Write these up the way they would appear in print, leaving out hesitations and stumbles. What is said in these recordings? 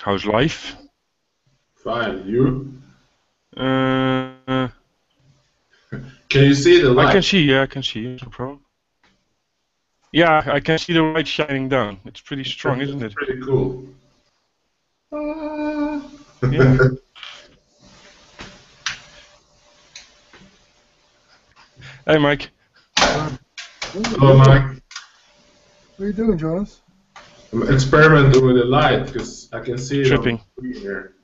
How's life? Fine. You? Can Can you see the light? I can see. Yeah, I can see. No problem. Yeah, I can see the light shining down. It's pretty strong, isn't it? Pretty cool. Yeah. Hey, Mike. Hello, Mike. What are you doing, Jonas? I'm experimenting with the light because I can see it Tripping. on the screen here.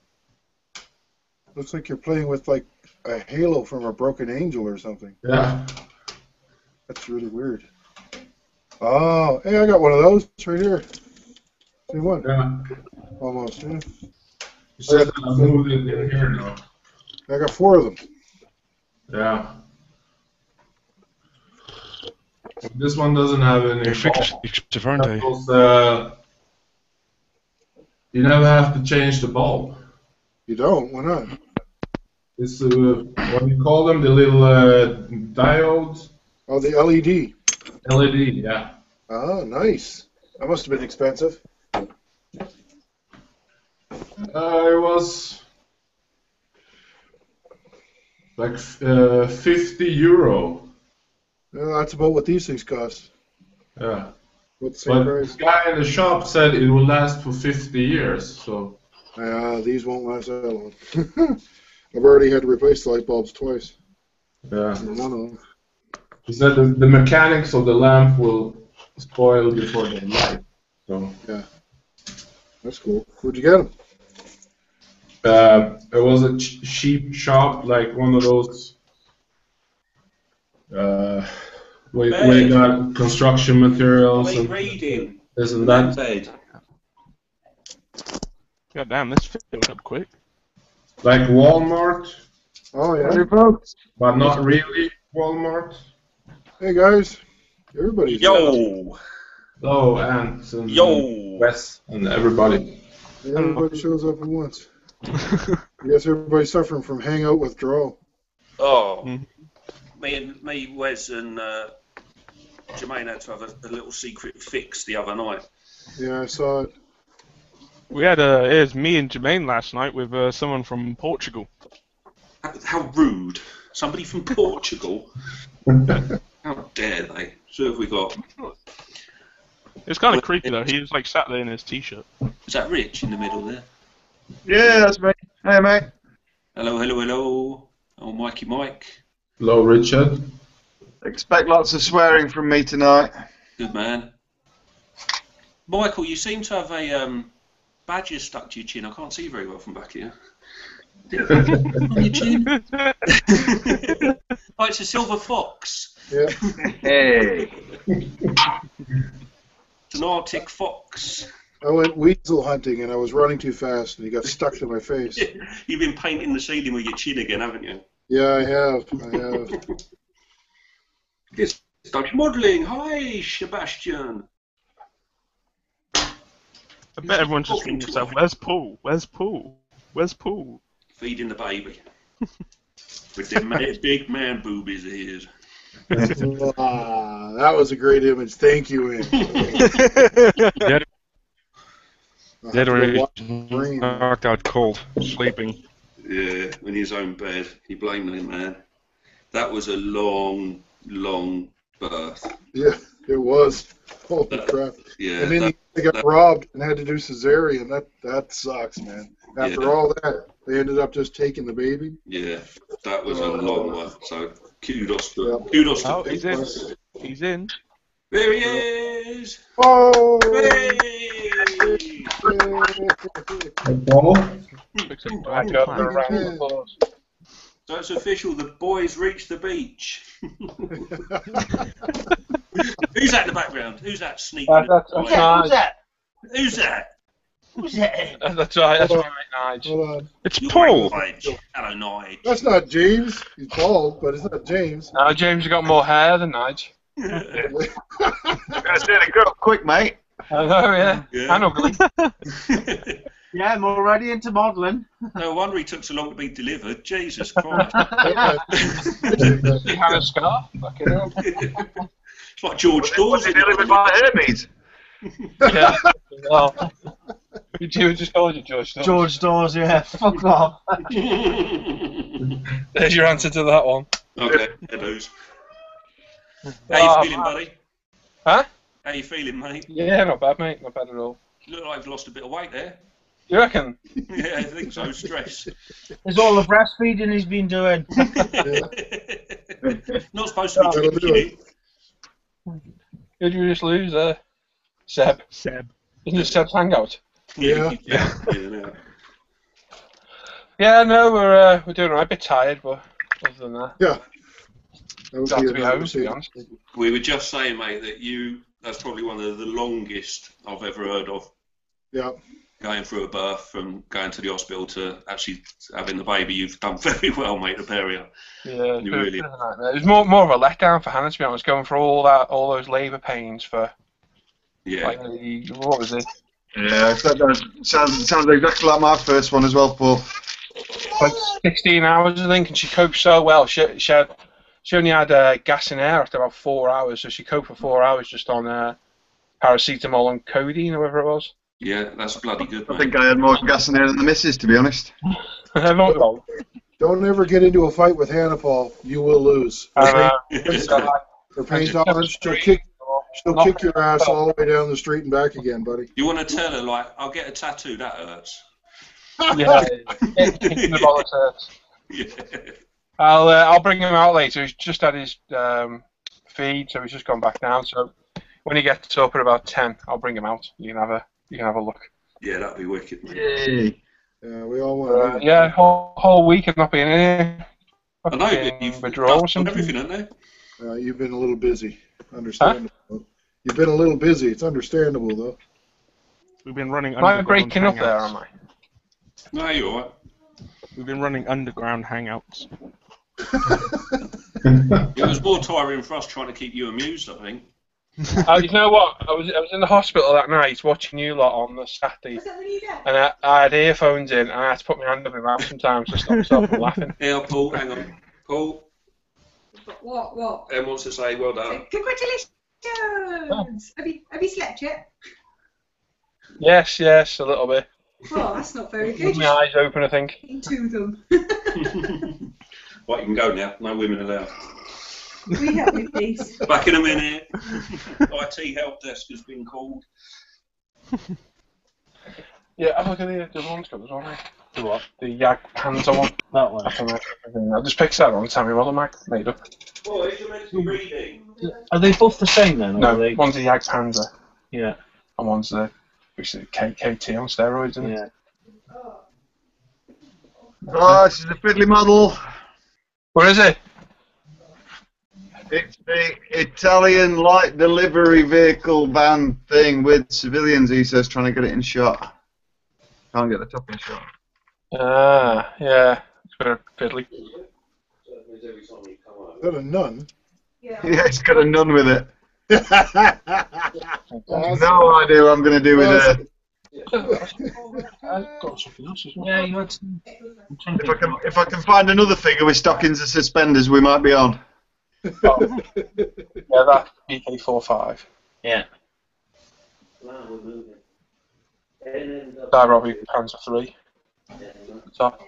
Looks like you're playing with like a halo from a broken angel or something. Yeah. That's really weird. Oh, hey, I got one of those right here. See one? Yeah. Almost, yeah. You said that I moved it in here now. I got 4 of them. Yeah. This one doesn't have any. They're expensive, aren't they? Because, you never have to change the bulb. You don't? Why not? It's what do you call them? The little diodes. Oh, the LED. LED. Yeah. Oh, nice. That must have been expensive. It was like 50 euro. Yeah, that's about what these things cost. Yeah. What the same But price? the guy in the shop said it will last for 50 years. So. These won't last that long. I've already had to replace the light bulbs twice. Yeah. One of them. He said the mechanics of the lamp will spoil before they light. So. Yeah. That's cool. Where'd you get them? It was a cheap shop, like one of those. Where you got construction materials and reading? this and that. Bed. God damn, this filled up quick. Like Walmart, Oh, yeah. Hey, folks. but not really Walmart. Hey, guys. Everybody's Yo! Oh, Ant and Yo! Wes and everybody. Yeah, everybody shows up at once. I guess everybody's suffering from hangout withdrawal. Oh. Me, Wes, and Jermaine had to have a little secret fix the other night. Yeah, I saw it. We had it was me and Jermaine last night with someone from Portugal. How rude. Somebody from Portugal? How dare they? So have we got... It's kind of creepy though. He was like sat there in his t-shirt. Is that Rich in the middle there? Yeah, that's me. Hey, mate. Hello, hello, hello. Oh, Mikey Mike. Hello, Richard. Expect lots of swearing from me tonight. Good man. Michael, you seem to have a badger stuck to your chin. I can't see very well from back here. On your chin? Oh, it's a silver fox. Yeah. Hey. It's an Arctic fox. I went weasel hunting and I was running too fast and he got stuck to my face. You've been painting the ceiling with your chin again, haven't you? Yeah, I have. It's Dutch modelling. Hi, Sebastian. I bet everyone's just thinking to themselves, where's Paul? Where's Paul? Where's Paul? Feeding the baby. With them big man boobies of his. That was a great image. Thank you, Ian. Dead already knocked out cold, sleeping. Yeah, in his own bed. You blame him, man. That was a long, long birth. Yeah, it was. Holy crap. Yeah. And then he got robbed and had to do cesarean. That sucks, man. After all that, they ended up just taking the baby. Yeah, that was a long one. So kudos to Oh, Big he's in. Boss. He's in. There he is. Oh! Hey! Paul? So it's official. The boys reached the beach. Who's that in the background? Who's that sneaking? Who's that? Who's that? Who's that? That's right, Nigel. Hold on. It's Paul! Nige. Hello, Nige. That's not James. He's bald, but it's not James. James, you got more hair than Nige. Gotta say it go quick, mate. I know, yeah. And ugly. Yeah, I'm already into modelling. No wonder he took so long to be delivered. Jesus Christ. He had a scarf. Fucking hell. It's like George Dawes. Was he delivered by Hermes? Yeah. Well, You just called you George Dawes. George Dawes, yeah. Fuck off. There's your answer to that one. Okay, hellos. How you feeling, buddy? Huh? How you feeling, mate? Yeah, not bad, mate. Not bad at all. You look like you've lost a bit of weight there. You reckon? Yeah, I think so. Stress. It's all the breastfeeding he's been doing. Not supposed to be That'll do drinking it. Did you just lose Seb? Seb. Isn't it Seb's hangout? Yeah. Yeah. Yeah, no, we're doing alright. A bit tired, but other than that, Yeah. That would glad to be another home, to be scene. honest. We were just saying, mate, that that's probably one of the longest I've ever heard of. Yeah. Going through a birth, from going to the hospital to actually having the baby. You've done very well, mate, the pair of you. Yeah, You really- it was more of a letdown for Hannah, to be honest, going through all those labour pains for Yeah. like what was it? Yeah, that sounds exactly like my first one as well, Paul. Like 16 hours, I think, and she coped so well. She only had gas and air after about 4 hours, so she coped for 4 hours just on paracetamol and codeine, or whatever it was. Yeah, that's bloody good, mate. I think I had more gas in there than the missus, to be honest. Well, Don't ever get into a fight with Hannah, Paul. You will lose. Her pain tolerance, she'll kick your ass all the way down the street and back again, buddy. You want to tell her, like, I'll get a tattoo, that hurts. yeah, kicking the bollocks hurts. Yeah. I'll bring him out later. He's just had his feed, so he's just gone back down. So when he gets up at about 10, I'll bring him out. You can have a look. Yeah, that'd be wicked, mate. Yay. Yeah, we all want to. Yeah, whole week I've not been in here. I know, you've withdrawal or done something. everything, haven't they? You've been a little busy. Understandable. You've been a little busy. It's understandable, though. We've been running Am I underground breaking up there, hangouts. am I? No, you're alright. We've been running underground hangouts. It was more tiring for us trying to keep you amused, I think. You know what? I was in the hospital that night watching you lot on the Saturday, and I had earphones in, and I had to put my hand up my mouth sometimes to stop myself from laughing. Here, Paul, hang on. Paul, What? Em wants to say well done. Congratulations! Have you slept yet? Yes, a little bit. Oh, that's not very good. With my eyes open, I think. Into them. Right, you can go now. No women allowed. We help with these. Back in a minute. IT help desk has been called. Yeah, have a look at the ones got as well, mate. The what? The Yag Panda one. That one. I just picked that one. Tell me what am made up. Oh, who's meant to be reading? Are they both the same then? Or No, are they... one's a Yag Panda, Yeah. and one's the KT on steroids, isn't it? Yeah. Oh, this is a fiddly model. What is it? It's the Italian light delivery vehicle van thing with civilians, he says, trying to get it in shot. Can't get the top in shot. Yeah. It's got a fiddly. Is that a nun? Yeah, it's got a nun with it. Awesome. No idea what I'm going to do with it. I've got something else as well. Yeah, you had some... If I can find another figure with stockings and suspenders, we might be on. Oh. Yeah, that BK45. Yeah. Die Robbie Panzer 3. Top.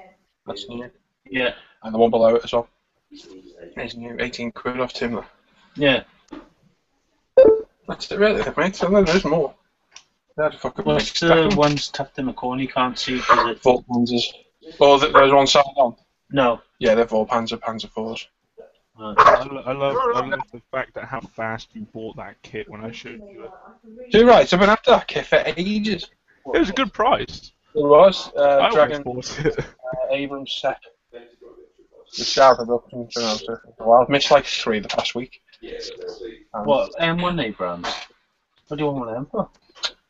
That's new. Yeah. And the one below it as well. It's new, 18 quid off Tim. Yeah. That's it really, mate. I know there's more. That's fucking What's the ones tucked in the corner you can't see because it's... Volt Panzers. Oh, there's one side on. No. Yeah, they're Volt Panzer 4s. I love the fact that how fast you bought that kit when I showed you it. You're right, I've been after that kit for ages. It was a good price. It was. I Dragon almost bought it. Abrams set. The Star production. Well, I've missed like 3 the past week. What? M1 Abrams? What do you want one of them for?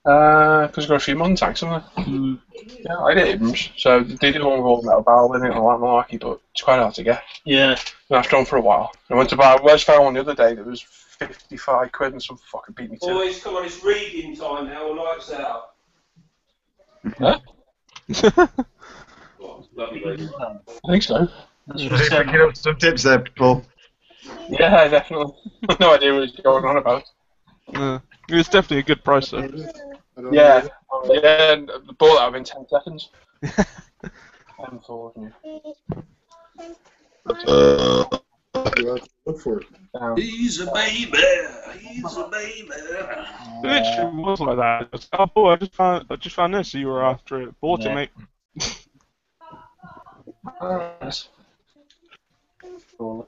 Because I've got a few modern tanks, haven't I? Yeah, I did Abrams. So they do one with all the metal barrel in it and all that malarkey, but it's quite hard to get. Yeah. And I've done for a while. I went to buy. I just found one the other day that was 55 quid and some fucking beat me to it. Boys, come on, it's reading time now. The lights out. Huh? Oh, lovely lady. I think so. That's Are for you picking up some tips there, Paul? Yeah, definitely. No idea what he's going on about. It was definitely a good price though. I I don't Yeah, know. yeah, and bought that within 10 seconds. M4, You have to look for it. He's a baby. He's a baby. It literally was like that. It was, oh, boy, I just found this. So you were after it. Bought it, mate. Go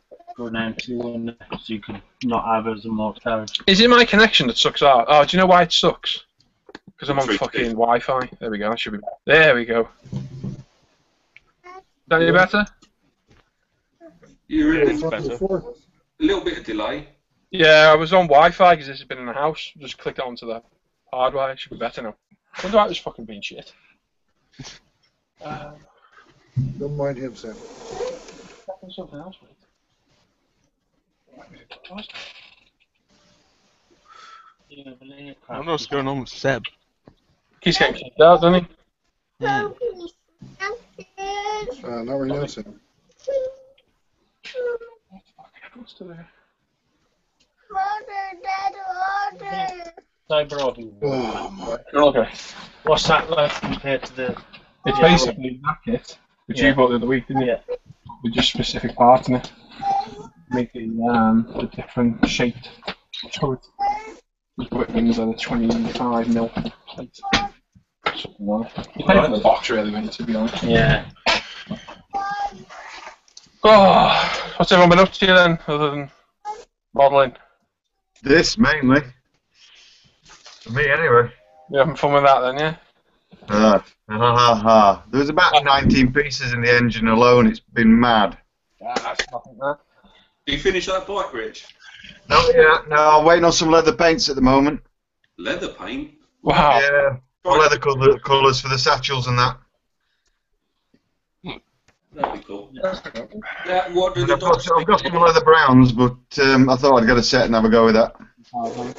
down to one so you can not have as a more carriage. Is it my connection that sucks out? Oh, do you know why it sucks? Because I'm on 3G. fucking Wi-Fi. There we go. That should be. There we go. Is that any better? You're in better. a little bit of delay. Yeah, I was on Wi-Fi because this has been in the house. Just clicked onto the hardwire. It should be better now. I wonder why it was fucking being shit. Don't mind him, Sam. Something else, mate. I don't know what's going on with Seb. He's getting kicked out, doesn't he? Not right now, Sam. Okay. What's that like compared to the? It's basically that kit, which you bought the other week, didn't you? Yeah. With just specific parts in it. Making the different shaped turret. The wings are the 25mm plate. Something like that. You pay for the box really, mate, to be honest. Yeah. Oh, what's everyone been up to then, other than modelling? This mainly. For me, anyway. You having fun with that then, yeah? There was about 19 pieces in the engine alone. It's been mad. That's nothing there. Did you finish that bike, Rich? No, I'm waiting on some leather paints at the moment. Leather paint? Wow. Yeah, leather colours for the satchels and that. That'd be cool. What do the I've dogs got some leather browns, but I thought I'd get a set and have a go with that. I'm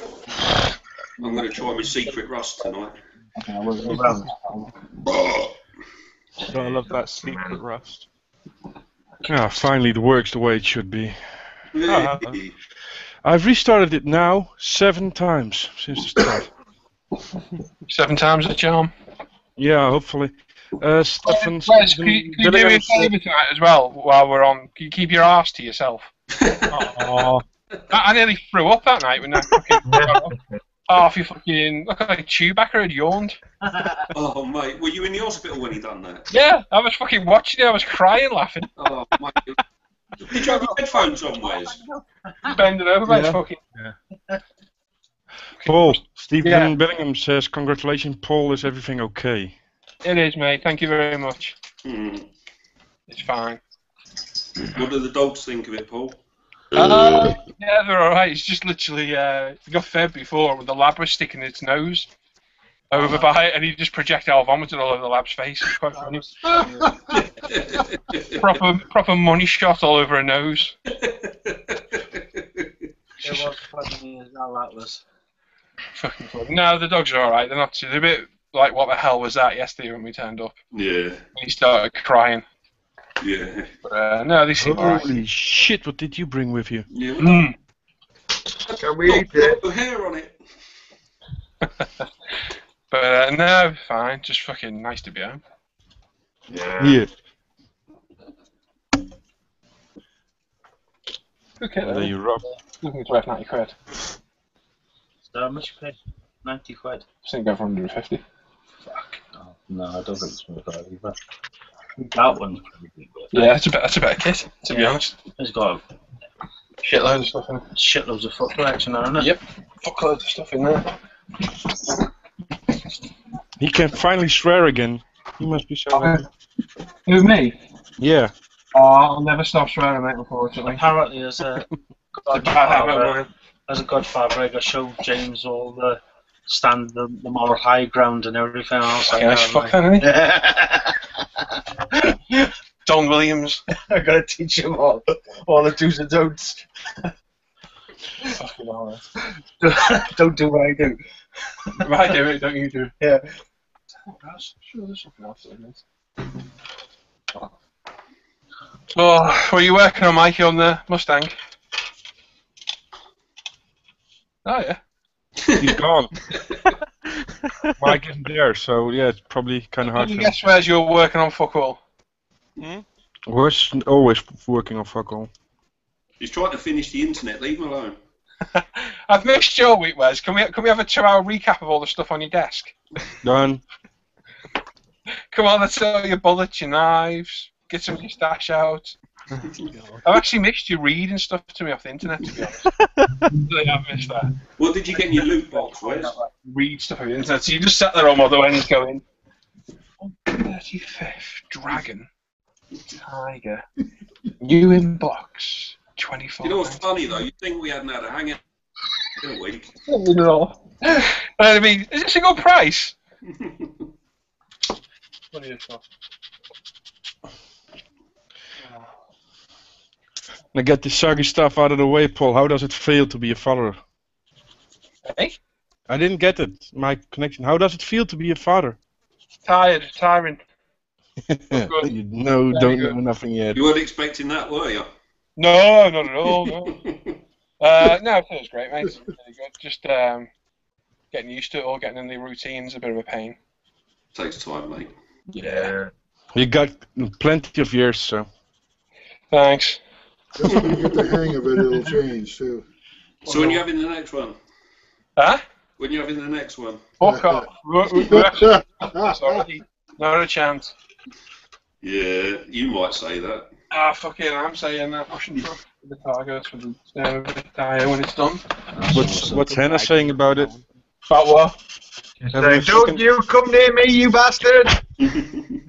going to try my secret rust tonight. I love that secret rust. Ah, finally, the works the way it should be. Oh, I've restarted it now 7 times since the start. 7 times the charm. Yeah, hopefully. Stefan, Wes, can you do me a favour tonight as well while we're on? Can you keep your arse to yourself? Oh, I nearly threw up that night when that fucking half your fucking look like Chewbacca had yawned. Oh, mate, were you in the hospital when he done that? Yeah, I was fucking watching it. I was crying, laughing. Oh, mate. Did you have your headphones on, Wes? Bending over, mate. Fucking. Yeah. Paul, Stephen Yeah. Billingham says, congratulations, Paul, is everything okay? It is, mate. Thank you very much. It's fine. What do the dogs think of it, Paul? Yeah, they're alright. It's just literally, he got fed before with the lab was sticking its nose over by it, and he just projectile vomited all over the lab's face. It's quite funny. proper money shot all over her nose. It was funny as hell, that was. Fucking funny. No, the dogs are alright. They're not too. They're a bit like, what the hell was that yesterday when we turned up? Yeah. And he started crying. Yeah. But, no, they seem alright. Holy shit, what did you bring with you? Yeah. Can we eat it? Got hair on it. But no, fine. Just fucking nice to be home. Yeah. Okay, There then. you rock. I think it's worth 90 quid. So how much you paid? 90 quid. I think go for 150. Fuck. Oh, no, I don't think it's worth that either. That one's pretty good. Yeah, that's a better kit, to be honest. It's got Shitloads of stuff in it. shitloads of footbrakes in there, isn't it? Yep. Fuckloads of stuff in there. He can finally swear again. He must be so happy. Who, me? Yeah. Oh, I'll never stop swearing, mate, unfortunately. Apparently, as a godfather, I got showed James all the the moral high ground and everything else. Fuck that, eh? Don Williams. I gotta teach him all the do's and don'ts. Fucking hell, Don't do what I do. if I do it, don't you do it? Yeah. Sure, there's something else in this. Oh, were you working on Mikey on the Mustang? Oh, yeah. He's gone. Mike isn't there, so yeah, it's probably kind of hard Can for you him. guess where's you're working on fuck all? We're always working on fuck all. He's trying to finish the internet. Leave him alone. I've missed your week, Wes. Can we have a 2-hour recap of all the stuff on your desk? Done. Come on, let's sell your bullets, your knives, get some of your stash out. I've actually missed you reading stuff to me off the internet, to be honest. Really have missed that. What did you get in your loot box, Wes? Read stuff off the internet, so you just sat there on my other end going, 35th Dragon Tiger, new inbox, 24. You know what's funny though? You'd think we hadn't had a hangout in a week. No. I mean, is this a good price? What are you for? Now get the soggy stuff out of the way, Paul. How does it feel to be a father? Hey? I didn't get it. My connection. How does it feel to be a father? Tiring. You know, don't know nothing yet. You weren't expecting that, were you? No, not at all. No, no, it feels great, mate. Really good. Just getting used to it all, getting in the routine's a bit of a pain. Takes time, mate. Yeah. You got plenty of years, so. Thanks. Just when you get the hang of it, it'll change too. So when you having the next one? Huh? When you having the next one? Fuck off. Sorry. Not a chance. Yeah, you might say that. Ah, fucking, I'm saying that. Pushing for the targets for the tire when it's done. What's Hannah saying about it? About what? Don't you come near me, you bastard!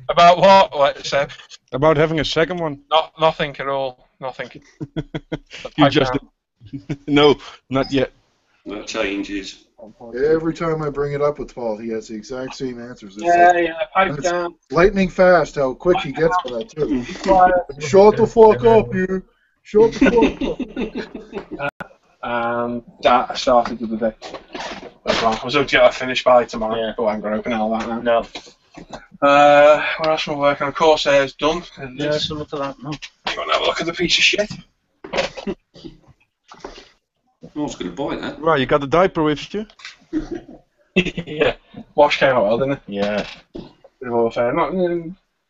About what? What, Seb? About having a second one. Nothing at all. Nothing. You just no, not yet. That changes. Every time I bring it up with Paul, he has the exact same answers. It's pipe down. lightning fast how quick he gets for that too. Shut the fuck up, you. Shut the fuck up. That started the other day. I was hoping to get that finished by tomorrow, but I'm going to open all that now. No. What else am I working on? Corsair's done. Yeah, so look at that. No. You want to have a look at the piece of shit? I was going to buy that. Right, you got the diaper with you? Yeah. Wash came out well, didn't it? Yeah. Bit of all fair.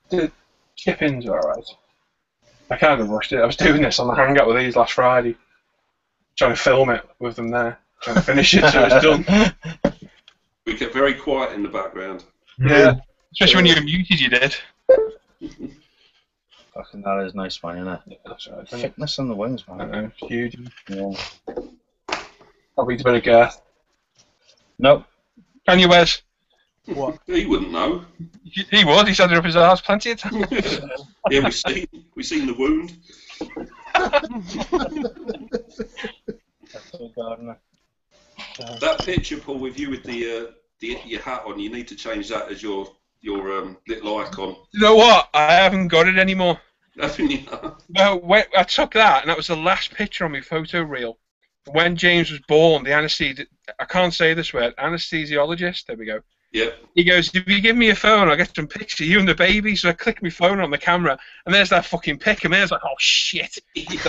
The chip-ins are alright. I kind of rushed it. I was doing this on the hangout with these last Friday. Trying to film it with them there. Trying to finish it so it's done. We kept very quiet in the background. Yeah. Especially when you were muted, you did. Fucking that is nice, man, isn't it? Yeah, that's right. Thickness on the wings, I man. know, it's huge. Yeah. Probably a bit of girth. Nope. Can you, Wes? What? He wouldn't know. He would. He's had it up his arse plenty of times. Yeah, we've seen the wound. That picture, Paul, with you with the your hat on, you need to change that as your little icon. You know what? I haven't got it anymore. Haven't you? No, wait, I took that, and that was the last picture on my photo reel. When James was born, the I can't say this word, anesthesiologist, there we go. Yep. He goes, if you give me your phone, I'll get some pics of you and the baby. So I click my phone on the camera, and there's that fucking pic, and there's like, oh shit. Leave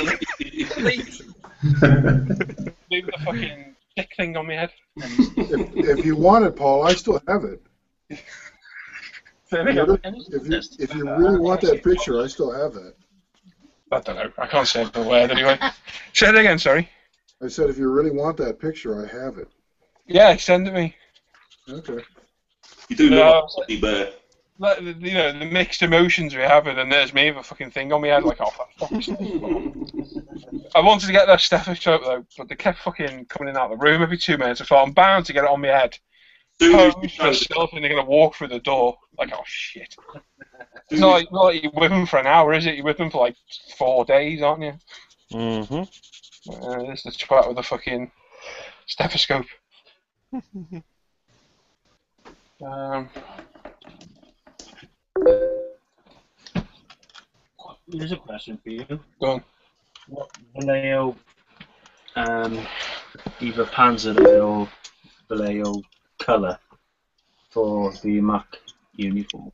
the fucking dick thing on my head. If you want it, Paul, I still have it. If you really want that picture, I still have that. I don't know. I can't say the word anyway. Say it again, sorry. I said, if you really want that picture, I have it. Yeah, send it me. Okay. You do look like a bear. Like, you know, the mixed emotions we have, and then there's me with a fucking thing on my head, like, oh, for fuck's sake. I wanted to get that stethoscope, though, but they kept fucking coming in and out of the room every 2 minutes. I thought, I'm bound to get it on my head. Pose for myself, and they're going to walk through the door. Like, oh, shit. It's not like you're with them for an hour, is it? You're with them for, like, 4 days, aren't you? Mm-hmm. This is the twat with the fucking stethoscope. Here's a question for you. Go on. What Vallejo, either Panzer or Vallejo colour for the Mac uniform?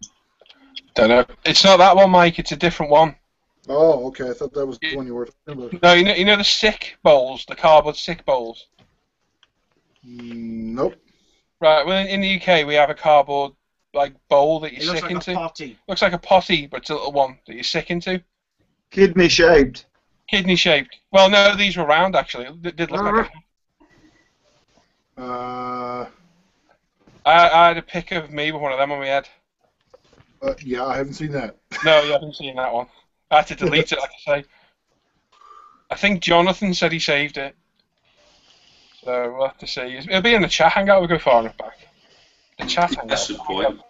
Don't know. It's not that one, Mike. It's a different one. Oh, okay. I thought that was the one you were talking about. No, you know the sick bowls, the cardboard sick bowls. Nope. Right. Well, in the UK, we have a cardboard like bowl that you It looks sick like into. a potty. Looks like a potty, but it's a little one that you sick into. Kidney shaped. Kidney shaped. Well, no, these were round actually. It did look like a. I had a pic of me with one of them when we had. Yeah, I haven't seen that. No, you haven't seen that one. I had to delete it, like I say. I think Jonathan said he saved it. So we'll have to see. It'll be in the chat hangout. We'll go far enough back. The chat hangout. That's the point.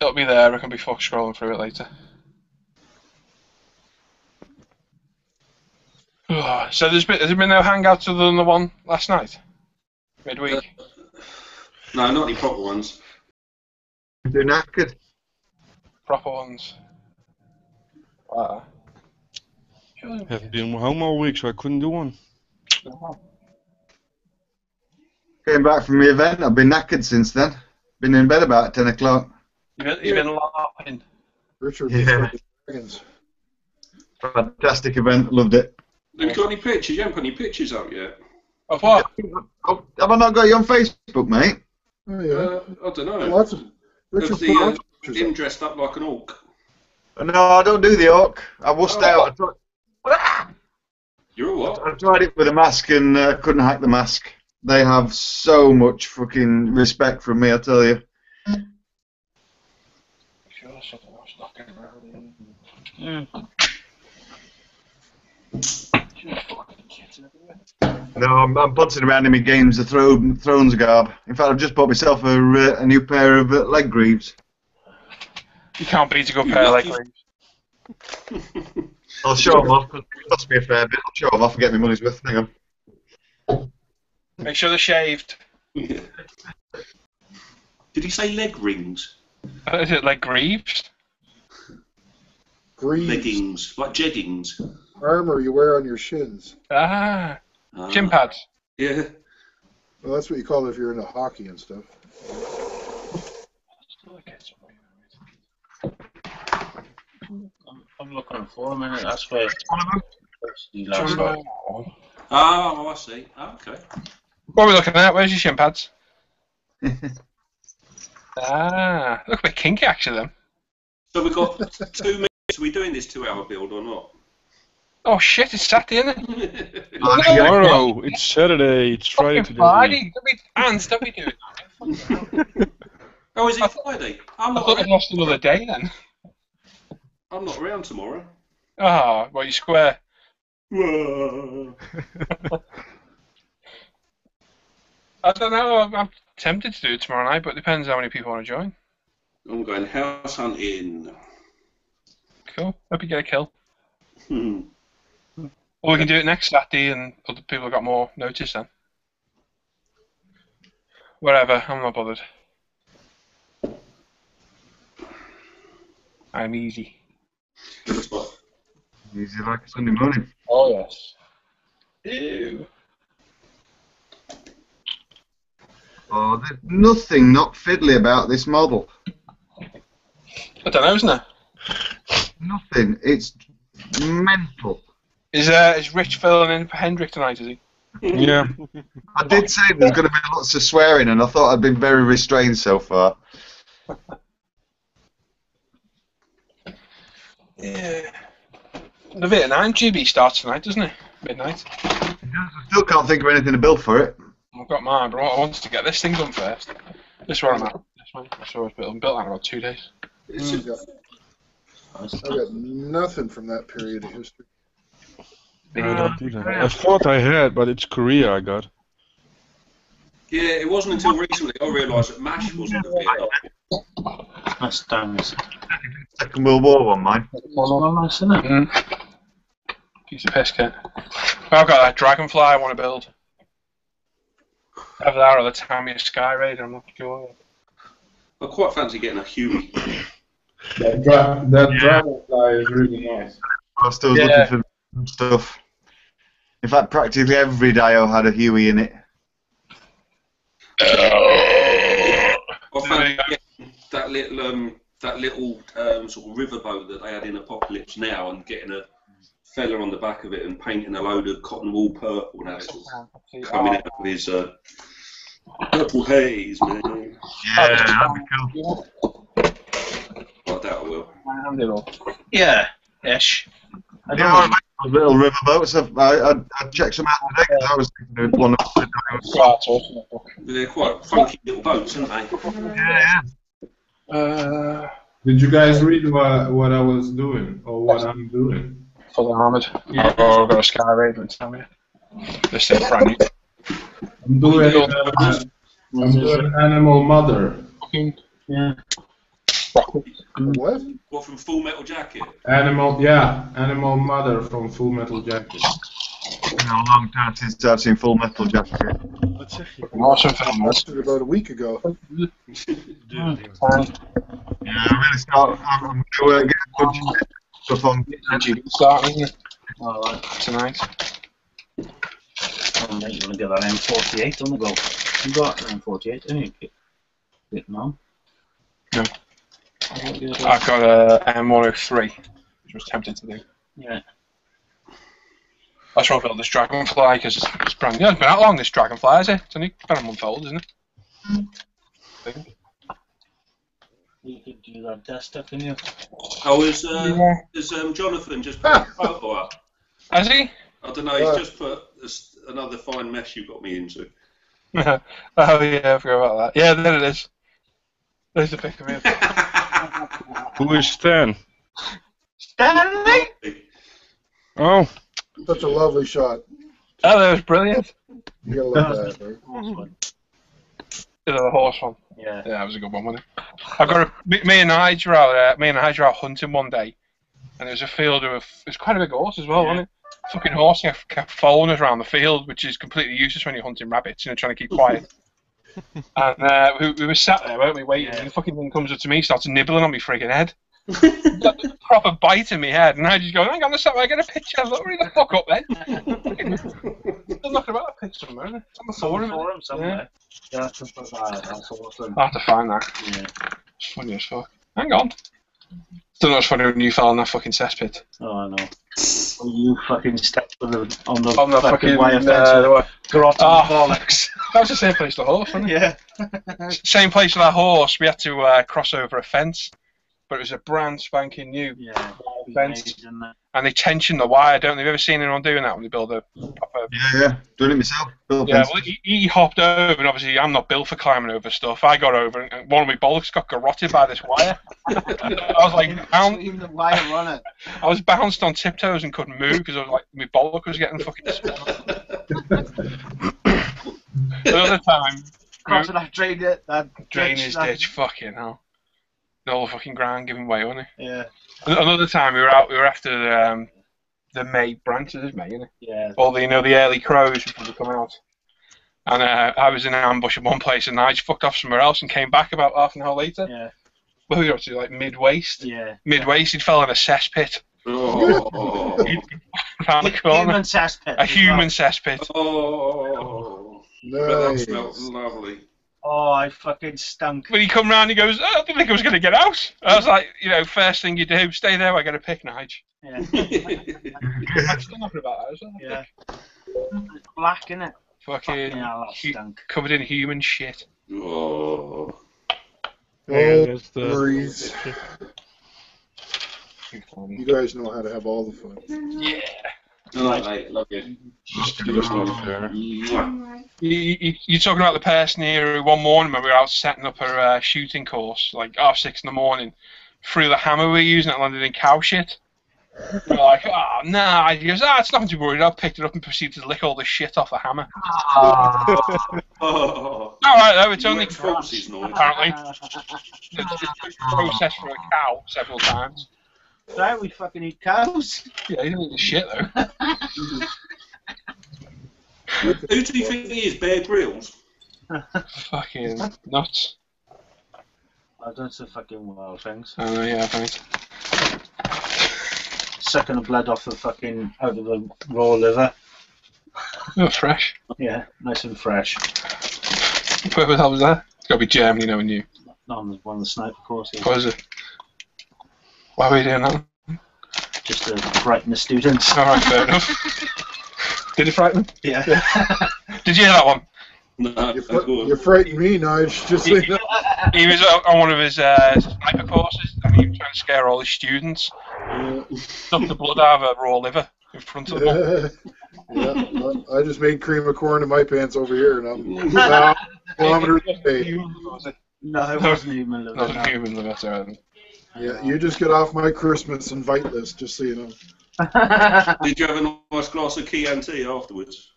It'll be there. I can be fuck scrolling through it later. So has there been no hangouts other than the one last night? Midweek? No, not any proper ones. You're knackered. Proper ones. Wow. I haven't been home all week, so I couldn't do one. Came back from the event. I've been knackered since then. Been in bed about 10 o'clock. You've been laughing. Richard. Yeah. Dragons. Fantastic event. Loved it. Have you got any pictures? You haven't put any pictures up yet. Of what? Have I not got you on Facebook, mate? Oh, yeah. I don't know. Lots of Richard Of the pictures him up. dressed up like an orc. No, I don't do the orc. I wussed out. You're a what? I tried it with a mask and couldn't hack the mask. They have so much fucking respect from me, I tell you. No, I'm punting around in my Games of Thrones garb. In fact, I've just bought myself a new pair of leg greaves. You can't beat a good pair like these. I'll show them off, because it cost me a fair bit. I'll show them off and get my money's worth. Hang on. Make sure they're shaved. Did he say leg rings? Is it like greaves? Greaves. Leggings, like jeggings. Armor you wear on your shins. Ah. Shin pads. Yeah. Well, that's what you call it if you're into hockey and stuff. I'm looking for a minute. That's where. Oh, I see. Oh, okay. What are we looking at? Where's your shin pads? Ah, look a bit kinky actually then. So we've got 2 minutes. Are we doing this 2-hour build or not? Oh shit, it's Saturday, isn't it? Tomorrow, it's Saturday, it's Friday Fucking today. Friday. Don't be doing that. Oh, is it Friday? I'm I not thought we around. lost another day then. I'm not around tomorrow. Ah, well, you square. Whoa. I don't know, I'm tempted to do it tomorrow night, but it depends how many people want to join. I'm going house hunting. Cool, hope you get a kill. Hmm. Or we can do it next Saturday and other people have got more notice then. Whatever, I'm not bothered. I'm easy. That's what. Easy like a Sunday morning. Oh yes. Ew. Oh, there's nothing not fiddly about this model. I don't know, isn't there? Nothing. It's mental. Is Rich filling in for Hendrik tonight, is he? Yeah. I did say there's going to be lots of swearing, and I thought I'd been very restrained so far. Yeah. The Vietnam GB starts tonight, doesn't it? Midnight. I still can't think of anything to build for it. I've got mine, but I wanted to get this thing done first. This is where I'm at. This one. I saw it built in about 2 days. I've got nothing from that period of history. I don't either. I thought I had, but it's Korea I got. Yeah, it wasn't until recently I realised that MASH wasn't a Vietnam. That's damn it. Second World War one, mine. Well, that's in it. Piece of piss, kit. I've got that dragonfly I want to build. Either that or the Tamiya Sky Raider, I'm not sure. I quite fancy getting a Huey. That dragonfly is really nice. I was still looking for some stuff. In fact, practically every Dio had a Huey in it. I fancy getting that little sort of riverboat that they had in Apocalypse Now and getting a fella on the back of it and painting a load of cotton wool purple. Now it's coming out of his purple haze, man. Yeah, that'd be cool. I doubt I will. Yeah, ish. I Yeah, don't I know. like those little river boats. I checked some out today because I was thinking of one of them. They're quite funky little boats, aren't they? Yeah. Did you guys read what I was doing or what I'm doing? Fully armoured. Yeah. Oh, I've got a Sky Raven, tell me. This thing's brand new. I'm doing Animal Mother. Yeah. What? What, from Full Metal Jacket? Animal Mother from Full Metal Jacket. It's been a long time since I've seen Full Metal Jacket. Awesome film, I this. watched it about a week ago. Yeah, I really start. I'm going to get a bunch of stuff on. RGB starting, isn't it? Alright. Tonight. Oh, mate, you want to get that M48 on the go? You got an M48, didn't you? No. No. I've got a M103, which I was tempted to do. Yeah. That's why I built this Dragonfly, because it's brand new. It's been that long, this Dragonfly, is it? It's only about a month old, isn't it? I think. You could do that desktop, can you? Oh, has Jonathan just put a photo up? Has he? I don't know, he's just put another fine mess you got me into. Oh, yeah, I forgot about that. Yeah, there it is. There's the picture of him. Who is Stan? Stanley! Oh, Such a lovely shot. Oh, that was brilliant. You gotta love that, right? The horse one. Yeah. Yeah, that was a good one, wasn't it? I've got me and Nigel were out hunting one day, and there was a field of it's quite a big horse as well, wasn't it? Fucking horse kept following us around the field, which is completely useless when you're hunting rabbits, trying to keep quiet. And we were sat there, weren't we, waiting, and the fucking thing comes up to me, starts nibbling on me friggin' head. Got a proper bite in my head, and I just go, hang on a second, I get a picture. I was like, hurry the fuck up then. Still knocking about that picture somewhere, isn't it? It's on the forum somewhere. Yeah, that's awesome. I'll have to find that. Yeah. It's funny as fuck. Hang on. Still not as funny when you fell in that fucking cesspit. Oh, I know. You fucking stepped on the fucking wire fence. Garrote bollocks. That was the same place the horse, wasn't it? Yeah. Same place with that horse. We had to cross over a fence, but it was a brand spanking new fence. And they tension the wire, don't they? Have you ever seen anyone doing that when they build a proper... Yeah. Doing it myself. Yeah, well, he hopped over, and obviously I'm not built for climbing over stuff. I got over, and one of my bollocks got garroted by this wire. I was like, even the wire on it. I was bounced on tiptoes and couldn't move because I was like, my bollock was getting fucking Another time, Crossing that drainage ditch, fucking hell. The whole fucking ground giving way, wasn't it? Yeah. Another time we were after the May branches, is May, isn't it? Yeah. All the the early crows before they come out. And I was in an ambush at one place, and I just fucked off somewhere else and came back about half an hour later. Yeah. Well, we were up to like mid-waist. Yeah. Mid-waist, he'd fell in a cesspit. Oh. Around the corner. Human cesspit. A human cesspit. Oh. That Nice. smelled lovely. Oh, I fucking stunk. When he come round, he goes, I didn't think I was going to get out. I was like, first thing you do, stay there, I get a pick, Nige. Yeah. I'm still talking about that, isn't it? Yeah. It's black, innit? Fucking hell, that stunk. covered in human shit. Oh. there's the... Memories. You guys know how to have all the fun. Yeah. Alright, mate, love you. You're talking about the person here who one morning when we were out setting up a shooting course, like 6:30 in the morning, threw the hammer we were using that landed in cow shit. We're like, oh, nah. He goes, it's nothing to worry about. Picked it up and proceeded to lick all the shit off the hammer. Oh. Alright, though, it's only forces noise. apparently. It's processed for a cow several times. Right, we fucking eat cows. Yeah, he didn't eat the shit, though. Who do you think he is? Bear Grylls? Fucking nuts. I've done some fucking wild things. Oh, yeah, thanks. Sucking the blood off the fucking out of the raw liver. Oh, fresh. Yeah, nice and fresh. Where the hell was that? It's got to be Germany, knowing you. On one of the sniper courses. What is it? Why were you doing that? just to frighten the students. All right, fair enough. Did it frighten them? Yeah. Did you hear that one? No, You frightened me, Nige. Just so you know. He was on one of his sniper courses, and he was trying to scare all his students. Sucked the blood out of a raw liver in front of them. Yeah, well, I just made cream of corn in my pants over here, and I'm kilometers away. No, it wasn't human liver. Not a human liver, so. Yeah, you just get off my Christmas invite list, just so you know. Did you have a nice glass of Chianti afterwards?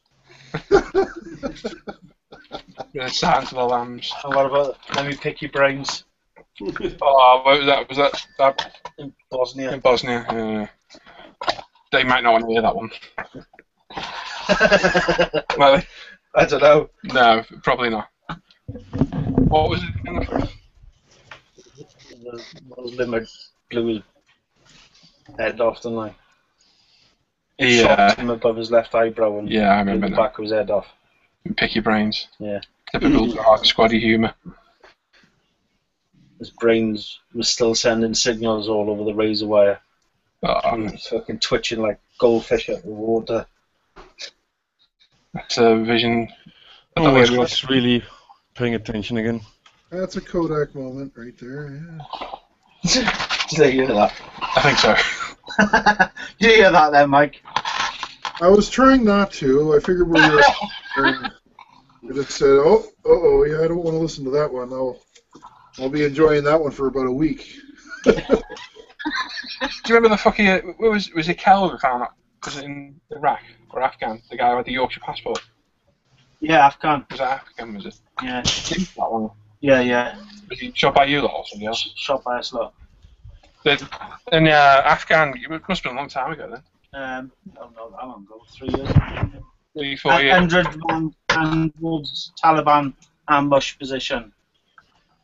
Yeah, Silence of the Lambs. And what about let me pick your brains Oh, what was that? Was that in Bosnia? in Bosnia? They might not want to hear that one. Well, I don't know. no, probably not. What was it? The Muslim blew his head off, didn't I? Shot him above his left eyebrow and Yeah, I blew remember the that. back of his head off. Pick your brains. Yeah. Typical dark squaddy humour. His brains was still sending signals all over the razor wire. He was fucking twitching like goldfish out of the water. That's a vision. Oh, everyone's really paying attention again. That's a Kodak moment right there. Yeah. Did you hear that? I think so. Did you hear that then, Mike? I was trying not to. I figured we were. I just said, "Oh, yeah, I don't want to listen to that one. I'll be enjoying that one for about a week." Do you remember the fucking? Was it Kel who found that? Was it in Iraq or Afghan? The guy with the Yorkshire passport. Yeah, Afghan. Was it Afghan? Was it? Yeah. That one. Yeah. Was he shot by you lot or something else? Shot by a slot. And Afghan. It must have been a long time ago then. No, not that long ago. 3 years. 3, 4 years. 100 man towards Taliban ambush position.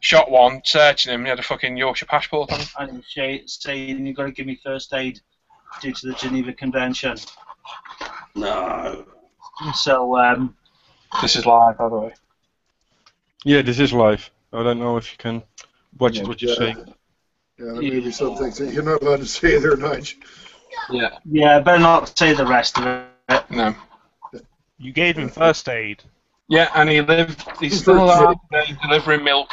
Shot one, searching him. He had a fucking Yorkshire passport on him. And saying you've got to give me first aid due to the Geneva Convention. No. So, This is live, by the way. Yeah, this is live. I don't know if you can watch what you're saying. Yeah, there may be some things that you're not allowed to say there, Nige. Yeah, better not say the rest of it. No. You gave him first aid. Yeah, and he lived. He's still alive today, delivering milk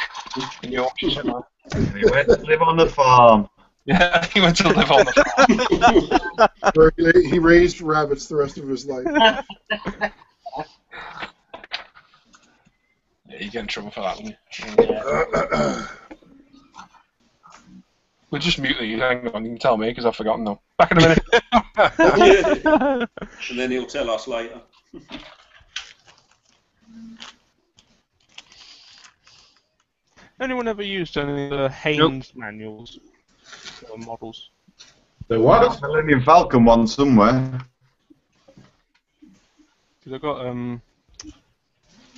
in Yorkshire. He went to live on the farm. Yeah, he went to live on the farm. Where he raised rabbits the rest of his life. Yeah, you get in trouble for that, wouldn't you? We'll just mute you. Hang on, you can tell me because I've forgotten now. Back in a minute. And then he'll tell us later. Anyone ever used any of the Haynes manuals or models? The what? Millennium Falcon one somewhere. Because I got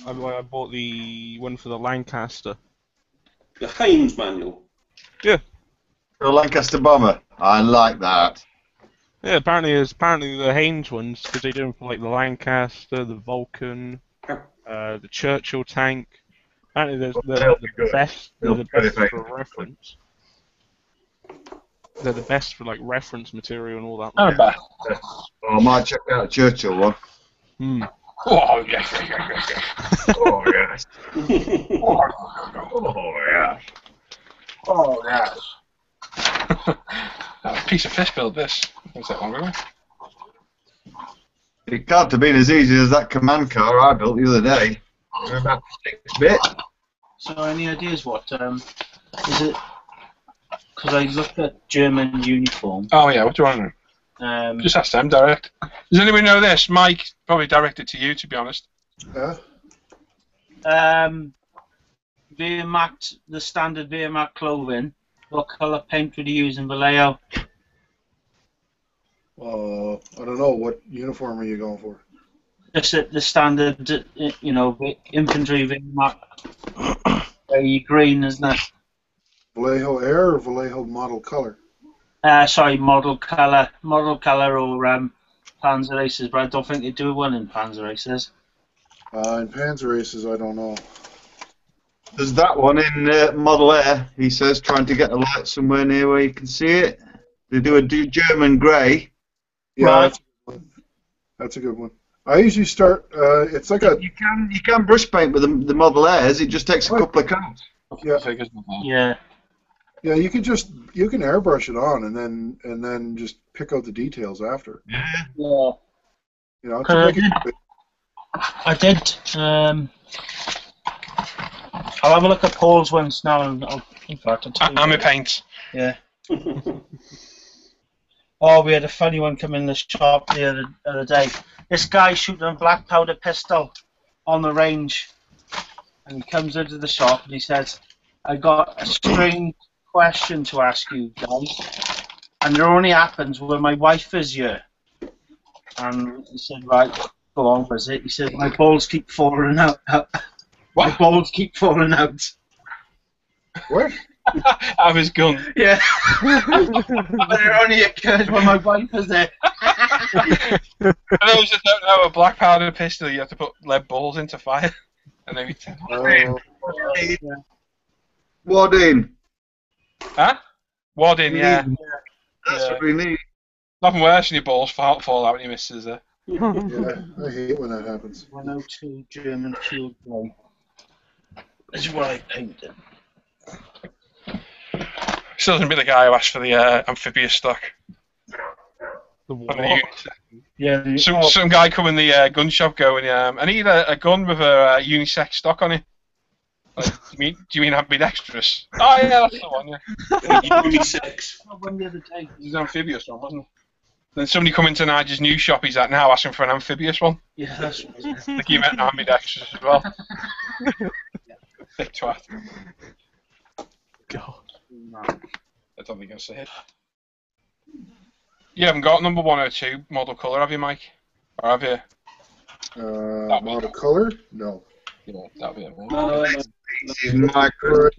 I bought the one for the Lancaster. The Haynes manual. Yeah. The Lancaster bomber. I like that. Yeah, apparently the Haynes ones because they do them for like the Lancaster, the Vulcan, the Churchill tank. Apparently they're the best. They're the best for reference. They're the best for like reference material and all that. I'm back. Oh, I might check out Churchill one. Hmm. Oh, yes. Oh, yes. Oh, yes. A piece of fish built this. Was that long ago? It can't have been as easy as that command car I built the other day. They're about 6 bit. So, any ideas what? Is it? Because I looked at German uniform. Oh, yeah, what do you want to know? Just ask them direct. Does anyone know this? Mike, probably directed to you, to be honest. Yeah. Wehrmacht, the standard Wehrmacht clothing. What colour paint would you use in Vallejo? I don't know. What uniform are you going for? Just the standard, infantry Wehrmacht. Very green, isn't it? Vallejo Air or Vallejo model color? Sorry, model colour or Panzer Races, but I don't think they do one in Panzer Races. In Panzer Races, I don't know. There's that one in Model Air, he says, trying to get a light somewhere near where you can see it. They do a German grey. Yeah, Right. that's a good one. I usually start. It's like a You can brush paint with the Model Airs. It just takes a couple of coats. Yeah. Figures and that. Yeah. yeah. You can airbrush it on and then just pick out the details after. Yeah. You know, to Cause make it. I did. I'll have a look at Paul's ones now, and in fact, I'll tell you. I'm a paint. Yeah. Oh, we had a funny one come in the shop the other day. This guy shooting a black powder pistol on the range, and he comes into the shop and he says, "I got a strange question to ask you guys, and it only happens when my wife is here." And he said, "Right, go on, was it?" He said, "My balls keep falling out. My balls keep falling out." What? Have his gun. Yeah. But it only occurs when my wife is there. For those that don't know, a black powder pistol, you have to put lead balls into fire. And then Wadding. Huh? Wadding, yeah. That's Yeah. what we need. Nothing worse than your balls fall out when your missus there. Yeah, I hate when that happens. 102 German field grey. This is what I painted. Still doesn't be the guy who asked for the amphibious stock. The On the what? unit. Yeah. Some guy come in the gun shop going, I need a gun with a unisex stock on it. Like, do you mean ambidextrous? Oh yeah, that's the one, yeah. Unisex. One the other day. He's an amphibious one, wasn't he? Then somebody come into Nigel's new shop, he's at now asking for an amphibious one. Yeah, that's right. I think he meant ambidextrous as well. Big twat. God. I don't think I'll say it. You haven't got number 102 model colour, have you, Mike? Or have you? Model color? No. Yeah, that'll be it. No. Micro.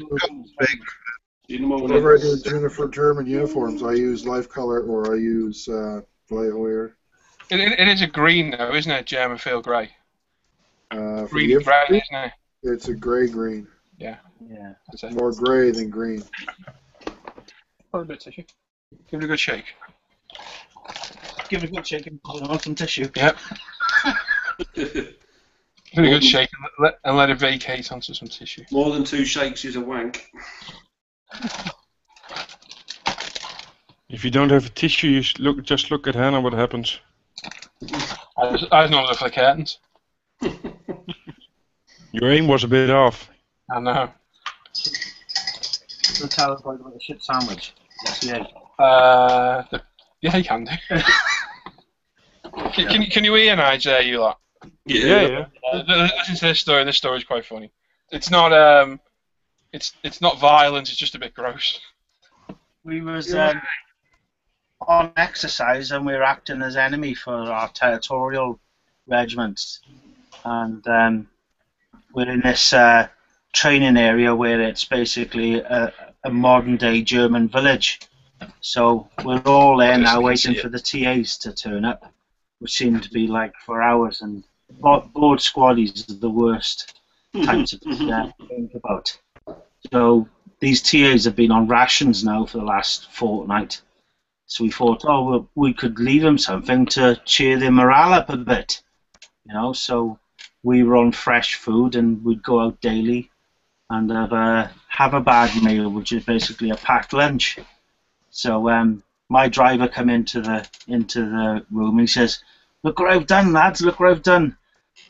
Whenever I do German uniforms, I use life color or I use Bleihoyer. It is a green though, isn't it? German field grey. For Green the and brown, infantry, isn't it? it's a gray-green. Yeah. Yeah. That's it. More gray than green. Pour a bit of tissue. Give it a good shake. Give it a good shake and put it on some tissue. Yep. Give it a good shake and let it vacate onto some tissue. More than 2 shakes is a wank. If you don't have a tissue, you just look at Hannah. What happens? I was not looking for the curtains. Your aim was a bit off. I know. So tell us about the shit sandwich. Yes, Yeah, you can do. Can you hear Nigel, you lot? Yeah. Listen to this story. This story is quite funny. It's not it's not violent. It's just a bit gross. We was on exercise and we were acting as enemy for our territorial regiments, and we're in this training area where it's basically a modern day German village. So we're all there now waiting for the TAs to turn up, which seemed to be like for hours, and board squaddies are the worst types of think about. So these TAs have been on rations now for the last fortnight. So we thought, oh, well, we could leave them something to cheer their morale up a bit, you know. So we were on fresh food, and we'd go out daily and have a bad meal, which is basically a packed lunch. So my driver come into the room and he says, "Look what I've done, lads! Look what I've done!"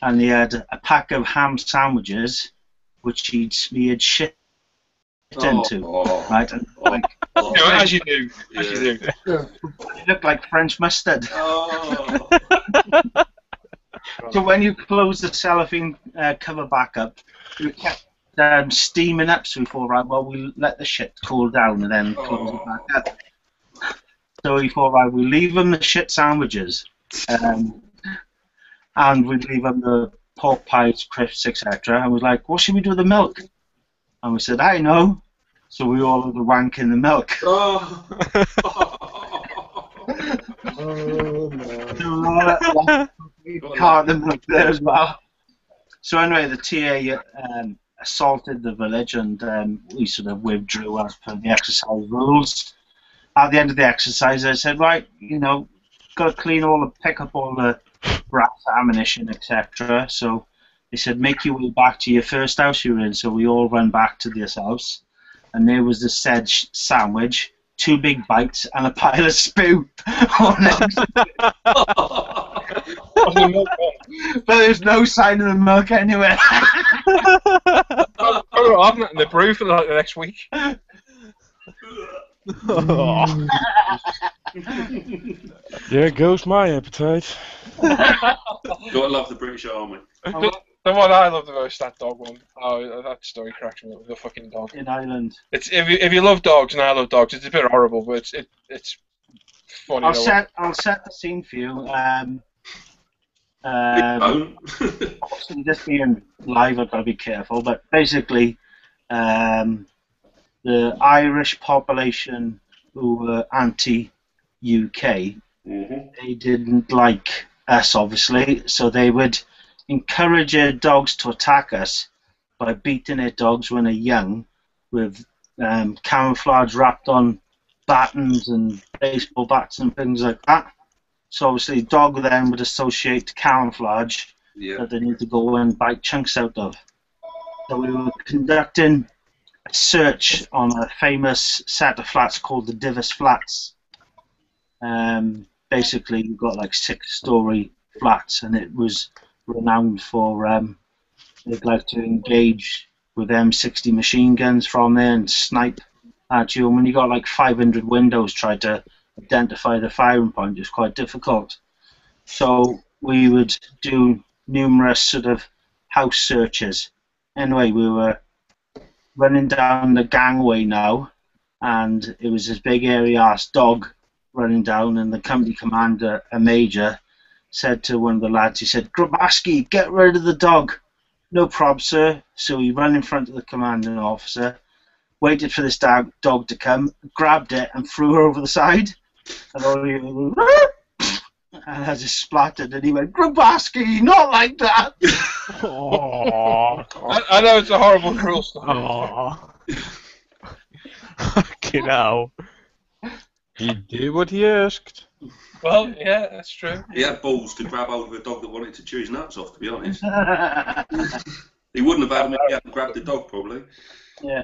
And he had a pack of ham sandwiches, which he'd smeared shit into, right? And like, As you do. it looked like French mustard. Oh. So when you close the cellophane cover back up, it kept steaming up. So we thought, right, well, we'll let the shit cool down and then close it back up. So we thought, right, we'll leave them the shit sandwiches, and we'd leave them the pork pies, crisps, etc. And we was like, what should we do with the milk? And we said, I know. So we all had the wank in the milk. Oh. Oh, no. Caught them up there as well. So anyway, the TA assaulted the village, and we sort of withdrew as per the exercise rules. at the end of the exercise, I said, right, got to pick up all the brass ammunition, etc. So they said, make your way back to your first house you were in. So we all ran back to this house, and there was the said sandwich, 2 big bites, and a pile of spew on it. But there's no sign of the milk anywhere. I'm not in the brew for like the next week. There goes my appetite. Gotta love the British Army. The one I love the most, that dog one. Oh, that story cracks me up. The fucking dog. In Ireland. It's if you love dogs and I love dogs, it's a bit horrible, but it's funny. I'll set the scene for you. Obviously, this being live, I've got to be careful. But basically, the Irish population who were anti-UK, they didn't like us, obviously, so they would encourage their dogs to attack us by beating their dogs when they're young with camouflage wrapped on battens and baseball bats and things like that. So obviously, dog then would associate camouflage that they need to go and bite chunks out of. So we were conducting a search on a famous set of flats called the Divis Flats. Basically, you've got like 6-story flats, and it was renowned for they'd like to engage with M60 machine guns from there and snipe at you. And when you got like 500 windows, try to identify the firing point is quite difficult. So we would do numerous sort of house searches. Anyway, we were running down the gangway now, and it was this big airy-ass dog running down, and the company commander, a major, said to one of the lads, he said, "Grabaski, get rid of the dog." "No prob, sir." So he ran in front of the commanding officer, waited for this dog to come, grabbed it and threw her over the side. And I just splattered, and he went, "Grabaski, not like that." I know it's a horrible, cruel story. Fucking hell. He did what he asked. Well, yeah, that's true. He had balls to grab hold of a dog that wanted to chew his nuts off, to be honest. He wouldn't have had him if he hadn't grabbed the dog, probably. Yeah.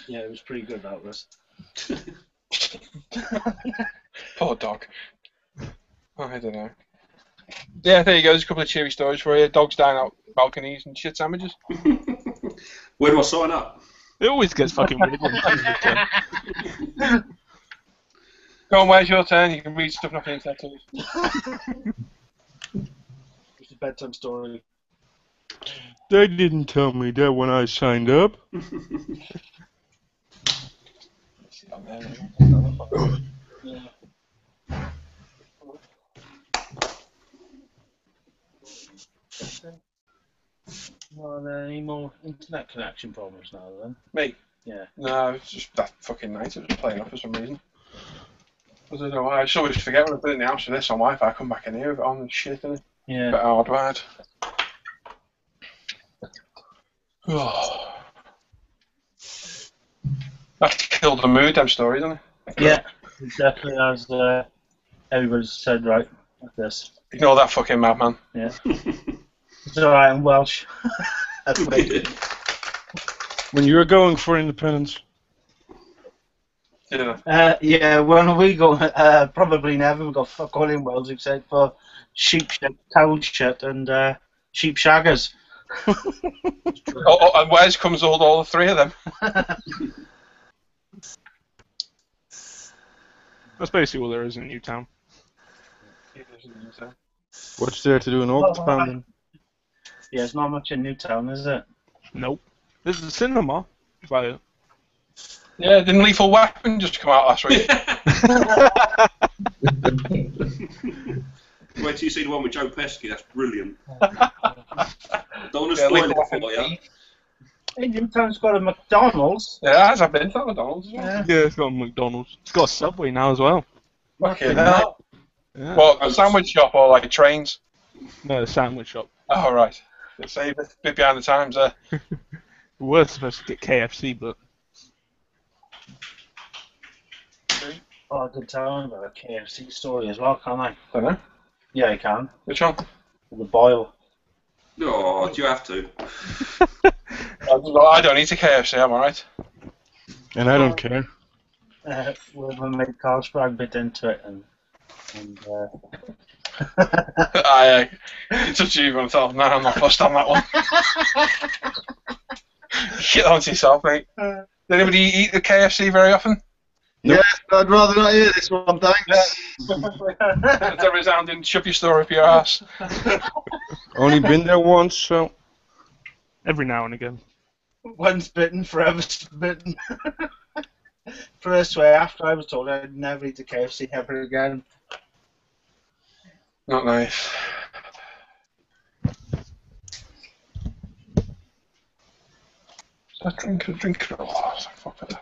Yeah, it was pretty good, that was. Poor dog. Oh, I don't know. Yeah, there you go. There's a couple of cheery stories for you. Dogs down out balconies and shit sandwiches. Where do I sign up? It always gets fucking weird when Go on, where's your turn? You can read stuff off the internet. It's a bedtime story. They didn't tell me that when I signed up. Are there any more internet connection problems now then? Me? Yeah. No, it's just that fucking night. It was playing off for some reason. I don't know why. I just always forget when I put it in the house with this on Wi-Fi. I come back in here with it on and shit in it. Yeah. Bit hardwired. Oh. That killed the mood, them stories, doesn't it? Yeah, exactly as everybody said, right, like this. Ignore that fucking madman. Yeah. It's alright, I'm Welsh. That's right. When you were going for independence. Yeah. Yeah, when we go, probably never. We've got fuck all in Wales except for sheep shit, cow shit, and sheep shaggers. And Wes comes all the three of them. That's basically all there is in Newtown. What's there to do in Old Town then? Yeah, there's not much in Newtown, is it? Nope. There's a cinema. About it. Yeah, didn't Lethal Weapon just come out last week? Wait till you see the one with Joe Pesci, that's brilliant. Don't want to spoil it for you. Hey, Newtown's got a McDonald's. Yeah, I've been to McDonald's. Yeah, it's got a McDonald's. It's got a Subway now as well. Fucking hell. Yeah. What, a sandwich shop or like trains? No, the sandwich shop. Oh, right. Save it. Bit behind the times there. We were supposed to get KFC, but Oh, I can tell him about a KFC story as well, can't I? Don't know. Yeah, I can. Which one? The boil. Oh, do you have to? I don't eat a KFC, I'm alright. And I don't care. When my mate Carl Sprague bit into it and It's up to you if you want to tell them. No, I'm not fussed on that one. Get on to yourself, mate. Does anybody eat the KFC very often? Yes, I'd rather not hear this one, thanks. That's a resounding shove your store up your ass. Only been there once, so. Every now and again. once bitten, forever bitten. First way after I was told I'd never eat a KFC ever again. Not nice. Drink. Oh, fuck it.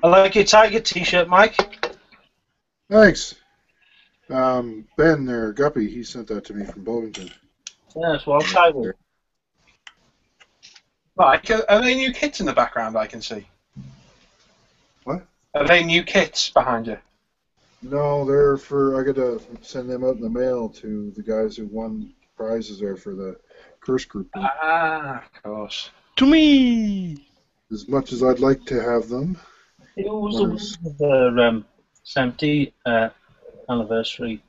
I like your Tiger t-shirt, Mike. Thanks. Ben there, Guppy, he sent that to me from Bovington. Yeah, it's well Tiger. Mike, are they new kits in the background I can see? What? Are they new kits behind you? No, they're for, I got to send them out in the mail to the guys who won prizes there for the Curse Group. Ah, of course. To me! As much as I'd like to have them. It was the one of the 70 anniversary.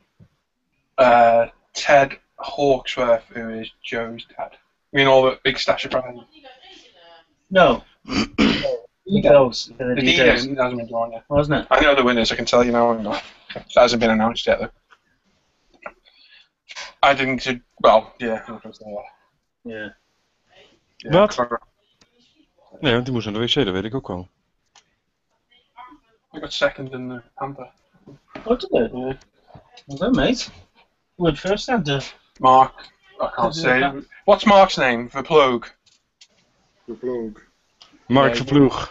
Ted Hawksworth, who is Joe's dad. I mean, all the big stash of prizes. No. Details. The The details. D-Day hasn't been drawn yet. Wasn't it? I know the winners, I can tell you now. It hasn't been announced yet, though. I didn't. Well, yeah, I'm not going to say that. Yeah. Yeah, Wat? clever. Nee, want die moest naar de wc, dat weet ik ook al. I got second in the Panther. What did it? Yeah. Was that mate? Who had first had the... Mark, I can't say. What's Mark's name for Plogue? The Plogue. Mark Yeah, Verploeg.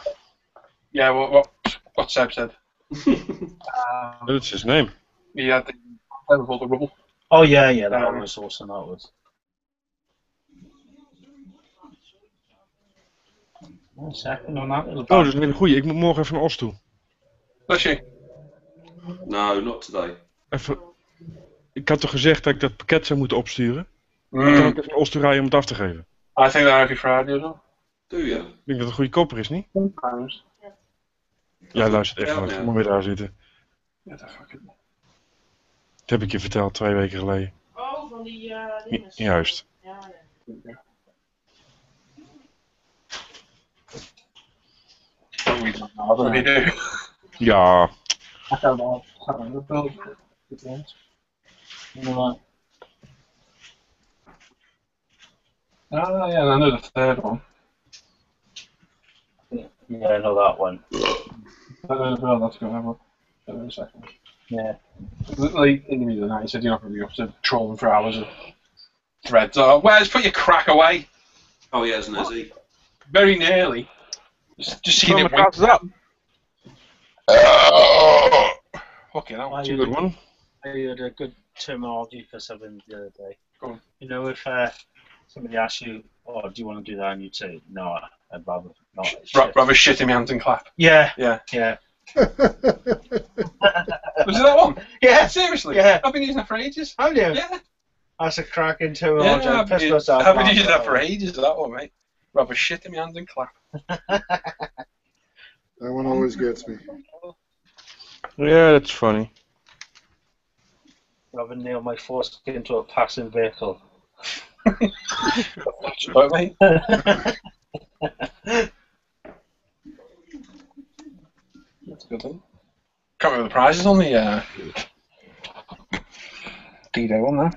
Yeah, what Seb said. That's his name. He had the Panther with all the rubble. Oh, yeah, that was awesome, that was. One second on that little Oh, dat is een hele goeie. Ik moet morgen even naar Os toe. Bless you. No, not today. Even... Ik had toch gezegd dat ik dat pakket zou moeten opsturen? Dan kan ik even naar Os toe rijden om het af te geven. I think that every Friday as well. Do you? Ik denk dat het een goede kopper is, niet? Sometimes. Ja, luister echt Ja, nooit. ja. Moet weer daar zitten. Yeah, the fuck it. Dat heb ik je verteld 2 weken geleden. Oh, van die dingen. Juist. Ja, ja. What do we do? Ja. I don't know. Ah, yeah, I know the third one. Yeah, I know that one. I know the third, that's going to have a second. Yeah. Like, in the middle of the night, he said you're not going to be up to trolling for hours of threads. Oh, where's put your crack away? Oh, he hasn't, has he? Very nearly. Just seen it wink. up. Fucking hell. I That's a good one. heard a good terminology for something the other day. Go on. You know, if somebody asks you, "Oh, do you want to do that?" and you'd say, "No, I'd rather not." Rather shit in my hands and clap. Yeah. Yeah. Yeah. Was it that one? Yeah. Seriously? Yeah. I've been using that for ages. Have you? Yeah. That's a cracking terminology. Yeah, I pissed myself I've been off. using that for ages, that one, mate. Rather shit in my hands and clap. That one always gets me. Yeah, that's funny. Rather nail my foreskin into a passing vehicle. That's about, mate. That's a good one. Can't remember the prizes on the BDay one now.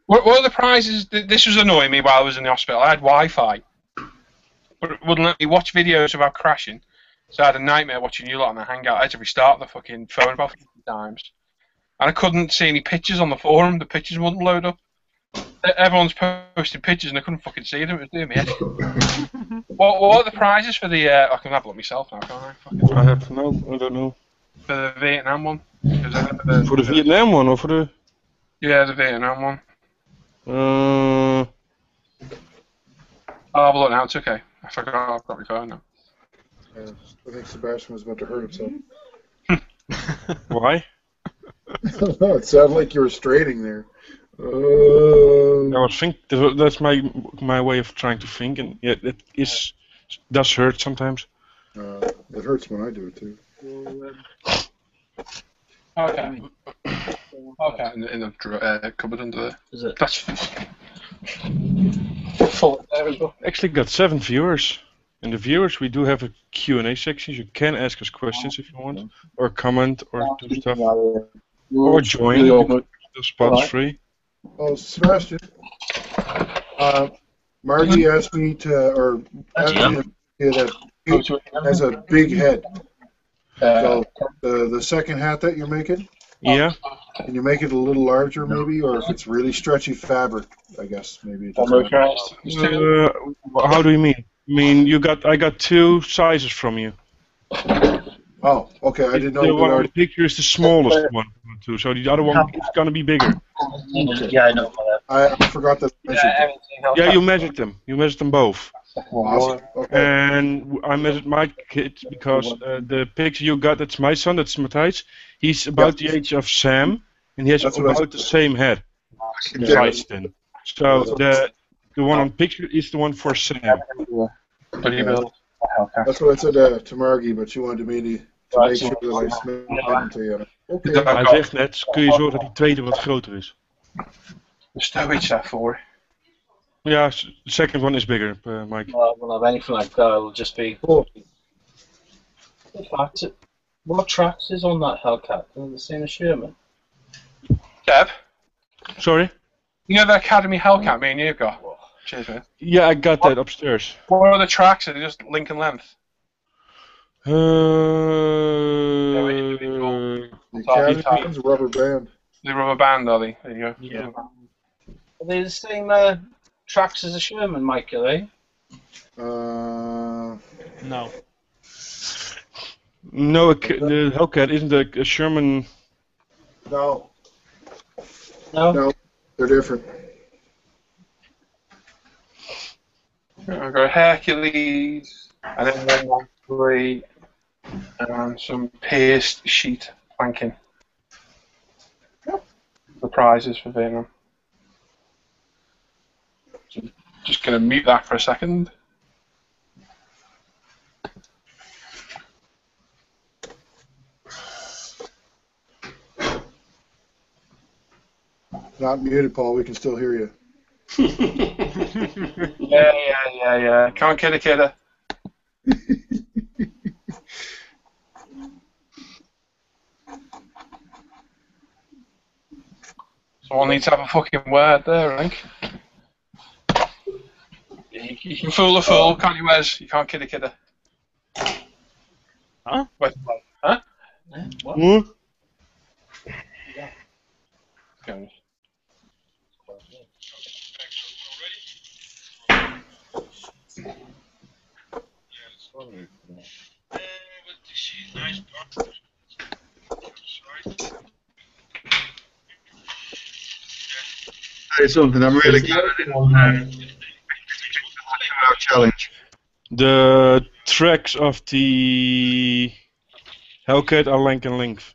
What are the prizes? This was annoying me while I was in the hospital. I had Wi-Fi, but it wouldn't let me watch videos without crashing. So I had a nightmare watching you lot on the Hangout. I had to restart the fucking phone about 50 times. And I couldn't see any pictures on the forum. The pictures wouldn't load up. Everyone's posting pictures and I couldn't fucking see them. It was doing me head. What are the prizes for the... I can have a look myself now, can't I? Fucking, I have no, I don't know. for the Vietnam one. Voor de Vietnam one of voor de... Yeah, the Vietnam one. Oh, well, now it's okay. I forgot I've got my phone now. I think Sebastian was about to hurt himself. Why? It sounded like you were straining there. I was think that's my way of trying to think, and yeah, it does hurt sometimes. It hurts when I do it too. Okay. Okay, in the cupboard under there. Is it? That's full. There we go. Actually got 7 viewers. And the viewers, we do have a Q&A section. You can ask us questions if you want, or comment, or do stuff, or join. The spot's free. Oh, Sebastian. Margie asked me to, asked me to get a has a big head. So the second hat that you're making, Yeah. can you make it a little larger maybe, or if it's really stretchy fabric, I guess maybe it doesn't matter. How do you mean? I mean, I got 2 sizes from you. Oh, okay. I didn't know. The one on the picture is the smallest one, too. So the other one is gonna be bigger. Yeah, I know. I forgot that. Yeah, you measured them. You measured them both. Awesome. Okay. And I measured my kid because the picture you got, that's my son, that's Matthijs. He's about the age of Sam, and he has about the same head. Size then. So the one on picture is the one for Sam. That's what I said to Margie, but she wanted me to make sure that I smelled it to you. Okay. Hij zegt net, kun je zorgen dat die tweede wat groter is? There's no each that for. Yeah, the second one is bigger, Mike. Well, I won't have anything like that. It'll just be. In fact, what tracks is on that Hellcat? Is it the same as Sherman? Deb? Sorry? You know the Academy Hellcat me and you've got? Cheers, man. Yeah, I got that upstairs. What are the tracks? Are they just link and length? The Academy's a rubber band. The rubber band, are they? There you go. Yeah. Are they the same tracks as a Sherman, Mike, are they? No. No, the Hellcat isn't a Sherman. No. No? No, they're different. I've got a Hercules, and then 113, and some pierced sheet planking. The prizes for Vietnam. So just going to mute that for a second. Not muted, Paul. We can still hear you. Yeah. Can't kid a kidder. Someone needs to have a fucking word there, I think. You can fool a fool, can't you, Wes? You can't kid a kidder. Huh? Wait, huh? What? Hmm? Go. Say something. I'm really glad I didn't our challenge. The tracks of the Hellcat are length and length.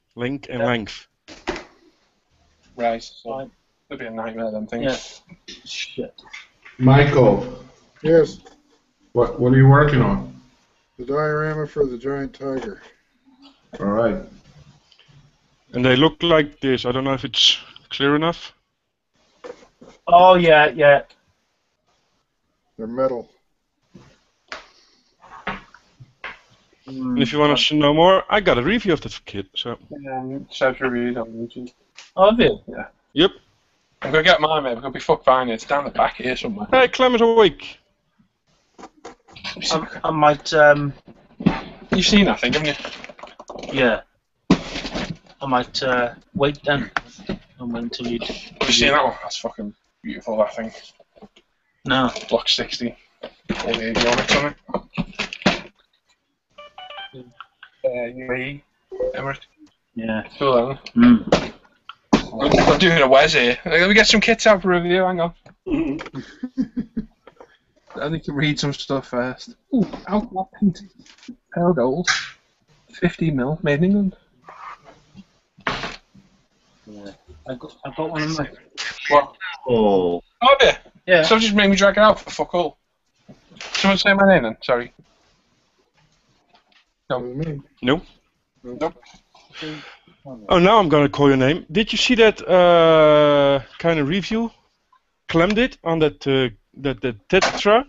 Right, so it'll be a nightmare then, things. Yeah. Shit. Michael, Yes, what are you working on? the diorama for the giant tiger. All right. And they look like this. I don't know if it's clear enough. Oh, yeah. They're metal. And if you want to know more, I got a review of that kit. So. Seb's reviewed on YouTube. Oh, have you? Yeah. Yep. I'm gonna get mine, mate. We're gonna be fuck fine. It's down the back here somewhere. Hey, Clem is awake. I might, You've seen that thing, haven't you? yeah. I might wait then and wait until you. Have you seen that one? That's fucking beautiful, that thing. No. Block 60. All the avionics on it. UAE. Emirates. Yeah. Cool, then. I'm doing a Wes here. Let me get some kits out for review, hang on. I need to read some stuff first. Ooh, alcohol paint. Pale gold. 50mm, made in England. Yeah. I've got one of my. What? Oh. Oh, dear. Yeah. So just made me drag it out for fuck all. Someone say my name then, sorry. No. Nope. Oh, now I'm gonna call your name. Did you see that kind of review Clem did on that tetra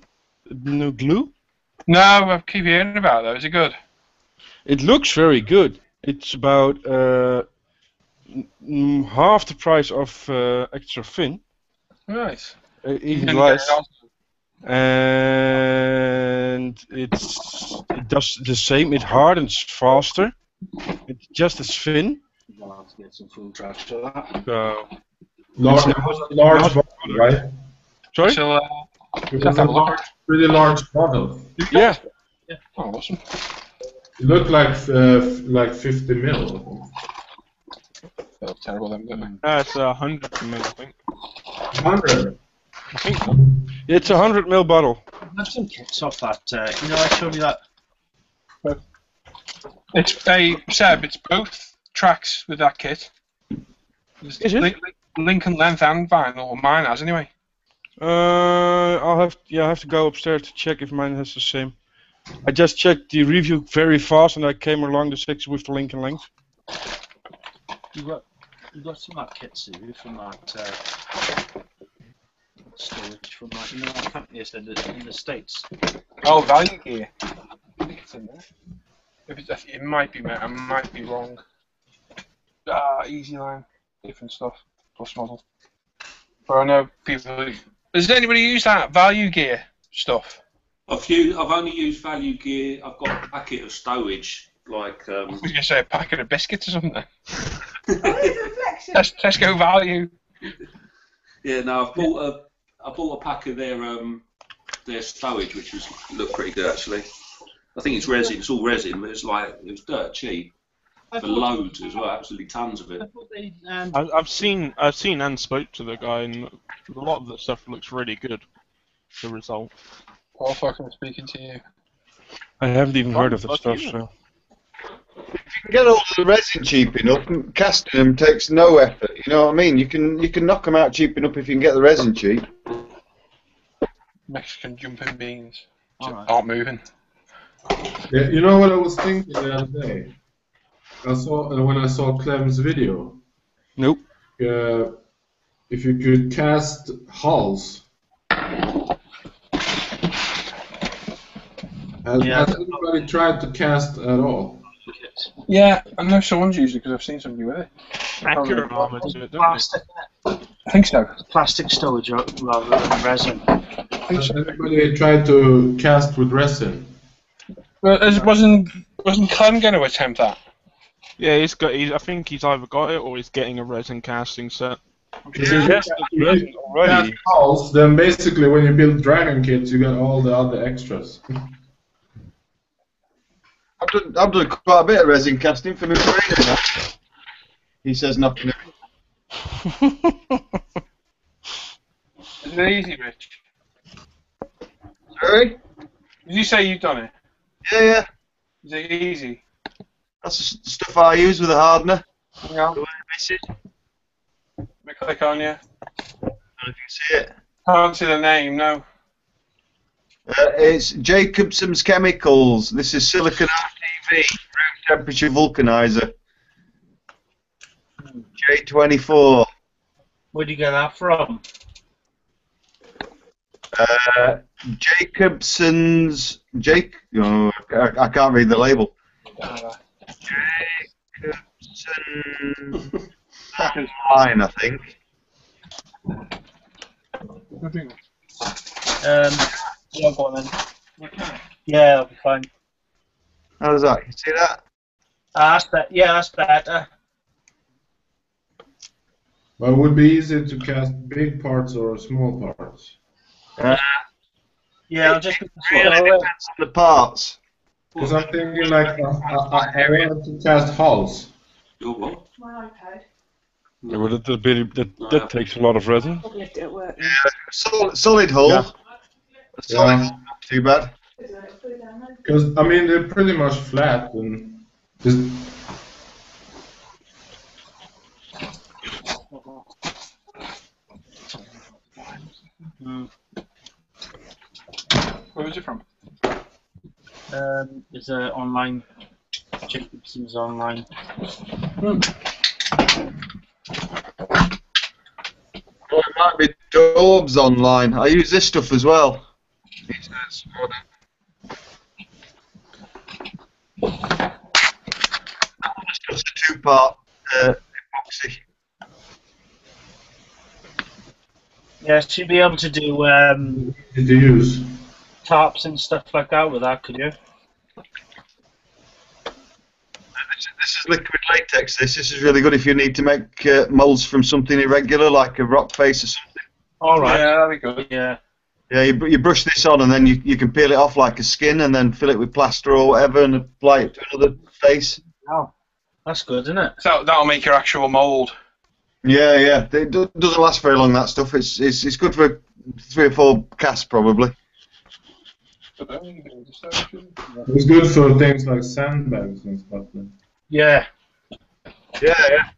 new glue? No, I keep hearing about it though. Is it good? It looks very good. It's about half the price of extra thin, Nice. even less. And it does the same. It hardens faster. It's just as thin. I'll have to get some full drafts for that. So Large bottle, right? sorry. So, It was a pretty large bottle. Yeah. Oh, awesome. It looked like 50 mil. That was terrible then, didn't it? It's 100ml, I think. 100. I think so. It's a 100ml bottle. I've some kits off that. I showed you that. It's Seb. It's both tracks with that kit. Is it? Lincoln length and vinyl, or mine has anyway. I have to go upstairs to check if mine has the same. I just checked the review very fast and I came along the 6 with the Lincoln length. You got some of that kit, Sue, from that storage from that. You know that company I said in the States. Oh, value gear. I think it's in there. It might be, mate. I might be wrong. Easy line, different stuff, plus model. But I know people. Does anybody use that value gear stuff? I've only used value gear. I've got a packet of stowage, like. I was going to say a packet of biscuits or something. Reflection. Tesco value. Yeah, no, I bought a pack of their stowage, which looked pretty good actually. I think it's resin. It's all resin, but it was dirt cheap. For loads as well, absolutely tons of it. I've seen and spoke to the guy, and a lot of the stuff looks really good. The result. Paul, fucking speaking to you. I haven't even heard of the fuck stuff. you. So. If you can get all the resin cheap enough, casting them takes no effort. You know what I mean? You can knock them out cheap enough if you can get the resin cheap. Mexican jumping beans. Alright. Aren't moving. Yeah, you know what I was thinking the other day? When I saw Clem's video. Nope. If you could cast hulls. Has anybody tried to cast at all? Yeah, I know someone's used it because I've seen somebody with it. Accurate armor to it, don't Plastic, I think so. plastic storage rather than resin. Has anybody tried to cast with resin? Well, wasn't Clem going to attempt that? Yeah, I think he's either got it or he's getting a resin casting set. If you cast the resin already. Cast hulls, then basically when you build dragon kits, you get all the other extras. I've done quite a bit of resin casting for my marina. He says nothing. Is it easy, Rich? Sorry? Did you say you've done it? Yeah. Is it easy? That's the stuff I use with a hardener. Yeah. The way I miss it. Let me click on you. I don't know if you can see it. Can't see the name, no. It's Jacobson's Chemicals. This is silicon RTV, room temperature vulcanizer. J24. Where'd you get that from? Jacobson's. Oh, I can't read the label. Jacobson. Line, I think. Yeah, go on then. Yeah, that'll be fine. How does that? You see that? That's better. But it would be easy to cast big parts or small parts. Yeah, I'll just Really depends on the parts. Because I'm thinking like I wanted to cast hulls. Your what? My iPad. Yeah, well, that takes a lot of resin. Probably left it at work. Solid hull. Yeah. The solid's not too bad. Because I mean they're pretty much flat and just Where was it from? It's online. Jacobson's online. Well, it might be Daub's online. I use this stuff as well. It's just a two-part epoxy. Yeah, she'd be able to do easy to use. tarps and stuff like that with that, could you? This is liquid latex. This is really good if you need to make molds from something irregular, like a rock face or something. All right. Yeah, that'd be good. Yeah. Yeah, you brush this on and then you can peel it off like a skin and then fill it with plaster or whatever and apply it to another face. Oh, that's good, isn't it? So that'll make your actual mould. Yeah, yeah. It doesn't last very long, that stuff. It's good for 3 or 4 casts probably. It's good for things like sandbags and stuff. Yeah. Yeah, yeah.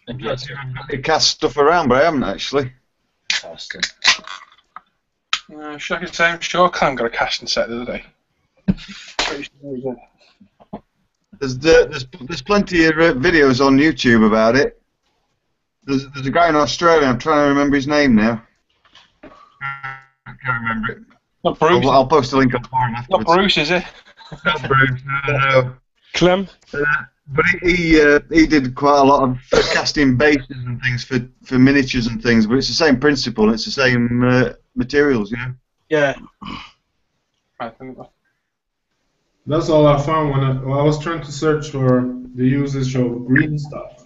I cast stuff around, but I haven't actually. Should I could say I'm sure Clem got a casting set the other day. Pretty sure he did. There's plenty of videos on YouTube about it. There's a guy in Australia. I'm trying to remember his name now. I can't remember it. Not Bruce. I'll post a link on the forum afterwards. Not Bruce, is it? Not Bruce. No. Clem? But he did quite a lot of casting bases and things for miniatures and things. But it's the same principle. It's the same materials, you know. Yeah. That's all I found when I was trying to search for the usage of green stuff.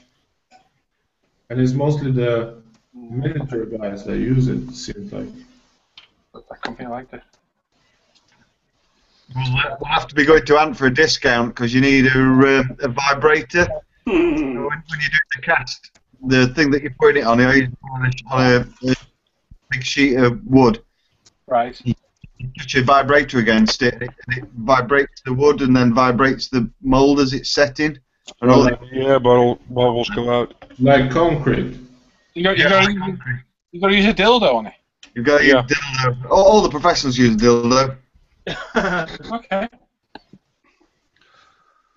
And it's mostly the miniature guys that use it seems like. That company liked it. We'll have to be going to Ant for a discount because you need a vibrator. When you do the cast, the thing that you're putting it on, you're on a big sheet of wood. Right. You touch a vibrator against it, and it vibrates the wood and then vibrates the mould as it's setting. And all that. Yeah, bubbles come out. Like concrete. You got to use a dildo on it. You've got to use dildo. All the professionals use dildo. Okay.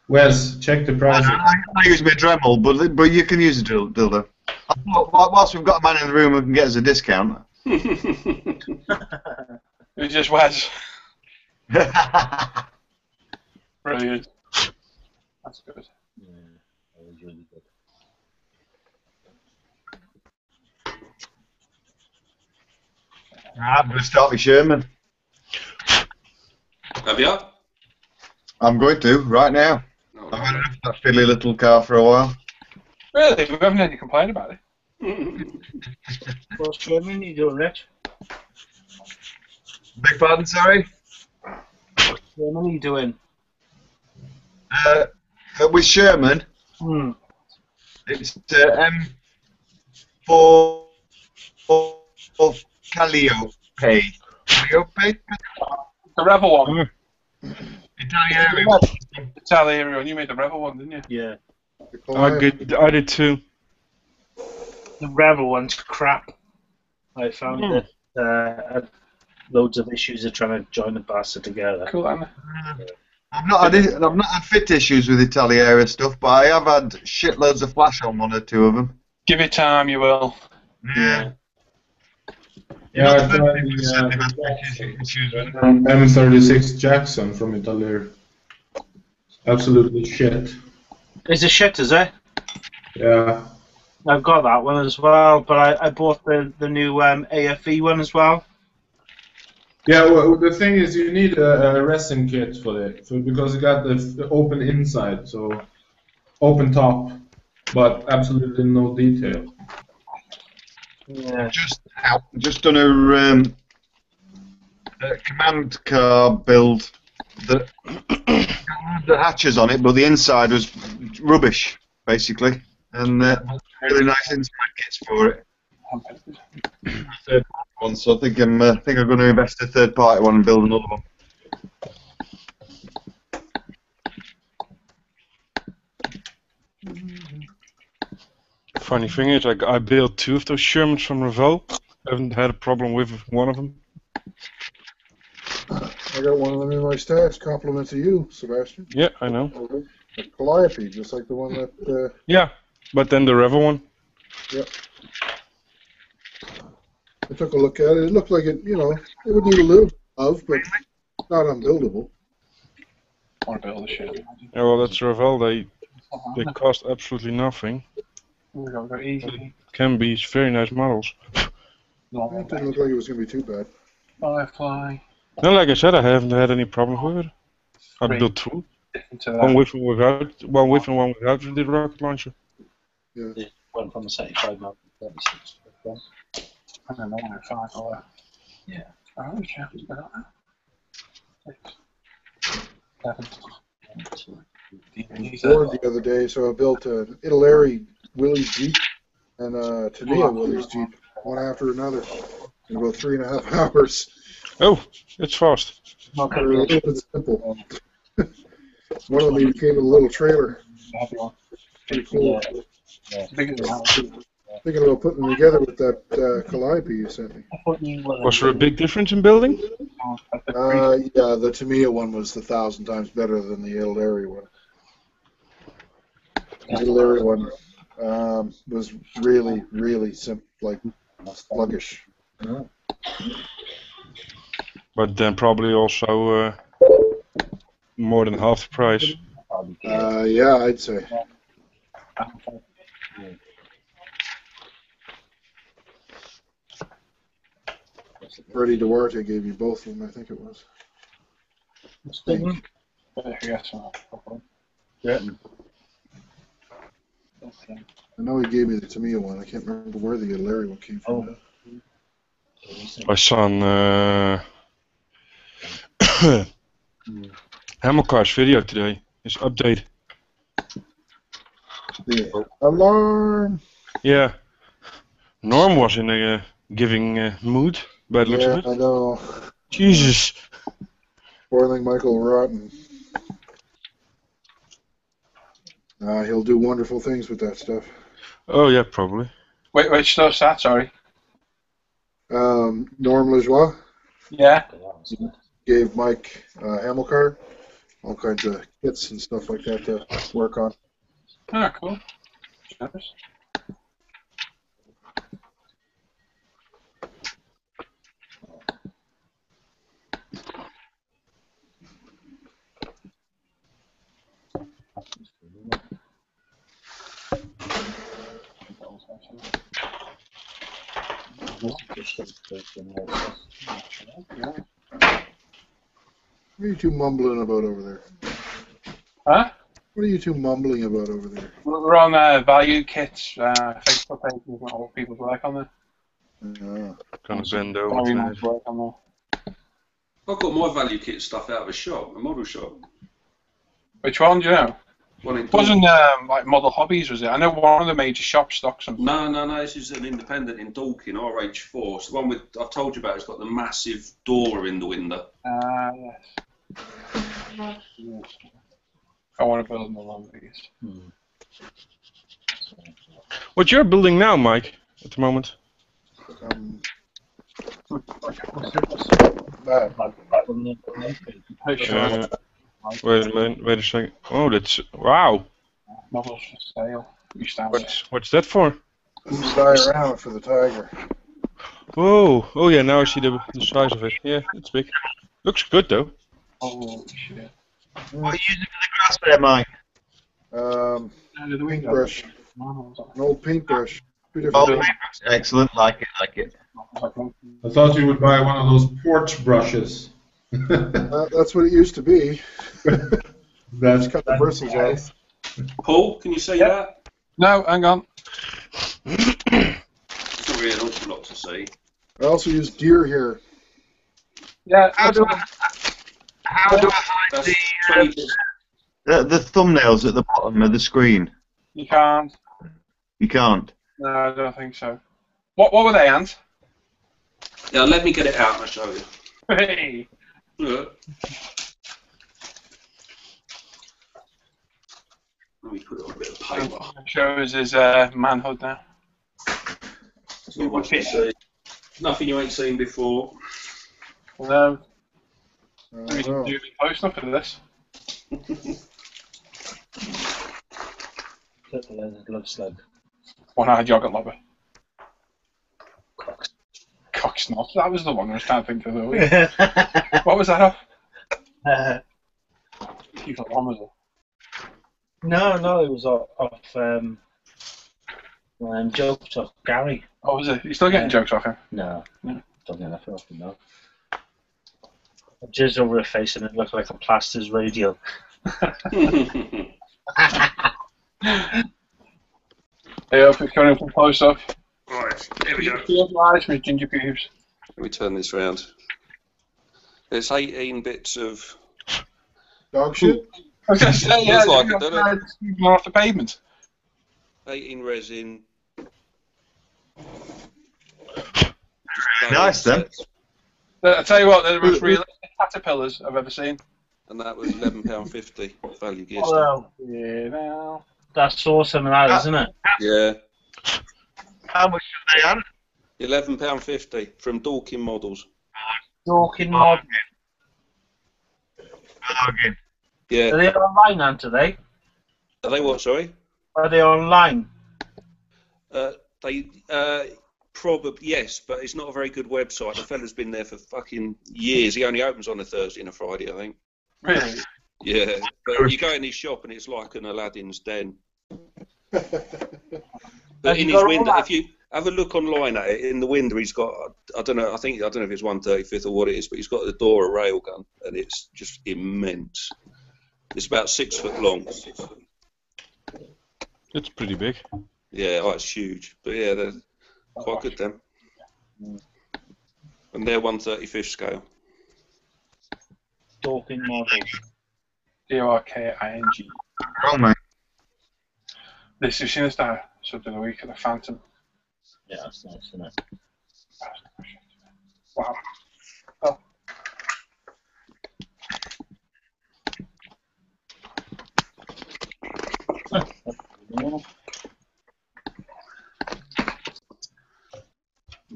Wes, check the price. I use my Dremel, but you can use a dildo. I thought, whilst we've got a man in the room who can get us a discount. It's just Wes. Brilliant. That's good. Yeah, that was really good. I'm going to start with Sherman. Have you? I'm going to, right now. No, I've had enough of that fiddly little car for a while. Really? We haven't had any complaint about it. Well, Sherman, you doing, Rich? Beg pardon, sorry? Sherman, you doing? With Sherman, it's M4 Calliope. Calliope? The Rebel one. Italian. Italian one. You made the Rebel one, didn't you? Yeah. I did too. The Rebel one's crap. I found that had loads of issues of trying to join the bastard together. Cool, Anna. I've not had fit issues with Italiera stuff, but I have had shitloads of flash on 1 or 2 of them. Give it time, you will. Yeah. Yeah, I tried M36 Jackson from Italy. Absolutely shit. Is it shit, is it? Yeah. I've got that one as well, but I bought the new AFE one as well. Yeah, well, the thing is, you need a resin kit for it, because it got the open inside, so open top, but absolutely no detail. Yeah. Just done a command car build that had the hatches on it, but the inside was rubbish, basically. and really nice inside kits for it. Third one, so I think I'm going to invest in a third-party one and build another one. Funny thing is, I built 2 of those Shermans from Revo. I haven't had a problem with one of them. I got one of them in my stash. Compliment to you, Sebastian. Yeah, I know. A Calliope, just like the one that. Yeah, but then the Revo one. Yep. I took a look at it. It looked like it, it would need a little of, but not unbuildable. I want to build a ship. Yeah, well, that's Revo. They cost absolutely nothing. We've got easy. Can be very nice models. It didn't look like it was going to be too bad. Firefly. No, like I said, I haven't had any problem with it. I built 2. One with and without, one with and one without the rocket launcher. Yeah. One from the 75 mil to 36. I don't know, 5 or... Yeah. Oh, we can't do that. 7. Bored the other day, so I built an Italeri Willys Jeep and a Tania Willys Jeep, one after another, in about 3.5 hours. Oh, it's fast. They're a little bit simple. One of them came with a little trailer. Pretty cool. Thinking about putting them together with that Calliope you sent me. Was there a big difference in building? Yeah, the Tamiya one was 1,000 times better than the Italeri one. The Italeri one was really, really simple, like sluggish. But then probably also more than half the price. Yeah, I'd say. Freddie Duarte gave you both of them, I think it was. Yeah. I know he gave me the Tamiya one. I can't remember where the Larry one came from. I saw on Hamilcar's video today. His update. The alarm! Yeah. Norm was in a giving mood, by the looks of it. I know. Jesus. Spoiling Michael Rotten. He'll do wonderful things with that stuff. Oh, yeah, probably. Wait, which stuff's that, sorry? Norm Lajoie Yeah. gave Mike Hamilcar all kinds of kits and stuff like that to work on. Ah, cool. Nice. What are you two mumbling about over there? Huh? What are you two mumbling about over there? We're on value kits, Facebook page, there's not all people's work on there. Gonna bend over. Very nice work on there. I've got my value kit stuff out of a shop, a model shop. Which one, do you know? One in It wasn't like Model Hobbies, was it? I know one of the major shops stocks them. No, this is an independent in Dorking, RH4. It's the one with I've told you about. It's got the massive door in the window. Yes. I want to build another one of these. What you're building now, Mike, at the moment? Wait a second. Oh, that's wow. Models for sale. What's that for? Diorama for the Tiger. Whoa! Oh yeah, now I see the size of it. Yeah, it's big. Looks good though. Oh shit. What are you using for the grass there, Mike? Paintbrush. An old paintbrush. Excellent, like it. I thought you would buy one of those porch brushes. That's what it used to be. That's cut the bristles off. Paul, can you see that? No, hang on. It's not really an awful lot to see. I also use deer hair. Yeah. How do I hide the thumbnails at the bottom of the screen? You can't. You can't. No, I don't think so. What were they, Ant? Now let me get it out and I'll show you. Hey. Yeah. Let me put it on a bit of paper. Shows his manhood now. It's not much to see. Nothing you ain't seen before. No. I We don't didn't know. do close enough for this. Purple glove slug. One-eyed yogurt lobber. Cocksnot. That was the one I was trying to think of the week. What was that off? Evil Amazon. No, it was off jokes off Gary. Oh, was it? You still getting jokes off him? No, No. don't get enough of him, no. I jizzed over her face and it looked like a plaster's radial. Hey, up, it's coming from close up. Right, here we go. Field lies with ginger pubes. Let me turn this round. It's 18 bits of. Dog shit? I was going to say, yeah, Looks like it, doesn't it? it's off the pavement. 18 resin. Nice then. I tell you what, they're the most realistic caterpillars I've ever seen. And that was £11.50 value gear stuff. Well, Yeah, now. that's awesome, and that, isn't it? Yeah, How much are they on? £11.50 from Dorking Models. Dorking mod. Bargain. Yeah. Are they online, Ant, are they? Are they what? Sorry. Are they online? They probably yes, but it's not a very good website. The fella's been there for fucking years. He only opens on a Thursday and a Friday, I think. Really? Yeah, but you go in his shop and it's like an Aladdin's den. But in his window, if you have a look online at it, in the window he's got, I don't know if it's 1/35 or what it is, but he's got at the door a railgun, and it's just immense. It's about 6 foot long. It's pretty big. Yeah, oh, it's huge. But yeah, they're quite good then. And they're 1/35 scale. Dorking models. D-O-R-K-I-N-G. Wrong, mate. This is seen as the subject of the week of the Phantom. Yeah, that's nice, isn't it? Wow. Oh.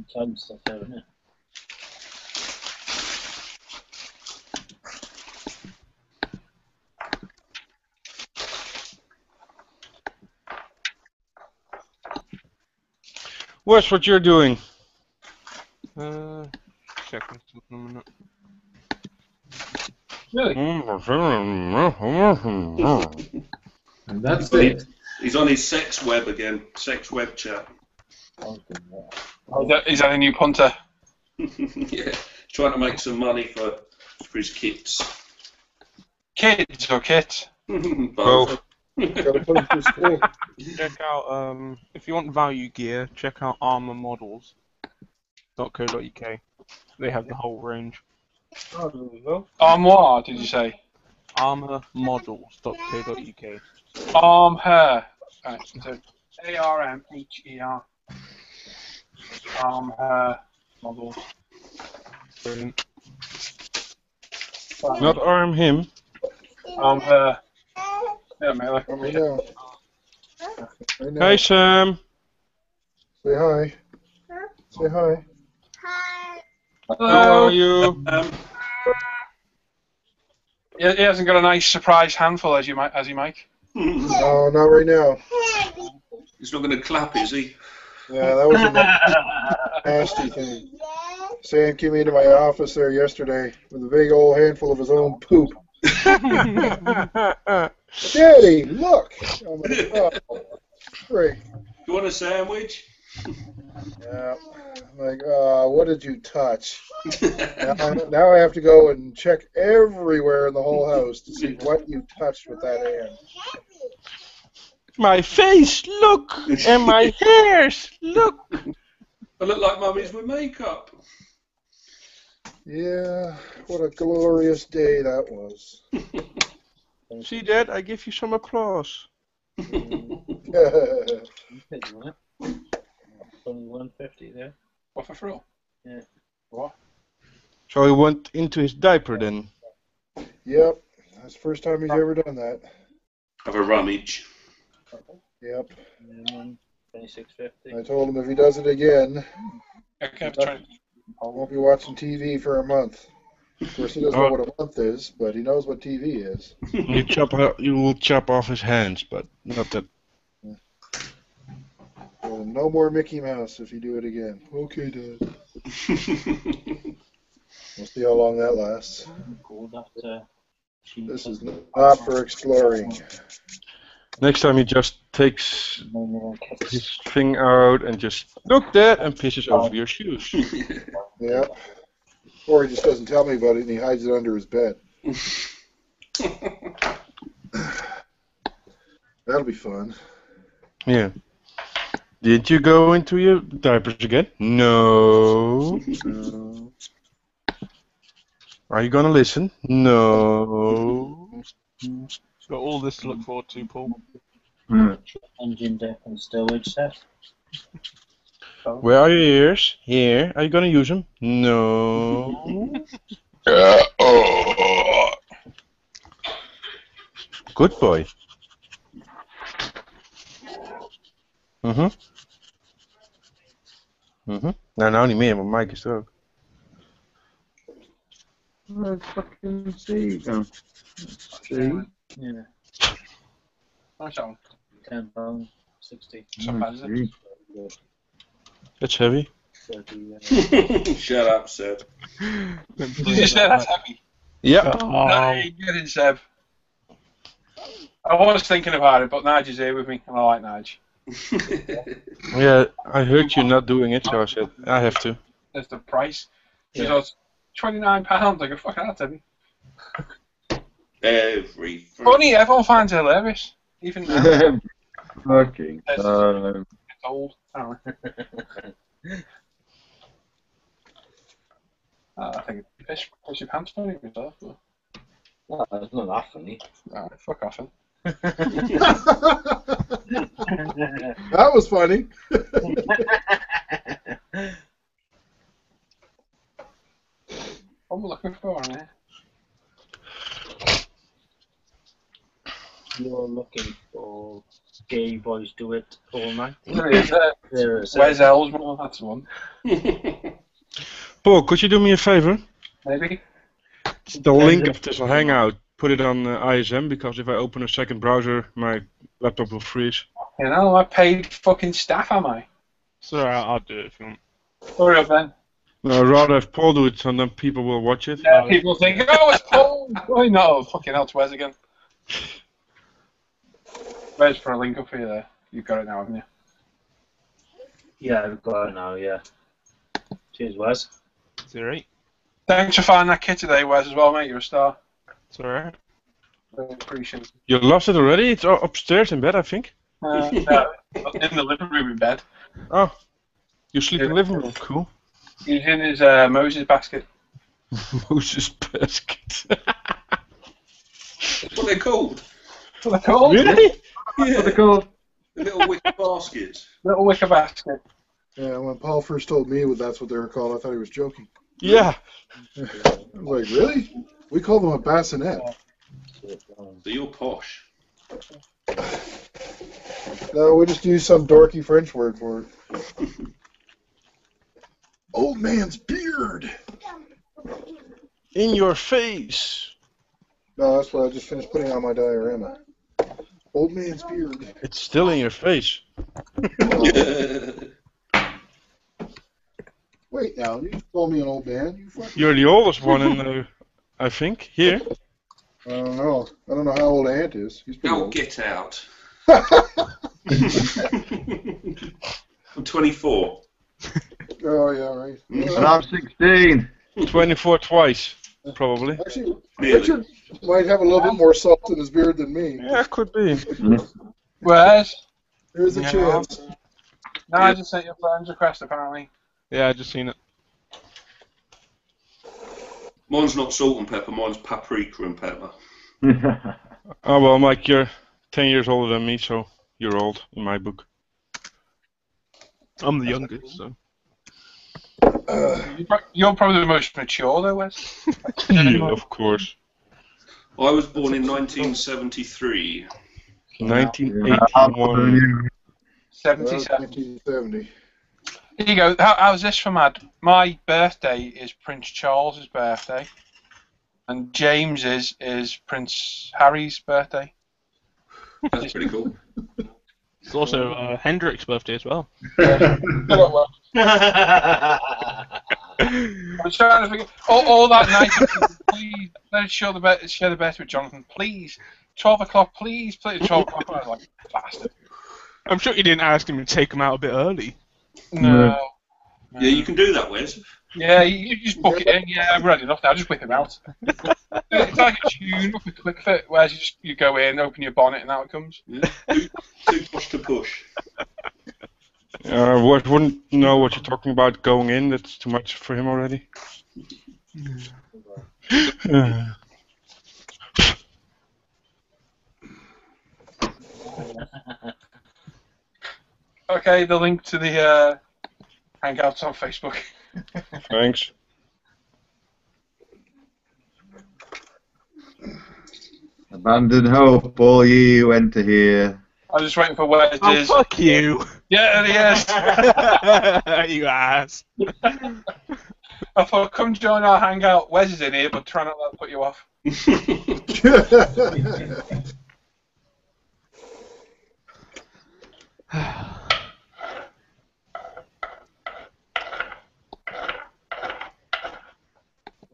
Some stuff there, isn't it? What's what you're doing? Checking something a minute. Really? And that's it. He's on his sex web again. Sex web chat. Oh, is that a new punter? Yeah, trying to make some money for his kids. Kids or kits? Both. Gotta put him through school. Check out, if you want value gear, check out armormodels.co.uk. They have the whole range. Oh, there we go. Armoire, did you say? Armormodels.co.uk. Arm her. Right, so A-R-M-H-E-R. Arm her models. Brilliant. Not arm him. Arm her. Yeah, mate, like Right now. Right now. Hey Sam. Say hi. Say hi. How are you? He hasn't got a nice surprise handful as you might, Mike. No, not right now. He's not going to clap, is he? Yeah, that was a nasty thing. Sam came into my office there yesterday with a big old handful of his own poop. Daddy, look! I'm like, oh, great. You want a sandwich? Yeah. I'm like, what did you touch? Now I have to go and check everywhere in the whole house to see what you touched with that hand. My face, look! And my hairs, look! I look like mummies with makeup. Yeah, what a glorious day that was. See that? I give you some applause. Only 150 there. What for thrill? Yeah. What? So he went into his diaper then. Yep. That's the first time he's ever done that. Have a rummage. Yep. 2650. I told him if he does it again, Okay, I won't be watching TV for a month. Of course, he doesn't know what a month is, but he knows what TV is. You will chop off his hands, but not that. So no more Mickey Mouse if you do it again. Okay, Dad. We'll see how long that lasts. Cool, that, This is not for exploring. Next time he just takes his thing out and just look there and pisses over your shoes. Yeah. Or he just doesn't tell me about it and he hides it under his bed. That'll be fun. Yeah. Did you go into your diapers again? No. Are you gonna listen? No. Got all this to look forward to, Paul. Engine deck and stowage set. Where are your ears? Here. Are you gonna use them? No. Good boy. Nou niet meer, want Mike is er ook. Let's fucking see then. See? Yeah. Nice one. £10, 60. That's heavy. Shut up, Seb. Did you say that's heavy? Yeah. No, get in, Seb. I was thinking about it, but Nige is here with me, and I like Nige. Yeah, I heard you not doing it, so I said, I have to. That's the price. She goes, £29. I go, fucking that's heavy. Funny, everyone finds it hilarious. Even now. Fucking It's old. I think it's push your pants funny yourself. No, it's not that funny. Fuck off then. That was funny. What am I looking for on here? You're looking for Gay Boys Do It All Night. There is. Where's Ellsworth? That's the one. Paul, could you do me a favor? Maybe. The link of this Hangout, put it on ISM, because if I open a second browser, my laptop will freeze. You know, I paid fucking staff, am I? So I'll do it if you want. Hurry up then. No, I'd rather have Paul do it, so then people will watch it. Yeah, people think, oh, it's Paul. Oh, no, fucking hell, it's Wes again. Where's for a link up for you there? You've got it now, haven't you? Yeah, I've got it now, yeah. Cheers, Wes. It's alright. Thanks for finding that kit today, Wes, as well, mate. You're a star. It's alright. Really appreciate it. You lost it already? It's upstairs in bed, I think. No, in the living room in bed. Oh, you sleep in the living room. Cool. He's in his Moses basket. Moses basket. That's what they're called. What they're called? Really? Yeah, What they called? little wicker baskets. Little wicker basket. Yeah, when Paul first told me that's what they were called, I thought he was joking. Yeah. I was like, really? We call them a bassinet. So you're posh. No, we just use some dorky French word for it. Old man's beard. In your face. No, that's what I just finished putting on my diorama. Old man's beard. It's still in your face. Wait now, you call me an old man? You fucking... You're the oldest one in the, I think, here. I don't know. I don't know how old Ant is. He's pretty Oh, old. get out. I'm 24. Oh, yeah, right. And I'm 16. 24 twice, probably. Actually, Really? Richard might have a little bit more salt in his beard than me. Yeah, could be. Wes? There's a Yeah. chance. No, I just sent your friend's request, apparently. Yeah, I just seen it. Mine's not salt and pepper, mine's paprika and pepper. Oh well, Mike, you're 10 years older than me, so you're old in my book. I'm the youngest, so. You're probably the most mature, though, Wes. Yeah, of course. I was born in 1973. 1981. 77. 1970. Here you go. How's this for Mad? My birthday is Prince Charles's birthday, and James's is Prince Harry's birthday. That's pretty cool. It's also Hendrix's birthday as well. I was trying to figure all that night. Please, let's share the best with Jonathan, please. 12 o'clock, please. Play at 12 o'clock. I was like, bastard. I'm sure you didn't ask him to take him out a bit early. No. Yeah, you can do that, Wes. Yeah, you just book it in. Yeah, I'm ready enough now. Just whip him out. It's like a tune up a quick fit, where you go in, open your bonnet, and out it comes. Yeah. Too much to push. Wouldn't know what you're talking about going in. That's too much for him already. Okay, the link to the Hangouts on Facebook. Thanks. Abandon hope, all ye who enter here. I was just waiting for Wes. Oh, fuck you! Yeah, there he is. You ass. I thought, come join our Hangout. Wes is in here, but try not to put you off.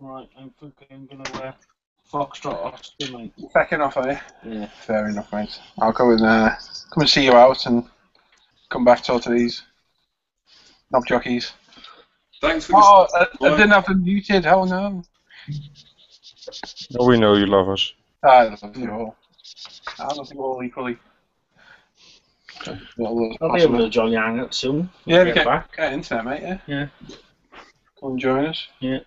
Right, I'm fucking gonna Foxtrot Austin, mate. Second off, eh? Yeah. Fair enough, mate. I'll come and see you out and come back to these knob jockeys. Thanks for I didn't have them muted. Oh no. Oh, we know you love us. I love you all. I love you all equally. I'll be able to join the hangout soon. Yeah, we get internet, mate. Yeah. Yeah. Come and join us. Yeah.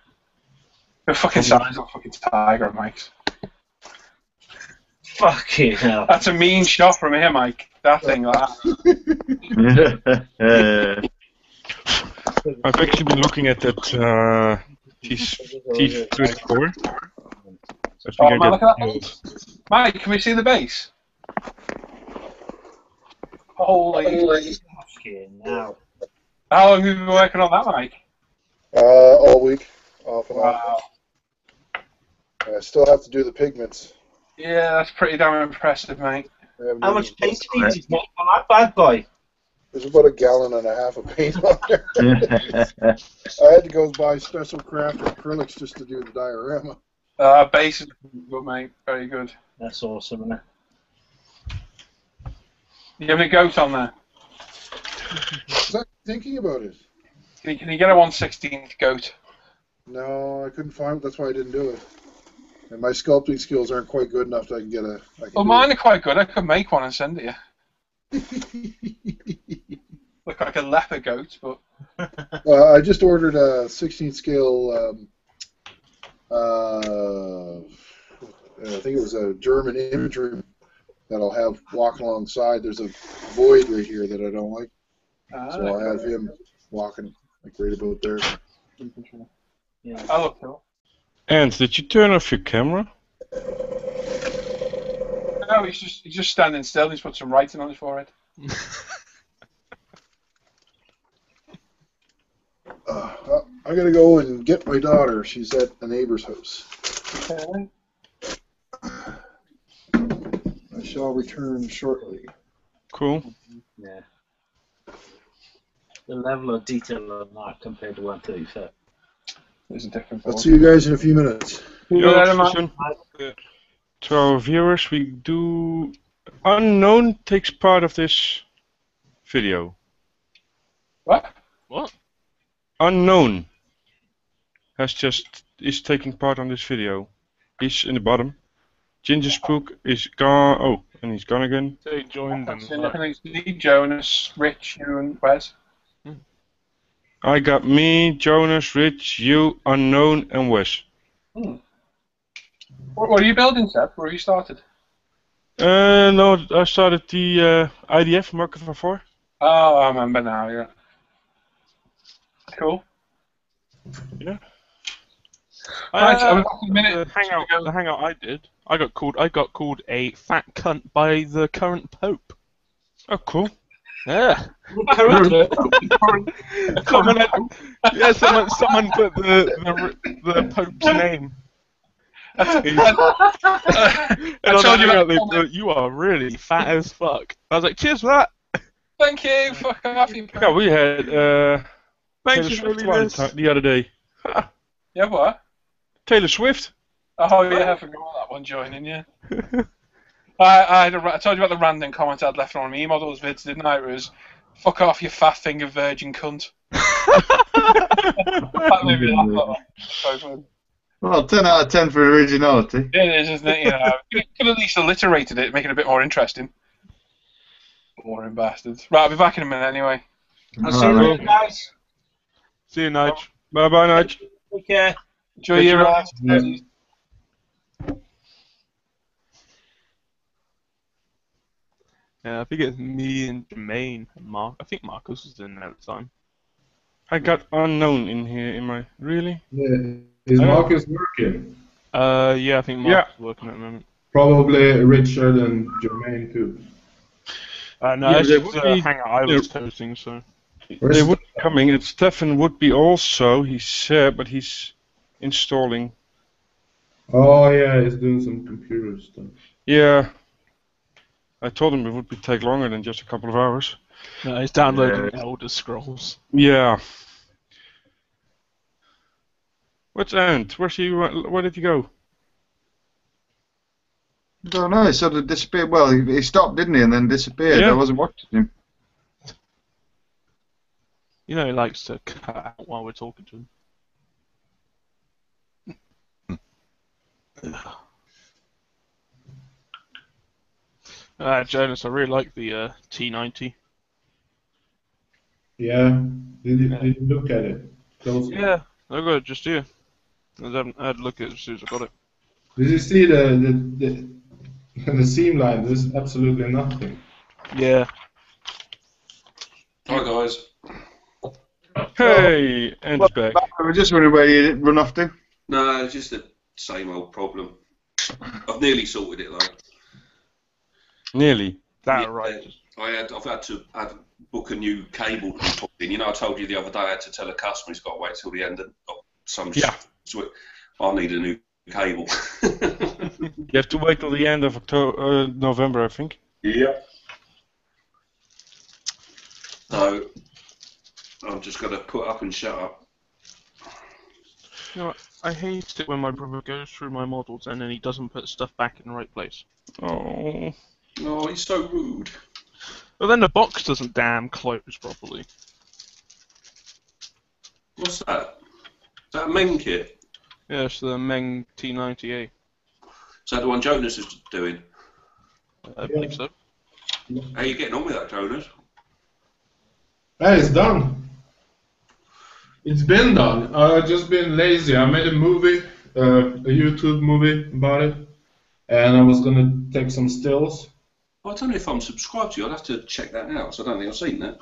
The fucking size of a fucking tiger, Mike. Fucking hell. That's a mean shot from here, Mike. That thing like that. I've actually been looking at that T34. I think I look at that. Mike, can we see the base? Holy. Fucking hell. How long have you been working on that, Mike? All week, off and on. Wow. I still have to do the pigments. Yeah, that's pretty damn impressive, mate. How much paint do you need to put on that bad boy? There's about 1.5 gallons of paint on there. I had to go buy special craft acrylics just to do the diorama. Base is good, mate. Very good. That's awesome, isn't it? You have any goat on there? Was I thinking about it? Can you get a 1/16th goat? No, I couldn't find it. That's why I didn't do it. And my sculpting skills aren't quite good enough that I can get a... Well, mine are quite good. I could make one and send it you. Look like a leopard goat, but... I just ordered a 16th scale... I think it was a German infantry that I'll have walk alongside. There's a void right here that I don't like. So I'll have him walking like right about there. Yeah. I look cool. And did you turn off your camera? No, he's just standing still. He's put some writing on his forehead. I gotta go and get my daughter. She's at a neighbor's house. Okay. I shall return shortly. Cool. Yeah. The level of detail on that compared to 135. There's a difference. I'll see you guys in a few minutes. To our viewers, we do... Unknown takes part of this video. What? What? Unknown is taking part on this video. He's in the bottom. Ginger Spook is gone. Oh, and he's gone again. So he joined them. Lee, Jonas, Rich, you, and Wes. I got me, Jonas, Rich, you, Unknown, and Wes. What are you building, Seth? Where have you started? No, I started the IDF, Market for 4. Oh, I remember now, yeah. Cool. Yeah. Right, I was The a minute. hangout I did, I got called a fat cunt by the current Pope. Oh, cool. Yeah. Current someone put the Pope's name. I told you about you are really fat as fuck. I was like, cheers for that. Thank you. Fuck off, you Yeah, we had Thank Taylor you, Swift Holiness. the other day. Yeah, what? Taylor Swift. Oh yeah, I forgot that one joining. Yeah. I told you about the random comment I'd left on me models vids, didn't I? It was, "Fuck off, you fat finger virgin cunt." That made me laugh. So funny. Well, 10 out of 10 for originality. It is, isn't it? You know, you could at least alliterated it, make it a bit more interesting. Boring bastards. Right, I'll be back in a minute anyway. I'll see you later, guys. See you, Nige. Bye bye, Nige. Take care. Enjoy your Yeah, I think it's me and Jermaine and Mark. I think Marcus was in there at the time. I got unknown in here in my... Really? Yeah. Is Marcus working? Yeah, I think Marcus is working at the moment. Probably Richard and Jermaine too. No, Yeah, it's they just would be- hangout I was hosting, so. They would be coming, and Stefan would be also, he said, but he's installing. Oh yeah, he's doing some computer stuff. Yeah. I told him it would take longer than just a couple of hours. No, he's downloading Elder Scrolls. Yeah. What's Ant? Where did he go? I don't know, he sort of disappeared. Well, he stopped, didn't he, and then disappeared. Yeah. I wasn't watching him. You know he likes to cut out while we're talking to him. Jonas, I really like the T90. Yeah. Did you look at it closely? Yeah, I got it just here. I had a look at it as soon as I got it. Did you see the seam line? There's absolutely nothing. Yeah. Hi guys. Hey, Ant's back. I was just wondering where you run off to. No, it's just the same old problem. I've nearly sorted it though. Nearly. Right. I've had to book a new cable to be put in. You know, I told you the other day I had to tell a customer he's got to wait till the end of some shit. I need a new cable. You have to wait till the end of November, I think. Yeah. So I'm just going to put up and shut up. You know what? I hate it when my brother goes through my models and then he doesn't put stuff back in the right place. Oh. Oh, he's so rude. But then the box doesn't damn close properly. What's that? Is that a Meng kit? Yeah, it's the Meng T90A. Is that the one Jonas is doing? I believe so. How are you getting on with that, Jonas? Hey, it's done. It's been done. I've just been lazy. I made a movie, a YouTube movie about it, and I was gonna take some stills. I don't know if I'm subscribed to you. I'll have to check that out. So I don't think I've seen that.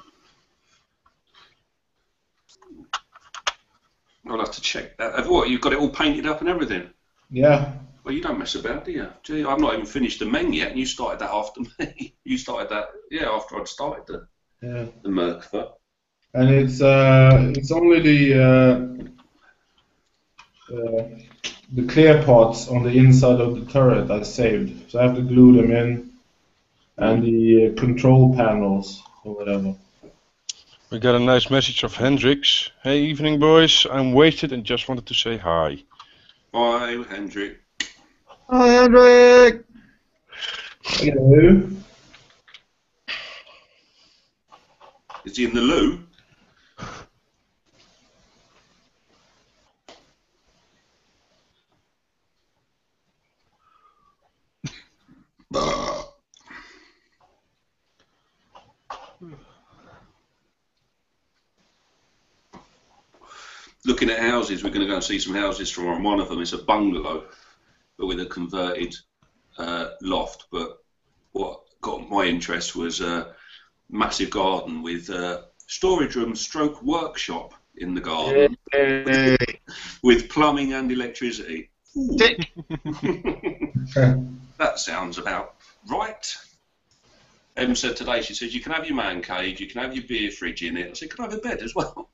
I'll have to check that. What, you've got it all painted up and everything? Yeah. Well, you don't mess about, do you? Gee, I've not even finished the Meng yet, and you started that after me. You started that, after I'd started the Merkfa. And it's only the clear parts on the inside of the turret I saved, so I have to glue them in, and the control panels or whatever. We got a nice message of Hendrix. Hey, evening boys. I'm wasted and just wanted to say hi. Hi, Hendrik. Hi, Hendrik. Hello. Is he in the loo? Looking at houses, we're going to go and see some houses tomorrow, and one of them is a bungalow, but with a converted loft. But got my interest was a massive garden with storage room stroke workshop in the garden with plumbing and electricity. That sounds about right. Em said today, she says, you can have your man cave, you can have your beer fridge in it. I said, can I have a bed as well?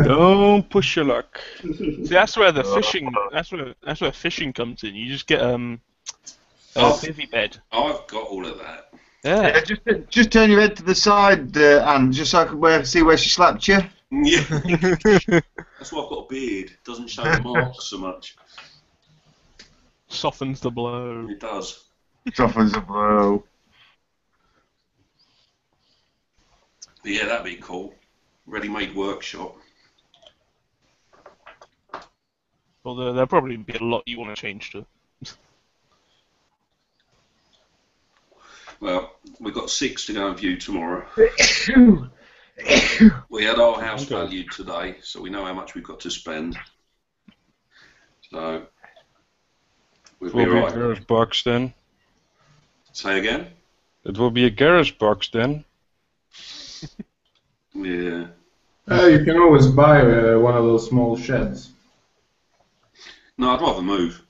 Don't push your luck. See, that's where the fishing. That's where fishing comes in. You just get a bivvy bed. I've got all of that. Yeah. Just turn your head to the side, Anne, just so I can see where she slapped you. Yeah. That's why I've got a beard. It doesn't show the marks so much. Softens the blow. It does. Softens the blow. But yeah, that'd be cool. Ready-made workshop. Well, there'll probably be a lot you want to change to. Well, we've got 6 to go and view tomorrow. We had our house valued today, so we know how much we've got to spend. So we'll It will be be a right. garage box then. Say again? It will be a garage box then. Yeah. You can always buy one of those small sheds. No, I'd rather move.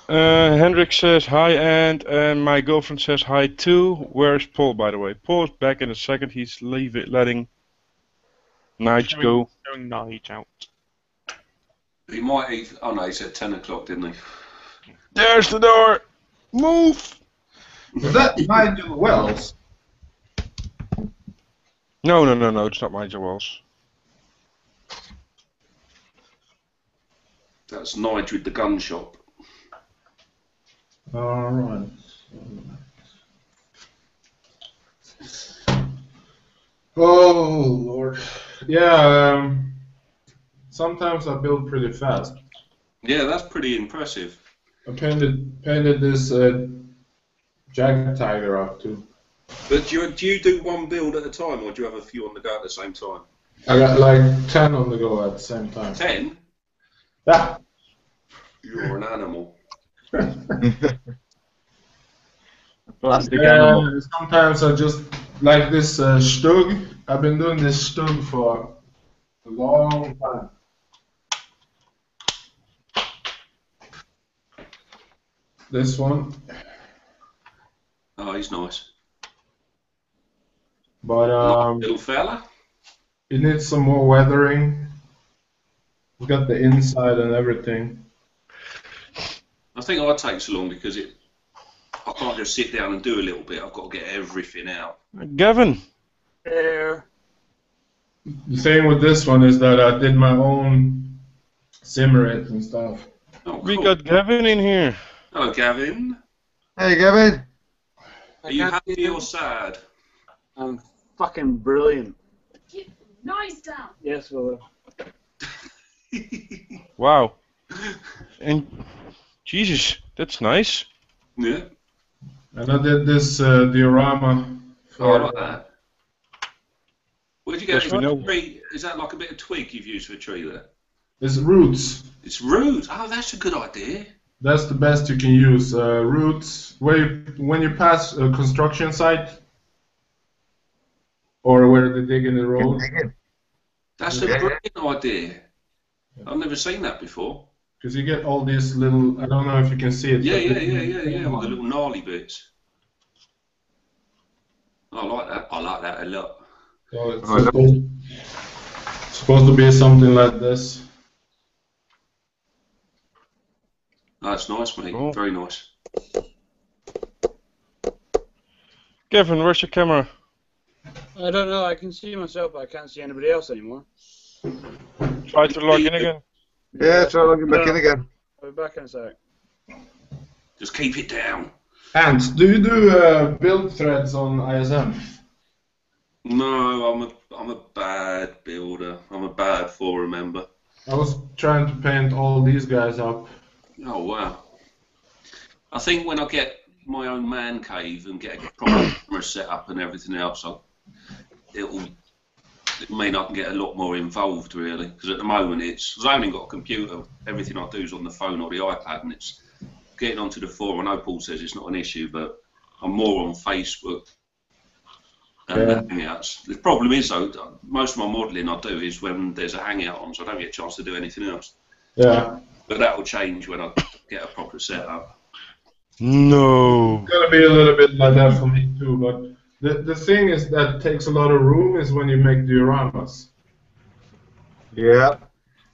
Hendrik says hi, and my girlfriend says hi too. Where's Paul, by the way? Paul's back in a second. He's letting Nige go. Showing Nige out. He might even... Oh no, he said 10 o'clock, didn't he? There's the door! Move! Is that Nigel Wells? No, it's not Nigel Wells. That's Nige with the gun shop. Alright. Oh, Lord. Yeah, sometimes I build pretty fast. Yeah, that's pretty impressive. I painted this Jag Tiger up too. But do you do one build at a time, or do you have a few on the go at the same time? I got like 10 on the go at the same time. 10? Yeah. You're an animal. Plastic animal. Sometimes I just like this Stug. I've been doing this Stug for a long time. This one. Oh, he's nice. But Little fella. it needs some more weathering. It's got the inside and everything. I think I take so long because I can't just sit down and do a little bit. I've got to get everything out. Gavin! There. The thing with this one is that I did my own simmerate and stuff. Oh, We cool. got Gavin in here. Hello, Gavin. Hey, Gavin. Are you happy or sad? I'm fucking brilliant. Keep noise down. Yes, well. Wow. And Jesus, that's nice. Yeah. And I did this diorama Oh, I for like that. Where'd you get Yes, we know. it? Tree? Is that like a bit of twig you've used for a tree there? it's roots. It's roots. Oh, that's a good idea. That's the best you can use. Roots, when you pass a construction site or where they dig in the road. That's a brilliant idea. I've never seen that before. Because you get all these little, I don't know if you can see it. Yeah. All the little gnarly bits. I like that. I like that a lot. So it's supposed to be something like this. That's nice, mate. Cool. Very nice. Gavin, where's your camera? I don't know. I can see myself, but I can't see anybody else anymore. Try to log in again. Yeah, try logging back in again. I'll be back in a sec. Just keep it down. And do you do build threads on ISM? No, I'm a bad builder. I'm a bad forum member. I was trying to paint all these guys up. Oh wow. I think when I get my own man cave and get a proper camera set up and everything else, it'll it mean I can get a lot more involved, really. Because at the moment, because I haven't got a computer. Everything I do is on the phone or the iPad, and it's getting onto the forum. I know Paul says it's not an issue, but I'm more on Facebook and the Hangouts. The problem is, though, most of my modelling I do is when there's a Hangout on, so I don't get a chance to do anything else. Yeah. But that will change when I get a proper setup. No. It's gonna be a little bit like that for me too, but the thing is that takes a lot of room is when you make dioramas. Yeah.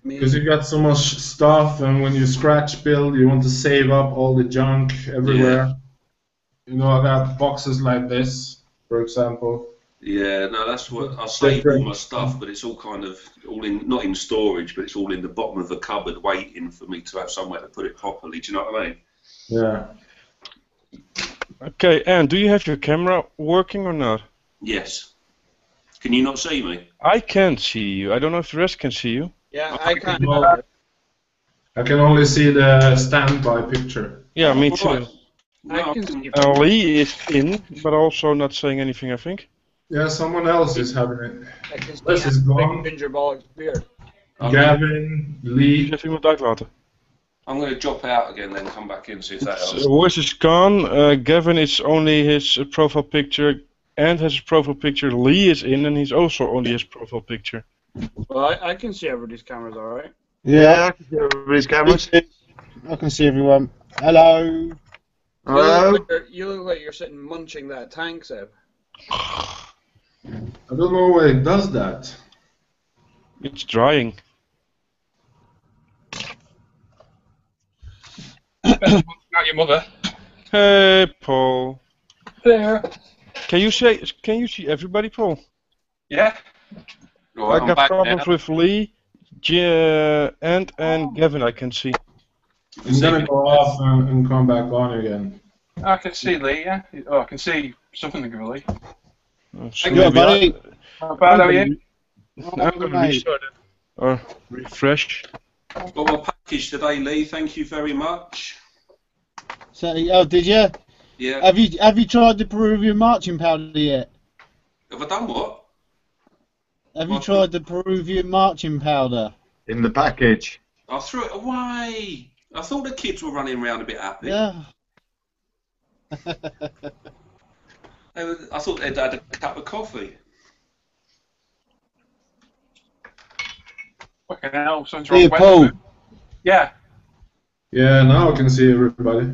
Because you got so much stuff, and when you scratch build, you want to save up all the junk everywhere. You know, I got boxes like this, for example. Yeah, no, that's what I save all my stuff, but it's all kind of not in storage, but it's all in the bottom of the cupboard, waiting for me to have somewhere to put it properly. Do you know what I mean? Yeah. Okay, and do you have your camera working or not? Yes. Can you not see me? I can't see you. I don't know if the rest can see you. Yeah, I can't. I can only see the standby picture. Yeah, me too. I can see. Lee is in, but also not saying anything, I think. Yeah, someone else is having it. I can see This is gone. big ginger ball beard. Gavin, Lee. Even iemand uitlaten. I'm going to drop out again, then come back in, see if that helps. Voice is gone. Gavin is only his profile picture and has his profile picture. Lee is in, and he's also only his profile picture. Well, I can see everybody's cameras, all right. Yeah, I can see everybody's cameras. I can see everyone. Hello. Hello. You look like you're sitting munching that tank, Seb. I don't know why it does that. It's drying. Not your mother. Hey, Paul. There. Can you see everybody, Paul? Yeah. Right, I got problems with Lee, and Gavin. I can see. I'm gonna go off and come back on again. I can see Lee, yeah. Oh, I can see something to give Lee. So Good, buddy. How bad are you? I'm going to restart it. Or refresh. Got my package today, Lee. Thank you very much. So, oh, did you? Yeah. Have you tried the Peruvian marching powder yet? Have I done what? Have you tried the Peruvian marching powder? In the package. I threw it away. I thought the kids were running around a bit happy. Yeah. I thought they'd had a cup of coffee. Fucking hell, something's wrong Here, with Paul. Yeah. Yeah, now I can see everybody.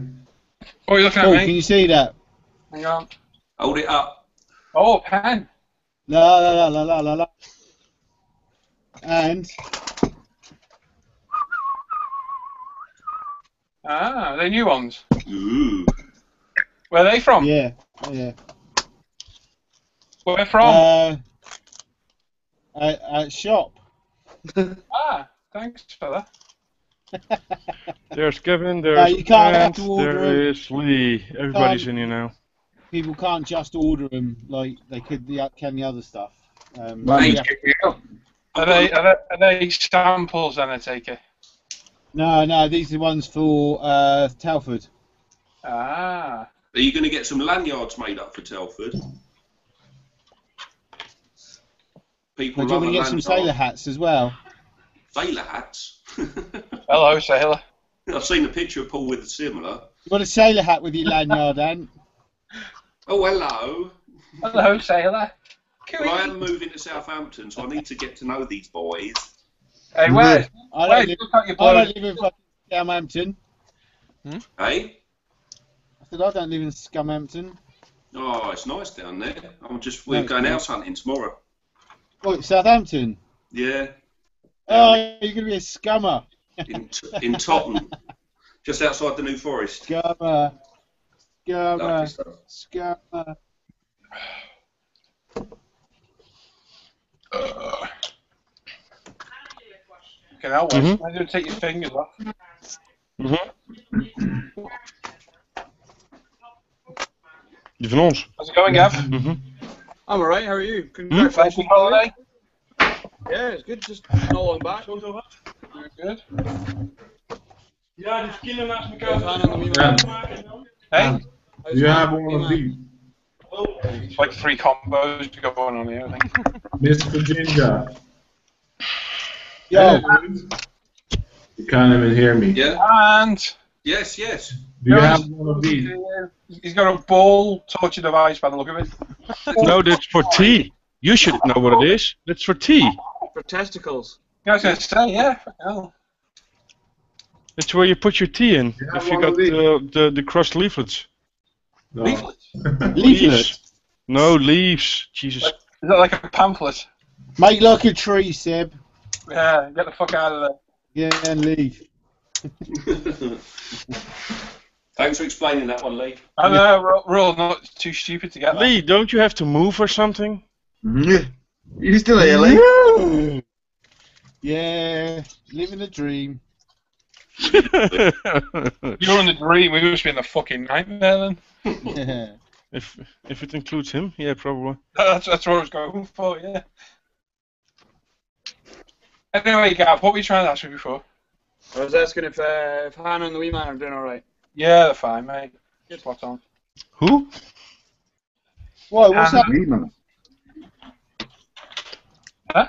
Oh, you're looking Paul, at me? can you see that? Hang on. Hold it up. Oh, pen. La la la la la la. And they're new ones. Ooh. Where are they from? yeah, yeah. Where from? Shop. Thanks for that. There's Gavin, there's you can't have Ant, to order there them. is Lee. Everybody's in here now. People can't just order them like they could the other stuff. Hey, Are they samples, then I take it? No, these are the ones for Telford. Ah. Are you going to get some lanyards made up for Telford? People Do you want love to a get some lanyard. sailor hats as well? Sailor hats? Hello, sailor. I've seen a picture of Paul with a similar. You got a sailor hat with your lanyard, Ant? Oh, hello. Hello, sailor. Well, I am moving to Southampton, so I need to get to know these boys. Hey, where? I Where? don't live, Look at your I blood. don't live in fucking Scumhampton. Hey? I said I don't live in Scumhampton. Oh, it's nice down there. We're going house hunting tomorrow. What, Southampton? Yeah, Oh, you're going to be a scummer. in Totton, just outside the New Forest. Scummer. Lovely Scummer. stuff. Scummer. Okay, now Wes. I'm going to take your fingers off. Die van ons. How's it going, Gav? I'm alright, how are you? Congratulations. Nice holiday? Yeah, it's good, just not long back. Good. Ja, die kinderen naast elkaar Yeah. Hey? You have one of these. It's like 3 combos going on here, I think. Mr. Ginger. Yo. You can't even hear me. Yeah. And Yes, yes. Do you have one of these? he's got a ball torture device by the look of it. No, that's for tea. You should know what it is. That's for tea. For testicles. Yeah, I was going to say, yeah. Hell. That's where you put your tea in. Yeah, If you one got of these. the crushed leaflets. No. Leaflets? Leaves. No, leaves. Jesus. Is that like a pamphlet? Make like a tree, Seb. Yeah, get the fuck out of there. Yeah, and leave. Thanks for explaining that one, Lee. I know, we're all not too stupid to get that. Lee, don't you have to move or something? You still here, Lee? Yeah, living the dream. You're in the dream, we must be in the fucking nightmare then. Yeah. If it includes him, yeah, probably. That's what I was going for, yeah. Anyway, Gav, what were you trying to ask me before? I was asking if Hannah and the wee man are doing alright. Yeah, they're fine, mate. Spot on. Who? Why, what's that? Huh?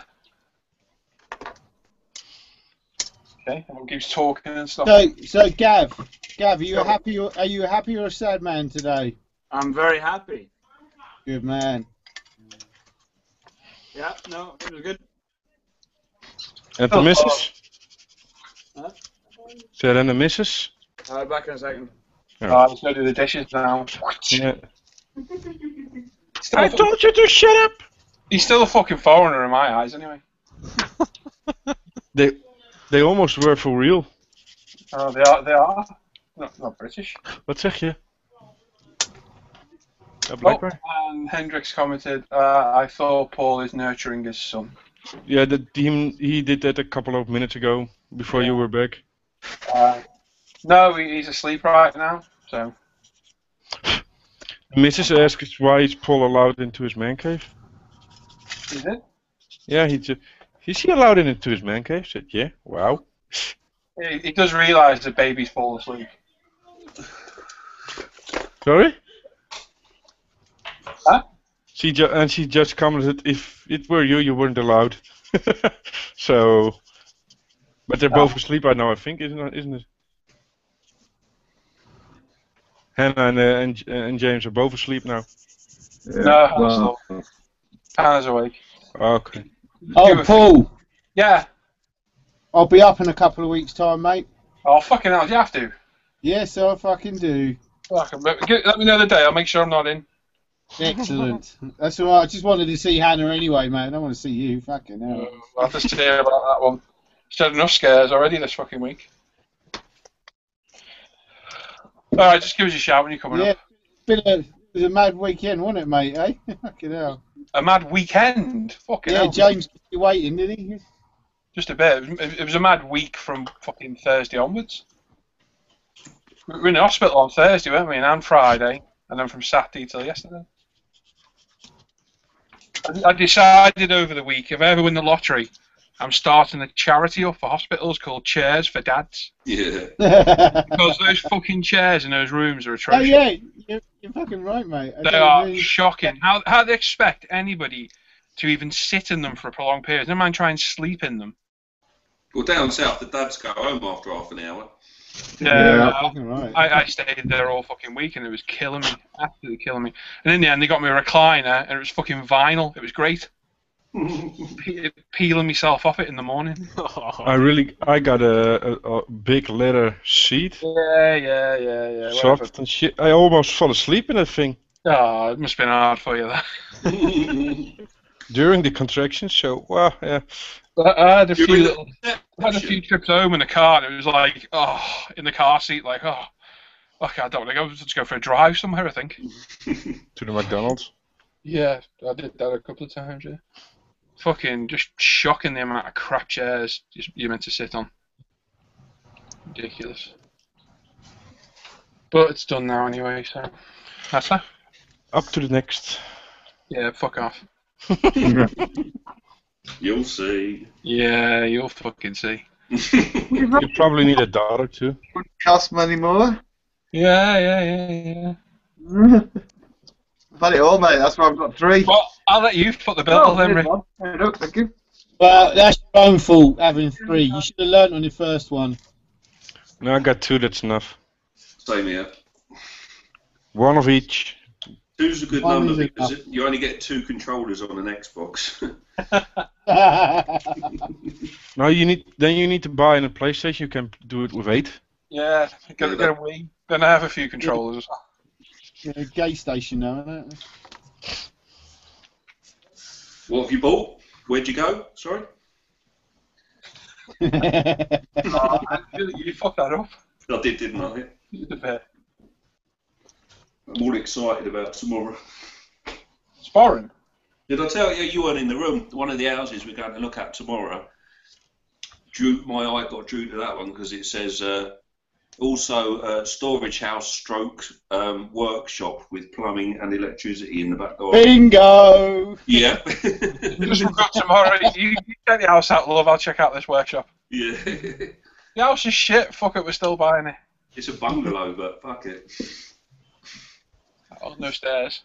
Okay, everyone keeps talking and stuff. So Gav, are you happy? Are you a happy or a sad man today? I'm very happy. Good man. Yeah, no, it was good. And the missus? Huh? Said and the missus? I'll be back in a second. Alright, let's go do the dishes now. Yeah. I told you to shut up! He's still a fucking foreigner in my eyes, anyway. They almost were for real. Oh, they are. Not British. Wat zeg je? Oh, and Hendricks commented, I thought Paul is nurturing his son. Yeah, he did that a couple of minutes ago, before you were back. No, he's asleep right now, so... Mrs. asks why is Paul allowed into his man cave? Is it? Yeah, is he allowed into his man cave? Said, yeah, wow. He does realise the baby's fallen asleep. Sorry? Huh? She just commented, if it were you, you weren't allowed. So, but they're both asleep right now, I think, isn't it? Hannah and James are both asleep now. Yeah, no, Hannah's awake. Okay. Oh, Paul. Yeah. I'll be up in a couple of weeks' time, mate. Oh, fucking hell, do you have to? Yes, I fucking do. Fucking, let me know the day, I'll make sure I'm not in. Excellent. That's all right. I just wanted to see Hannah anyway, mate. I don't want to see you. Fucking hell. I'll have to hear about that one. She's had enough scares already this fucking week. Alright, just give us a shout when you're coming up. It was a mad weekend, wasn't it, mate, eh? Fucking hell. A mad weekend? Fucking hell. Yeah, James kept you waiting, didn't he? Just a bit. It was a mad week from fucking Thursday onwards. We were in the hospital on Thursday, weren't we? And Friday. And then from Saturday till yesterday. I decided over the week, if I ever win the lottery, I'm starting a charity up for hospitals called Chairs for Dads. Yeah. Because those fucking chairs in those rooms are atrocious. Oh, yeah. You're fucking right, mate. They are shocking. How do they expect anybody to even sit in them for a prolonged period? Never mind try and sleep in them. Well, down south, the dads go home after half an hour. Yeah, fucking right. I stayed there all fucking week and it was killing me. Absolutely killing me. And in the end, they got me a recliner and it was fucking vinyl. It was great. Peeling myself off it in the morning. I got a big leather seat. Yeah. Soft and shit. I almost fell asleep in that thing. Oh, it must have been hard for you, that. During the contractions, so, well, yeah. I had a few trips home in the car and it was like, in the car seat, like, okay, I don't want to go. Let's go for a drive somewhere, I think. To the McDonald's? Yeah, I did that a couple of times, yeah. Fucking just shocking the amount of crap chairs you're meant to sit on. Ridiculous. But it's done now anyway, so that's that. Up to the next. Yeah, fuck off. You'll see. Yeah, you'll fucking see. You probably need a daughter too. Wouldn't cost money more. Yeah. I've had it all, mate. That's why I've got 3. Well, I'll let you put the bill then, Rick. Thank you. Well, that's your own fault having 3. You should have learnt on your first one. No, I got 2. That's enough. Same here. 1 of each. 2's a good One number is because enough. you only get 2 controllers on an Xbox. No, you need to buy in a PlayStation. You can do it with 8. Yeah, get a Wii. Then I have a few controllers as well. Yeah, gay station now, isn't it? What have you bought? Where'd you go? Sorry? You fucked that up. I did, didn't I? I'm all excited about tomorrow. Sparring? Did I tell you you weren't in the room? One of the houses we're going to look at tomorrow. My eye got drew to that one because it says also storage house stroke workshop with plumbing and electricity in the back garden. Bingo! Yeah. Just forgot tomorrow. You take the house out, love. I'll check out this workshop. Yeah. The house is shit. Fuck it, we're still buying it. It's a bungalow, but fuck it. Oh, no stairs.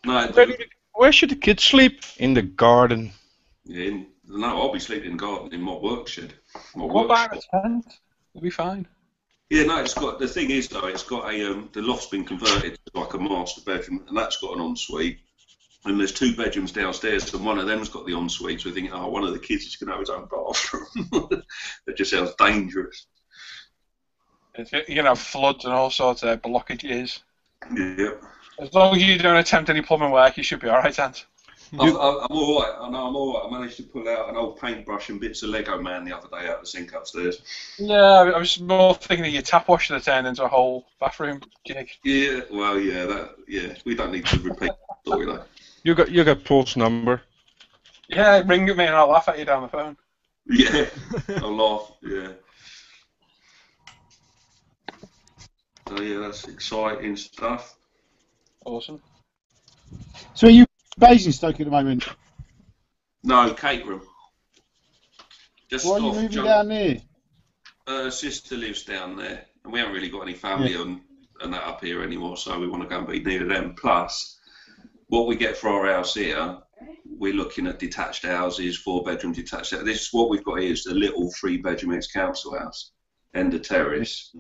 No, Where should the kids sleep? In the garden. yeah, no, I'll be sleeping in the garden in my work shed. My We'll buy workshop. a tent. We'll be fine. Yeah, no, it's got. The thing is though, it's got a the loft's been converted to like a master bedroom, and that's got an ensuite. And there's 2 bedrooms downstairs, and one of them's got the ensuite. So we're thinking, oh, one of the kids is going to have his own bathroom. That just sounds dangerous. You're going to have floods and all sorts of blockages. Yeah. As long as you don't attempt any plumbing work, you should be alright, Ant. I'm all right. I know I'm all right. I managed to pull out an old paintbrush and bits of Lego Man the other day out of the sink upstairs. Yeah, I was more thinking of your tap wash that turned into a whole bathroom gig. Yeah, well, yeah. We don't need to repeat the story though. You got Paul's number. Yeah, ring at me and I'll laugh at you down the phone. Yeah, I'll laugh. Yeah. So yeah, that's exciting stuff. Awesome. So are you Basingstoke at the moment? No, Caterham. Just Why are you off moving jump- down there? Sister lives down there, and we haven't really got any family and that up here anymore, so we want to go and be near them. Plus, what we get for our house here, we're looking at detached houses, 4-bedroom detached houses. This is what we've got here is the little 3-bedroom ex-council house, end of terrace.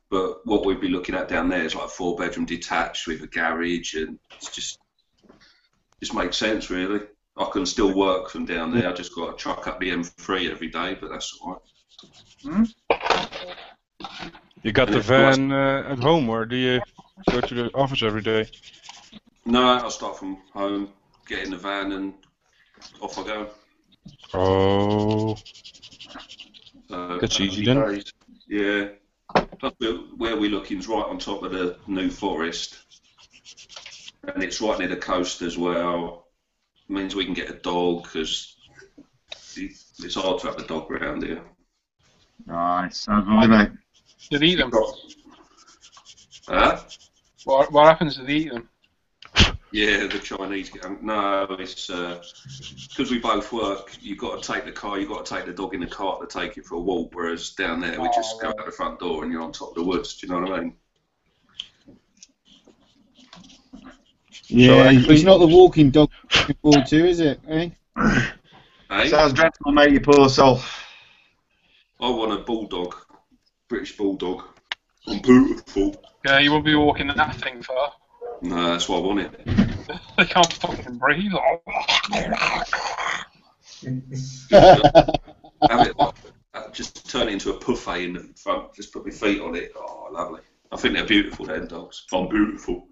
But what we'd be looking at down there is like a 4-bedroom detached with a garage, and it's just makes sense really. I can still work from down there. I just got to truck up the M3 every day, but that's all right. You got the van at home, or do you go to the office every day? No, I'll start from home, get in the van, and off I go. Oh, that's easy then. Days. Yeah. Plus, where we're looking is right on top of the New Forest, and it's right near the coast as well. It means we can get a dog because it's hard to have a dog around here. Nice. Sounds good, mate. Did he eat them? Huh? What happens to eat them? Yeah, the Chinese. No, it's because we both work. You've got to take the car. You've got to take the dog in the cart to take it for a walk. Whereas down there, we just go out the front door and you're on top of the woods. Do you know what I mean? Yeah, it's not the walking dog you're looking forward to, is it? Eh? Hey? Sounds dreadful, mate, you poor soul. I want a bulldog, British bulldog. I'm beautiful. Yeah, you won't be walking that thing far. No, that's why I want it. They can't fucking breathe. Have it, just turn it into a buffet in the front. Just put my feet on it. Oh, lovely. I think they're beautiful, them dogs. I'm beautiful.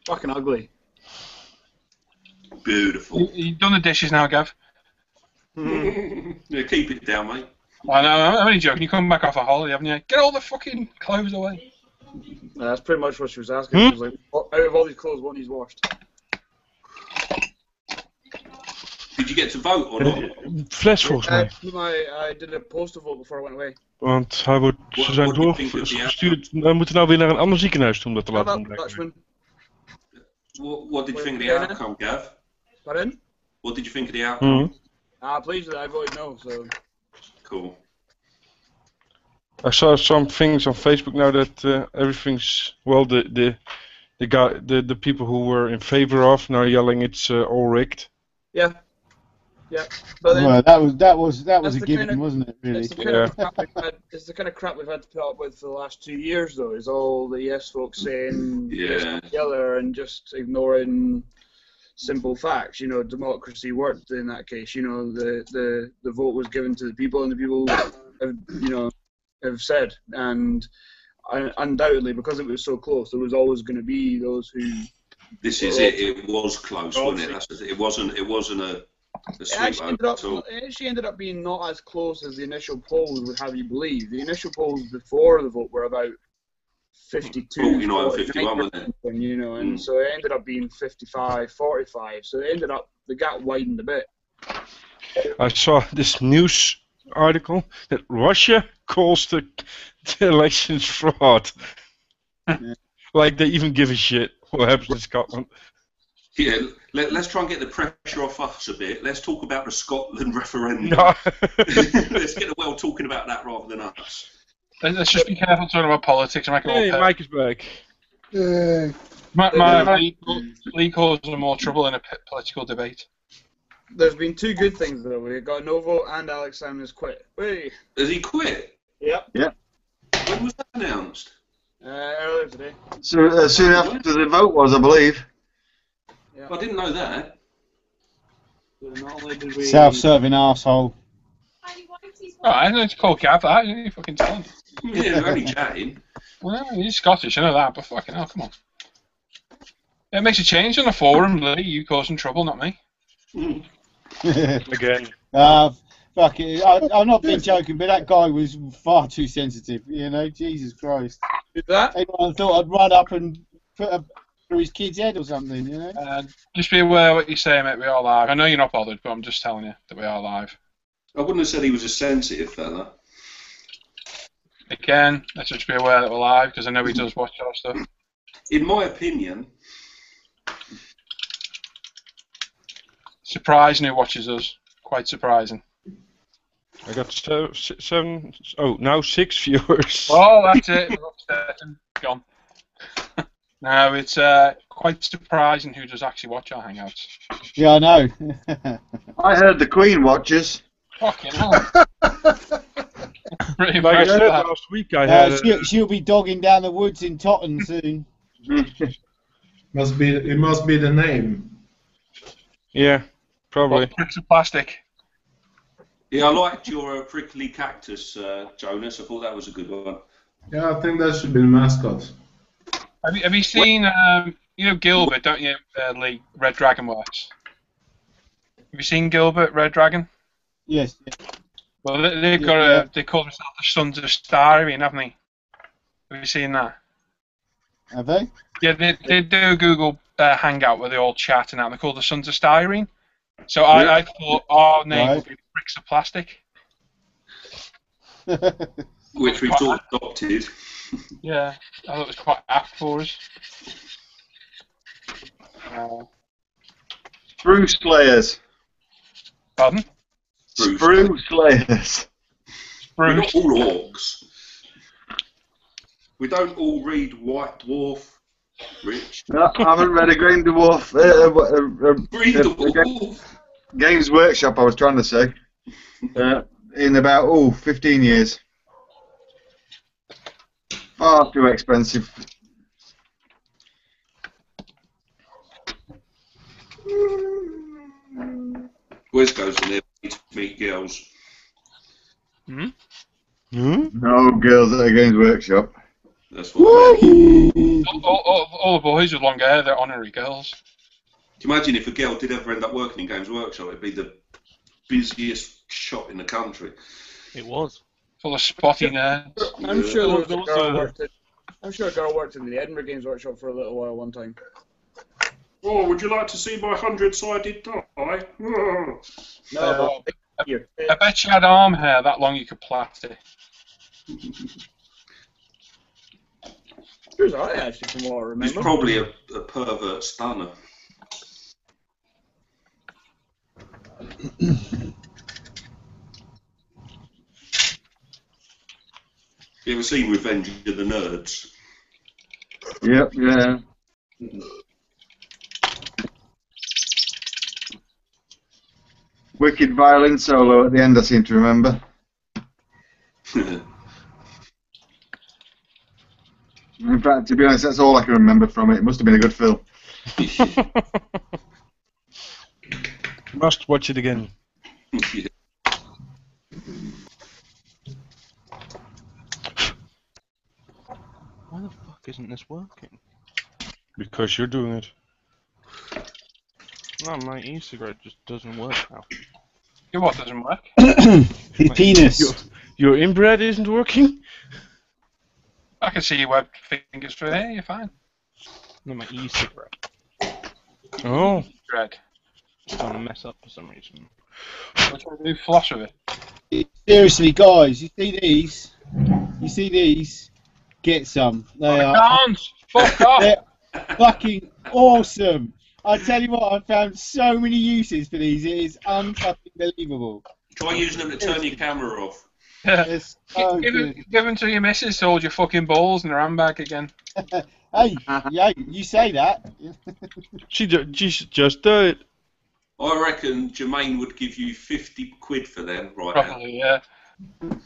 Fucking ugly. Beautiful. You've done the dishes now, Gav. Yeah, keep it down, mate. I know, I'm only joking. You come back off a holiday, haven't you? Get all the fucking clothes away. That's pretty much what she was asking. She was like, out of all these clothes, what needs washed? Did you get to vote or not? Fles volgens mij. I did a postal vote before I went away. Want hij wordt, ze zijn doorgestuurd. We moeten nou weer naar een ander ziekenhuis toe om dat te laten ontdekken. What did you think of the outcome, Gav? Pardon? What did you think of the outcome? Please, I voted no, so... Cool. I saw some things on Facebook now that everything's, well, the the people who were in favor of now yelling it's all rigged. Yeah. Yeah. But then, Well, that was that's a the given, kind of- wasn't it? Really? it's the kind of crap we've had. It's the kind of crap we've had to put up with for the last 2 years, though. Is all the yes folks saying this Yeah. together and just ignoring simple facts. You know, democracy worked in that case. You know, the vote was given to the people, and the people have said, and undoubtedly because it was so close, there was always going to be those who. This is it. It was close, wasn't it? It wasn't a It sweep actually, over. it actually ended up being not as close as the initial polls would have you believe. The initial polls before the vote were about 52, 49, 51, wasn't it? you know, and so it ended up being 55, 45. So it ended up, the gap widened a bit. I saw this news article that Russia calls the elections fraud. Like they even give a shit what happens in Scotland. Yeah, let's try and get the pressure off us a bit. Let's talk about the Scotland referendum. No. Let's get the world talking about that rather than us. Let's just be careful talking about politics. Hey, Mike is back. Yay. My league causes more trouble in a political debate. There's been two good things though. We got Novo and Alex Salmon has quit. Wait. Has he quit? Yep. Yeah. When was that announced? Earlier today. So soon after the vote was, I believe. Yeah. I didn't know that. So not only did we... Self-serving arsehole. Oh, I know it's called Gav, that. You fucking tell him. Yeah, we're only chatting. Well, he's Scottish, I know that, but fucking hell, come on. It makes a change on the forum, Lee. You causing trouble, not me. Again. Fuck it. I'm not being joking, but that guy was far too sensitive. You know, Jesus Christ. Who's that? Anyone thought I'd run up and put a through his kid's head or something, you know? Just be aware what you say, mate. We are live. I know you're not bothered, but I'm just telling you that we are live. I wouldn't have said he was a sensitive fella. Again, let's just be aware that we're live, because I know he does watch our stuff. In my opinion... Surprising who watches us. Quite surprising. I got seven. Oh, now 6 viewers. Oh, that's it. We're upsetting. Gone. No, it's quite surprising who does actually watch our hangouts. Yeah, I know. I heard the Queen watches. Fucking hell. Pretty Like I impressive, said that. last week, I had. She'll be dogging down the woods in Totten soon. It must be the name. Yeah, probably. Bricks of plastic. Yeah, I liked your prickly cactus, Jonas. I thought that was a good one. Yeah, I think that should be the mascot. Have you seen, you know Gilbert, don't you, Lee, Red Dragon works? Have you seen Gilbert, Red Dragon? Yes. Well, they've got they call themselves the Sons of Styrene, haven't they? Have you seen that? Have they? Yeah, they do a Google hangout where they all chat and that. They're called the Sons of Styrene. So I thought our name would be Bricks of Plastic. Which we've sort of adopted. Yeah, I thought it was quite apt for us. Sprue Slayers. Pardon? Sprue Slayers. We're not all orcs. We don't all read White Dwarf, Rich. No, I haven't read a Green Dwarf. Green Dwarf. Games Workshop, I was trying to say. In about 15 years. Far too expensive. Wes goes in there to meet girls. Hmm? No girls at a Games Workshop. That's what I mean. All the boys with long hair, they're honorary girls. Can you imagine if a girl did ever end up working in Games Workshop? It'd be the busiest shop in the country. It was. Full of spotty nerds. I'm sure there was a girl worked in the Edinburgh Games Workshop for a little while one time. Oh, would you like to see my 100-sided die? Oh. No, I bet you had arm hair that long you could plait it. Who's I actually, from what I remember? He's probably a pervert stunner. You ever seen Revenge of the Nerds? Yep, yeah. Wicked violin solo at the end, I seem to remember. In fact, to be honest, that's all I can remember from it. It must have been a good film. Must watch it again. Why the fuck isn't this working? Because you're doing it. No, my e-cigarette just doesn't work now. Your what doesn't work? The penis. Your inbred isn't working? I can see your web fingers through there, you're fine. No, my e-cigarette. Oh. Greg. It's gonna mess up for some reason. What do you do? Floss with it? Seriously, guys, you see these? You see these? Get some. They are. Cons! Fuck off! They're fucking awesome. I tell you what, I found so many uses for these. It is unfucking believable. Try using them to turn your camera off. It's so give good. them to your missus to hold your fucking balls in her handbag again. Hey, yeah, you say that. She just did it. I reckon Jermaine would give you 50 quid for them right Probably, yeah. now.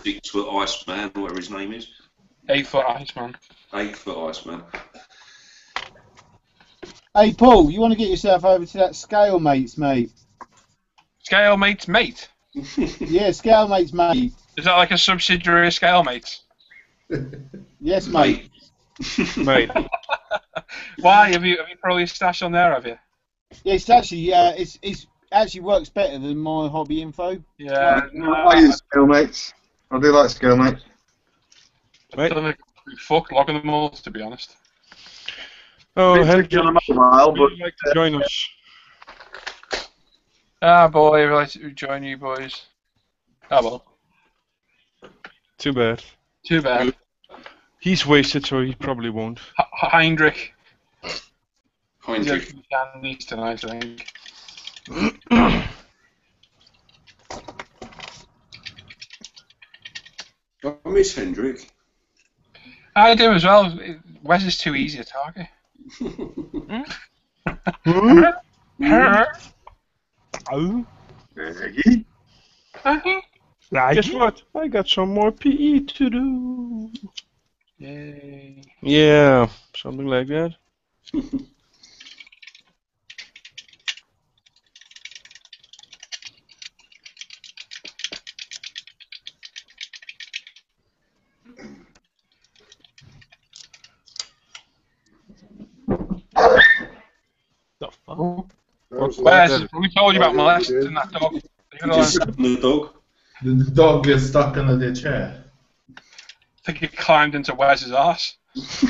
6 foot Iceman, whatever his name is. 8 foot Iceman. 8 foot Iceman. Hey, Paul, you want to get yourself over to that Scale Mates, mate? Scale Mates Mate? Yeah, Scale Mates, mate. Is that like a subsidiary of Scale Mates? Yes, mate. Mate. Why? Have you probably stashed on there, have you? Yeah, it's actually it's actually works better than my hobby info. Yeah. I use Scalemates. I do like Scalemates. I don't think fuck logging them all, to be honest. Oh, Henry, on a mobile, would you like to join us? Ah, boy, I'd like to join you boys. Ah, well. Too bad. Too bad. He's wasted, so he probably won't. Heinrich. Heinrich. He's candies tonight, I think. I miss Hendrick. I do as well. Wes is too easy a target. Oh. Guess what? I got some more PE to do. Yay. Yeah, something like that. The fuck? Wes, we told you about molesting that dog. The dog. The dog gets stuck under the chair. I think he climbed into Wes's ass.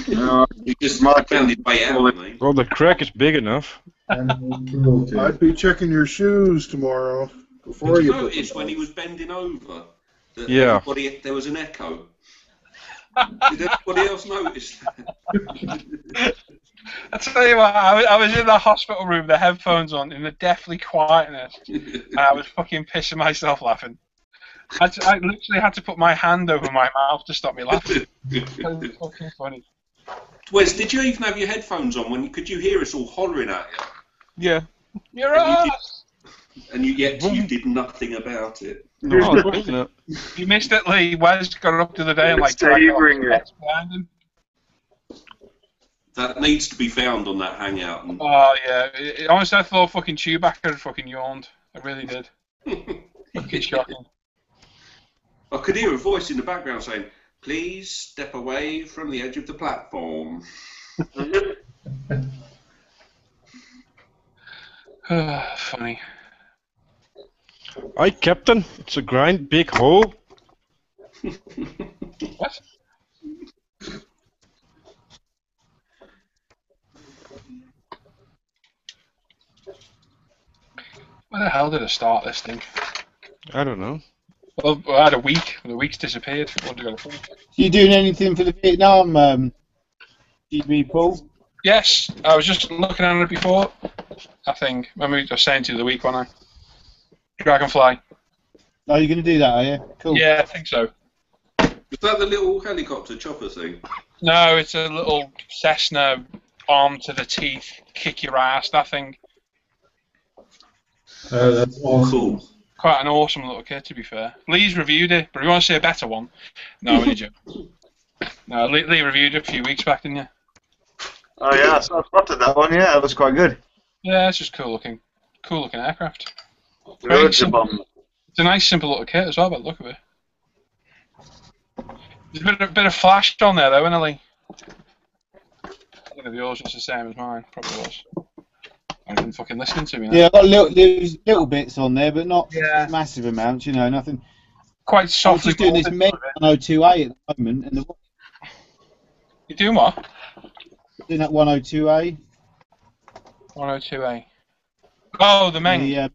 No, You just found his way out, mate. Well, the crack is big enough. I'd be checking your shoes tomorrow before Did you you put notice them when on. he was bending over that Yeah. there was an echo? Did everybody else notice that? I tell you what, I was in the hospital room, the headphones on, in the deathly quietness, and I was fucking pissing myself laughing. I literally had to put my hand over my mouth to stop me laughing. It was fucking funny. Wes, did you even have your headphones on? Could you hear us all hollering at you? Yeah. Your And you ass! Yet you did nothing about it. No, it's wasn't it? You missed it, Lee. Wes got up the other day and like dragged it off behind him. That needs to be found on that hangout. And Oh yeah, honestly, I thought fucking Chewbacca had fucking yawned. I really did. Fucking shocking. I could hear a voice in the background saying, "Please step away from the edge of the platform." Funny. Aye, Captain. It's a grind big hole. What? Where the hell did I start this thing? I don't know. Well, I had a week. The week's disappeared. I wanted to go to full. You doing anything for the Vietnam, GB, Paul? Yes, I was just looking at it before. I think. Maybe I was saying to you the week, wasn't I? Dragonfly. Are you going to do that, are you? Cool. Yeah, I think so. Is that the little helicopter chopper thing? No, it's a little Cessna arm to the teeth, kick your ass, that thing. That's awesome. Cool. Quite an awesome little kit, to be fair. Lee's reviewed it, but if you want to see a better one, no, I'm only joking. No, Lee reviewed it a few weeks back, didn't you? Oh yeah, I spotted that one. Yeah, that was quite good. Yeah, it's just cool looking aircraft. It's a bomb. It's a nice, simple little kit as well, by the look of it. There's a bit of flash on there, though, isn't it, Lee? I don't know if yours was the same as mine. Probably was. I wasn't fucking listening to me now. Yeah, I've got little bits on there, but not massive amounts, you know, nothing. Quite softly. I'm just doing this Med 102A at the moment. And You're doing what? Doing that 102A. 102A. Oh, the Meng. Yeah.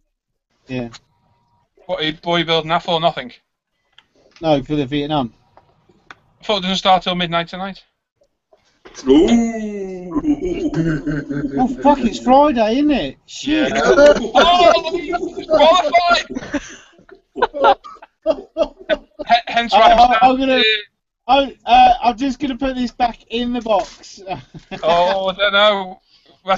What are you building that for? Nothing. No, for the Vietnam. I thought it doesn't start till midnight tonight. Ooh. Oh fuck! It's Friday, isn't it? Shit. Yeah. Oh, qualified. Hence why I'm just gonna put this back in the box. Oh, I don't know.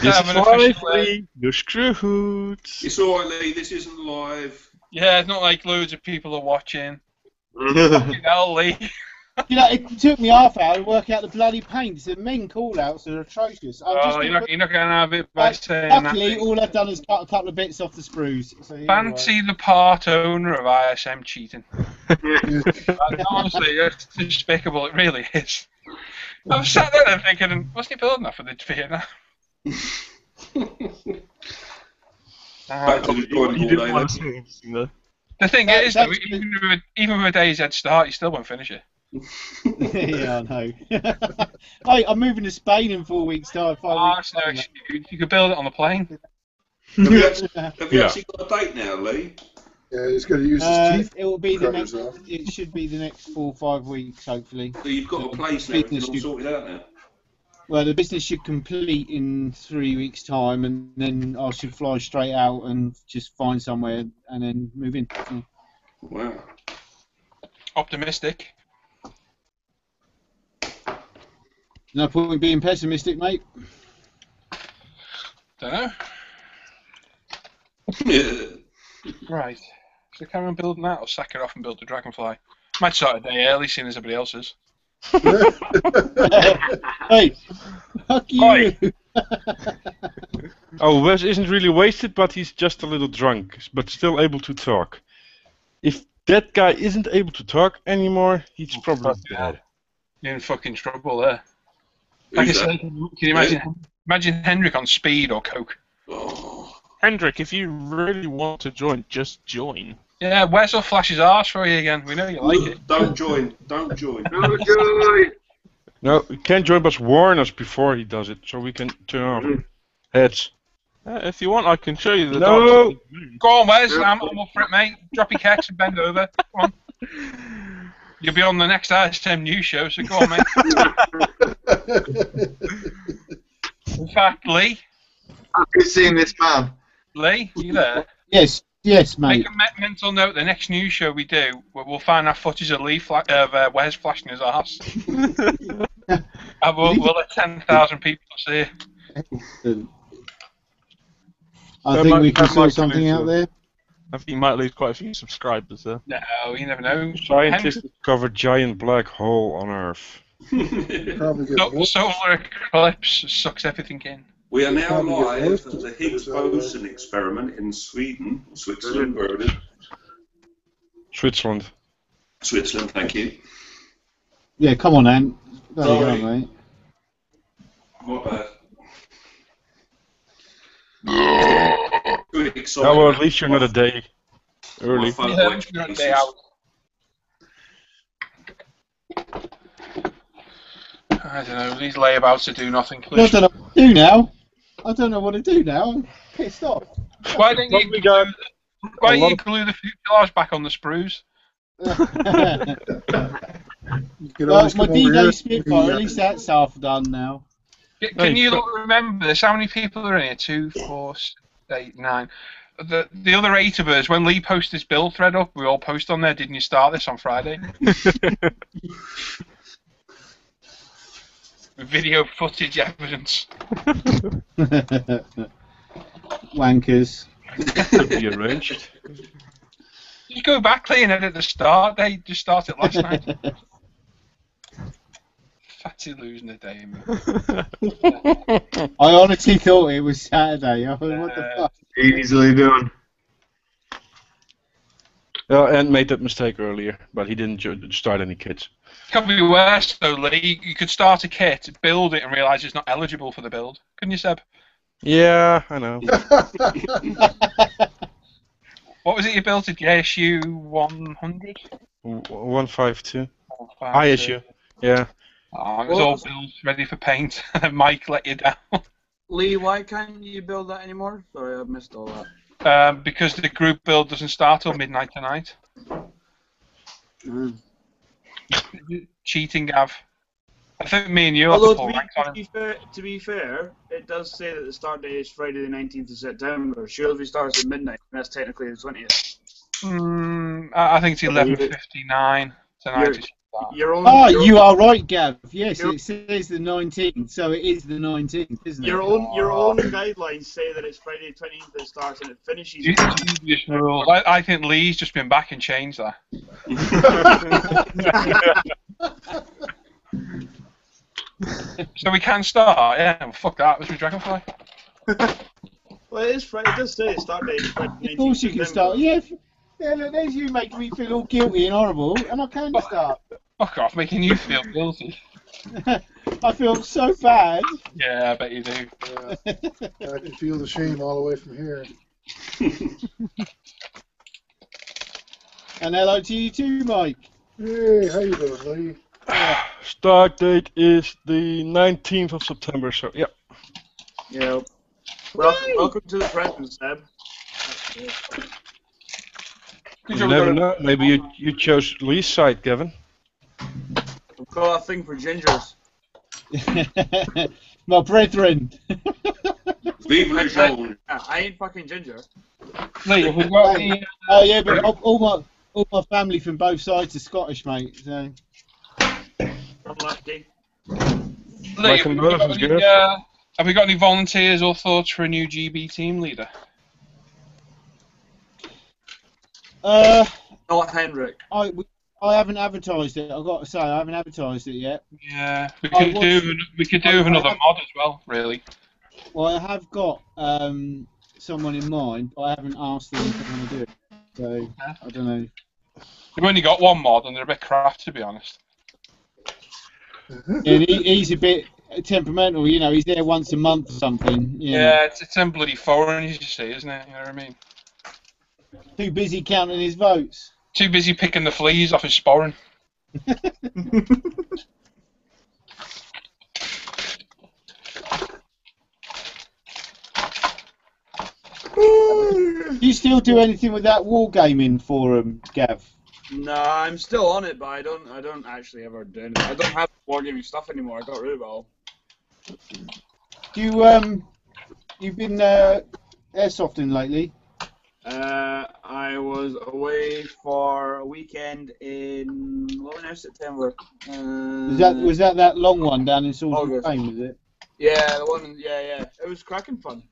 This is live, Lee. You're screwed. It's alright, Lee. This isn't live. Yeah, it's not like loads of people are watching. Fucking hell, Lee. You know, it took me half hour to work out the bloody paints. The Meng call-outs are atrocious. You're not going to have it by saying luckily, that. all I've done is cut a couple of bits off the sprues. So, Fancy the part owner of ISM cheating. Honestly, it's despicable. It really is. I was sat there thinking, wasn't he building that for the Vietnam? The thing is, though, even with a day's head start, you still won't finish it. Yeah, I know. Hey, I'm moving to Spain in 4 weeks' time. 5 weeks. No, you could build it on the plane. Have you actually got a date now, Lee? Yeah, he's going to use his teeth. It will be the next. It should be the next 4 or 5 weeks, hopefully. So you've got a place now. It's all sorted out now. Well, the business should complete in 3 weeks' time, and then I should fly straight out and just find somewhere and then move in. So. Wow. Optimistic. No point in being pessimistic, mate. Don't know. Yeah. Right. So carry on building that, or sack it off and build the Dragonfly. Might start a day early, seeing as everybody else is. Hey, fuck you. Oh, Wes isn't really wasted, but he's just a little drunk, but still able to talk. If that guy isn't able to talk anymore, he's probably dead. You're in fucking trouble there. Like I said, can you imagine Hendrik on speed or coke? Oh. Hendrik, if you really want to join, just join. Yeah, Wes will flash his arse for you again. We know you like it. Don't join. Don't join. Don't join. No, he can't join, but warn us before he does it, so we can turn off heads. If you want, I can show you the No! dark moon. Go on, Wes. I'm up for it, mate. Drop your keks and bend over. Come on. You'll be on the next ISM news show, so go on, mate. In fact, Lee. Have you seen this man? Lee, you there? Yes, mate. Make a mental note. The next news show we do, we'll find our footage of Lee Wes flashing his arse. And we'll let 10,000 people see it. I think we can sort something out there. I think you might lose quite a few subscribers there. No, you never know. Scientists discover giant black hole on Earth. Solar eclipse sucks everything in. We are now live at the Higgs boson experiment in Switzerland, where it is. Switzerland. Switzerland, thank you. Yeah, come on, Ant. There you Sorry. go, mate. What bad? Oh, well, at least you're not a day early. Yeah, you're not a day out. I don't know, these layabouts to do nothing. I don't know what to do now. I'm pissed off. Why don't you glue the fuselage back on the sprues? Well, my BDay Spitfire, at least that's half done now. Can you remember this? How many people are in here? 2, 4, 8, 9. The other 8 of us, when Lee posts his build thread up, we all post on there, didn't you start this on Friday? With video footage evidence. Wankers. Could be arranged. Just go back, Lee, and edit the start date. Just start it last night. Fatty losing a day, man. I honestly thought it was Saturday. I thought, what the fuck? Easily done. And made that mistake earlier, but he didn't start any kits. Could be worse though, Lee. You could start a kit, build it, and realise it's not eligible for the build. Couldn't you, Seb? Yeah, I know. What was it you built? At ASU 100? 152. ISU. Yeah. Oh, it was all built, ready for paint. Mike let you down. Lee, why can't you build that anymore? Sorry, I've missed all that. Because the group build doesn't start till midnight tonight. Cheating, Gav. I think me and you have Although, to pull ranks on him. to be fair, it does say that the start date is Friday the 19th of September. Sure, if he starts at midnight, that's technically the 20th. I think it's 11:59 tonight. You are right, Gav. Yes, it says the 19th, so it is the 19th, isn't it? Your own guidelines say that it's Friday the 20th that starts and it finishes. I think Lee's just been back and changed that. So we can start, yeah. Well, fuck that. Was we Dragonfly? Well, it is Friday. It does say the start date is Friday the 19th. Of course you can start. Yeah, look, there's you making me feel all guilty and horrible, and I can start. Fuck off, making you feel guilty. I feel so bad. Yeah, I bet you do. I can feel the shame all the way from here. And hello to you too, Mike. Hey, how you doing, Lee? Start date is the 19th of September, so yeah. Yeah. Welcome to the present, Seb. You never know. Maybe you chose Lee's side, Kevin. We've got a thing for gingers. My brethren. Vive le jaune. I ain't fucking ginger. Lee, have we got any... Oh yeah, but all my family from both sides are Scottish, mate. So. Unlucky. Lee, have we got any volunteers or thoughts for a new GB team leader? Not Henrik. I haven't advertised it. I've got to say, I haven't advertised it yet. Yeah, we could do with another mod as well, really. Well, I have got someone in mind, but I haven't asked them if they want to do it. So I don't know. We've only got one mod, and they're a bit crap, to be honest. Yeah, he's a bit temperamental. You know, he's there once a month or something. Yeah, it's in bloody foreign, you see, isn't it? You know what I mean? Too busy counting his votes. Too busy picking the fleas off his sporran. Do you still do anything with that wargaming forum, Gav? No, I'm still on it, but I don't actually ever do anything. I don't have wargaming stuff anymore. I got rid of it all. Do you you've been airsofting lately? I was away for a weekend in September. Was that long one down in Salisbury Plain, was it? Yeah, the one. Yeah. It was cracking fun.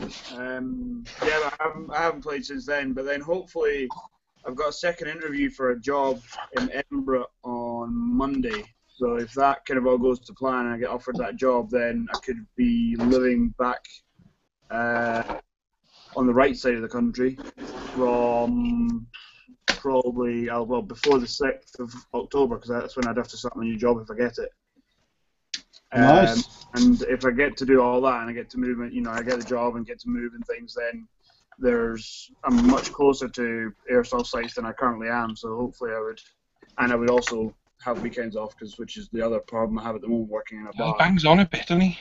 Yeah, but I haven't played since then. But then hopefully, I've got a second interview for a job in Edinburgh on Monday. So if that kind of all goes to plan and I get offered that job, then I could be living back on the right side of the country from probably before the 6th of October, because that's when I'd have to start my new job if I get it. Nice. And if I get to do all that and I get to move, I get the job and get to move and things, then I'm much closer to airsoft sites than I currently am. So hopefully I would also have weekends off, which is the other problem I have at the moment working in a bar. He bangs on a bit, doesn't he?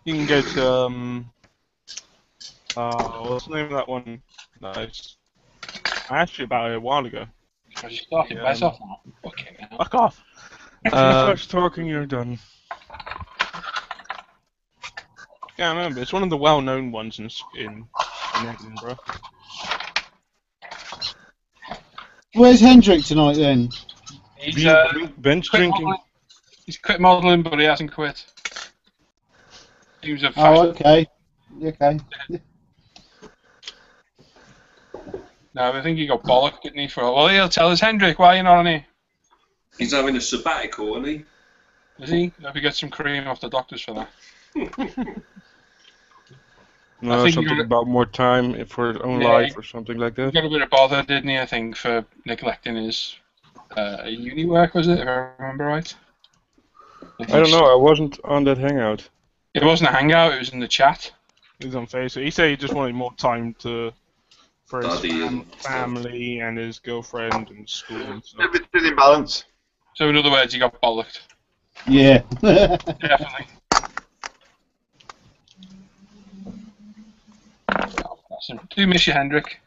You can go to what's the name of that one? Nice. I asked you about it a while ago. I just started myself now. Okay, now. Fuck off. If you start talking, you're done. Can't remember. It's one of the well-known ones in Edinburgh. Where's Hendrik tonight then? He's bench drinking. He's quit modelling, but he hasn't quit. He was a Oh, okay. Okay. No, I think he got bollocked, didn't he? Well, he'll tell us, Hendrik, why are you not on here? He's having a sabbatical, isn't he? Is he? Hope he gets some cream off the doctors for that. No, something about more time for his own life or something like that. He got a bit of bother, didn't he, I think, for neglecting his uni work, was it, if I remember right? I don't know, I wasn't on that hangout. It wasn't a hangout, it was in the chat. It was on Facebook. He said he just wanted more time for his Study family and his girlfriend and school and stuff. Everything in balance. So in other words, he got bollocked. Yeah. Definitely. Do miss you, Hendrik.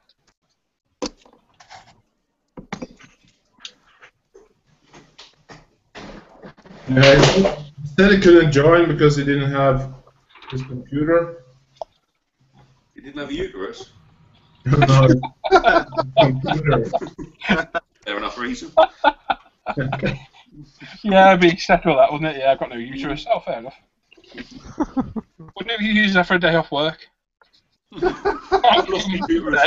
Yeah, he said he couldn't join because he didn't have his computer. He didn't have a uterus. No, computer. Fair enough reason. Yeah, it'd be settled that, wouldn't it? Yeah, I've got no uterus. Oh, fair enough. Wouldn't you use that for a day off work? I've lost my uterus.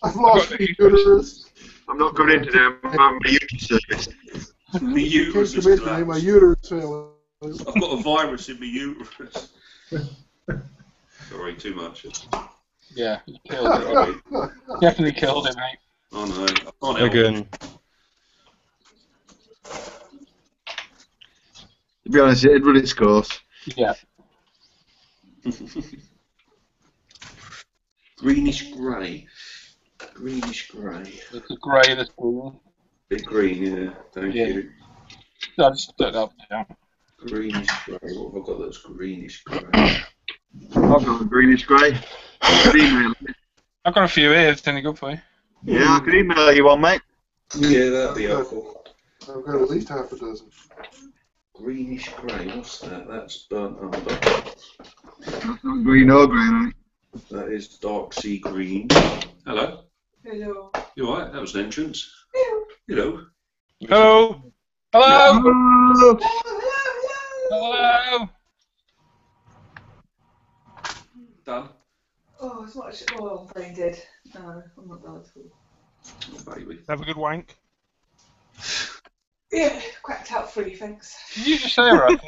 I've lost my uterus. I'm not going into them. I'm having my uterus service. My uterus Can't is commit to me, my collapsed. uterus failing. I've got a virus in my uterus. Sorry, too much. Yeah, you killed it. Definitely killed it, mate. Oh no, I can't help Again. To be honest, it'd run its course. Yeah. Greenish grey. Greenish grey. It's a grey that's green. Bit green, yeah. Thank you. That's yeah. Greenish grey. What have I got that's greenish grey? I've got a greenish grey. I've got a few here, if it's any good for you. Yeah, I can email you one, mate. Yeah, that'd be helpful. I've got at least half a dozen. Greenish grey, what's that? That's burnt umber. That's not green or grey, mate. That is dark sea green. Hello. Hello. You alright? That was an entrance. Hello. Hello! Hello! Hello! Hello! Done. Oh, as much. Oh, I'm brain dead. No, I'm not done at all. Oh, baby. Have a good wank. Yeah, cracked out fully, thanks. Did you just say right?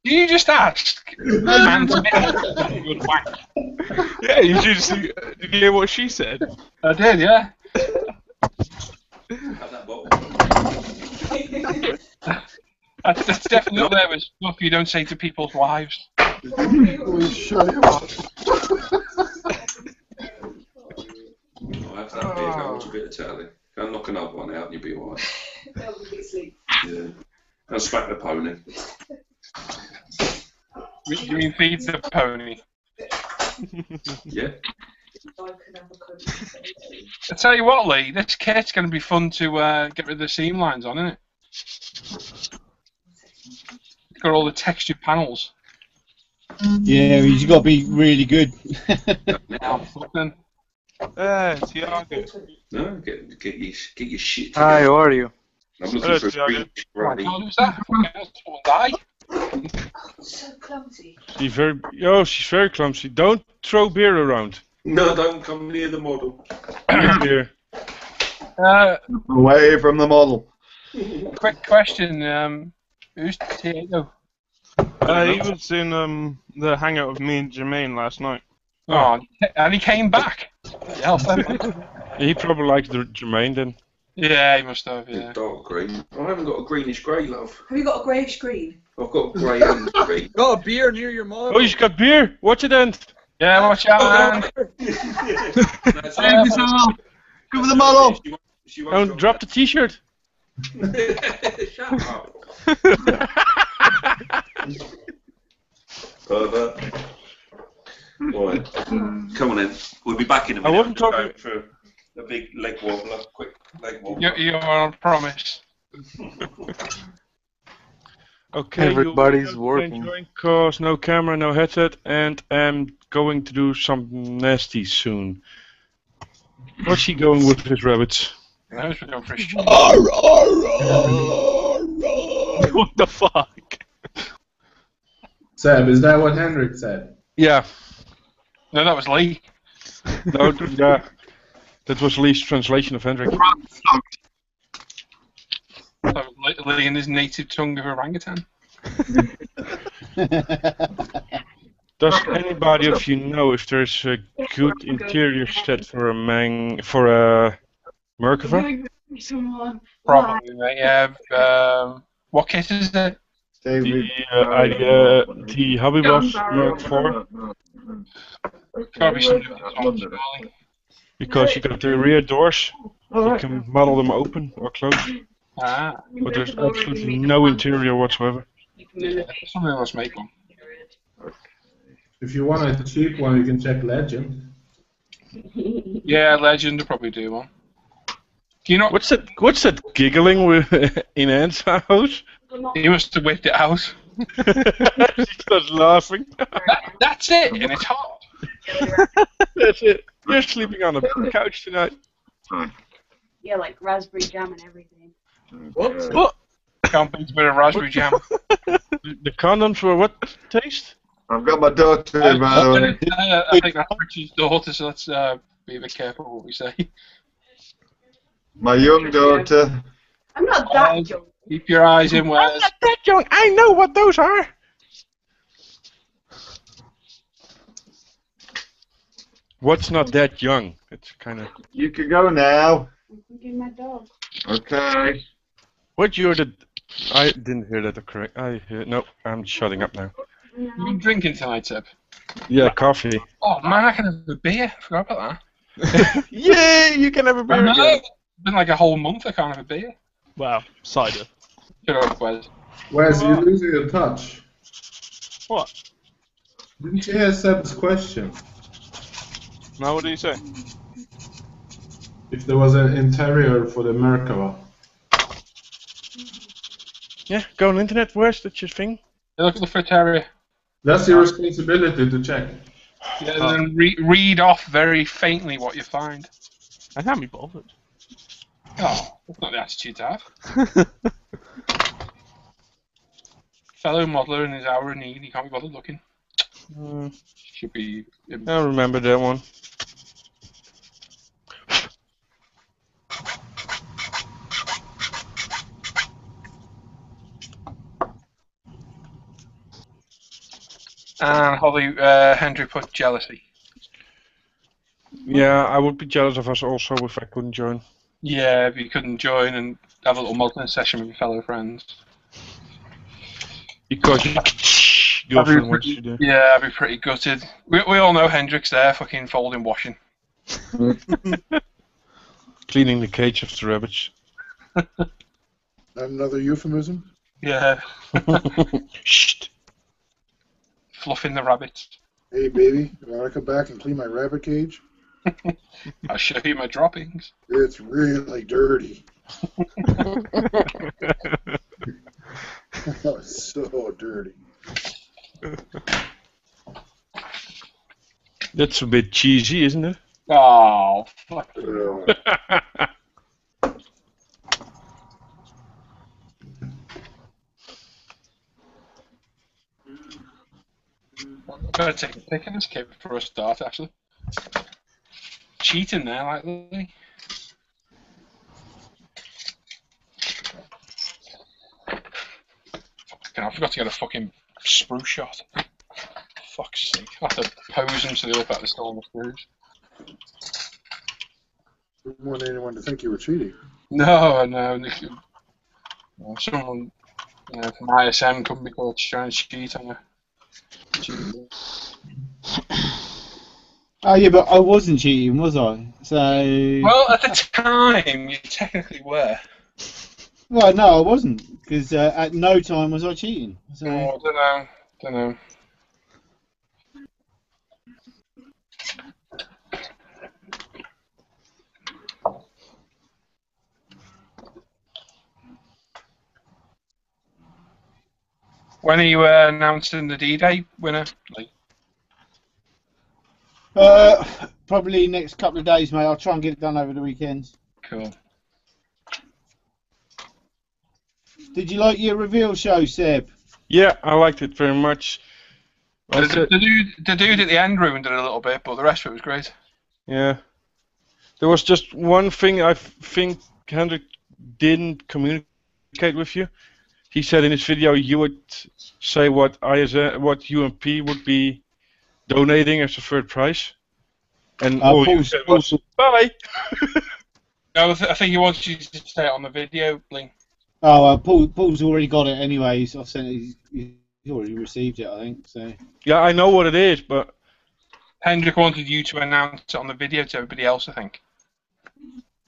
Did you just ask a man to make a good wank? Yeah, you just did you hear what she said? I did, yeah. Have that bottle. That's definitely up there with stuff you don't say to people's wives. Please shut him up. I'll have that beer, go watch a bit of telly. Go knock another one out and you'll be alright. That was a bit sleep. Yeah. I'll smack the pony. You mean feed the pony? Yeah. I tell you what, Lee, this kit's going to be fun to get rid of the seam lines on, isn't it? It's got all the textured panels. Yeah, he's got to be really good. Now, fucking. Tiago. No, get your shit Hi, together. how are you? I'm looking Hello, for a Tiago. green Oh my grey. god, who's that? Fucking someone die? So clumsy. She's very clumsy. Don't throw beer around. No, don't come near the model. Beer. Away from the model. Quick question, who's Diego? He was in the hangout with me and Jermaine last night. Oh, and he came back. Yeah, He probably likes the Jermaine then. yeah, he must have, yeah. Dark green. I haven't got a greenish grey, love. Have you got a greyish green? I've got grey and green. Got a beer near your model. Oh, he's got beer! Watch it then! Yeah, watch out, man. That's Save yourself! Go for the model! She won't Don't drop the t-shirt! Shut up. Pervert. Right. Come on then. We'll be back in a minute. I wasn't I'm just talking- going for a big leg wobbler. Quick leg wobbler. You're on promise. Okay, Everybody's you'll working. enjoying cause no camera, no headset, and I'm going to do some nasty soon. What's he going with his rabbits? Those were going for a shit. What the fuck? Seb, is that what Henrik said? Yeah. No, that was Lee. No, yeah. That was Lee's translation of Hendrik. That was Lee in his native tongue of orangutan. Does anybody of you know if there's a good interior set for a Merkava? Probably, mate. Yeah. What kit is it? The Hobby Boss Merc 4. Gotta be something with this one, surely. Because you got the rear doors, you can model them open or closed. Ah. But there's absolutely no interior whatsoever. Yeah, somebody must make one. If you want a cheap one, you can check Legend. Yeah, Legend will probably do one. Do you know what's that giggling in Ant's house? He must have whipped it out. She starts laughing. That's it, and it's hot. That's it. You're sleeping on the couch tonight. Yeah, like raspberry jam and everything. What? Can't beat a bit of raspberry jam. The condoms were what taste? I've got my daughter, by the way. I think that's Richie's daughter, so let's be a bit careful what we say. My young daughter. I'm not that young. Keep your eyes in where. I'm not that young. I know what those are. What's not that young? It's kind of. You can go now. I'm getting my dog. Okay. What you're the? I didn't hear that correct. No, I'm shutting up now. You been drinking tonight, Seb? Yeah, coffee. Oh man, I can have a beer. I forgot about that. Yay! You can have a beer. It's been like a whole month I can't have a beer. Wow, cider. Shut up, Wes. Wes, you're losing your touch. What? Didn't you hear Seb's question? Now what do you say? If there was an interior for the Merkava. Yeah, go on the internet. Where's that's your thing? Yeah, look at the foot area. That's your responsibility to check. Yeah, and then read off very faintly what you find. I can't be bothered. Oh, that's not the attitude to have. Fellow modeler in his hour of need, he can't be bothered looking. Should be. I remember that one. And Holly, Hendry put jealousy. Yeah, I would be jealous of us also if I couldn't join. Yeah, if you couldn't join and have a little modeling session with your fellow friends. Because your girlfriend wants you to. Yeah, I'd be pretty gutted. We all know Hendrik's there, fucking folding washing. Cleaning the cage of the rabbits. Another euphemism? Yeah. Shh. Fluffing the rabbits. Hey, baby, you want to come back and clean my rabbit cage? I'll show you my droppings. It's really dirty. Oh, it's so dirty. That's a bit cheesy, isn't it? Oh, fuck. I'm going to take a pic in this kid for a start, actually. Cheating there, like Lee. I forgot to get a fucking sprue shot. Fuck's sake. I have to pose them so they look like they're still on the screws. Didn't want anyone to think you were cheating. No. Someone from ISM couldn't be called trying to cheat on you. Oh yeah, but I wasn't cheating, was I? So. Well, at the time, you technically were. Well, no, I wasn't, because at no time was I cheating. So. Oh, I don't know. When are you announcing the D-Day winner? Probably next couple of days, mate. I'll try and get it done over the weekend. Cool. Did you like your reveal show, Seb? Yeah, I liked it very much. The dude at the end ruined it a little bit, but the rest of it was great. Yeah. There was just one thing I think Hendrik didn't communicate with you. He said in his video you would say what UMP would be donating as a third prize. And all you said was, bye! No, I think he wants you to say it on the video link. Oh, Paul's already got it anyways. I've sent it. He's already received it, I think. So. Yeah, I know what it is, but Hendrik wanted you to announce it on the video to everybody else, I think.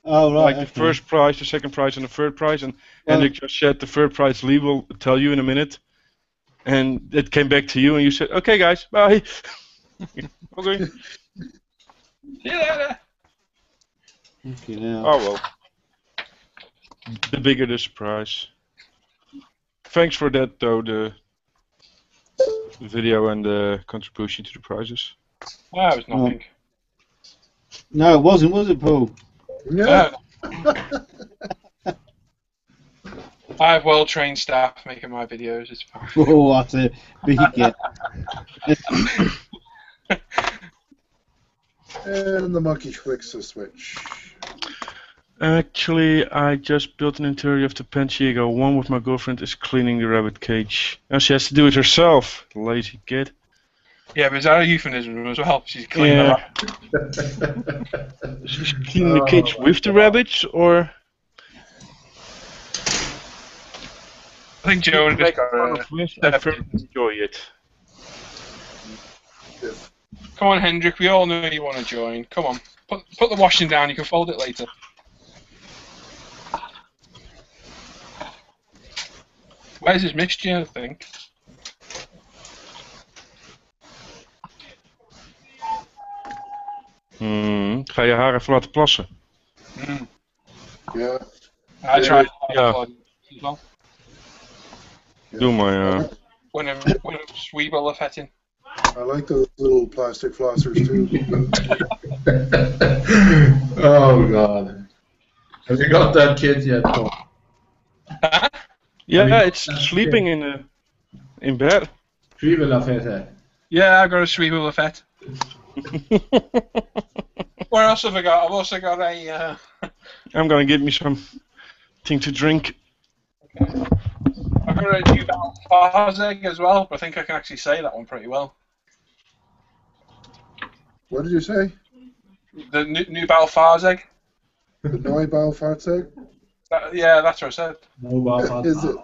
Oh, right. Like the first prize, the second prize, and the third prize. And Hendrik just said the third prize Lee will tell you in a minute. And it came back to you, and you said, okay, guys, bye. Okay. Yeah. Okay, now. Oh, well. The bigger the surprise. Thanks for that, though, the video and the contribution to the prizes. Well, it was nothing. No, it wasn't, was it, Paul? Yeah. I have well-trained staff making my videos. It's fine. Oh, that's a big get. And the monkey flicks the switch. Actually, I just built an interior of the Panchego. One with my girlfriend is cleaning the rabbit cage. Now she has to do it herself. Lazy kid. Yeah, but is that a euphemism as well? She's cleaning the rabbit. She's cleaning the cage with the rabbits, or? I think Joe and just enjoy it. Come on, Hendrik. We all know you want to join. Come on, put the washing down. You can fold it later. Where's his mixture? I think. Ga je haar even laten plassen? Yeah. I tried. Ja. Doe maar, ja. When I'm sweeble of in. I like those little plastic flossers too. Oh God. Have you got that kid yet, Paul? Huh? Yeah, it's sleeping in bed. Yeah, I've got a sweeble of it. What else have I got? I've also got a. I'm gonna get me something to drink. Okay. I've got a new Farzeg as well, but I think I can actually say that one pretty well. What did you say? The new Farzeg. The Neubau Farzeg? Yeah, that's what I said. Is it?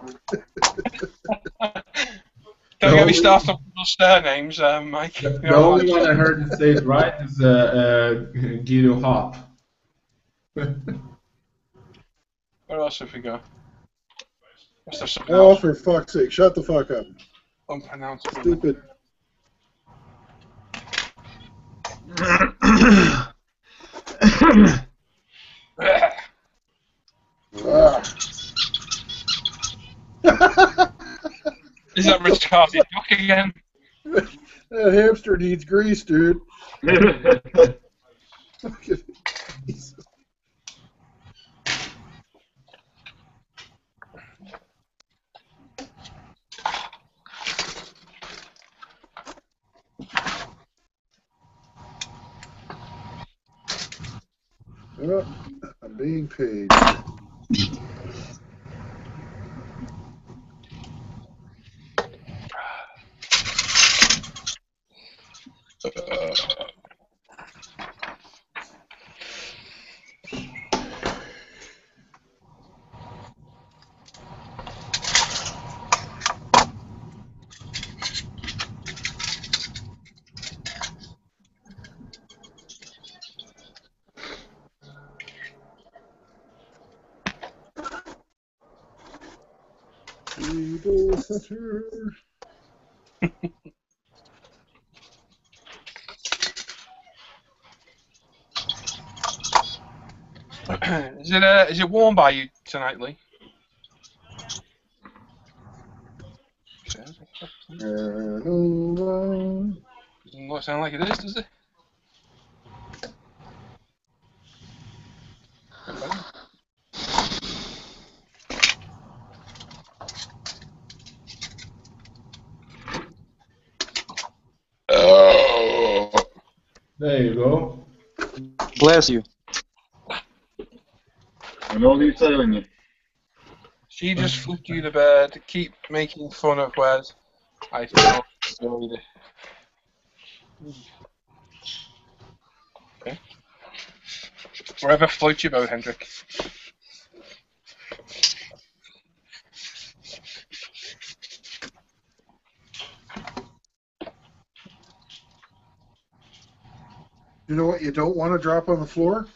Don't get me started on people's surnames, Mike. The only one I heard you say it right is Guido Hop. What else have we got? What's there something Oh, else? for fuck's sake, shut the fuck up. Unpronounceable. Stupid. Is that retarded duck again? That hamster needs grease, dude. Oh, I'm being paid. Is it warm by you tonight, Lee? Doesn't not sound like it is, does it? There you go. Bless you. And all you telling you. She just flipped you the bird to keep making fun of Wes. I thought enjoyed it. Okay. Wherever floats your boat, Hendrik. You know what you don't want to drop on the floor?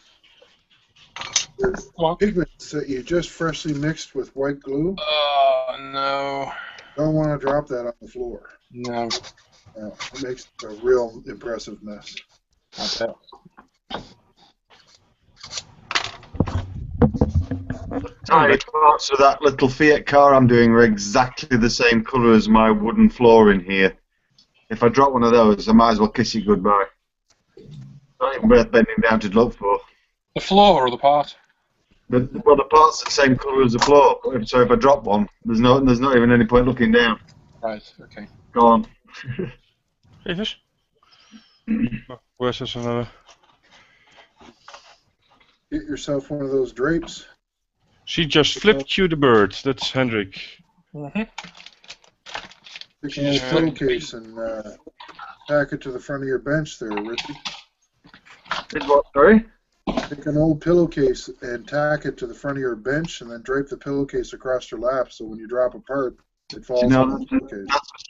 Pigments that you just freshly mixed with white glue. Oh, no. Don't want to drop that on the floor. No. No, it makes a real impressive mess. I bet. Tiny parts of that little Fiat car I'm doing are exactly the same colour as my wooden floor in here. If I drop one of those, I might as well kiss it goodbye. Not even worth bending down to look for. The floor or the part? Well, the part's the same colour as the floor, so if I drop one, there's not even any point looking down. Right, okay. Go on. Even? Oh, where's this another? Get yourself one of those drapes. She just flipped you the bird. That's Hendrik. Mm-hmm. Take an old pillowcase and tack it to the front of your bench there, Richie. Did what, sorry? Take an old pillowcase and tack it to the front of your bench and then drape the pillowcase across your lap so when you drop a part, it falls on the pillowcase. That's a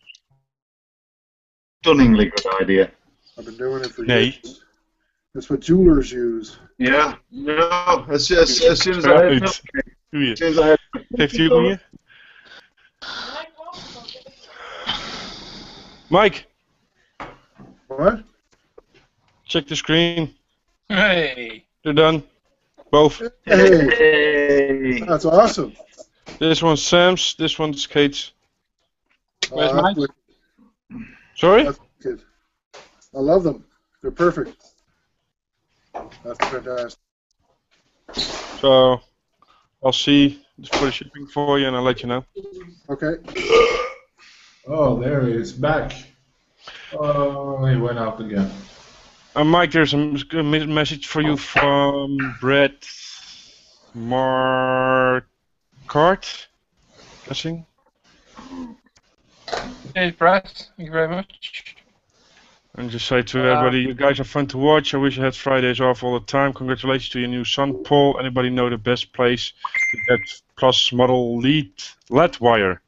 stunningly good idea. I've been doing it for years. That's what jewelers use. Yeah. No, as soon as I had Heeft u hem hier? Mike! What? Check the screen. Hey! They're done. Both. Hey! That's awesome. This one's Sam's, this one's Kate's. Where's mine? Sorry? That's good. I love them. They're perfect. That's fantastic. So, I'll see for the shipping for you and I'll let you know. Okay. Oh, there he is, back. Oh, he went out again. Mike, there's a message for you from Brett Marcart, I think. Hey, Brett. Thank you very much. And just say to everybody, you guys are fun to watch. I wish I had Fridays off all the time. Congratulations to your new son, Paul. Anybody know the best place to get Plus Model LED wire?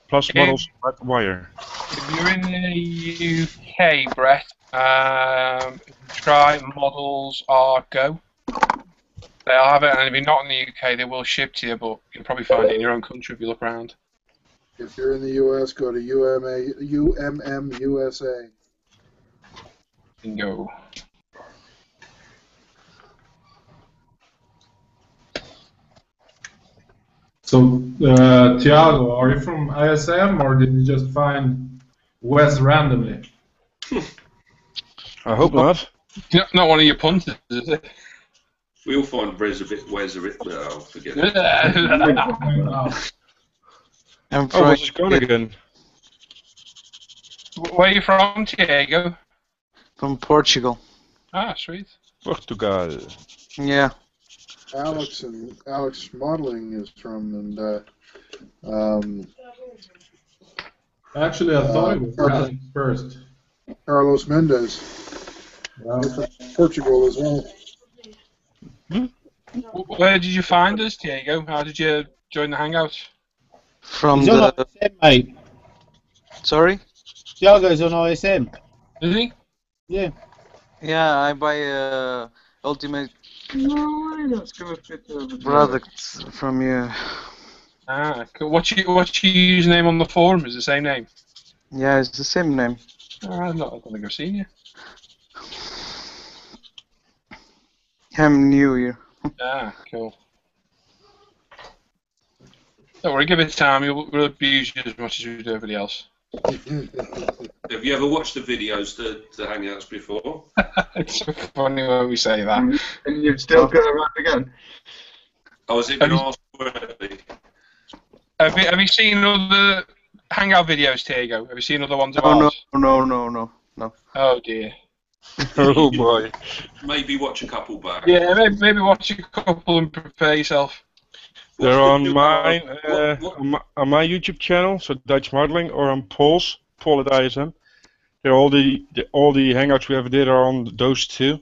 Plus Models LED wire. If you're in the UK, Brett, try Models R Go. They'll have it, and if you're not in the UK, they will ship to you, but you'll probably find it in your own country if you look around. If you're in the US, go to UMM USA. Bingo. So, Thiago, are you from ISM or did you just find Wes randomly? I hope not. Not one of your punters, is it? We all find Wes a bit, but I'll forget it. I'm Oh, what's going again? Where are you from, Diego? from Portugal. Ah, sweet. Portugal. Yeah. Alex Modeling is from, and Actually, I thought it was Alex first. Carlos Mendez. He's from Portugal as well. Where did you find us, Diego? How did you join the hangout? From He's on the... ISM, mate. Sorry? Thiago's on ISM. Is he? Yeah. Yeah, I buy Ultimate products from you. Ah, cool. What's your username on the forum? Is the same name? Yeah, it's the same name. I don't think I've seen you. I'm new here. Ah, cool. Don't worry, give it time. We'll abuse you as much as we do everybody else. Have you ever watched the videos, the Hangouts before? It's so funny when we say that. And you've still got it right again. Oh, has it been asked already? Have you seen other Hangout videos, Diego? Have you seen other ones of No, ours? no. Oh dear. Oh boy. Maybe watch a couple back. Yeah, maybe watch a couple and prepare yourself. They're on mine, on my YouTube channel, so Dutch Modeling, or on Paul's, Paul at ISM. They're all the Hangouts we ever did are on those two.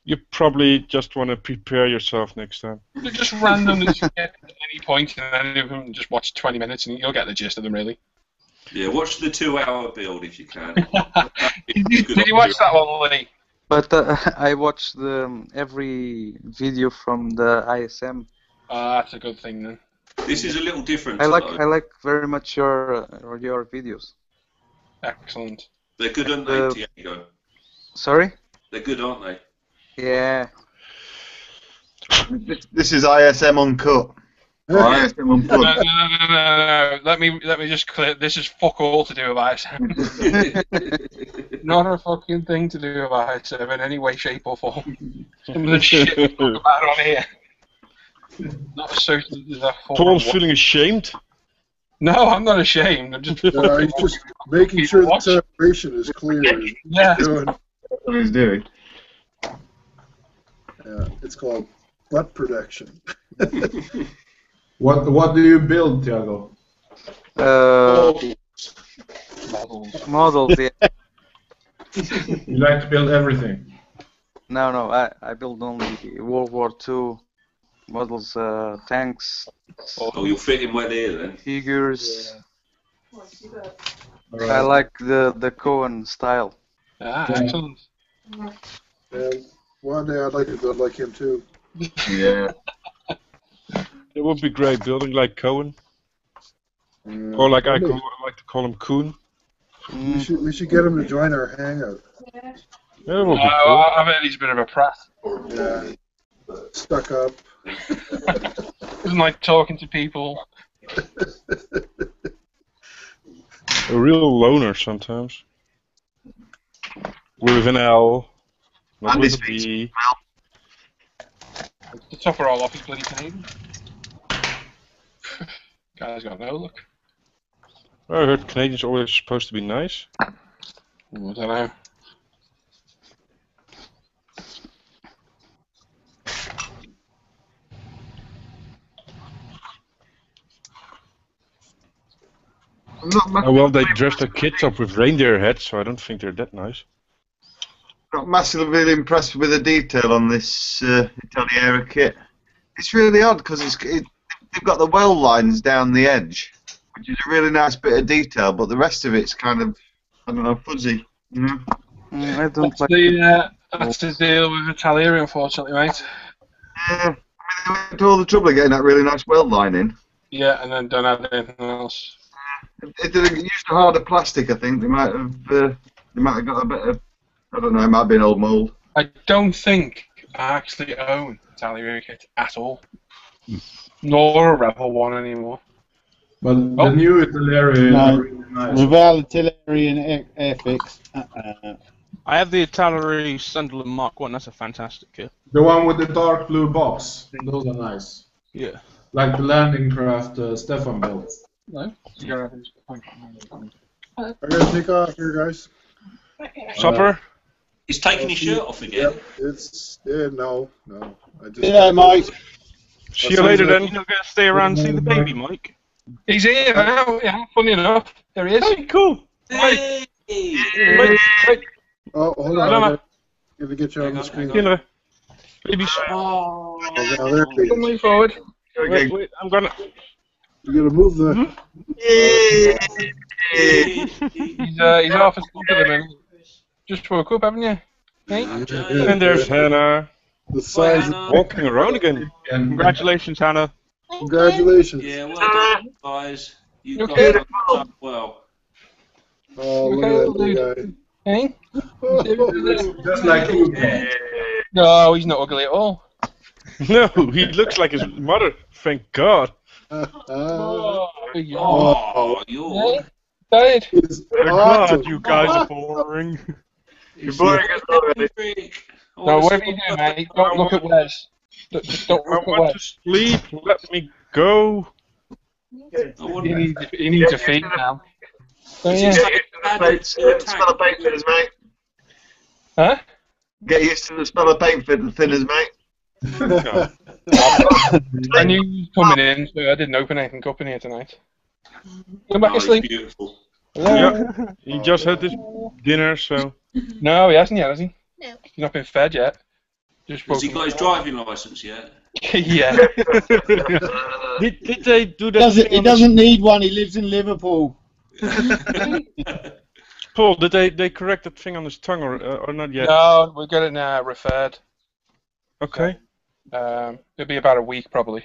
You probably just want to prepare yourself next time. Just randomly skip at any point and any of them just watch 20 minutes and you'll get the gist of them, really. Yeah, watch the 2-hour build if you can. Did you watch that one, Lee? But I watch every video from the ISM. That's a good thing then. This is a little different. I like very much your videos. Excellent. They're good, aren't they, Diego? Sorry? They're good, aren't they? Yeah. This is ISM Uncut. Or ISM Uncut. No. Let me just clear. This is fuck all to do with ISM. Not a fucking thing to do with ISM in any way, shape, or form. Some of the shit we talk about on here. Not associated with that. Paul's feeling ashamed. No, I'm not ashamed. I'm just. He's just making sure the separation is clear. Yeah. What he's doing. Yeah, it's called butt protection. What do you build, Thiago? Models, yeah. You like to build everything? No, I build only World War II models, tanks. Oh, you'll fit in well here then. Figures. Alright. I like the Cohen style. Excellent. Yeah, one day I'd like to build like him too. Yeah. It would be great building like Cohen. Or like I like to call him Koen. We should get him to join our hangout. Yeah, that would be cool. I bet he's a bit of a prat. Yeah. Stuck up. Doesn't like talking to people. A real loner sometimes. With an L, not with a B. To top her all off, he's bloody Canadian. Guy's got no look. I heard Canadians are always supposed to be nice. I don't know. Oh, well, they dressed their kids up with reindeer heads, so I don't think they're that nice. Not massively impressed with the detail on this Italiera kit. It's really odd because they've got the well lines down the edge, which is a really nice bit of detail, but the rest of it's kind of, I don't know, fuzzy, you know? I don't That's the deal with Italiera, unfortunately, mate. Yeah, I mean, they went to all the trouble of getting that really nice well line in. Yeah, and then don't have anything else. If they used a harder plastic, I think they might have got a better. I don't know. It might be an old mould. I don't think I actually own Italiera kit at all, nor a Rebel one anymore. But the new Italiera is really nice. Rival Italiera Airfix. I have the Italiera Sunderland Mark 1. That's a fantastic kit. The one with the dark blue box. Those are nice. Yeah. Like the landing craft Stefan built. No? I'm gonna take off here, guys. Supper? He's taking his shirt off again. Yep, no. I just. Yeah, Mike. See you later then. You're not going to stay around and see the baby, Mike? He's here now. Yeah, funny enough. There he is. Hey, cool. Hey! Wait. Oh, hold on. I'm gonna get you on the screen. Babies. Oh, now there he is. move forward. Wait, I'm gonna. You gotta move the. He's off asleep at the minute. Just woke up, haven't you? Hey? And there's Hannah. The size. Walking around again. Congratulations, Hannah. Congratulations. Yeah, well done, guys. You Okay. got it up well. Oh, look at that guy. Hey? Just like you. No, he's not ugly at all. No, he looks like his mother. Thank God. Oh, you're. Died. God, you guys are boring. You're boring as already. No, whatever you do, mate, don't look at Wes. Just don't I look at want to Wes. sleep. Let me go. He needs a feed now. So, Get yeah. used to the smell of paint thinners, mate. Huh? Get used to the smell of paint thinners, mate. I knew you was coming in, so I didn't open anything up in here tonight. Come back to sleep. Beautiful. Hello? Yeah, he just had his dinner, so. No, he hasn't yet, has he? No. He's not been fed yet. Just Has he got his driving licence yet? Yeah. Did they do that? He doesn't need one. He lives in Liverpool. Paul, did they correct that thing on his tongue or not yet? No, we'll get it now referred. Okay. So, it'll be about a week probably.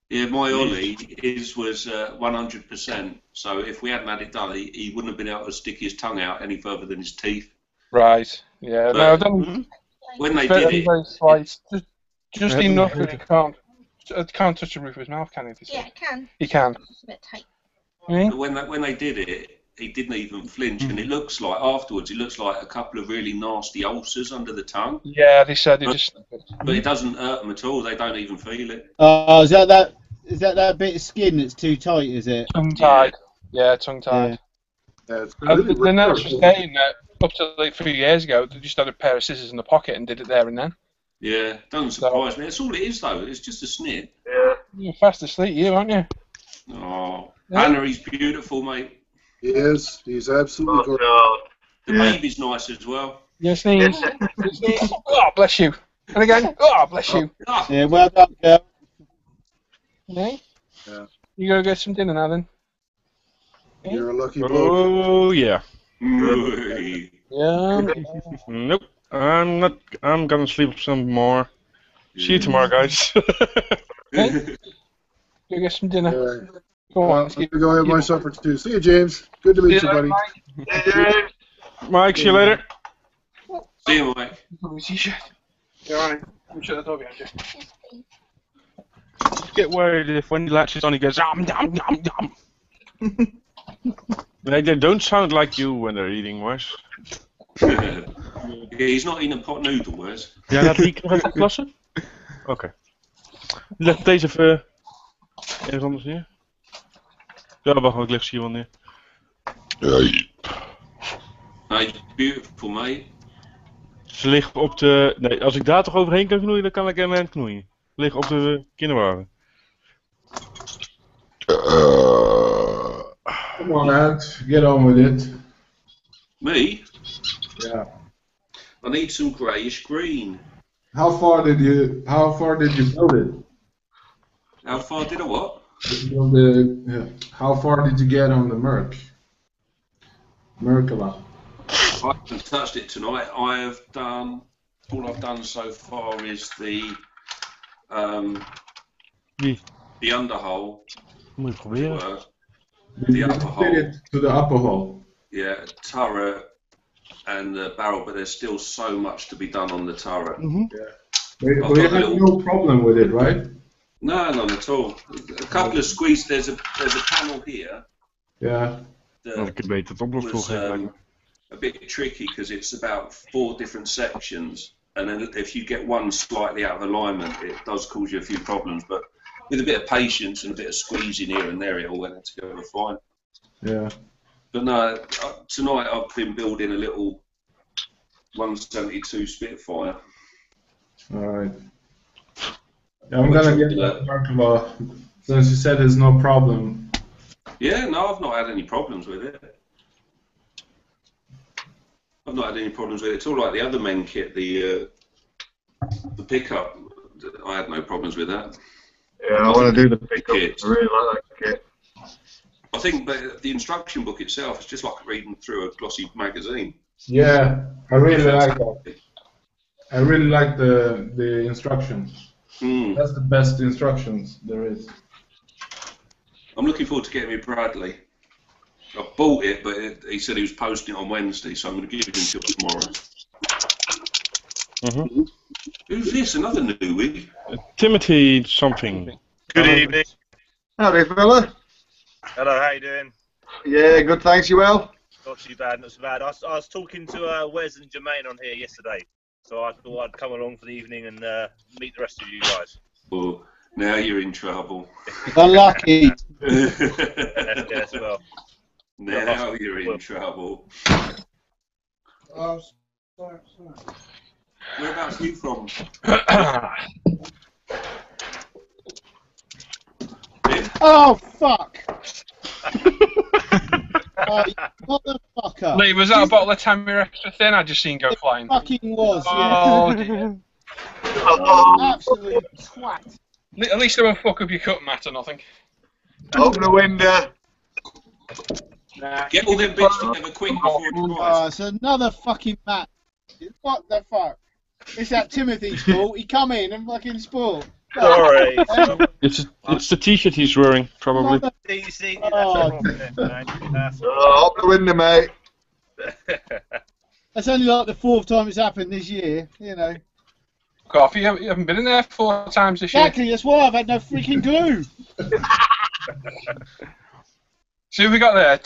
Yeah, my Ollie, his was 100%. So if we hadn't had it done, he wouldn't have been able to stick his tongue out any further than his teeth. Right. Yeah. But No, when they did it, very slight. Just enough that it can't touch the roof of his mouth, can it? Yeah, it can. He can. It's a bit tight. Mm-hmm. but when they did it, he didn't even flinch, and it looks like afterwards, it looks like a couple of really nasty ulcers under the tongue. Yeah, they said but it doesn't hurt them at all. They don't even feel it. Oh, is that bit of skin that's too tight? Is it? Tongue tied. Yeah, tongue tied. Yeah, it's really The nurse was saying that up to like 3 years ago, they just had a pair of scissors in the pocket and did it there and then. Yeah, doesn't surprise me. That's all it is, though. It's just a snip. Yeah. You're fast asleep, you, aren't you? Oh, Yeah. Anna, he's beautiful, mate. He is. He's absolutely gorgeous. The baby's nice as well. Yes, sneeze. Oh, bless you. And again, oh, bless you. Yeah, well done, girl. Yeah? Yeah. You go get some dinner now then? You're a lucky bloke. Oh yeah. Yeah. Nope. I'm not. I'm gonna sleep some more. See you tomorrow, guys. Hey, go get some dinner. Go on. I'm gonna go have my supper too. See you, James. Good to meet you, buddy. Mike, see you later. See you, Mike. You're alright. I'm sure the door behind you. Just get worried if when he latches on, he goes yum yum yum yum. They don't sound like you when they're eating, Wes. Yeah, he's not in een pot noodle, Wes. Ja, laat die nog even plassen. Oké. Leg deze even ergens anders neer. Ja, wacht, ik leg ze hier wel neer. Hey, beautiful, mate. Ze liggen op de... Nee, als ik daar toch overheen kan knoeien, dan kan ik hem aan knoeien. Ze liggen op de kinderwagen. Come on, Ant. Get on with it. Me? Yeah. I need some greyish green. How far did you build it? How far did I what? How far did you get on the Merkaba? I haven't touched it tonight. I have done... All I've done so far is the underhull. Moet je proberen. The upper hull. It to the upper hull. Yeah, turret and the barrel, but there's still so much to be done on the turret. Yeah. But you have no problem with it, right? No, none at all. A couple of squeeze. There's a panel here. Yeah. Ik heb beter het oplossen Was gegeven. a bit tricky because it's about 4 different sections, and then if you get one slightly out of alignment, it does cause you a few problems. But with a bit of patience and a bit of squeezing here and there, it all went together fine. Yeah. But no, tonight I've been building a little 172 Spitfire. Alright. Yeah, I'm gonna get that Merkaba since you said there's no problem. Yeah, no, I've not had any problems with it. I've not had any problems with it at all. Like the other men kit, the pickup, I had no problems with that. Yeah, I want to do the pickup. I really like that kit. I think the instruction book itself is just like reading through a glossy magazine. Yeah, I really like that. I really like the instructions. That's the best instructions there is. I'm looking forward to getting me Bradley. I bought it, but he said he was posting it on Wednesday, so I'm going to give it until tomorrow. Who's this? Another newbie? Timothy something. Good evening. Howdy, fella. Hello, how you doing? Yeah, good, thanks. You well? Not too bad, not too bad. I was talking to Wes and Jermaine on here yesterday, so I thought I'd come along for the evening and meet the rest of you guys. Oh, now you're in trouble. Unlucky. Yes, well. Now you're in trouble. Oh, sorry. Whereabouts are you from? Oh, fuck! Oh, you motherfucker! Lee, was that a bottle of Tamir extra thin I just seen go flying? Fucking was, Oh, yeah. dear. Absolute twat. At least they won't fuck up your cut, Matt, or nothing. Open the window. Get all them bits together quick before it dries. It's another fucking Matt. What the fuck? It's that Timothy's fault. He come in and fucking spoil. Sorry. It's the t-shirt he's wearing, probably. See, that's wrong then, man. That's Up the window, mate. That's only like the 4th time it's happened this year, you know. Off, you haven't been in there 4 times this year. Exactly, that's why I've had no freaking glue. See who we got there?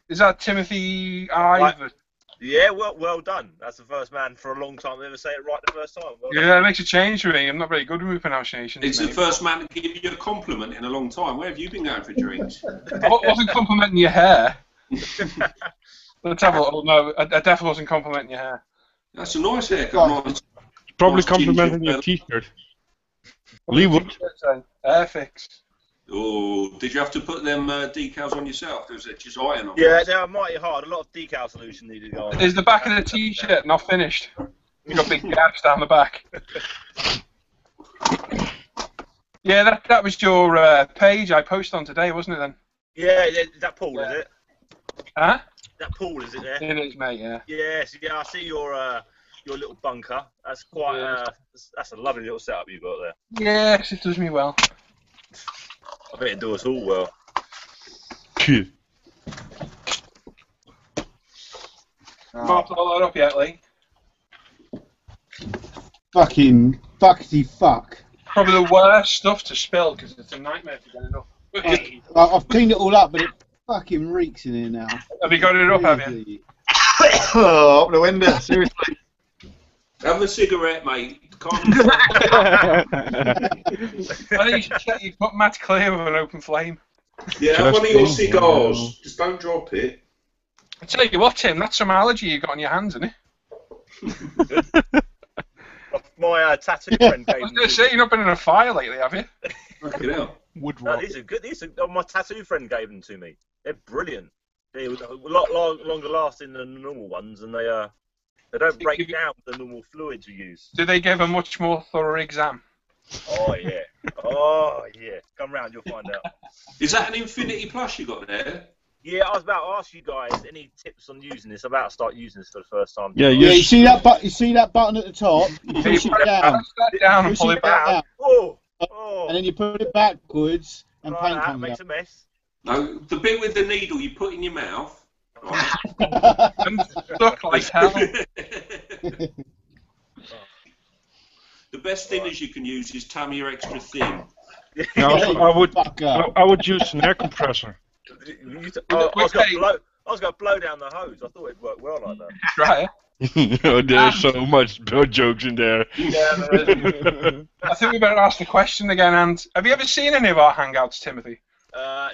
Is that Timothy Ivor? Yeah, well done. That's the first man for a long time to ever say it right the first time. Well Yeah, it makes a change for me. I'm not very good with pronunciations. It's the first man to give you a compliment in a long time. Where have you been going for drinks? I wasn't complimenting your hair. Let's have a look. Oh, no, I definitely wasn't complimenting your hair. That's a nice haircut. Nice. Probably Nice complimenting ginger your t-shirt. Lee would. Airfix. Oh, did you have to put them decals on yourself? Or was it just iron on? Yeah, they are mighty hard. A lot of decal solution needed to go on. Is the back of the t-shirt not finished? You got big gaps down the back. Yeah, that was your page I posted on today, wasn't it then? Yeah, is that Paul, is it? Huh? That Paul, is it there? It is, mate, yeah. Yes, yeah, I see your little bunker. That's quite that's a lovely little setup you've got there. Yes, it does me well. I bet it does us all well. Marked all that up yet, Lee? Fucking fuckity fuck. Probably the worst stuff to spill because it's a nightmare to get it up. I've cleaned it all up, but it fucking reeks in here now. Have you got it up, have you? Oh, open the window, seriously. Have a cigarette, mate. I think you should check you put Matt clear with an open flame. Yeah, have one of your cigars. Just don't drop it. I tell you what, Tim, that's some allergy you got on your hands, isn't it? My tattoo friend gave I was going to say, you've not been in a fire lately, have you? Fucking hell. No, these are good. My tattoo friend gave them to me. They're brilliant. They're a lot longer lasting than the normal ones, and they don't break down the normal fluids we use. Do they give a much more thorough exam? Oh yeah. Oh yeah. Come round, you'll find out. Is that an Infinity Plus you got there? Yeah, I was about to ask you guys any tips on using this. I'm about to start using this for the first time. Yeah, you see that button? You see that button at the top? You push it down. Down and pull it back. Oh. And then you put it backwards, and paint That comes makes out. a mess. No, the bit with the needle you put in your mouth. And look like hell. The best thinners you can use is Tamir Extra Thin. No, I would use an air compressor. I was going to blow down the hose. I thought it'd work well like that. Right. Oh, there's so much jokes in there. Yeah, there is. I think we better ask the question again. And have you ever seen any of our hangouts, Timothy?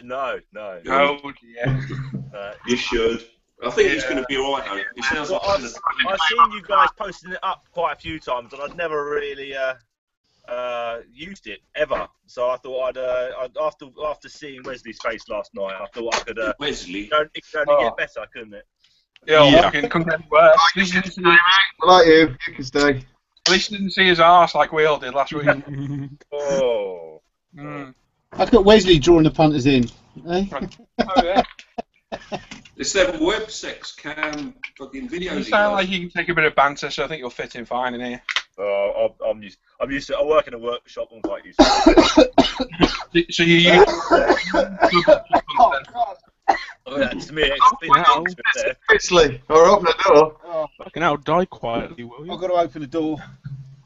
No. Oh dear. You should. I think it's going to be alright though. It sounds like I've seen you guys posting it up quite a few times, and I'd never really used it ever. So I thought I'd after seeing Wesley's face last night, I thought I could. Wesley. It could only get better, couldn't it? Yeah, fucking couldn't get worse. At least you didn't see, I like you. You can stay. at least you didn't see his arse like we all did last week. Oh. I've got Wesley drawing the punters in. Eh? Oh yeah. It's them web sex cam fucking videos. You sound like you can take a bit of banter, so I think you'll fit in fine in here. Oh, I'm used to. I work in a workshop. I'm quite used to it. So you. Oh, that's me. Wesley, or open the door. Oh, fucking hell, die quietly, will you? I've got to open the door.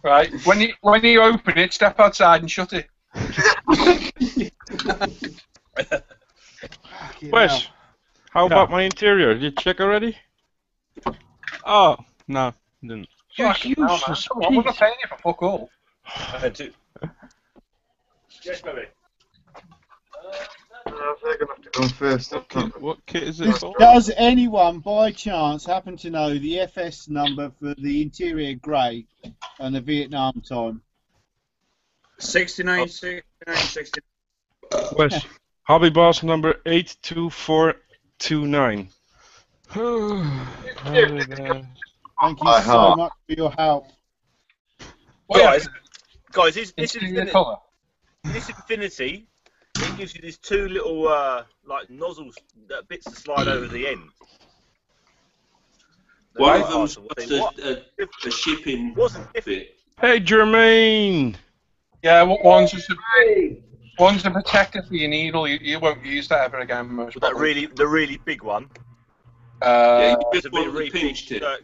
Right. When you open it, step outside and shut it. Wes, How about my interior? Did you check already? Oh, no, didn't. You Fucking hell, man. useless Come on, we're not piece. paying you for fuck all. Yes, baby. They're gonna have to go first. What kit is it for? Does anyone, by chance, happen to know the FS number for the interior grey and the Vietnam time? 69, 69, 69. Wes, Hobby Boss number 82429. Thank you so much for your help. Guys, this Infinity, it gives you these two little like nozzles, bits to slide over the end. One of them's a shipping bit. Hey, Jermaine! Yeah, one's a protector for your needle. You won't use that ever again, most probably. The really big one. Yeah, you It's just a bit want the really pinch big. tip.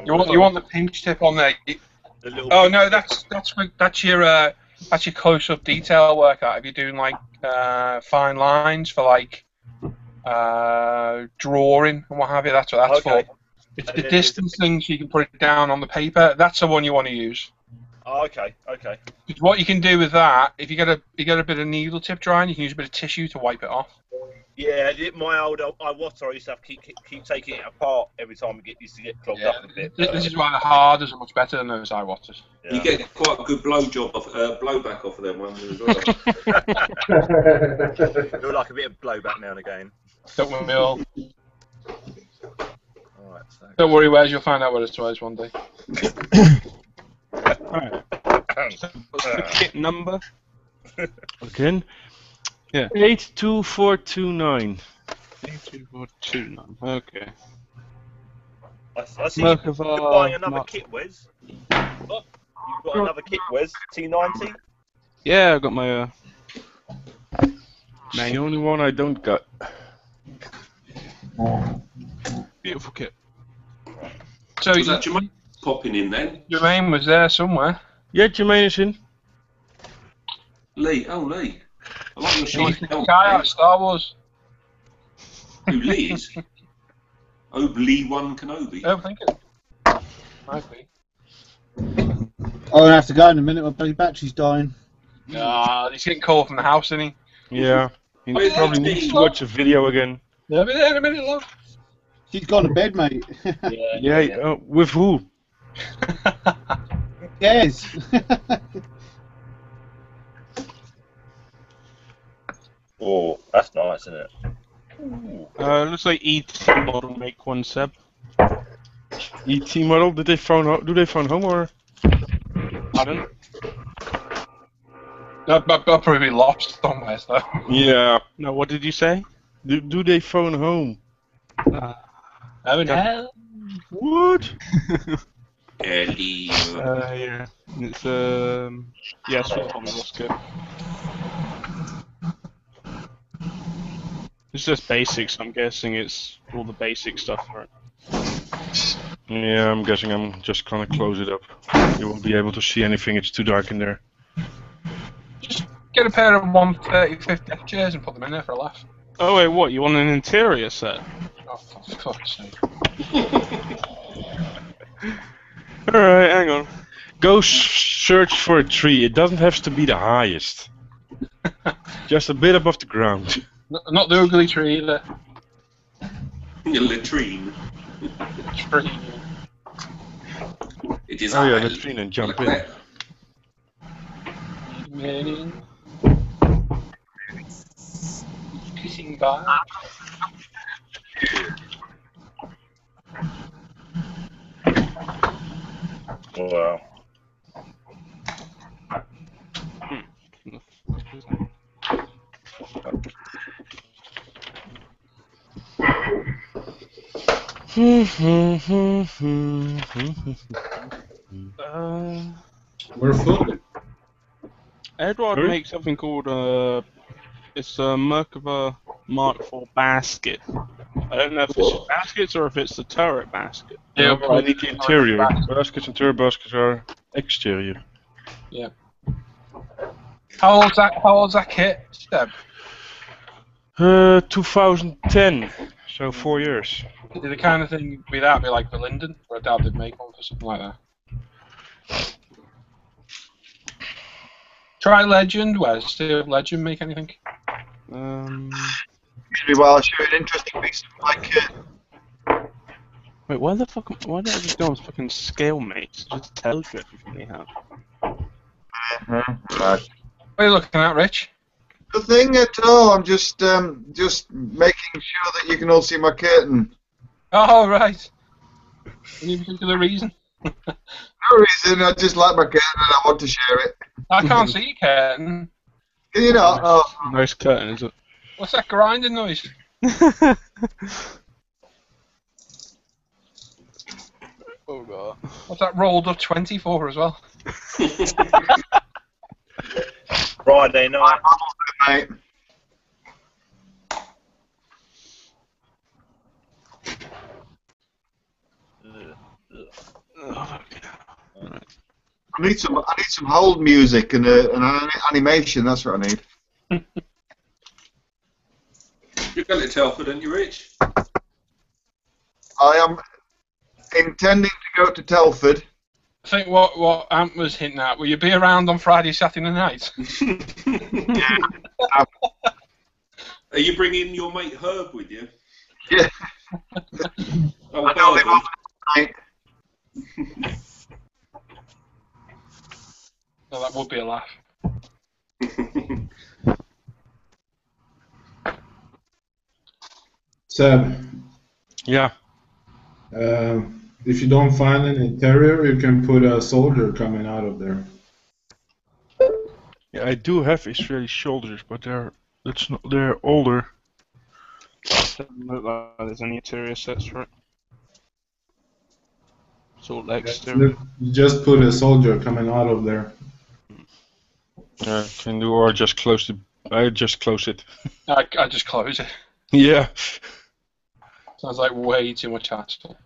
You want the pinch tip on there. Oh no, that's your close-up detail workout. If you're doing like fine lines for like drawing and what have you, that's what that's for. It's the distance thing, so you can put it down on the paper. That's the one you want to use. Oh, okay. What you can do with that, if you get a bit of needle tip drying, you can use a bit of tissue to wipe it off. Yeah, my old iWater, I used to have to keep taking it apart every time it used to get clogged up a bit. This is why the harders are much better than those iWaters. Yeah. You get quite a good blowback off of them ones as well. Feel like a bit of blowback now and again. Don't we all? Don't worry, Wes, you'll find out what it was one day. Alright. What's the kit number? Again? Yeah. 82429. 82429. Okay. I see you're buying another kit, Wes. Oh, you've got another kit, Wes. T90? Yeah, I got my It's the only one I don't got. beautiful kit. So was that Jermaine popping in then? Jermaine was there somewhere. Yeah, Jermaine is in. Lee. I like your shiny He's the guy out of Star Wars. Who, Lee is? Obi-Wan Kenobi. I don't think it. Might be. I'm gonna have to go in a minute. My bloody battery's dying. He's getting called from the house, isn't he? Yeah. He probably needs to watch a video again. Yeah, be there in a minute, love. She's gone to bed, mate. Yeah. With who? Yes. Oh, that's nice, isn't it? Looks like ET model make one, Seb. ET model? Do they phone home or? Pardon? I'll probably be lost somewhere, so. Yeah. No, what did you say? Do they phone home? Oh, hell. What? Ellie. Yeah. It's yeah, it's probably what's good. It's just basics. I'm guessing it's all the basic stuff, right? Yeah, I'm guessing I'm just gonna close it up. You won't be able to see anything. It's too dark in there. Just get a pair of 130-50 deck chairs and put them in there for a laugh. Oh wait, what? You want an interior set? Oh, for fuck's sake. Alright, hang on. Go search for a tree. It doesn't have to be the highest. Just a bit above the ground. Not the ugly tree either. Your latrine. Tree. It is Oh yeah, high. latrine and jump in. Kissing bar. Wow. We're full. Edward Sorry? makes something called it's a Merkava Mark IV basket. I don't know if it's baskets or if it's the turret basket. Yeah, I need the interior. Baskets and turret baskets are exterior. Yeah. How old's that kit, Seb? 2010. So 4 years. The kind of thing be like the Linden, where Dad did make one for something like that. Try Legend, Wes. Do Legend make anything? Excuse me while I show you an interesting piece of my kit. Wait, why did I just go on fucking scale mates? It just tells you everything they have. Right. What are you looking at, Rich? Nothing at all. I'm just making sure that you can all see my curtain. Oh, right. Any particular reason? No reason. I just like my curtain and I want to share it. I can't see your curtain. Can you not? Oh. Nice curtain, is it? What's that grinding noise? Oh god. What's that rolled up 24 as well? Friday night. Mate. I need some hold music and an animation. That's what I need. You're going to Telford, aren't you, Rich? I am intending to go to Telford. I think what Ant was hinting at, will you be around on Friday, Saturday night? Are you bringing your mate Herb with you? Yeah. Oh, I know him night. No, that would be a laugh. Seb. Yeah. If you don't find an interior, you can put a soldier coming out of there. Yeah, I do have Israeli soldiers, but they're older. Doesn't look like there's any interior sets for it. It's all exterior. You just put a soldier coming out of there. Yeah, can do, or just close it. I just close it. I just close it. Yeah. Sounds like way too much hassle.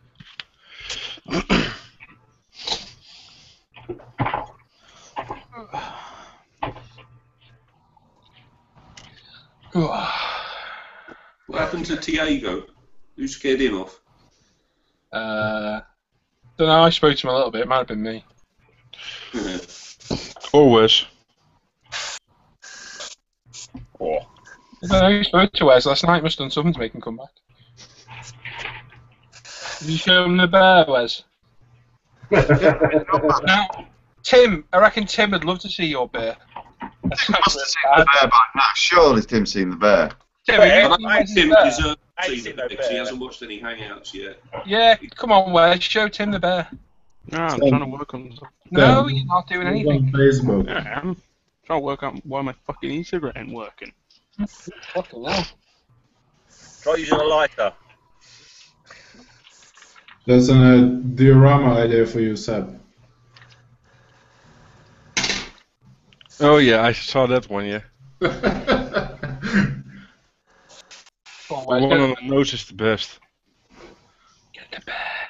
What happened to Tiago? Who scared him off? Don't know, I spoke to him a little bit, it might have been me. Yeah. Always. Oh. I don't know, you spoke to Wes last night, must have done something to make him come back. Did you show him the bear, Wes? Now, Tim, I reckon Tim would love to see your bear. Tim must have seen the bear by now. Surely Tim's seen the bear. Tim, have you I seen think Tim the bear? deserves I ain't to see seen the no pics. He bear. hasn't watched any hangouts yet. Yeah, come on, Wes, show Tim the bear. No, I'm trying to work on something. No, you're not doing anything. On Facebook. Yeah, I am. Trying to work out why my fucking Instagram ain't working. Fucking hell. Try using a lighter. That's a diorama idea for you, Seb. Oh yeah, I saw that one. Yeah. Come on, The Wes, one on the nose is the best. get the bear.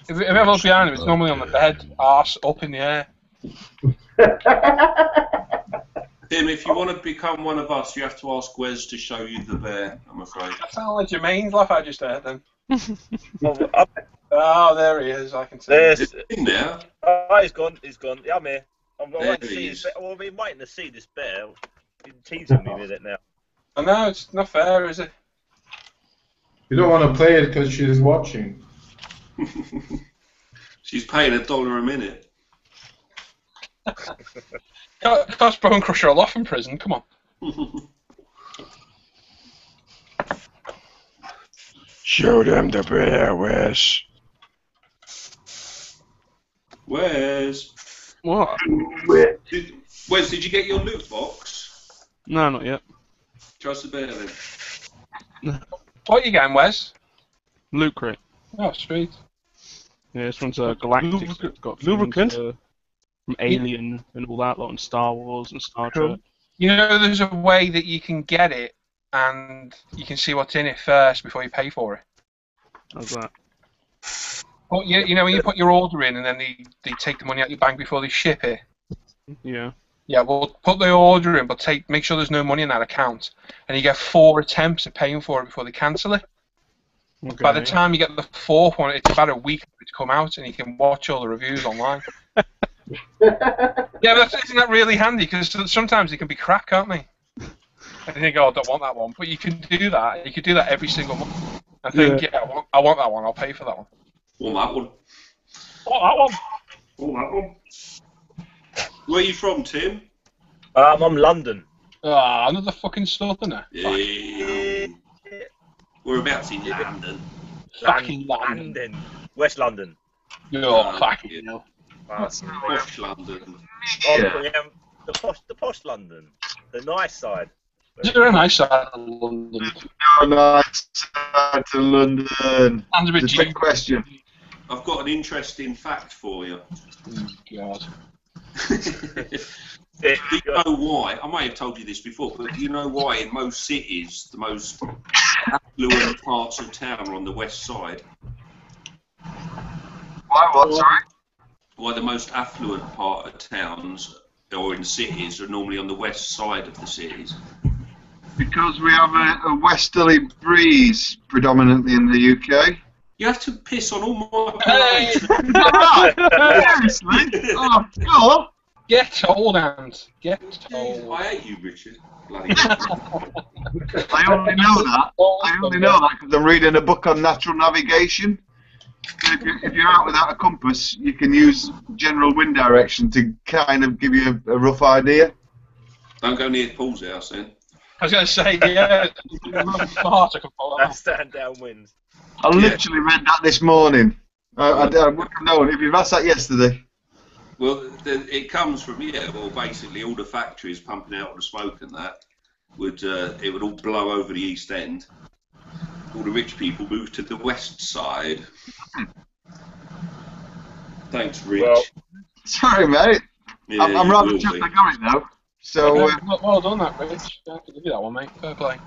If you ever look behind him, it's normally on the bed, arse up in the air. Tim, if you want to become one of us, you have to ask Wes to show you the bear, I'm afraid. That sounded like Jermaine's laugh I just heard then. Well, up Oh, there he is, I can see. there's. In there? Oh, he's gone. He's gone. Yeah, I'm here. I'm There waiting to he see is. this bear. Well, I've been waiting to see this bear. He's teasing me with it now. I know, it's not fair, is it? You don't want to play it because she's watching. She's paying $1 a minute. Cost Bone Crusher a lot from prison, come on. Show them the bear, Wes. Wes? What? Wes, did you get your loot box? No, not yet. Trust the bear then. What are you getting, Wes? Loot crate. Oh, sweet. Yeah, this one's galactic. So it's got Lubricant? things, from Alien and all that lot, and Star Wars and Star Trek. You know, there's a way that you can get it, and you can see what's in it first before you pay for it. How's that? But you know, when you put your order in, and then they take the money out your bank before they ship it. Yeah. Yeah, well, put the order in, but make sure there's no money in that account, and you get 4 attempts at paying for it before they cancel it. Okay. By the time you get the 4th one, it's about a week for it to come out, and you can watch all the reviews online. Yeah, but isn't that really handy? Because sometimes they can be crap, can't they? And you think, oh, I don't want that one, but you can do that. You could do that every single month. I think, I want that one. I'll pay for that one. Want that one? Want that one? Want that one? Where are you from, Tim? I'm London. Ah, another fucking southerner. Yeah. Whereabouts in London? Fucking London. West London. Oh, fucking hell. Posh London. The posh London. The nice side. Is there a nice side of London? No nice side to London. Sounds a bit It's a big question. I've got an interesting fact for you. Oh, God. Do you know why? I may have told you this before, but do you know why in most cities the most affluent parts of town are on the west side? Why what, sorry? Why the most affluent part of towns or in cities are normally on the west side of the cities? Because we have a westerly breeze predominantly in the UK. You have to piss on all my Hey! Seriously? Oh, God. Get told, Ant. Get told. I hate you, Richard. Bloody I only know that. I only know that because I'm reading a book on natural navigation. If you're out without a compass, you can use general wind direction to kind of give you a rough idea. Don't go near Paul's house then. I was going to say, yeah, fast I can follow That's stand downwind. I literally read that this morning. I would have known if you'd asked that yesterday. Well, it comes from well, basically all the factories pumping out all the smoke and that it would all blow over the East End. All the rich people moved to the west side. Thanks, Rich. Well, sorry, mate. Yeah, I'm rather chuffed I got it though. So well done, that Rich. I have to give you that one, mate. Fair play.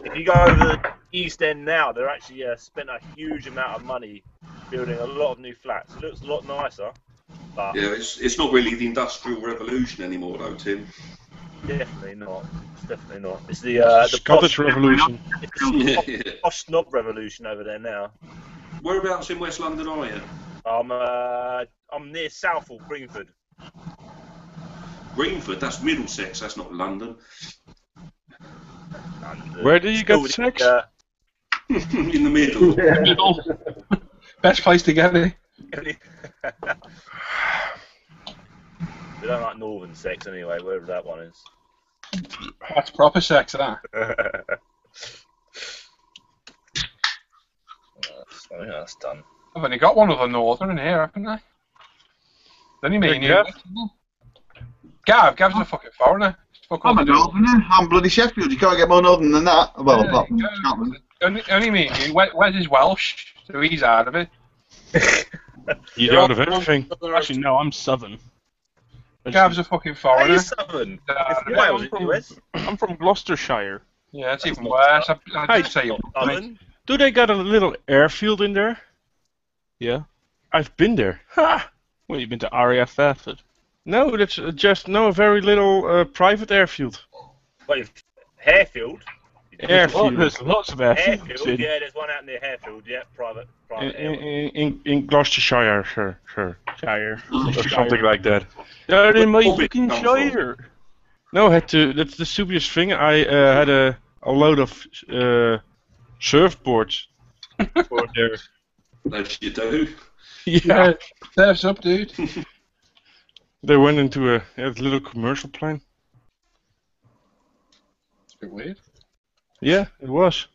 If you go over the East End now, they're actually spent a huge amount of money building a lot of new flats. It looks a lot nicer. But yeah, it's not really the Industrial Revolution anymore, though, Tim. Definitely not. It's definitely not. It's the Scottish Revolution. It's the posh snob revolution over there now. Whereabouts in West London are you? I'm near Southall, Greenford. Greenford? That's Middlesex. That's not London. Where do you get sex? In the middle. Middle. Best place to get it. We don't like northern sex anyway, wherever that one is. That's proper sex, that. That's done. I've only got one other northern in here, haven't I? Then you mean you? Gav's a fucking foreigner. I'm a northerner. I'm bloody Sheffield. You can't get more northern than that. Well, apart from Scotland. Only me. Wes is Welsh, so he's out of it. You're out of everything. Actually, no, I'm southern. Gav's a fucking foreigner. Are you southern? I'm from Gloucestershire. Yeah, it's even worse. I'd say southern. Do they got a little airfield in there? Yeah. I've been there. Ha! Well, you've been to RAF Fairford? No, that's just a very little private airfield. Wait, Harefield? Airfield. There's lots of airfields. Harefield, yeah, there's one out near Harefield, yeah, private in Gloucestershire, sure. Shire. Or something like that. They're in my fucking Shire. No, that's the stupidest thing. I had a load of surfboards for there. As you do. Yeah. Surf's up, dude. They went into a little commercial plane. It's a bit weird. Yeah, it was.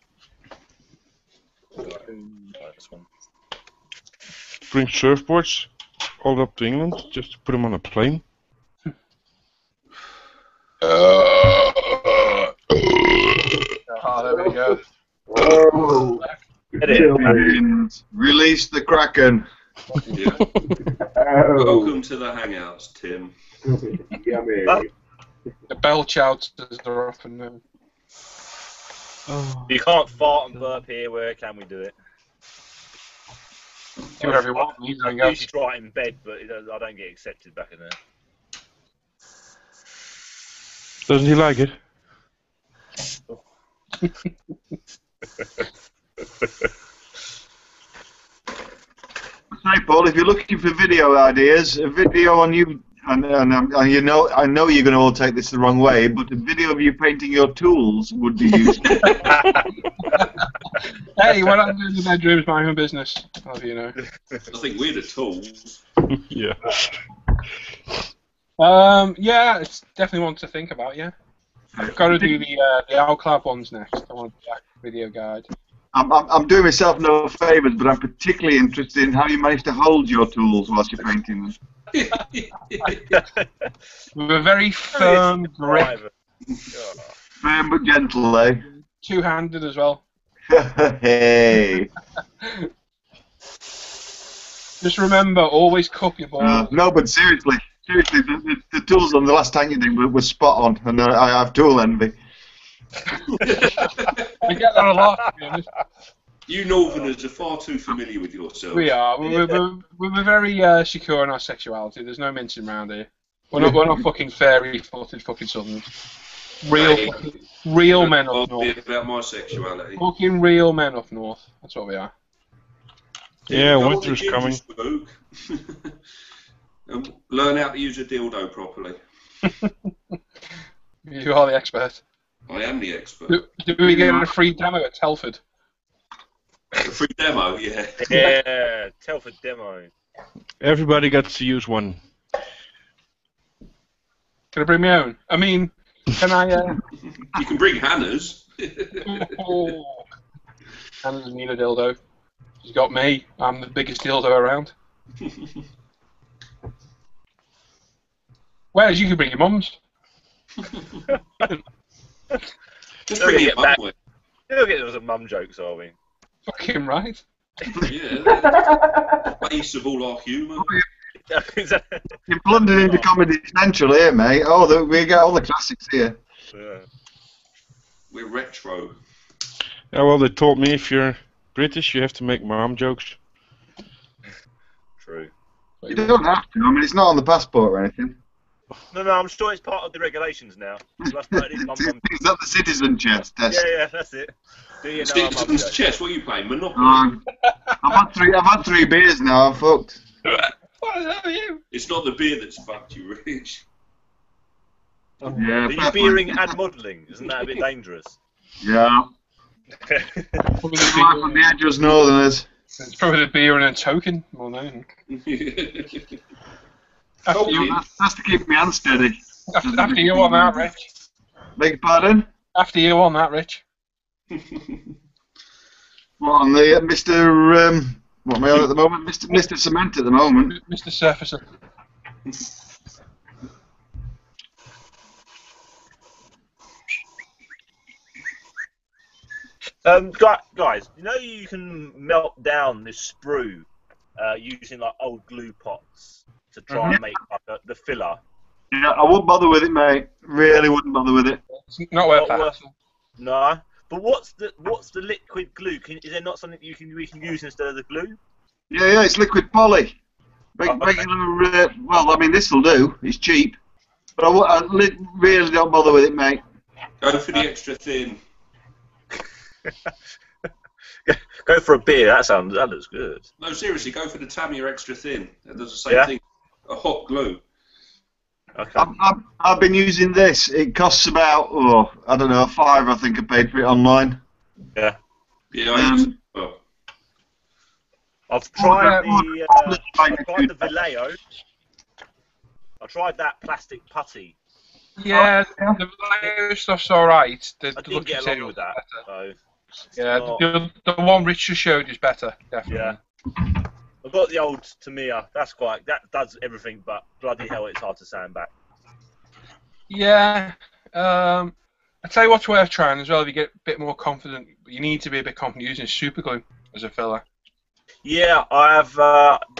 Bring surfboards all up to England just to put them on a plane. Oh, there we go. Release the Kraken. Yeah. Welcome to the Hangouts, Tim. The bell shouts as they're often known. You can't fart and burp here, where can we do it? Do whatever you want. I usually try it in bed, but I don't get accepted back in there. Doesn't he like it? Hi, Paul. If you're looking for video ideas, a video on you, and you know, I know you're going to all take this the wrong way, but a video of you painting your tools would be useful. Hey, what I'm doing in the bedroom is my own business. How do you know? I think we're the tools. Yeah. Yeah, it's definitely one to think about. Yeah, I've got to do the OutCloud ones next. I want that video guide. I'm doing myself no favours, but I'm particularly interested in how you manage to hold your tools whilst you're painting them. With a very firm grip. Firm but gentle, eh? Two-handed as well. Hey. Just remember, always cup your balls. No, but seriously, the tools on the last tank you did were spot on, and I have tool envy. I get that a lot, to be honest. You Northerners are far too familiar with yourselves. We are. We're very secure in our sexuality. There's no mincing around here. We're not fucking fairy-footed fucking Southerners. Real men up north. About my sexuality. Fucking real men up north. That's what we are. Yeah, winter's coming. And learn how to use a dildo properly. You are the expert. I am the expert. Do we get a free demo at Telford? A free demo, yeah. Yeah, Telford demo. Everybody gets to use one. Can I bring my own? I mean, can I... You can bring Hannah's. Hannah doesn't need a dildo. She's got me. I'm the biggest dildo around. Whereas you can bring your mum's. Just bring it back. You'll get those mum jokes, are we? Fucking right. Yeah. Base of all our humour. You're blundered into Comedy Central here, mate. Oh, we get all the classics here. Yeah. We're retro. Yeah, well, they taught me if you're British, you have to make mom jokes. True. You don't have to. I mean, it's not on the passport or anything. No, I'm sure it's part of the regulations now. Is that the citizen chest test? Yeah, that's it. Do you know Citizen's chess? What are you playing? Monopoly? I've had three beers now. I'm fucked. What are you? It's not the beer that's fucked you, Rich. Yeah, are you beering and modelling? Isn't that a bit dangerous? Yeah. From the edges northerners. It's probably the beer and a token, more than anything. That's to keep me hand steady. After you on that, Rich. Beg your pardon? After you on that, Rich. What, on the Mr. What am I on at the moment? Mr. Cement at the moment. Mr. Surfacer. Guys, you know you can melt down this sprue using like old glue pots to try and make like the filler. Yeah, I wouldn't bother with it, mate. Really wouldn't bother with it. It's not worth that. No, but what's the liquid glue? Is there not something we can use instead of the glue? Yeah, it's liquid poly. Regular. Well, I mean, this will do. It's cheap, but I really don't bother with it, mate. Go for the extra thin. Go for a beer. That looks good. No, seriously, go for the Tamiya extra thin. It does the same thing. A hot glue. Okay. I've been using this. It costs about I don't know, £5. I think I paid for it online. Yeah. Yeah, I use it. Oh. I've tried the Vallejo. I tried that plastic putty. Yeah, the Vallejo stuff's alright. I didn't get along with that. So yeah, the one Richard showed is better, definitely. Yeah. I've got the old Tamiya. That does everything, but bloody hell, it's hard to sand back. Yeah. I tell you what's worth trying as well. If you get a bit more confident, you need to be a bit confident using super glue as a filler. Yeah, I have.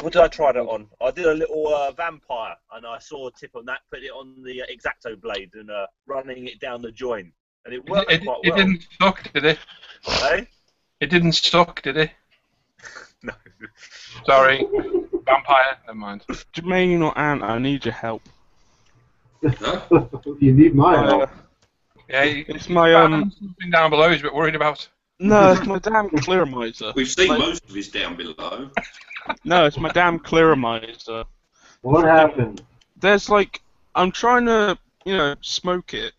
What did I try that on? I did a little vampire, and I saw a tip on that. Put it on the X-Acto blade and running it down the joint, and it worked quite well. It didn't suck, did it? Hey? It didn't suck, did it? No. Sorry. Vampire, never mind. Jermaine or Ant, I need your help. You need my help. Yeah, it's my something down below he's a bit worried about. No, it's my damn clearomizer. We've seen most of his down below. No, it's my damn clearomizer. What happened? There's like, I'm trying to, smoke it,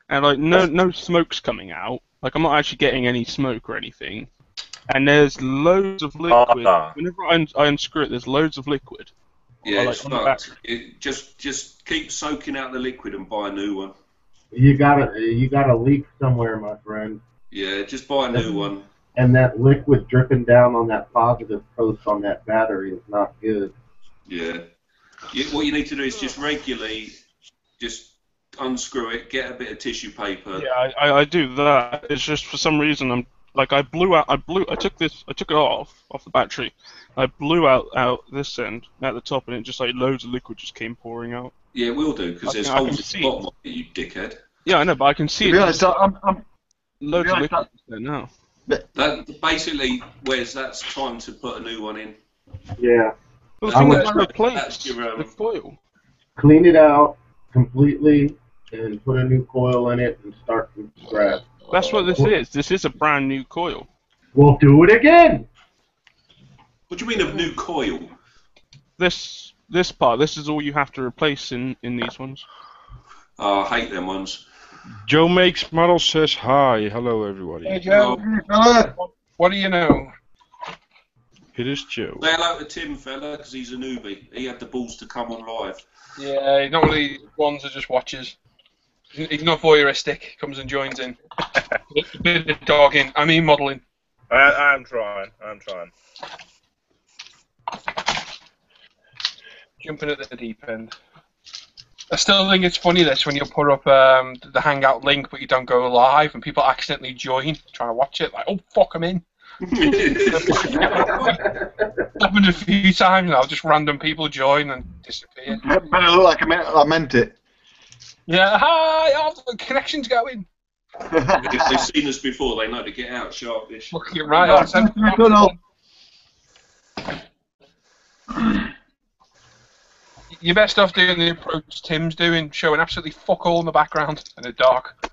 and like no smoke's coming out. Like I'm not actually getting any smoke or anything. And there's loads of liquid. Whenever I unscrew it, there's loads of liquid. Yeah, it's fucked. Just keep soaking out the liquid and buy a new one. You got a leak somewhere, my friend. Yeah, just buy a new one. And that liquid dripping down on that positive post on that battery is not good. Yeah. What you need to do is just regularly, just unscrew it, get a bit of tissue paper. Yeah, I do that. It's just for some reason I took it off the battery. I blew out this end at the top, and it just like loads of liquid just came pouring out. Yeah, it will do because there's holes in the bottom of it, you dickhead. Yeah, I know, but I can see To be honest, loads of liquid there now. That basically, Wes, that's time to put a new one in. Yeah. Well, the thing is, replace the coil. Clean it out completely and put a new coil in it and start from scratch. That's what this is. This is a brand new coil. We'll do it again. What do you mean a new coil? This part. This is all you have to replace in these ones. Oh, I hate them ones. Joe Makes Models says hi. Hello, everybody. Hey, Joe. What do you know? It is Joe. Say hello to Tim, fella, because he's a newbie. He had the balls to come on live. Yeah, he's not really ones that just watches. He's not voyeuristic. He comes and joins in. A bit of dogging. I mean modelling. I'm trying. Jumping at the deep end. I still think it's funny this when you put up the Hangout link but you don't go live and people accidentally join trying to watch it. Like, oh fuck, I'm in. Happened a few times now. Just random people join and disappear. Better look like I meant it. Yeah, hi, oh, the connection's going. If they've seen us before, they know to get out sharpish. Fucking right. You're best off doing the approach Tim's doing, showing absolutely fuck all in the background and the dark.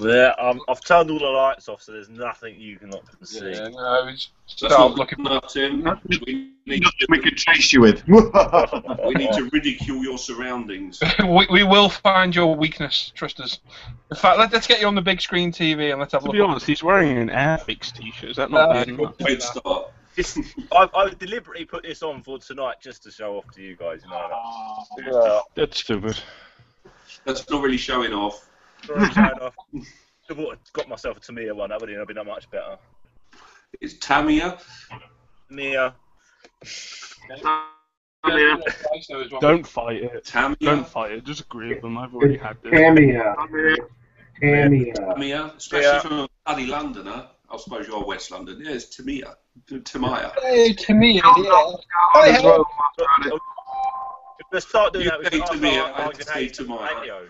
Yeah, I've turned all the lights off, so there's nothing you can see. Yeah, no, That's not looking enough, Tim. We can chase you with. We need to ridicule your surroundings. we will find your weakness, trust us. In fact, let's get you on the big screen TV and let's have a look. To be honest, he's wearing an Airfix t-shirt. Is that not bad enough? Good start. I deliberately put this on for tonight just to show off to you guys. Yeah, that's stupid. That's not really showing off. Sorry, showing off. I got myself a Tamiya one. That would have been that much better. It's Tamiya. Mia. Don't fight it. Tamiya. Don't fight it. Just agree with them. I've already had this. Tamiya. Tamiya, especially from a bloody Londoner. I suppose you're West London. Yeah, it's Tamiya. Tamiya. Hey, Tamiya, yeah. Let's start doing You that. say Tamiya, I say Tamiya.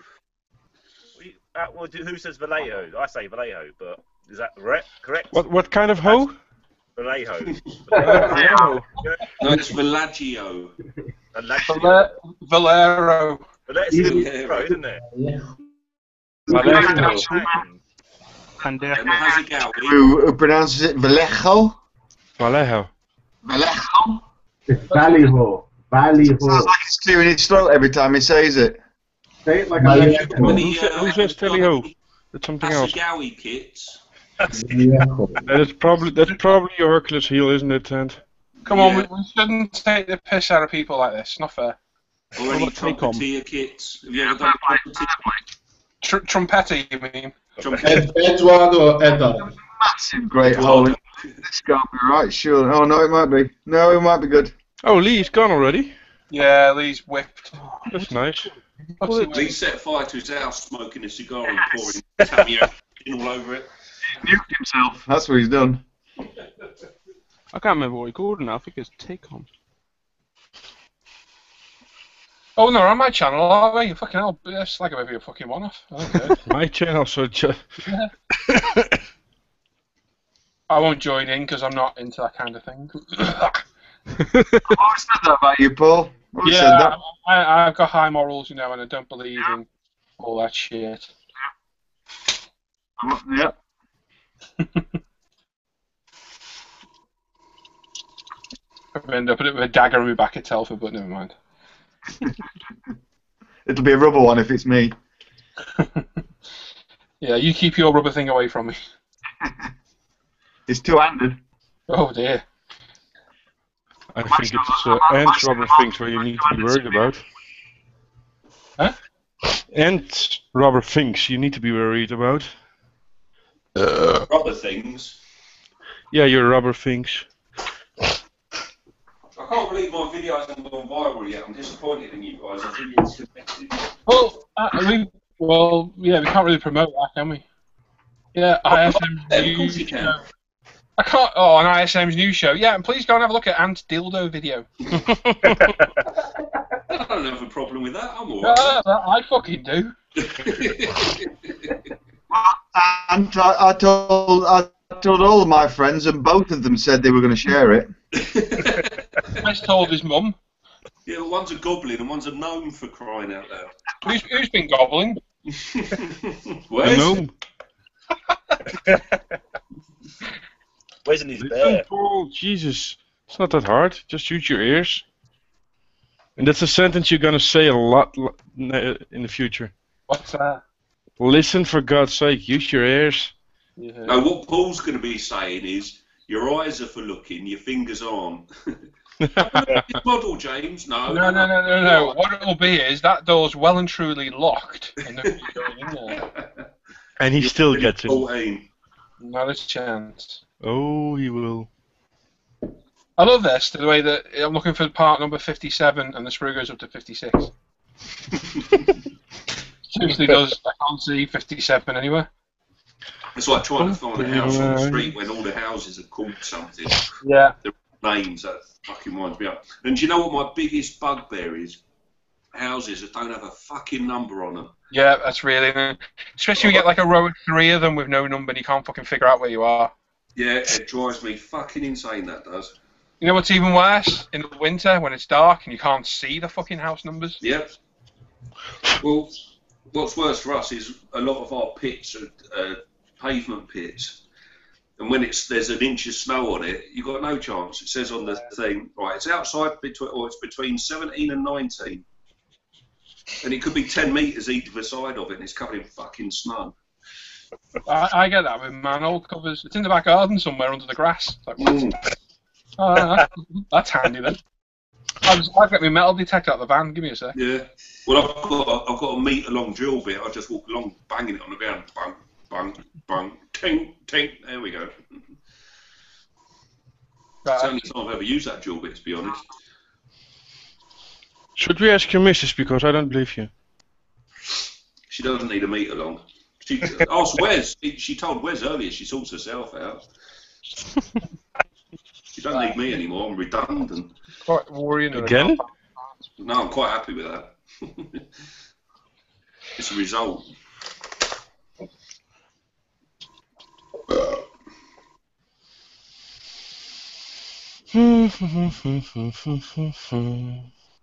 Who says Vallejo? I say Vallejo, but is that correct? What kind of hoe? Vallejo. No, it's Villaggio. Valero. But that's Valero, isn't it? Who pronounces it Vallejo? Vallejo. Vallejo? It's Vallejo. Vallejo. Sounds like he's clearing his throat every time he says it. Say it like Who says Vallejo? That's something else. Asagawi kits. That's probably your Hercules heel, isn't it, Tent? Come on, we shouldn't take the piss out of people like this. Not fair. Or any trumpeter kits. Have you ever done trumpeter? Trumpeter, you mean? Edward or Edda? Massive great hole. This can't be right, sure. Oh, no, it might be. No, it might be good. Oh, Lee's gone already? Yeah, Lee's whipped. That's nice. Lee set fire to his house, smoking a cigar and pouring Tamiya all over it. He nuked himself. That's what he's done. I can't remember what he called it now. I think it's Take-On. Oh no, on my channel, are we? Fucking hell, slag him every fucking one off. My channel, so yeah. I won't join in because I'm not into that kind of thing. I always said that about you, Paul. Well, said Yeah, that. I've got high morals, and I don't believe in all that shit. Yeah. I've ended up with a dagger in my back at Telford, but never mind. It'll be a rubber one if it's me. Yeah, you keep your rubber thing away from me. It's two-handed. Oh dear. I think it's ant rubber things where you need to be worried about. Huh? Ant rubber things you need to be worried about. Rubber things. Yeah, your rubber things. I can't believe my video hasn't gone viral yet. I'm disappointed in you guys. I think it's connected. Well, yeah, we can't really promote that, can we? Yeah, ISM's Of news course you can. show. I can't. Oh, on ISM's news show. Yeah, and please go and have a look at Ant's dildo video. I don't have a problem with that. I'm alright. I fucking do. And I told all of my friends, and both of them said they were going to share it. Wes told his mum. Yeah, well, one's a goblin and one's a gnome, for crying out loud. Who's been gobbling? Where's A gnome. Where's his bear? Listen, Paul, Jesus. It's not that hard. Just use your ears. And that's a sentence you're going to say a lot in the future. What's that? Listen, for God's sake. Use your ears. Yeah. No, what Paul's going to be saying is, your eyes are for looking, your fingers aren't. Model, James? No. No. What it will be is that door's well and truly locked, and nobody's going in there. And he still gets it. 14. Not a chance. Oh, he will. I love this, the way that I'm looking for part number 57 and the screw goes up to 56. Seriously does. I can't see 57 anywhere. It's like trying to find a house on the street when all the houses are called something. Yeah. The names, that fucking winds me up. And do you know what my biggest bugbear is? Houses that don't have a fucking number on them. Yeah, that's really... Especially when you get like a row of 3 of them with no number and you can't fucking figure out where you are. Yeah, it drives me fucking insane, that does. You know what's even worse? In the winter, when it's dark and you can't see the fucking house numbers. Yep. Well, what's worse for us is a lot of our pits are pavement pits. And when there's an inch of snow on it, you've got no chance. It says on the thing, right, it's outside, or it's between 17 and 19. And it could be 10 metres either side of it, and it's covered in fucking snow. I get that with manhole covers. It's in the back garden somewhere under the grass. Like, that's handy then. I've got my metal detector out of the van. Give me a sec. Yeah. Well, I've got a metre-long drill bit. I just walk along, banging it on the ground. Bang, bang, bang, ting, ting. There we go. It's the only time I've ever used that drill bit, to be honest. Should we ask your missus, because I don't believe you? She doesn't need a metre long. She asked Wes. She told Wes earlier she sorts herself out. She don't need me anymore. I'm redundant. Quite worrying. Again? No, I'm quite happy with that. It's a result.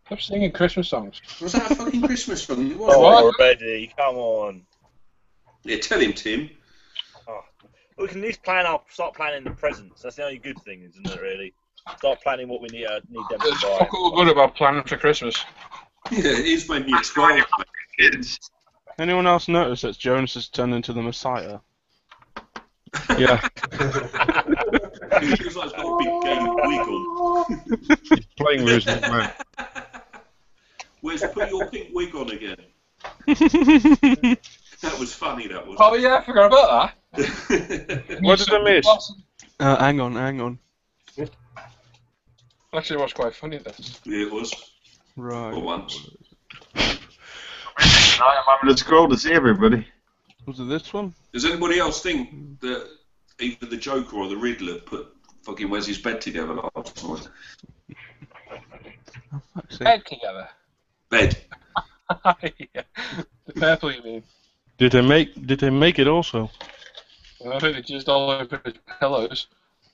Stop singing Christmas songs. Was that a fucking Christmas song? It was. Oh, already, come on. Yeah, tell him, Tim. Oh. We can at least start planning the presents. That's the only good thing, isn't it, really? Start planning what we need them to It's buy. fuck all good about planning for Christmas. Yeah, it is when you're 12, kids. Anyone else notice that Jonas has turned into the Messiah? Yeah. He looks like he's got a big game wig on. He's playing with his man. Where's put your pink wig on again? That was funny, that was. Oh yeah, I forgot about that. What did I miss? Hang on. Actually, it was quite funny, this. Yeah, it was. Right. For once. I'm having to scroll to see everybody. Was it this one? Does anybody else think that either the Joker or the Riddler put fucking Wesley's bed together last night? Bed together. Bed. Yeah. The purple, you mean? Did they make it also? I think they just all over his pillows.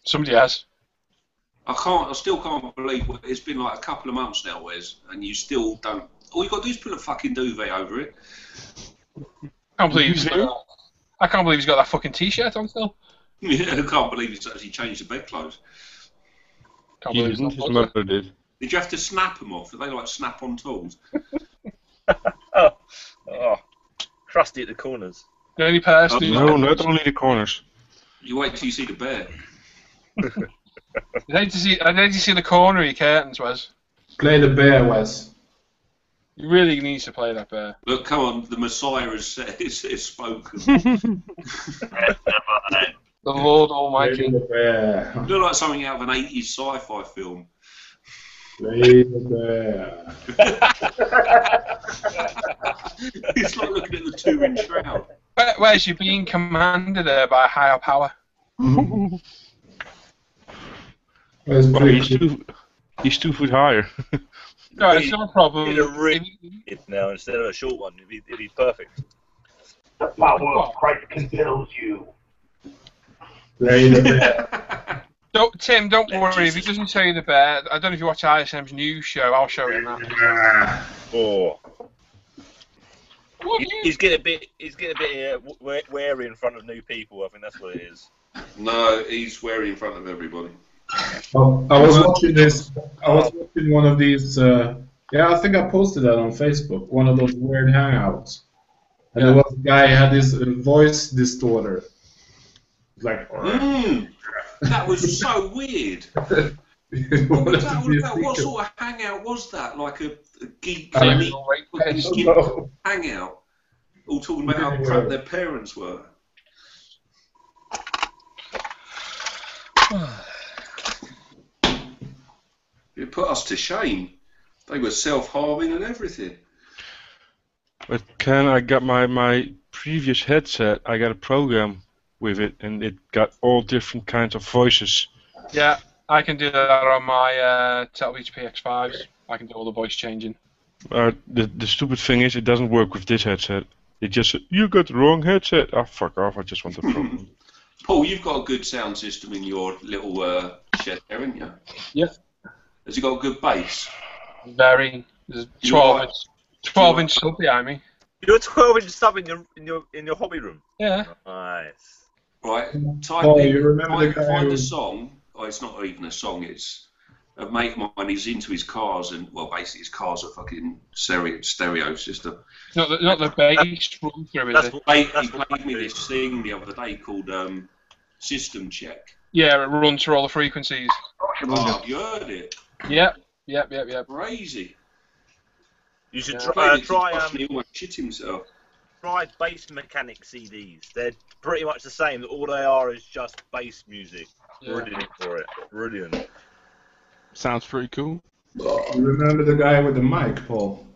Somebody has. I still can't believe it's been like a couple of months now, Wes, and you still don't. All you got to do is put a fucking duvet over it. I can't believe he's got that fucking t-shirt on still. Yeah, I can't believe he's actually changed the bedclothes. Can't He believe didn't, it's his not mother did. Did you have to snap them off? Are they like snap-on tools? Oh, crusty at the corners. The only person who's No, not only the corners. You wait till you see the bear. I'd hate to see the cornery curtains, Wes. Play the bear, Wes. You really need to play that bear. Look, come on, the Messiah has spoken. The Lord Almighty. Play the bear. You look like something out of an 80s sci-fi film. Play the bear. It's like looking at the two in Shroud. Where's you being commanded there by a higher power? Well, he's 2 foot higher. No, it's not a problem. In a ring now instead of a short one. It'd be perfect. The power of Christ compels you. Play the bear. Tim, don't worry. If he doesn't show you the bear, I don't know if you watch ISM's news show. I'll show him that. Oh. He's getting a bit wary in front of new people. I think that's what it is. No, he's wary in front of everybody. Oh, I was watching this. I was watching one of these. Yeah, I think I posted that on Facebook. One of those weird hangouts. And there was a guy who had this voice distorter. Like. That was so weird. What sort of hangout was that? Like a geek hangout? All talking about how crap their parents were. It put us to shame. They were self-harming and everything. But Ken, I got my previous headset. I got a program with it, and it got all different kinds of voices. Yeah, I can do that on my Telebeach PX5s. I can do all the voice changing. The stupid thing is, it doesn't work with this headset. It just said, you got the wrong headset. Oh, fuck off, I just want the program. Paul, you've got a good sound system in your little shed there, haven't you? Yeah. Has it got a good bass? Very. There's 12-inch sub behind me. You're 12-inch sub in your hobby room. Yeah. Nice. Right. Find a song. Oh, it's not even a song. It's a mate of mine. He's into his cars, and well, basically his car's a fucking stereo system. Not the bass run through, is it? He played me this thing the other day called System Check. Yeah, it runs through all the frequencies. Oh, you heard it? Yep. Crazy. You should try. He almost shit himself. Try Bass Mechanic CDs. They're pretty much the same. All they are is just bass music. Yeah. Brilliant for it. Brilliant. Sounds pretty cool. You remember the guy with the mic, Paul?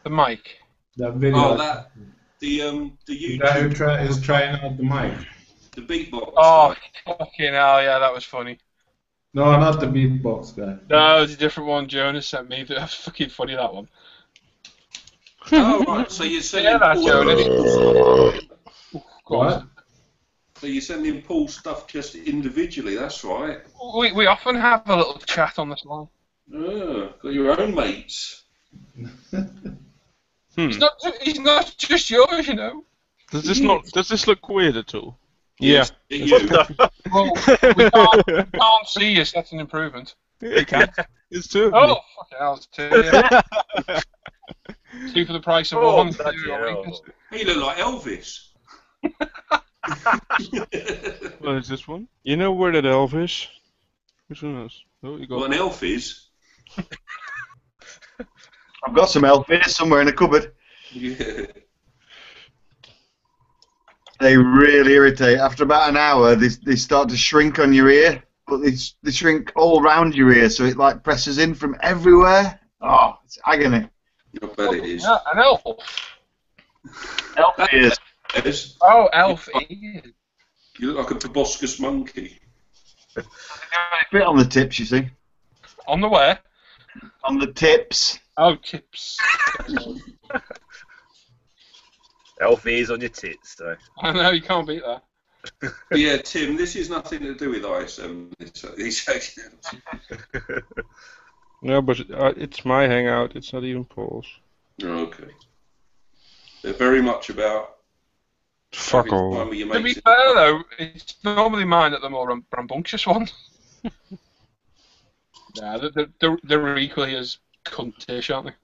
The mic. That video. Oh, that the YouTube. The guy who is trying out the mic. The beatbox. Oh, fucking hell, yeah, that was funny. No, not the beatbox guy. No, it was a different one Jonas sent me. That was fucking funny, that one. Oh, right. So you're sending What? So you're sending Paul stuff just individually, that's right. We often have a little chat on this line. Oh, got your own mates. He's not just yours, you know. Does this look weird at all? Yeah. Well, we can't see you, that's an improvement. You can. It's two. Oh, fucking hell, it's two. Yeah. Two for the price of one. You look like Elvis. What is this one? You know where that elf is? Which one is? Oh, you got. What an elf is? I've got some elf ears somewhere in the cupboard. Yeah. They really irritate. After about an hour, they start to shrink on your ear, but they shrink all around your ear, so it like presses in from everywhere. Oh, it's agony. I bet it is. Yeah, an elf. Elf ears. Oh, elf ears. You look like a proboscis monkey. A bit on the tips, you see. On the where? On the tips. Oh, tips. Elf ears on your tits, though. I know, you can't beat that. Yeah, Tim, this is nothing to do with ISM. These hangouts. No, but it's my hangout. It's not even Paul's. Okay. They're very much about. Fuck having all. fun with your To be mates. fair though, it's normally mine that the more rambunctious ones. Yeah, they're equally as cuntish, aren't they?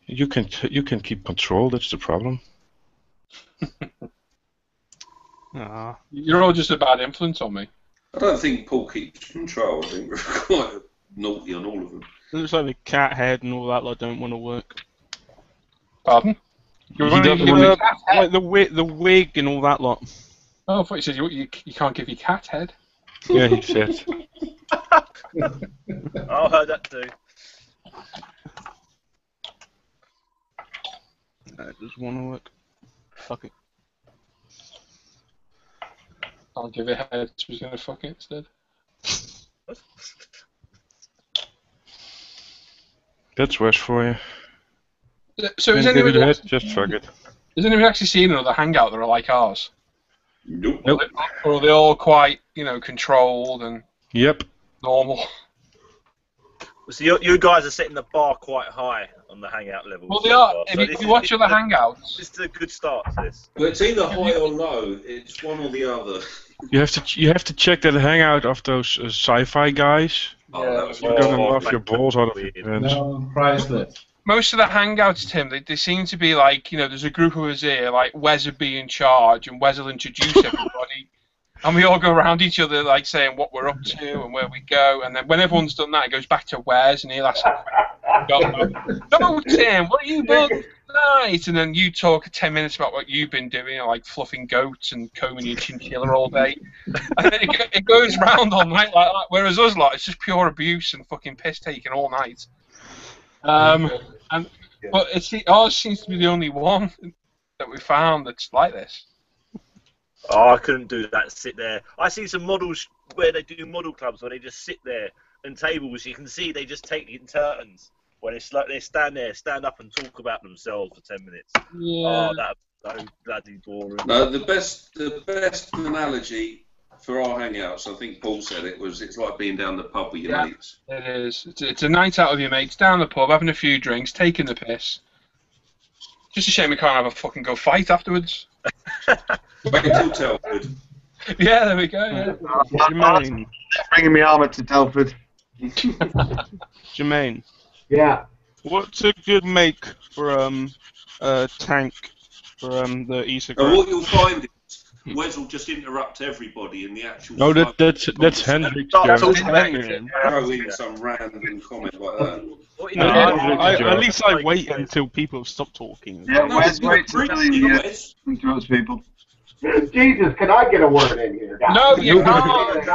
You can keep control. That's the problem. You're all just a bad influence on me. I don't think Paul keeps control. I think we're quite naughty on all of them. It looks like the cat head and all that lot don't want to work. Pardon? Like the wig and all that lot. Oh, I thought you said you can't give your cat head. Yeah, he said. I heard that too. It doesn't want to work. Fuck it. I'll give it head, so he's going to fuck it instead. That's worse for you. So is Give it anybody, a head, just fuck it. has anybody actually seen another hangout that are like ours? Nope. Or are they all quite, controlled and Yep. normal? So you guys are setting the bar quite high on the hangout level. Well, they are. If you watch other hangouts, this is a good start to this. But it's either high or low. It's one or the other. You have to check that hangout of those sci-fi guys. Oh, You're gonna laugh your balls out of your pants. No, priceless. most of the hangouts, Tim, they seem to be like, there's a group of us here, like Wes will be in charge and Wes will introduce everybody. And we all go around each other, like, saying what we're up to and where we go. And then when everyone's done that, it goes back to Wes, and he'll ask, no, Tim, what have you done tonight? And then you talk 10 minutes about what you've been doing, like fluffing goats and combing your chinchilla all day. And then it goes round all night like that. Whereas us lot, it's just pure abuse and fucking piss taking all night. But ours seems to be the only one that we found that's like this. Oh, I couldn't do that. Sit there. I see some models where they do model clubs where they just sit there and tables. You can see they just take it in turns. Where they stand up and talk about themselves for 10 minutes. Yeah. Oh, that's so bloody boring. No, the best analogy for our hangouts, I think Paul said it's like being down the pub with your mates. It is. It's a night out with your mates, down the pub, having a few drinks, taking the piss. Just a shame we can't have a fucking go fight afterwards. Wait until Telford. Yeah, there we go. Yeah. Jermaine. Bringing me armour to Telford. Jermaine. Yeah. What's a good make for a tank for the ESA? And what you'll find is Wes will just interrupt everybody in the actual. No, that's Hendrik's Throw job. in some random comment like that. At least I wait until people stop talking. Yeah, Wes waits until he interrupts people. Jesus, can I get a word in here, guys? No, you can't.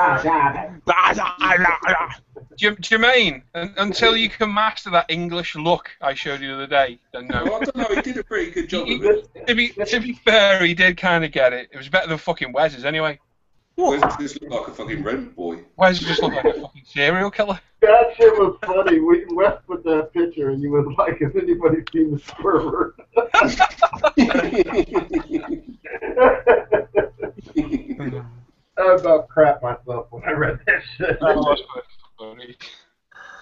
Jermaine, until you can master that English look I showed you the other day, then no. Well, I don't know, he did a pretty good job of it. To be fair, he did kind of get it. It was better than fucking Wes's anyway. Wes just looked like a fucking rent boy. Wes just looked like a fucking serial killer. That shit was funny. Wes put that picture and you was like, has anybody seen the swerver? I about crap myself when I read that shit. That was funny.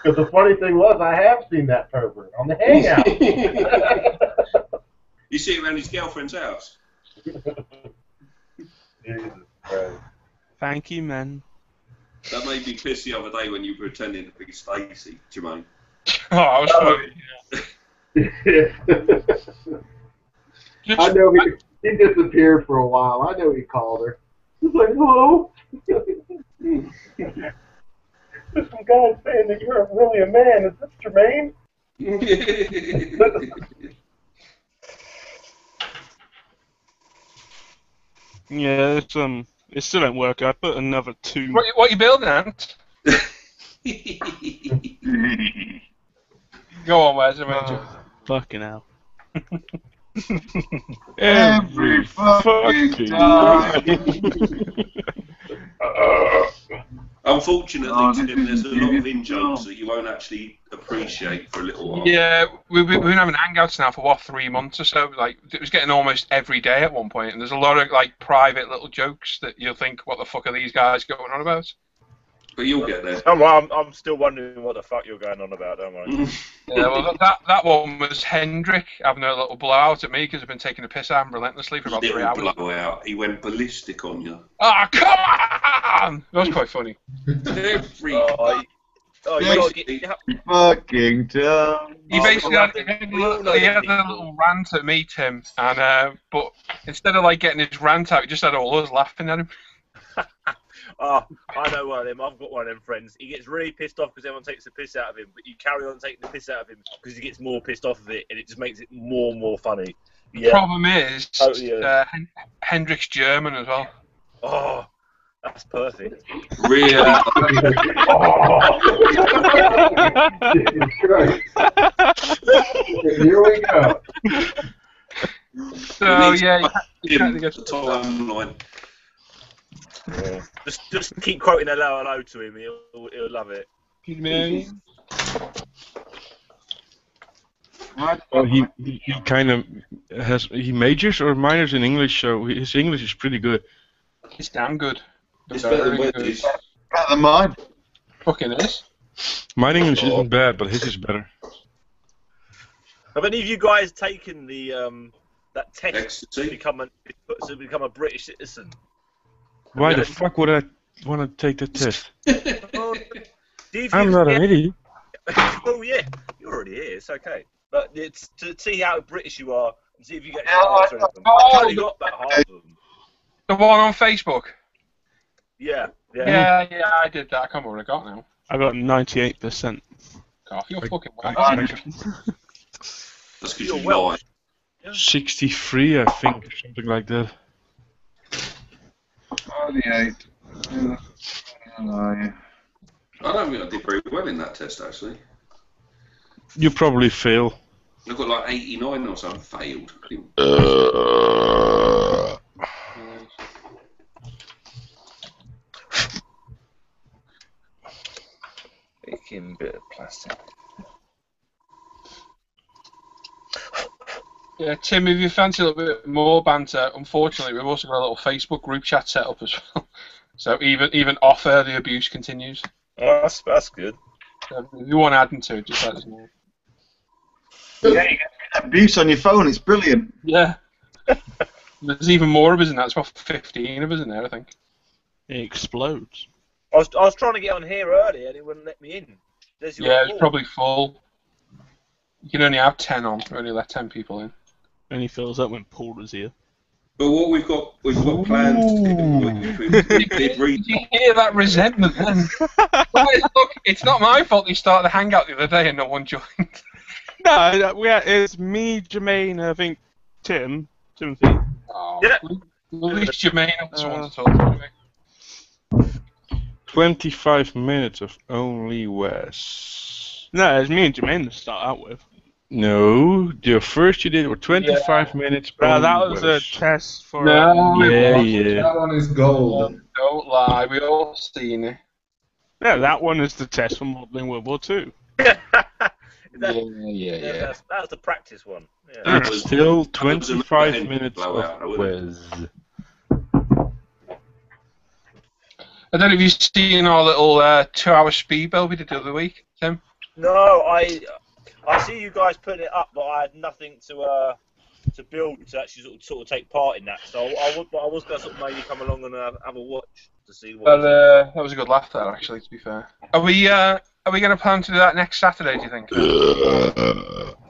Because the funny thing was, I have seen that pervert on the hangout. You see him around his girlfriend's house. Jesus Christ. Thank you, man. That made me piss the other day when you were pretending to be Stacey, Jermaine. Oh, I was funny. I know he disappeared for a while. I know he called her. He's like, hello? There's some guy saying that you're really a man. Is this Jermaine? Yeah, it still don't work. I put another 2. What you building, Ant? Go on, Wes. Fucking hell. Every fucking time. Unfortunately, Tim, there's a lot of in-jokes that you won't actually appreciate for a little while. Yeah, we've been having hangouts now for, 3 months or so? Like, it was getting almost every day at one point, and there's a lot of, like, private little jokes that you'll think, what the fuck are these guys going on about? But you'll get there. I'm still wondering what the fuck you're going on about, don't worry. Yeah, well, that one was Hendrik having a little blowout at me because I've been taking a piss out of him relentlessly for about 3 hours. Blowout. He went ballistic on you. Ah, come on! That was quite funny. Fucking dumb. He basically had a little rant at me, Tim, and but instead of like getting his rant out, he just had all us laughing at him. Oh, I know one of them. I've got one of them friends. He gets really pissed off because everyone takes the piss out of him, but you carry on taking the piss out of him because he gets more pissed off of it, and it just makes it more and more funny. The problem is, Hendrik's German as well. Oh, that's perfect. Really? Here we go. So yeah, you can't get the timeline. Yeah. Just keep quoting hello to him. He'll love it. Well, he kind of he majors or minors in English, so his English is pretty good. It's damn good. It's better than Wesley's. Better than mine. Fucking is. My English isn't bad, but his is better. Have any of you guys taken the that test to become a British citizen? Why the fuck would I want to take the test? If I'm not an idiot. Oh yeah, you're already here. It's okay. But it's to see how British you are and see if you get any answer. I've only got about half of them. The one on Facebook. Yeah. Yeah, I did that. I can't remember what I got now. I got 98%. God, you're fucking well. That's because you're well. 63, I think, or something like that. 48. I don't think I did very well in that test, actually. You probably fail. I got like 89 or something, failed. Baking bit of plastic. Yeah, Tim, if you fancy a little bit more banter, unfortunately, we've also got a little Facebook group chat set up as well. So even off air, the abuse continues. Oh, that's good. So if you want adding to it, just let us know. Yeah, you get abuse on your phone. It's brilliant. Yeah. There's even more of us in that. It's about 15 of us in there, I think. It explodes. I was trying to get on here earlier and it wouldn't let me in. Yeah, it's probably full. You can only have 10 on. Only let 10 people in. Only fills up when Paul is here. But what we've got plans. Did you hear that resentment then? Look, it's not my fault you started the hangout the other day and no one joined. No, it's me, Jermaine, I think Timothy. Oh, yeah. At least Jermaine also wants to talk to me. 25 minutes of only Wes. No, it's me and Jermaine to start out with. No, the first you did were 25 minutes. That was a test for. No, yeah. That one is gold. Don't lie, we all seen it. Yeah, that one is the test for modelling World War II. Yeah. That's the practice one. Yeah. It's still 25 minutes of Wes. I don't know if you've seen our little 2-hour speed build we did the other week, Tim. No, I see you guys putting it up, but I had nothing to build to actually sort of take part in that. So I was going to sort of maybe come along and have a watch to see what. But that was a good laugh there, actually. To be fair, are we going to plan to do that next Saturday? Do you think?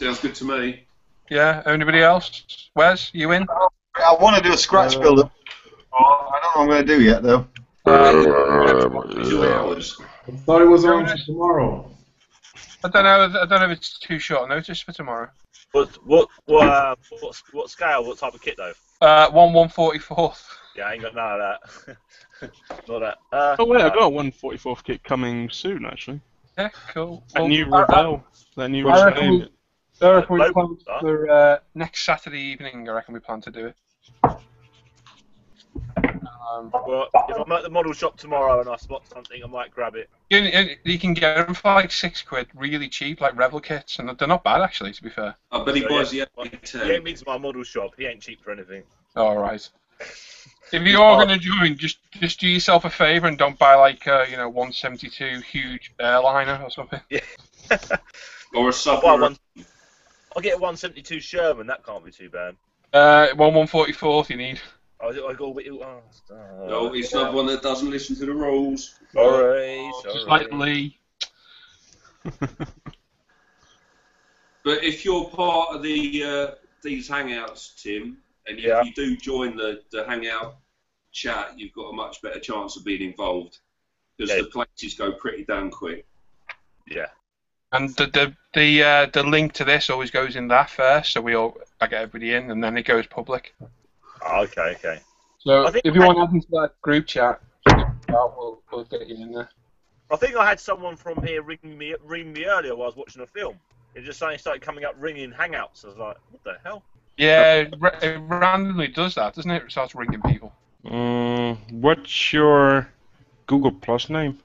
Sounds good to me. Yeah. Anybody else? Wes, you in? I want to do a scratch build. I don't know what I'm going to do yet, though. 2 hours. I thought it was on for tomorrow. I don't know if it's too short notice for tomorrow. What scale? What type of kit though? 1/144th. Yeah, I ain't got none of that. Not that. Oh wait, I got a 1/44th kit coming soon actually. Yeah, cool. That new Rebel. That new Rebel. I reckon we plan for next Saturday evening. I reckon we plan to do it. Well, if I'm at the model shop tomorrow and I spot something, I might grab it. You can get them for like £6, really cheap, like Revel kits, and they're not bad actually, to be fair. I bet he buys the He ain't been to my model shop. He ain't cheap for anything. All right. If you are going to join, just do yourself a favour and don't buy like 172 huge airliner or something. Yeah. Or a sub. I'll get a 172 Sherman. That can't be too bad. 144 you need. I go. No, it's not one that doesn't listen to the rules. Alright. Just like Lee. But if you're part of the these hangouts, Tim, and if you do join the hangout chat, you've got a much better chance of being involved because the places go pretty damn quick. Yeah. And the link to this always goes in that first, so I get everybody in, and then it goes public. Okay. So if you want to add into that group chat, we'll get you in there. I think I had someone from here ring me earlier while I was watching a film. It just started coming up ringing hangouts. I was like, what the hell? Yeah, it randomly does that, doesn't it? It starts ringing people. What's your Google Plus name?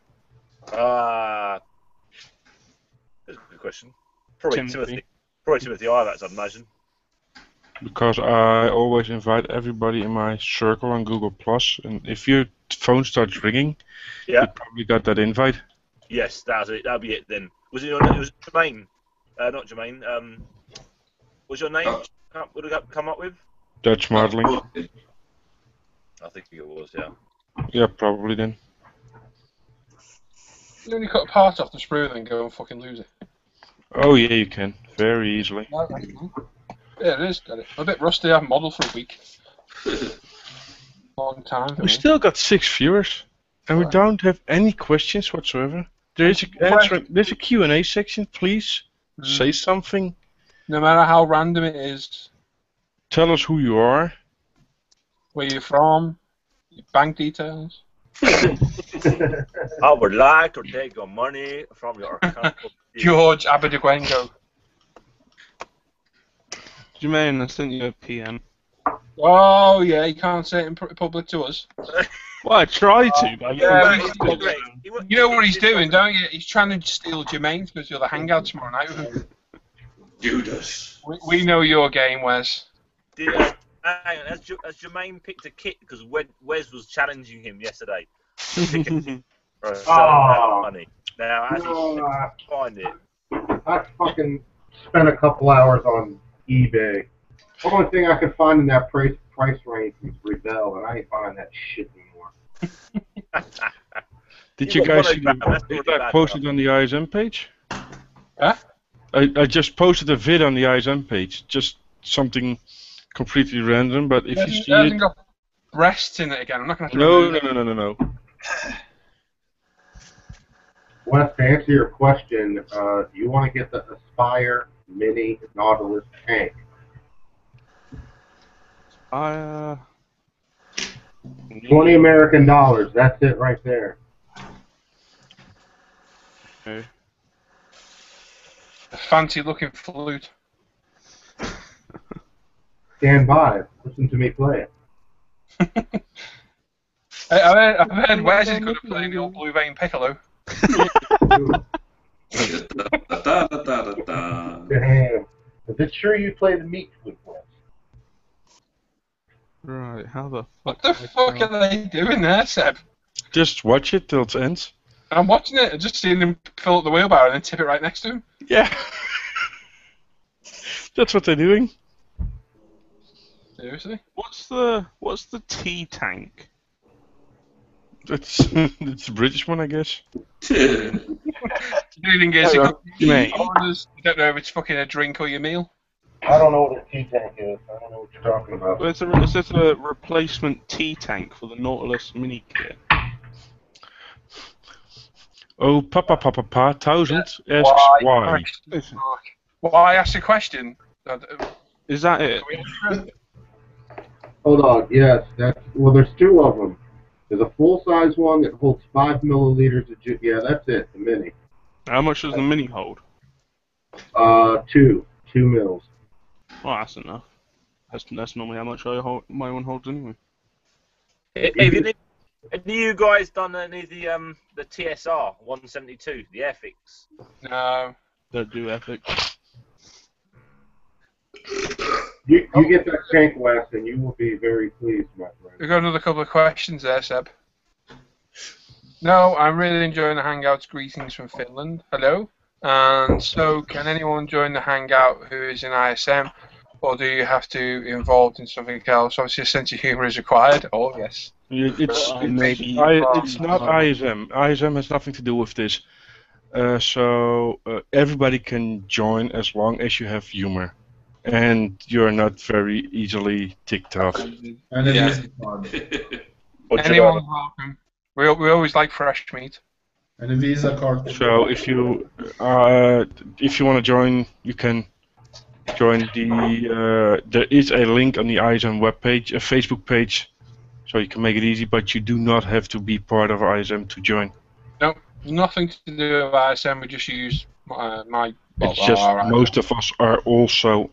That's a good question. Probably Timothy. Probably Timothy Ivax, I'd imagine. Because I always invite everybody in my circle on Google Plus, and if your phone starts ringing, you probably got that invite. Yes, that's it. That'll be it then. Was it Jermaine? Not Jermaine. What's your name? What did it come up with? Dutch modeling. I think it was, yeah. Yeah, probably then. You only cut a part off the sprue and then go and fucking lose it. Oh yeah, you can. Very easily. Yeah, it is. Got it. I'm a bit rusty. I've modeled for a week. Long time. We still got 6 viewers, and we don't have any questions whatsoever. There's a Q&A section. Please say something. No matter how random it is. Tell us who you are. Where you're from. Your bank details. I would like to take your money from your account. George Abadegwengo. Jermaine, I sent you a PM. Oh yeah, you can't say it in public to us. Well, I try to. But you know what he's doing, don't you? He's trying to steal Jermaine because you're the hangout tomorrow night with him. Judas. We know your game, Wes. Hang on, has Jermaine picked a kit because Wes was challenging him yesterday? Money. Now, as he find it. I fucking spent a couple hours on eBay. The only thing I could find in that price range was Rebel, and I ain't finding that shit anymore. Did you guys see that posted on the ISM page? Huh? I just posted a vid on the ISM page, just something completely random, but if you see it... hasn't got breasts in it again. I'm not going to... No. Wes, to answer your question, you want to get the Aspire Mini Nautilus tank. $20 American dollars. That's it right there. Okay. A fancy looking flute. Stand by. Listen to me play it. I've heard Wes is good at playing the old Blue Vein Piccolo. Damn. Is it true you play the meat flute, Wes? Right, how the fuck? What the fuck are they doing there, Seb? Just watch it till it ends. I'm watching it. I've just seen him fill up the wheelbarrow and then tip it right next to him. Yeah. That's what they're doing. Seriously? What's the T tank? It's a British one, I guess. You don't know if it's fucking a drink or your meal. I don't know what a T-tank is. I don't know what you're talking about. Well, it's just a replacement T tank for the Nautilus mini kit. Oh, Papa 1000 asks why. Why ask a question? Is that it? Hold on. Yes, well, there's two of them. There's a full-size one that holds 5 milliliters of juice. Yeah, that's it. The mini. How much does the mini hold? 2 mils. Well, that's enough. That's normally how much my one holds anyway. Have you guys done any of the TSR 172, the ethics? No. Don't do epic. You get that shank west, and you will be very pleased, my friend. We've got another couple of questions there, Seb. No, I'm really enjoying the Hangouts. Greetings from Finland. Hello. And so, can anyone join the Hangout who is in ISM, or do you have to be involved in something else? Obviously, a sense of humour is required. Oh, yes. It's not ISM. ISM has nothing to do with this. So everybody can join as long as you have humor, and you're not very easily ticked off. And it is fun. Anyone's welcome. We always like fresh meat. And a Visa card. So if you want to join, you can join the. There is a link on the ISM webpage, a Facebook page, so you can make it easy. But you do not have to be part of ISM to join. No, nothing to do with ISM. We just use my. It's just most of us are also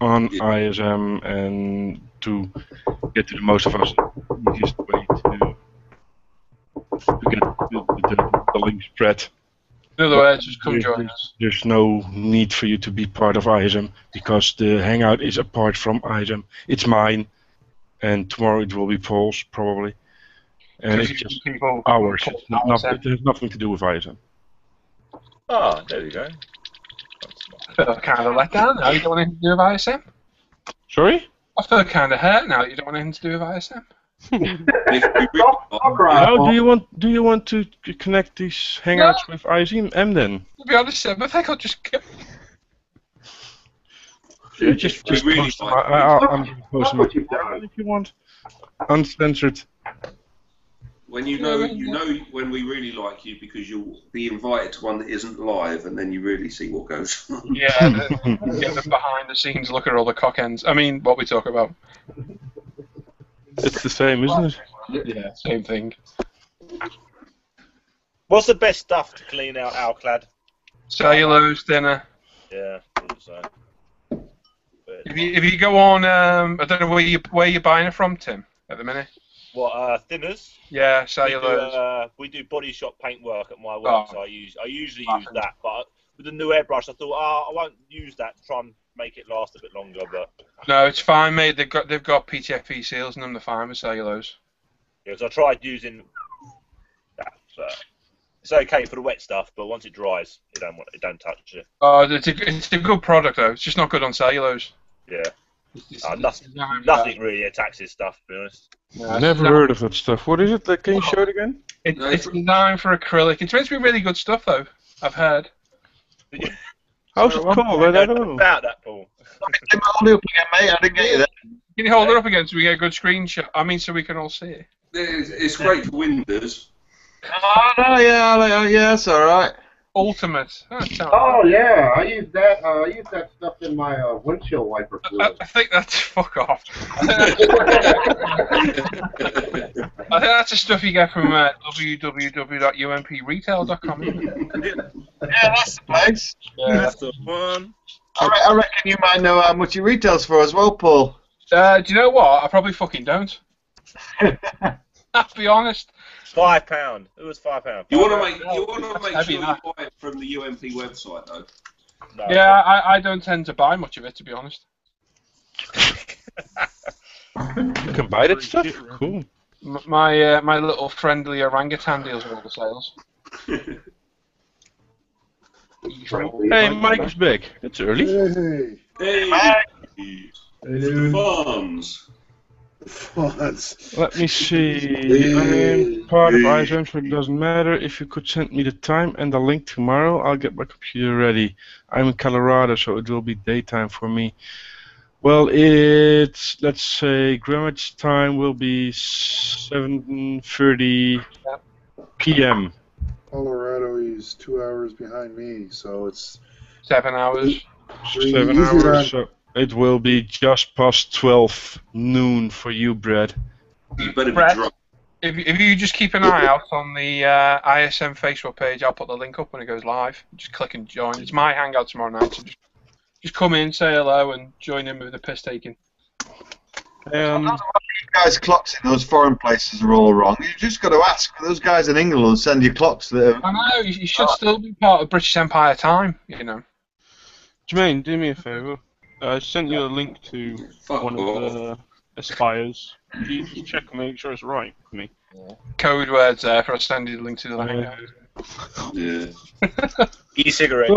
on ISM, and to get to the most of us, the easiest way to get the link spread. In other words, just come join us. There's no need for you to be part of ISM because the Hangout is apart from ISM. It's mine, and tomorrow it will be Paul's probably. And it's just ours. It has nothing to do with ISM. Oh, there you go. I feel kind of let down now. You don't want anything to do with ISM? Sorry? I feel kind of hurt now that you don't want anything to do with ISM. No, do you want to connect these Hangouts with ISM then? To be honest, Seb, I think I'll just go. Just post them. I'm going to post them if you want. Uncensored. When you know when we really like you because you'll be invited to one that isn't live, and then you really see what goes on. Yeah, get the behind the scenes look at all the cock ends. I mean, what we talk about. It's the same, isn't it? Yeah, same thing. What's the best stuff to clean out Alclad? Cellulose thinner. Yeah, I thought so. If you go on, I don't know where you're buying it from, Tim, at the minute. What, thinners? Yeah, cellulose. We do body shop paintwork at my work, so I usually use that. But with the new airbrush, I thought, I won't use that to try and make it last a bit longer. But no, it's fine, mate. They've got PTFE seals in them. They're fine with cellulose. Yeah, so I tried using that. It's okay for the wet stuff, but once it dries, it don't touch it. Oh, it's a good product though. It's just not good on cellulose. Yeah. Nothing really attacks this stuff, to be honest. No, never heard of that stuff. What is it? Can you show it again? It's designed for acrylic. It's meant to be really good stuff, though. I've heard. How's it called? I don't know. About that, Paul. Hold it up again, mate. I didn't get you there. Can you hold it up again so we get a good screenshot? I mean, so we can all see it. It's great for Windows. Oh, no, yeah, that's alright. Ultimate. Oh yeah, I use that. I use that stuff in my windshield wiper fluid. I think that's fuck off. I think that's the stuff you get from www.umpretail.com. Yeah, that's the place. Yeah. That's the one. I reckon you might know how much it retails for as well, Paul. Do you know what? I probably fucking don't. I'll be honest. £5. It was £5. You want to make sure you buy it from the UMP website, though. No. Yeah, I don't tend to buy much of it, to be honest. You can buy that stuff? Cool. My little friendly orangutan deals with all the sales. Hey, Mike is back. It's early. Hey, funds. Let me see. I'm part of ISM, so it doesn't matter. If you could send me the time and the link tomorrow, I'll get my computer ready. I'm in Colorado, so it will be daytime for me. Well, it's, let's say, Greenwich time will be 7:30 p.m. Colorado is 2 hours behind me, so it's 7 hours. 7 hours, so it will be just past 12 noon for you, Brad. You better be Brad, drunk. if you just keep an eye out on the ISM Facebook page, I'll put the link up when it goes live. Just click and join. It's my hangout tomorrow night, so just come in, say hello, and join in with the piss taking. guys' clocks in those foreign places are all wrong. You just got to ask for those guys in England and send you clocks that are... I know, you should still be part of British Empire time, you know. Jermaine, do me a favour. I sent you a link to one of the Aspires. Can you just check and make sure it's right for me? Code words there for us sending the link to the Hangout. Yeah. E-cigarette.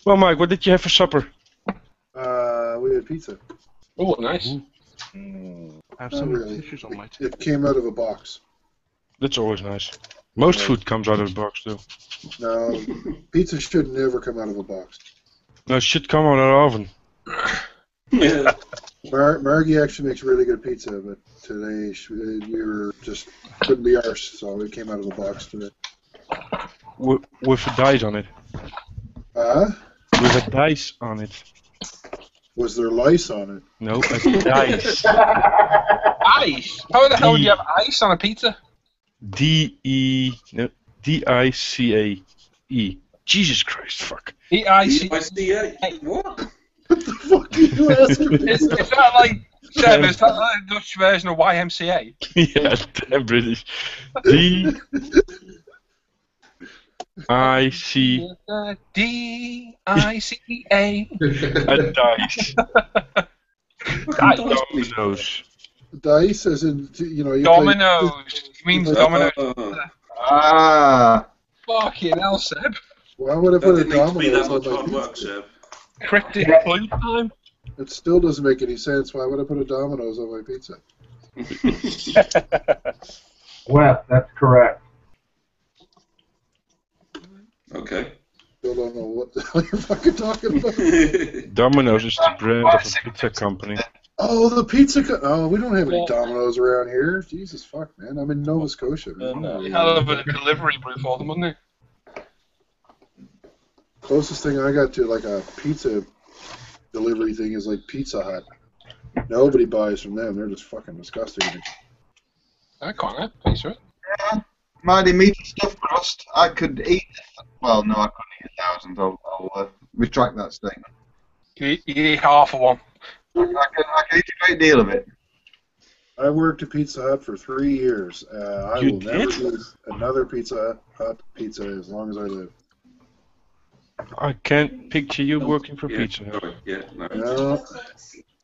Well, Mike, what did you have for supper? We had pizza. Oh, nice. I have Not some really. tissues on my table. It came out of a box. That's always nice. Most food comes out of a box, too. No, pizza should never come out of a box. No, it should come out of an oven. Yeah. Margie actually makes really good pizza, but today we were just couldn't be arsed, so it came out of a box today. With a dice on it. With a dice on it. Was there lice on it? No, a dice. Ice? How the hell would you have ice on a pizza? D-I-C-A-E. Jesus Christ, fuck. E-I-C-A? What? What the fuck are you asking? Is that like, Seb, is that like the Dutch version of YMCA? Yeah, damn British. D-I-C... D-I-C-A. A dice. Dominoes. Dice, as in, you know... You Dominoes. It means dominoes. Ah. Fucking hell, Seb. Why would I That put a didn't need to be that dominoes much on my hard pizza? work, Seb. Cryptic clue time. It still doesn't make any sense. Why would I put a dominoes on my pizza? Wes, that's correct. Okay. Still don't know what the hell you're fucking talking about. Domino's is the brand of a pizza company. Oh, the pizza... Oh, we don't have any dominoes around here. Jesus fuck, man. I'm in Nova Scotia. Man. Hell of a delivery boy for them, wasn't it? Closest thing I got to like a pizza delivery thing is like Pizza Hut. Nobody buys from them. They're just fucking disgusting. I can't. Thanks for it. Yeah, mighty meaty stuff crust. I could eat... Well, no, I couldn't eat 1,000. I'll retract that statement. You eat half of one. I can eat a great deal of it. I worked at Pizza Hut for 3 years. I You will never did? do another Pizza Hut pizza as long as I live. I can't picture you working for Pizza Hut. Yeah, no. No.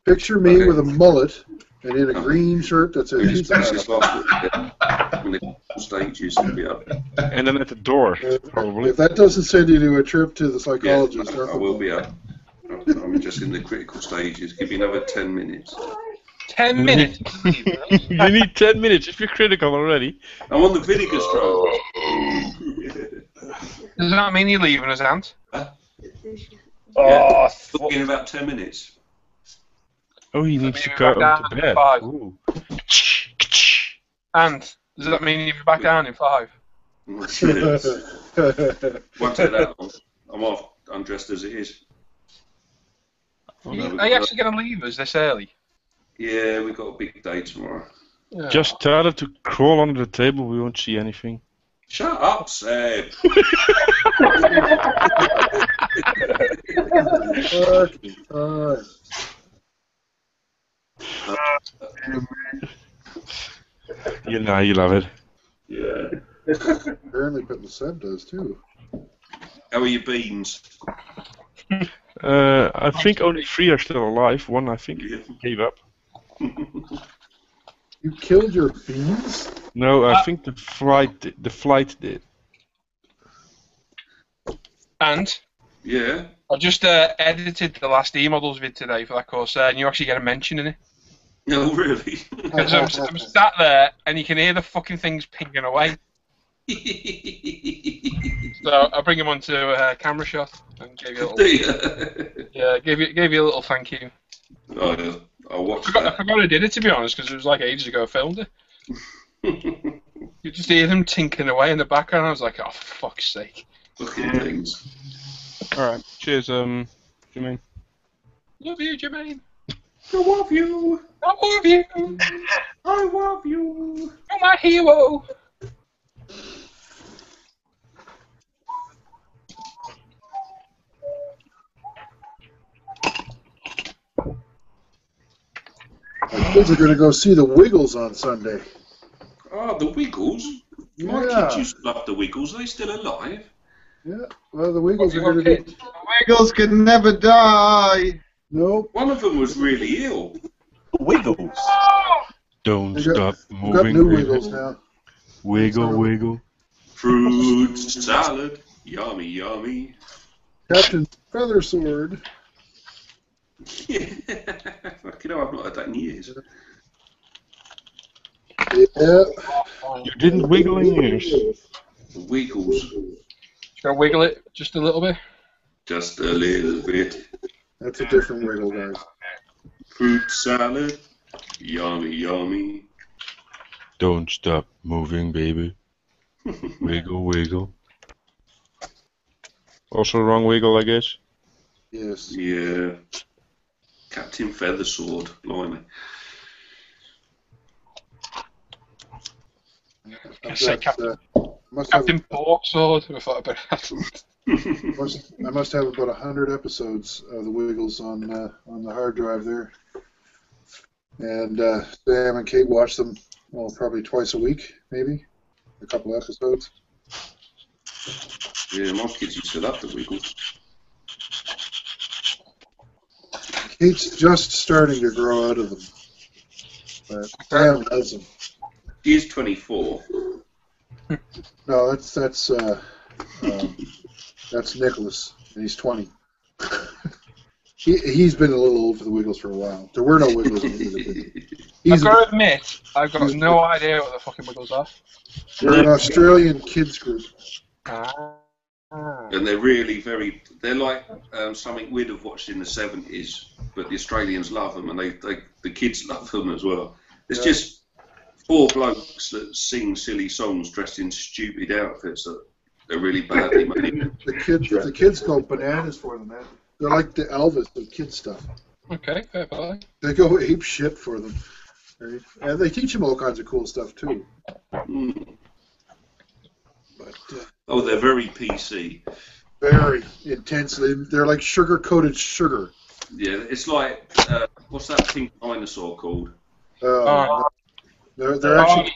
Picture me with a mullet and in a green shirt that says Pizza Hut. When the stages will be up. And then at the door, probably. If that doesn't send you to a trip to the psychologist, I will be up. I'm just in the critical stages. Give me another 10 minutes. 10 minutes? You need 10 minutes if you're critical already. I'm on the vinegar stroke. Does that mean you're leaving us, Ant? Yeah, in about 10 minutes. Oh, he needs to go to bed. Ooh. And does that mean you'll be back down in 5? Won't take that long. I'm off, undressed as it is. Are you actually going to leave us this early? Yeah, we've got a big day tomorrow. Yeah. Just tell her to crawl under the table, we won't see anything. Shut up, Seb. You know, you love it. Yeah. Apparently, but the Seb does too. How are your beans? I think only 3 are still alive. 1, I think, gave up. You killed your beans? No, I think the flight did. And? Yeah. I just edited the last E-Models vid today for that course, and you actually get a mention in it. No, really? Because I'm sat there, and you can hear the fucking things pinging away. So I bring him onto a camera shot and gave you a little. Yeah, gave you a little thank you. Oh, yeah. I'll watch I forgot I did it, to be honest, because it was like ages ago I filmed it. You just hear them tinkering away in the background. I was like, oh, for fuck's sake. Fucking things. Alright, cheers, Jermaine. Love you, Jermaine. I love you. I love you. I love you. You're my hero. My kids are going to go see the Wiggles on Sunday. Oh, the Wiggles? My kids used to love the Wiggles. Are they still alive? Yeah, well, the Wiggles are going to be... Wiggles can never die. Nope. One of them was really ill. Wiggles? Don't stop We've moving. got new baby. Wiggles now. Wiggle, wiggle. Fruit salad. Yummy, yummy. Captain Feathersword. Yeah. Fucking hell, I've not had that in years. Yeah. You didn't wiggle in years. The Wiggles. Just gotta wiggle it just a little bit. Just a little bit. That's a different Wiggle, guys. Fruit salad. Yummy, yummy. Don't stop moving, baby. Wiggle, wiggle. Also wrong wiggle, I guess. Yes. Yeah. Captain Feathersword. Blimey. I say Captain must have Porksword. I thought about that. I must have about 100 episodes of the Wiggles on the hard drive there. And Sam and Kate watch them, well, probably twice a week, maybe. A couple episodes. Yeah, my kids used to love the Wiggles. Kate's just starting to grow out of them. But Sam loves them. He's 24. No, that's Nicholas, and he's 20. He's been a little old for the Wiggles for a while. There were no Wiggles in the I've got to admit, I've got no idea what the fucking Wiggles are. They're an Australian kids group. And they're really they're like something we'd have watched in the 70s, but the Australians love them, and the kids love them as well. It's just 4 blokes that sing silly songs dressed in stupid outfits that are really badly made. The kids go bananas for them, man. They're like the Elvis of kid stuff. Okay, fair play. They go ape shit for them. And they teach them all kinds of cool stuff, too. Mm. But, oh, they're very PC. Very intensely. They're like sugar-coated sugar. Yeah, it's like, what's that pink dinosaur called? They're actually...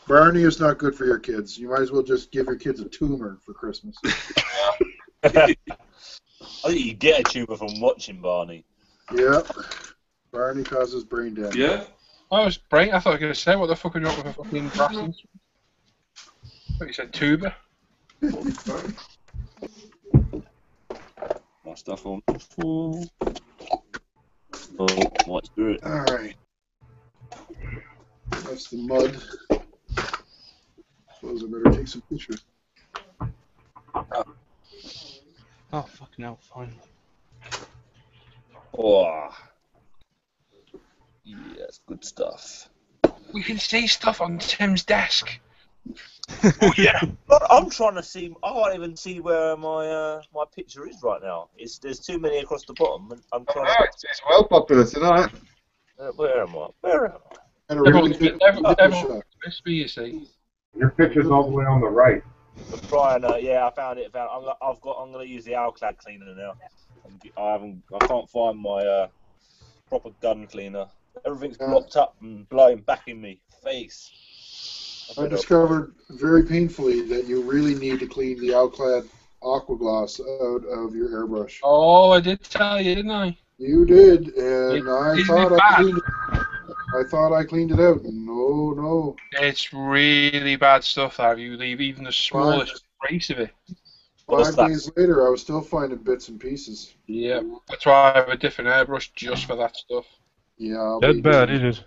Barney is not good for your kids. You might as well just give your kids a tumor for Christmas. I think you get a tumor from watching Barney. Yeah. Barney causes brain damage. Yeah? Oh, it's brain. I thought I was going to say, what the fuck are you up with a fucking brass instrument? I thought you said tuba. My stuff on. Oh, might do it. Alright. That's the mud. Suppose I better take some pictures. Oh, fucking hell, finally. Oh. Yes, good stuff. We can see stuff on Tim's desk. Oh yeah. I'm trying to see. I can't even see where my my picture is right now. There's too many across the bottom. And I'm trying to. It's well popular tonight. Where am I? Where am I? Everyone's crispy, you see. Your picture's all the way on the right. I'm trying. Yeah, I found it. I'm gonna use the Alclad cleaner now. I can't find my proper gun cleaner. Everything's blocked up and blowing back in me face. I discovered very painfully that you really need to clean the Alclad Aquagloss out of your airbrush. Oh, I did tell you, didn't I? You did, and I thought I cleaned it out. No. It's really bad stuff that you leave even the smallest trace of it. 5 days later, I was still finding bits and pieces. Yeah, that's why I have a different airbrush just for that stuff. Yeah. That bad, is it?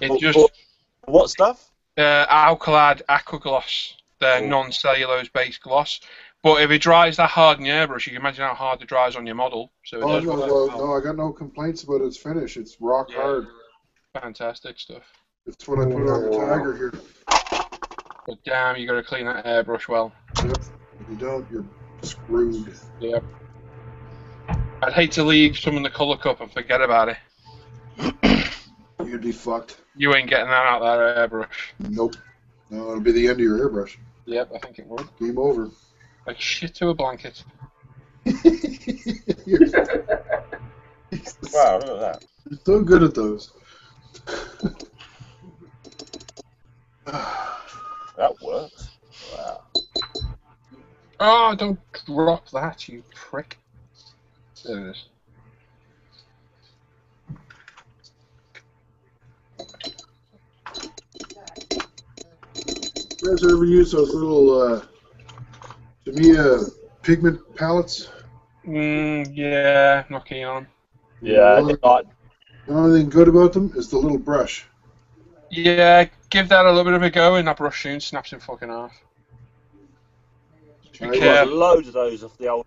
It just what stuff? Alclad Aquagloss. They're non-cellulose based gloss. But if it dries that hard in your airbrush, you can imagine how hard it dries on your model. So it does no, I got no complaints about its finish. It's rock hard. Fantastic stuff. It's what I put on the Tiger here. But damn, you got to clean that airbrush well. Yep. If you don't, you're screwed. Yep. I'd hate to leave some in the colour cup and forget about it. You'd be fucked. You ain't getting that out of that airbrush. Nope. No, it'll be the end of your airbrush. Yep, I think it would. Game over. Like shit to a blanket. Wow, look at that. You're so good at those. That works. Wow. Oh, don't drop that, you prick. There it is. You guys ever use those little Tamiya pigment palettes? Yeah, not keen on them. Yeah, The only thing good about them is the little brush. Yeah, give that a little bit of a go, and that brush soon snaps in fucking half. There was loads of those of the old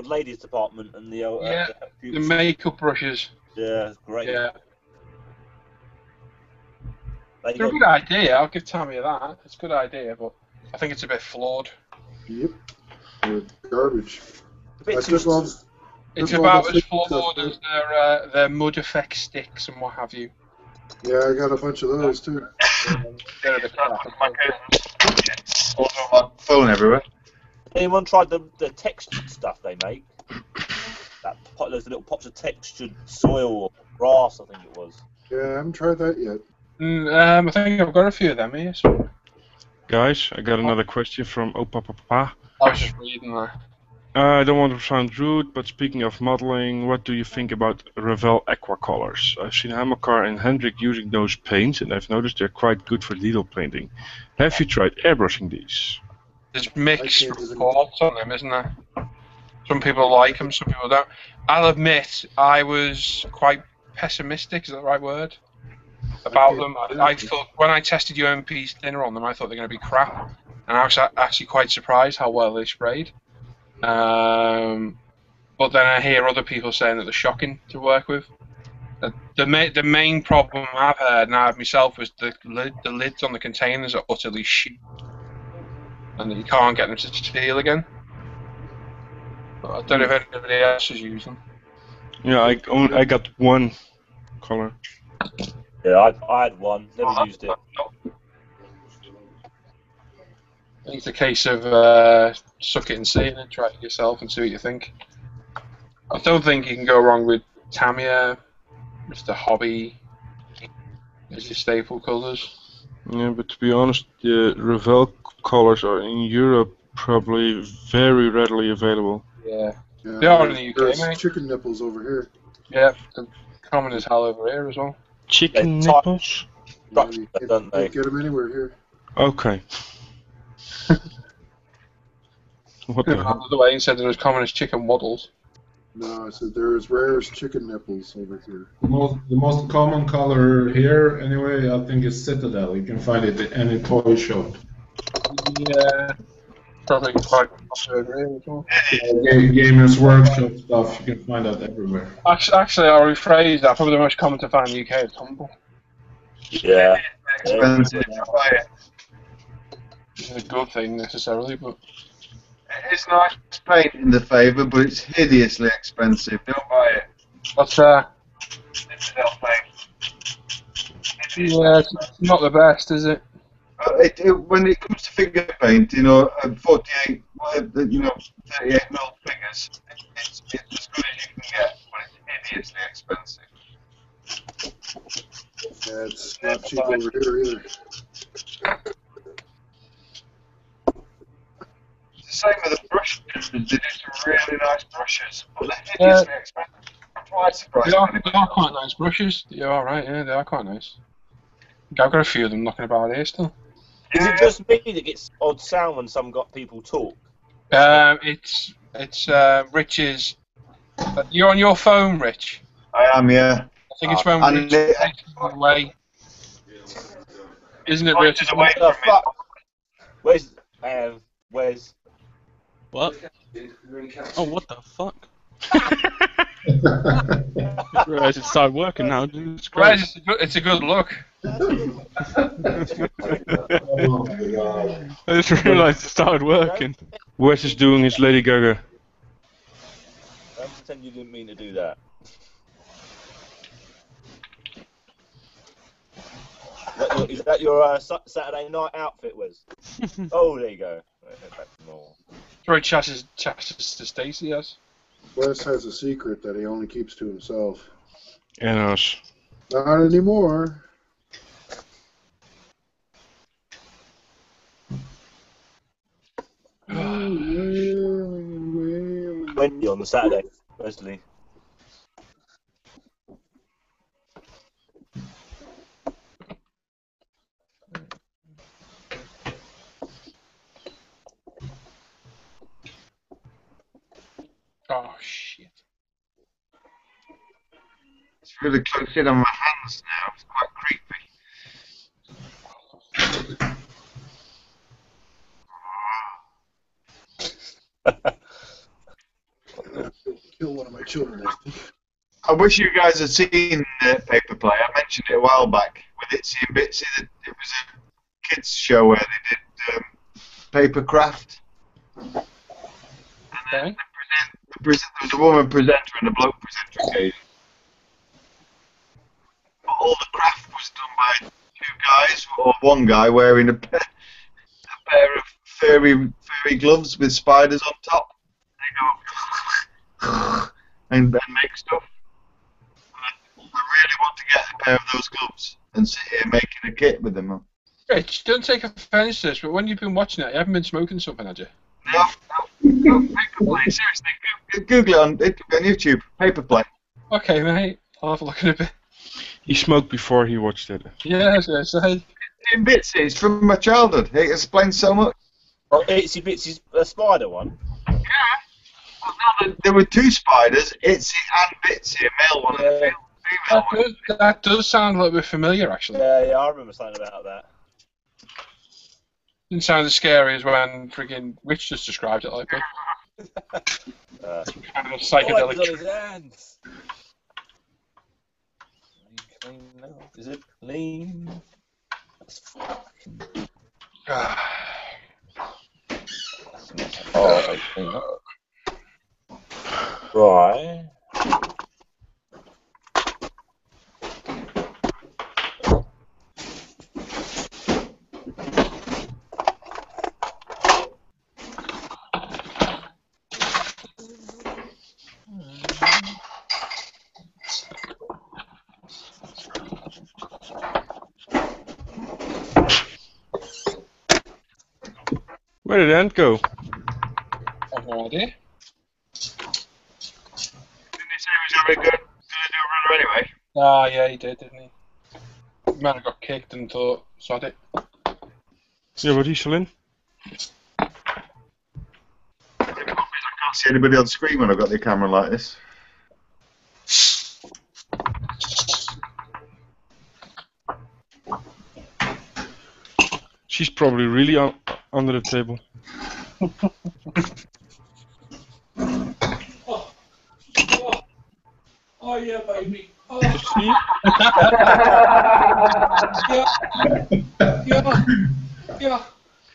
ladies department and the old. Yeah, the makeup brushes. Yeah, great. Yeah. They They're a good idea, I'll give Tammy that. It's a good idea, but I think it's a bit flawed. Yep. They're garbage. It's about as flawed as their mud effect sticks and what have you. Yeah, I got a bunch of those too. They're a bit crap. Also on my phone everywhere. Anyone tried the textured stuff they make? Those little pots of textured soil or grass, I think it was. Yeah, I haven't tried that yet. I think I've got a few of them here. So. Guys, I got another question from Opa Papa. I was just reading that. I don't want to sound rude, but speaking of modeling, what do you think about Revell aqua colors? I've seen Hamilcar and Hendrik using those paints, and I've noticed they're quite good for needle painting. Have you tried airbrushing these? There's mixed reports on them, isn't there? Some people like them, some people don't. I'll admit, I was quite pessimistic, is that the right word? About them. I thought, when I tested UMP's thinner on them, I thought they were going to be crap. And I was actually quite surprised how well they sprayed. But then I hear other people saying that they're shocking to work with. The main problem I've heard, and I have myself, was the lids on the containers are utterly shit. And that you can't get them to seal again. But I don't know if anybody else has used them. Yeah, I got one color. Yeah, I had one, never used it. I think it's a case of suck it and see it and try it yourself and see what you think. I don't think you can go wrong with Tamiya, Mr. Hobby, as your staple colours. Yeah, but to be honest, the Revell colors are in Europe probably very readily available. Yeah. They are in the UK, There's mate. chicken nipples over here. Yeah, they're common as hell over here as well. Chicken nipples? Yeah, you can't get them anywhere here. Okay. What the hell? The way he said they're as common as chicken waddles. No, I said they're as rare as chicken nipples over here. The most common color here, anyway, I think is Citadel. You can find it in any toy shop. Yeah. Probably quite popular here as well. Gamers Workshop stuff, you can find that everywhere. Actually, I'll rephrase that. Probably the most common to find in the UK is Humble. Yeah. Expensive. It's a good thing necessarily, but It's nice paint in the favour, but it's hideously expensive. Don't buy it. what's that? Citadel paint. Yeah, it's not the best, is it? When it comes to figure paint, 48, 38 mil figures, it's as good as you can get, but it's hideously expensive. Yeah, it's not cheap over here either. It's the same with the brushes. They do some really nice brushes, but they're hideously expensive. I'm quite surprised. They are quite nice brushes. You're alright, yeah, they are quite nice. I've got a few of them knocking about here still. Is it just me that gets odd sound when some people talk? It's Rich's. You're on your phone, Rich. I am, yeah. I think it's when Rich is away. Isn't it, Rich? What the fuck? Where's? What? Oh, what the fuck? Realise it started working now. It's great. It's a good look. I just realised it started working. Wes is doing his Lady Gaga. Don't pretend you didn't mean to do that. Is that your Saturday night outfit, Wes? Oh, there you go. Back to normal. Very chassis to Stacey, yes. Wes has a secret that he only keeps to himself. And us. Not anymore. windy on the Saturday, mostly. Oh shit. It's really close in on my hands now. It's quite creepy. Kill one of my children. I wish you guys had seen Paper Play. I mentioned it a while back with Itsy and Bitsy. It was a kids show where they did paper craft. And then there was a woman presenter and a bloke presenter occasionally. But all the craft was done by two guys or one guy wearing a pair of furry gloves with spiders on top. They go and make stuff. I really want to get a pair of those gloves and sit here making a kit with them. Rich, don't take offence to this, but when you've been watching it, you haven't been smoking something, had you? No, Paper Play, seriously. Google it on YouTube. Paper Play. Okay, mate. I'll have a look at it a bit. He smoked before he watched it. Yes, I In bits, it's from my childhood. It explains so much. Oh, Itsy Bitsy's a spider one? Yeah. Well, no, there were two spiders, Itsy and Bitsy, a male one and a female one. That does sound a little bit familiar, actually. Yeah, I remember something about that. Didn't sound as scary as when friggin' Rich just described it like that. Kind of psychedelic. On his hands. Clean now. Is it clean? That's fucking... Right. Where did Ant go? I have no idea. Didn't he say he was going to do a runner anyway? Ah, yeah, he did, didn't he? He might have got kicked and thought, sod it. Yeah, but he's still in. I can't see anybody on screen when I've got the camera like this. She's probably really under the table. Oh yeah, baby. Oh. Yeah.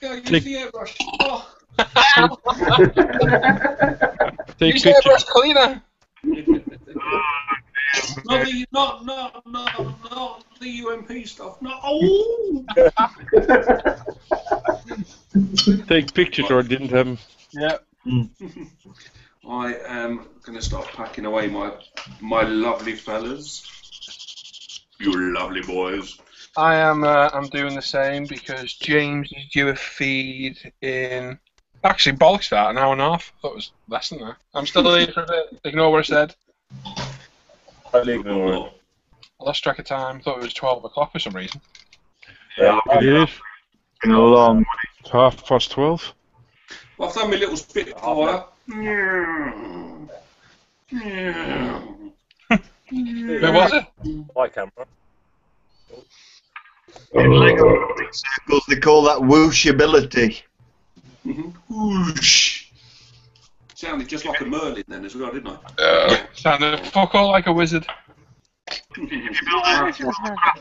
Use the airbrush. Oh. Use the airbrush cleaner. Not the UMP stuff. No. Oh. Take pictures or didn't have them. Yeah. I am going to start packing away my lovely fellas. You lovely boys. I am. I'm doing the same because James is due a feed in. Actually, bollocks that, an hour and a half. I thought it was less than that. I'm still here for a bit. Ignore what I said. Totally ignore it. I lost track of time. Thought it was 12 o'clock for some reason. Yeah, it is. Been a long way. It's 12:30. Well, I've done my little spitfire. Where was it? My camera. In Lego circles, they call that whooshability. Whoosh. Sounded just like a Merlin then as well, didn't I? Sounded fuck all like a wizard. If you build a craft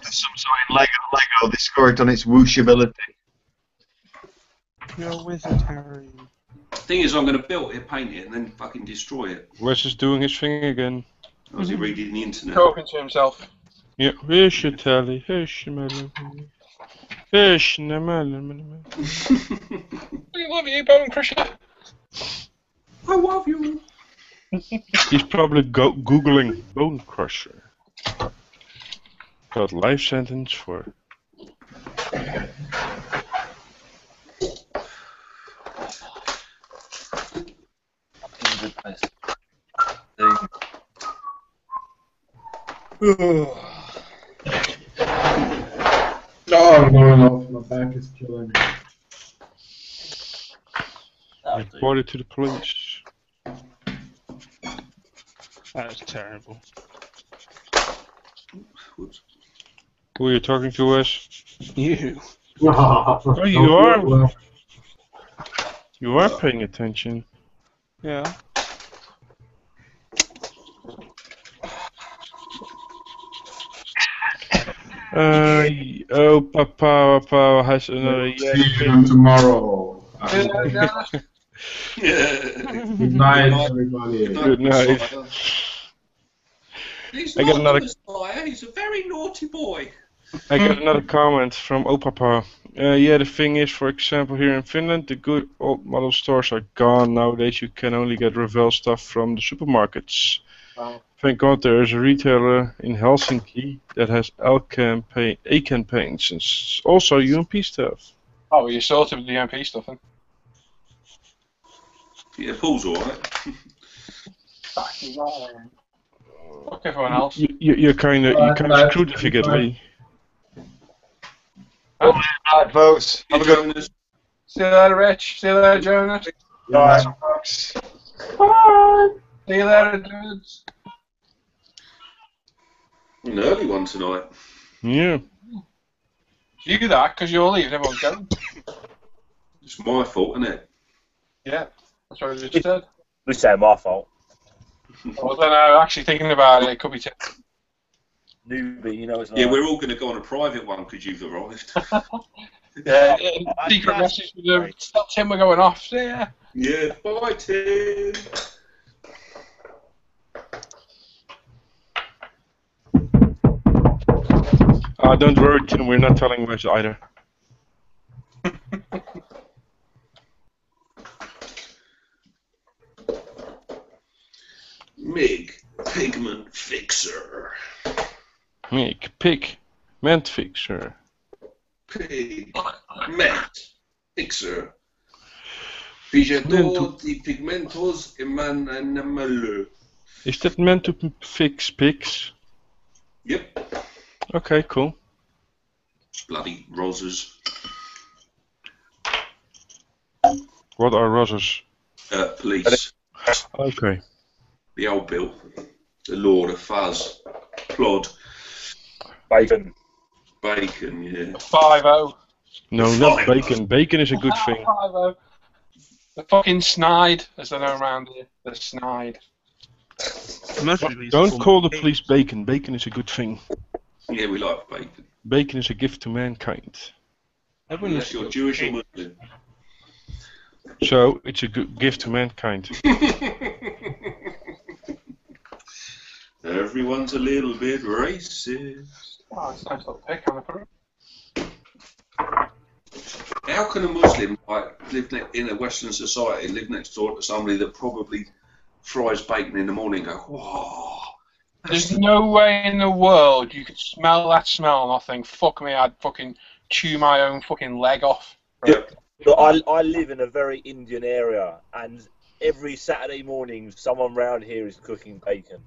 of some sort in Lego, they score it on its whooshability. You're a wizard, Harry. Thing is, I'm going to build it, paint it, and then fucking destroy it. Wes is doing his thing again. Or is he reading the internet? Talking to himself. Yeah, here's your tally. Here's your melon. Here's your melon. I love you, Bone Crusher. I love you. He's probably googling Bone Crusher. Got life sentence for. Oh, I'm going off. My back is killing me. Report it to the police. That is terrible. Whoops. Who are you talking to, Wes? You. Oh, you are. You are paying attention. Yeah. Oh, Papa has another See you tomorrow. Good night, everybody. Good night. He's I got not another. a Messiah, he's a very naughty boy. I got another comment from Opapa. Yeah, the thing is, for example, here in Finland, the good old model stores are gone. Nowadays, you can only get Revell stuff from the supermarkets. Wow. Thank God there is a retailer in Helsinki that has Alcan paints and also UMP stuff. Oh, well, you sorted with the UMP stuff then. Yeah, Paul's alright. Fuck everyone else. You're kind of screwed if you get Lee. Night, folks. Have a good. See you later, Rich. See you later, Jonas. Bye. Bye. See you later, dudes. An early one tonight. Yeah. You do that because you're leaving, everyone's going. It's my fault, isn't it? Yeah, that's what I just said. We say my fault. Well, I don't know, actually thinking about it, it could be Newbie, you know it's not. Yeah, we're all going to go on a private one because you've arrived. Yeah, secret message with them. Stop Tim, we're going off. See ya. Yeah, bye, Tim. Don't worry, Tim, we're not telling Wes either. Mig, pigment fixer. Mig, pigment fixer. Pigment fixer. Pijator di pigmentos emanamalo. Is that meant to fix pigs? Yep. Okay, cool. Bloody roses. What are roses? Police. Okay. The old Bill. The Lord of Fuzz. Plod. Bacon. Bacon, yeah. 5-0. No, not bacon. Bacon is a good thing. 5-0. The fucking snide, as they know around here. The snide. Don't call the police bacon. Bacon is a good thing. Yeah, we like bacon. Bacon is a gift to mankind. Unless you're Jewish or Muslim. So, it's a good gift to mankind. Everyone's a little bit racist. Oh, it's a nice little pick on the front. How can a Muslim live in a Western society, live next door to somebody that probably fries bacon in the morning and go, whoa. There's no way in the world you could smell that smell and I think, fuck me, I'd fucking chew my own fucking leg off. Yeah. But I live in a very Indian area, and every Saturday morning someone round here is cooking bacon.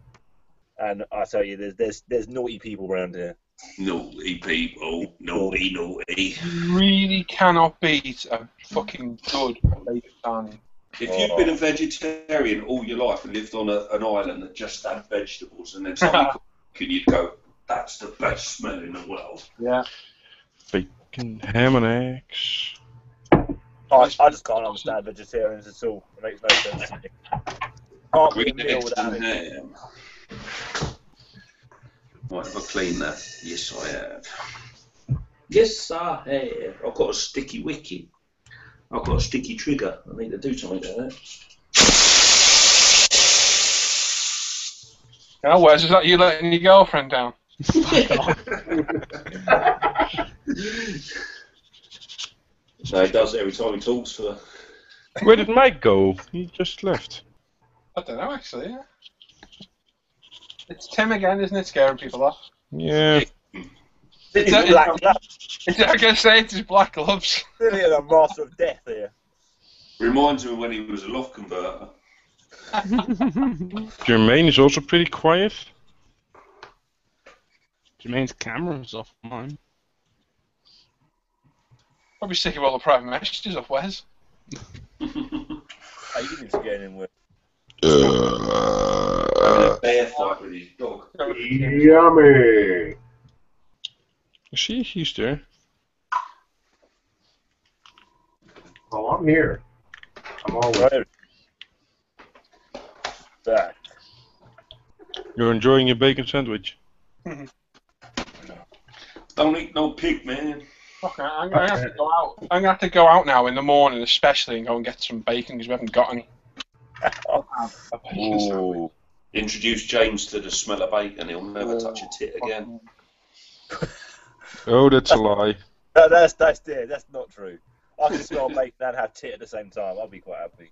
And I tell you, there's naughty people around here. Naughty people, naughty. You really cannot beat a fucking good bacon sandwich. If you've been a vegetarian all your life and lived on an island that just had vegetables and then somebody could you'd go, that's the best smell in the world. Yeah. Bacon, ham and eggs. I just can't understand vegetarians at all. It makes no sense to me. Can't be a meal without it. Ham. Right, have I cleaned that? Yes, I have. Yes, I have. I've got a sticky wicket. I've got a sticky trigger. I need to do something about that. Now, Wes, is that you letting your girlfriend down? No, he does it every time he talks to her. Where did Mike go? He just left. I don't know, actually. Yeah. It's Tim again, isn't it? Scaring people off. Yeah. It's black gloves. I'm going to say it's his black gloves. Really a master of death here. Reminds me of when he was a loft converter. Jermaine is also pretty quiet. Jermaine's camera's off mine. Probably sick of all the private messages off Wes. Hey, you need to get in with. Having a bear fight with his dog. Yummy. She's there. Oh, I'm here. I'm always. Right. Back. You're enjoying your bacon sandwich. Don't eat no pig, man. Okay, I'm gonna have to go out. I'm gonna have to go out now in the morning, especially, and go and get some bacon because we haven't got any. Ooh. Introduce James to the smell of bacon. He'll never touch a tit again. Oh, that's a lie. That's not true. I can smell bacon and have tit at the same time. I'll be quite happy.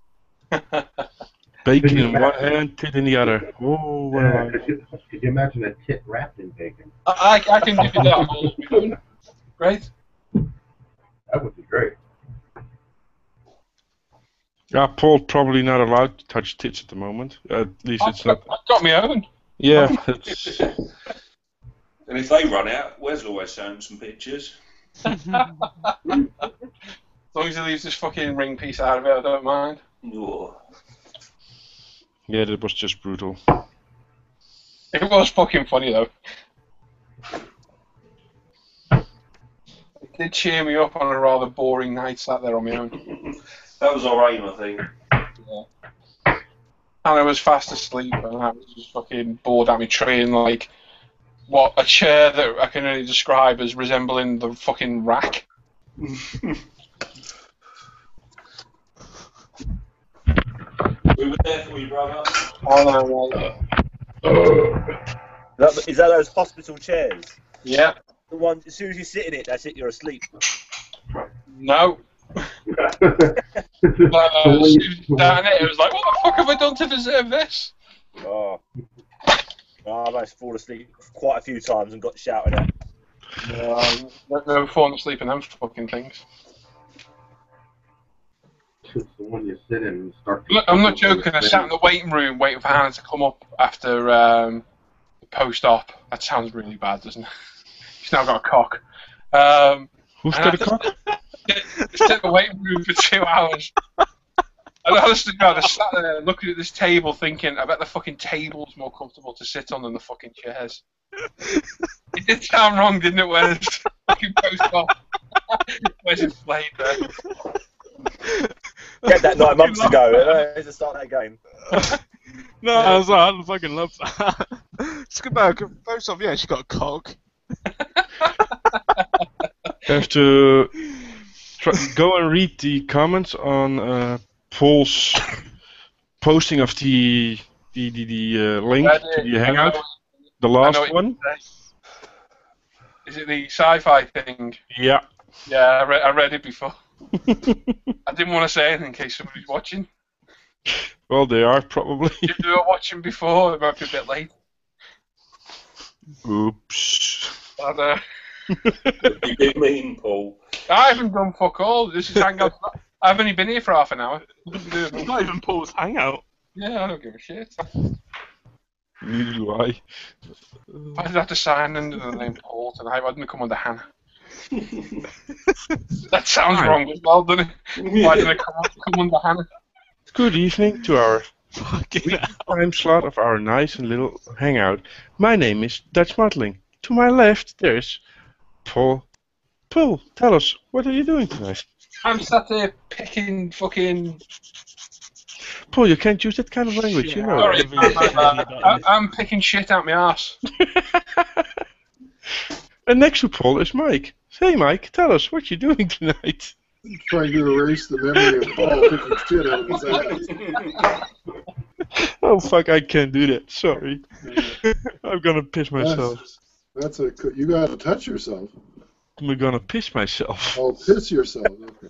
Bacon in one hand, tit in the other. Oh, what a lie. Could you imagine a tit wrapped in bacon? I can do that. Great. That would be great. Yeah, Paul's probably not allowed to touch tits at the moment. At least it's not. I've got my own. Yeah, it's. And if they run out, Wes will always send some pictures. As long as he leaves this fucking ring piece out of it, I don't mind. Ooh. Yeah, that was just brutal. It was fucking funny though. It did cheer me up on a rather boring night sat there on my own. That was our aim, I think. Yeah. And I was fast asleep and I was just fucking bored at me tree and like what a chair that I can only describe as resembling the fucking rack. We were there for you, brother. Oh, no, Is that those hospital chairs? Yeah. The one, as soon as you sit in it, that's it, you're asleep. No. But down it was like, what the fuck have I done to deserve this? Oh. I managed to fall asleep quite a few times and got shouted at. No falling asleep in them fucking things. It's the one you sit in and start. Look, I'm not joking. I sat in the waiting room waiting for Hannah to come up after the post-op. That sounds really bad, doesn't it? She's now got a cock. Who's got a cock? Sit in the waiting room for 2 hours. And honest to God, I sat there looking at this table thinking, I bet the fucking table's more comfortable to sit on than the fucking chairs. It did sound wrong, didn't it, Wes? Fucking post-op. Where's it played there? Get that 9 months ago. To start that game. No, I was like, I fucking love that. It's good back. First off, yeah, she got a cock. You have to go and read the comments on Paul's posting of the link to the Hangout, the last one. Is it the sci-fi thing? Yeah. Yeah, I read it before. I didn't want to say anything in case somebody's watching. Well, they are probably. If they were watching before, it might be a bit late. Oops. But, You did mean, Paul. I haven't done fuck all. This is Hangout. I've only been here for half an hour. It's not even Paul's Hangout. Yeah, I don't give a shit. Neither do I. I'd have to sign under the name Paul tonight. I wouldn't come under Hannah. That sounds wrong as well, doesn't it? Why didn't I come under Hannah? Good evening to our time slot of our nice and little hangout. My name is Dutch Modeling. To my left, there's Paul. Paul, tell us, what are you doing tonight? I'm sat there picking fucking... Paul, you can't use that kind of language, you know. Sorry, I'm picking shit out my arse. And next to Paul is Mike. Say, Mike, tell us what you're doing tonight. Trying to erase the memory of Paul picking shit out of his ass. Oh, fuck, I can't do that. Sorry. I'm gonna piss myself. That's a. You gotta touch yourself. I'm gonna piss myself. Oh, piss yourself. Okay.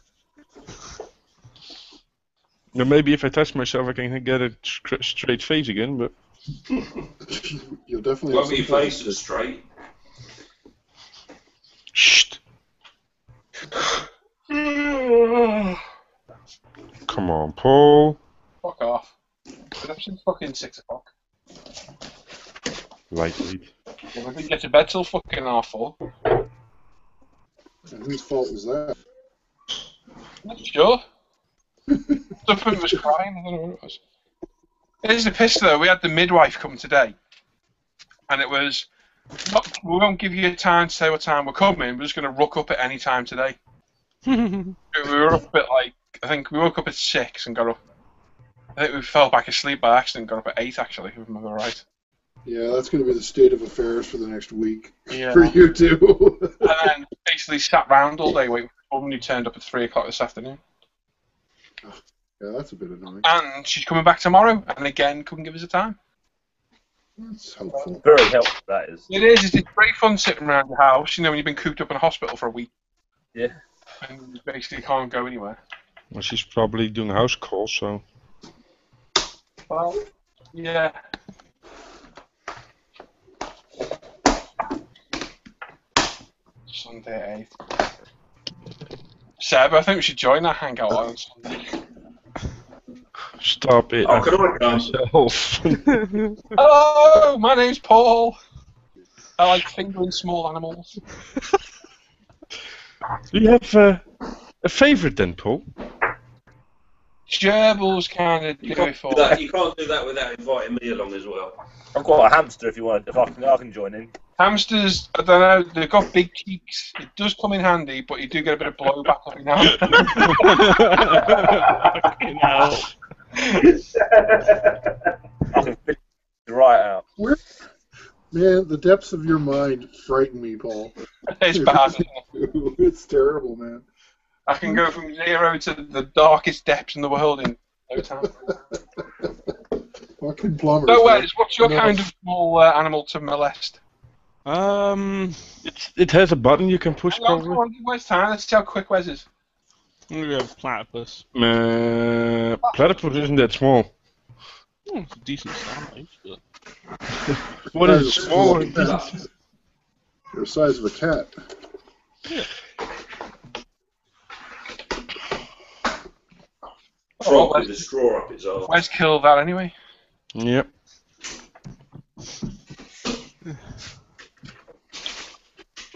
Now, maybe if I touch myself, I can get a straight face again, but... You'll definitely Well, have your some face is straight. Shh. Come on, Paul. Fuck off. It's fucking 6 o'clock. Lightweight. Yeah, we didn't get to bed till fucking 4:30. And whose fault was that? Not sure. Something was crying. I don't know what it was. Here's the piss though. We had the midwife come today, and it was. We won't give you time to say what time we're coming. We're just going to rock up at any time today. We were up at I think we woke up at 6 and got up. I think we fell back asleep by accident. Got up at 8 actually, if I remember right. Yeah, that's going to be the state of affairs for the next week Yeah. for you two. And then basically sat round all day waiting for someone who turned up at 3 o'clock this afternoon. Yeah, that's a bit annoying. And she's coming back tomorrow, and again couldn't give us a time. That's helpful. Very helpful, that is. It is. It's very fun sitting around the house, when you've been cooped up in a hospital for a week. Yeah. And you basically can't go anywhere. Well, she's probably doing house calls, so. Well, yeah. Sunday at 8. Seb, I think we should join that hangout on Sunday. Stop it. Oh, can I go? Myself. Hello, my name's Paul. I like fingering small animals. Do you have a favourite then, Paul? Gerbils kind of You go can't, for. you can't do that without inviting me along as well. I've got a hamster if you want. If I can join in. Hamsters, I don't know, they've got big cheeks. It does come in handy, but you do get a bit of blowback every now and then. Fucking hell. I can fit it right out. Man, the depths of your mind frighten me, Paul. It's bad. It's terrible, man. I can go from 0 to the darkest depths in the world in no time. Fucking plumbers. So, man. Wes, what's your kind of small animal to molest? It has a button you can push, Hang on, probably. come on, Wes time. Let's see how quick Wes is. I'm gonna go with platypus. Platypus isn't that small. It's a decent size, but... What is smaller? They're the size of a cat. Yeah. Frog with a straw up its arse. Wes killed that anyway. Yep.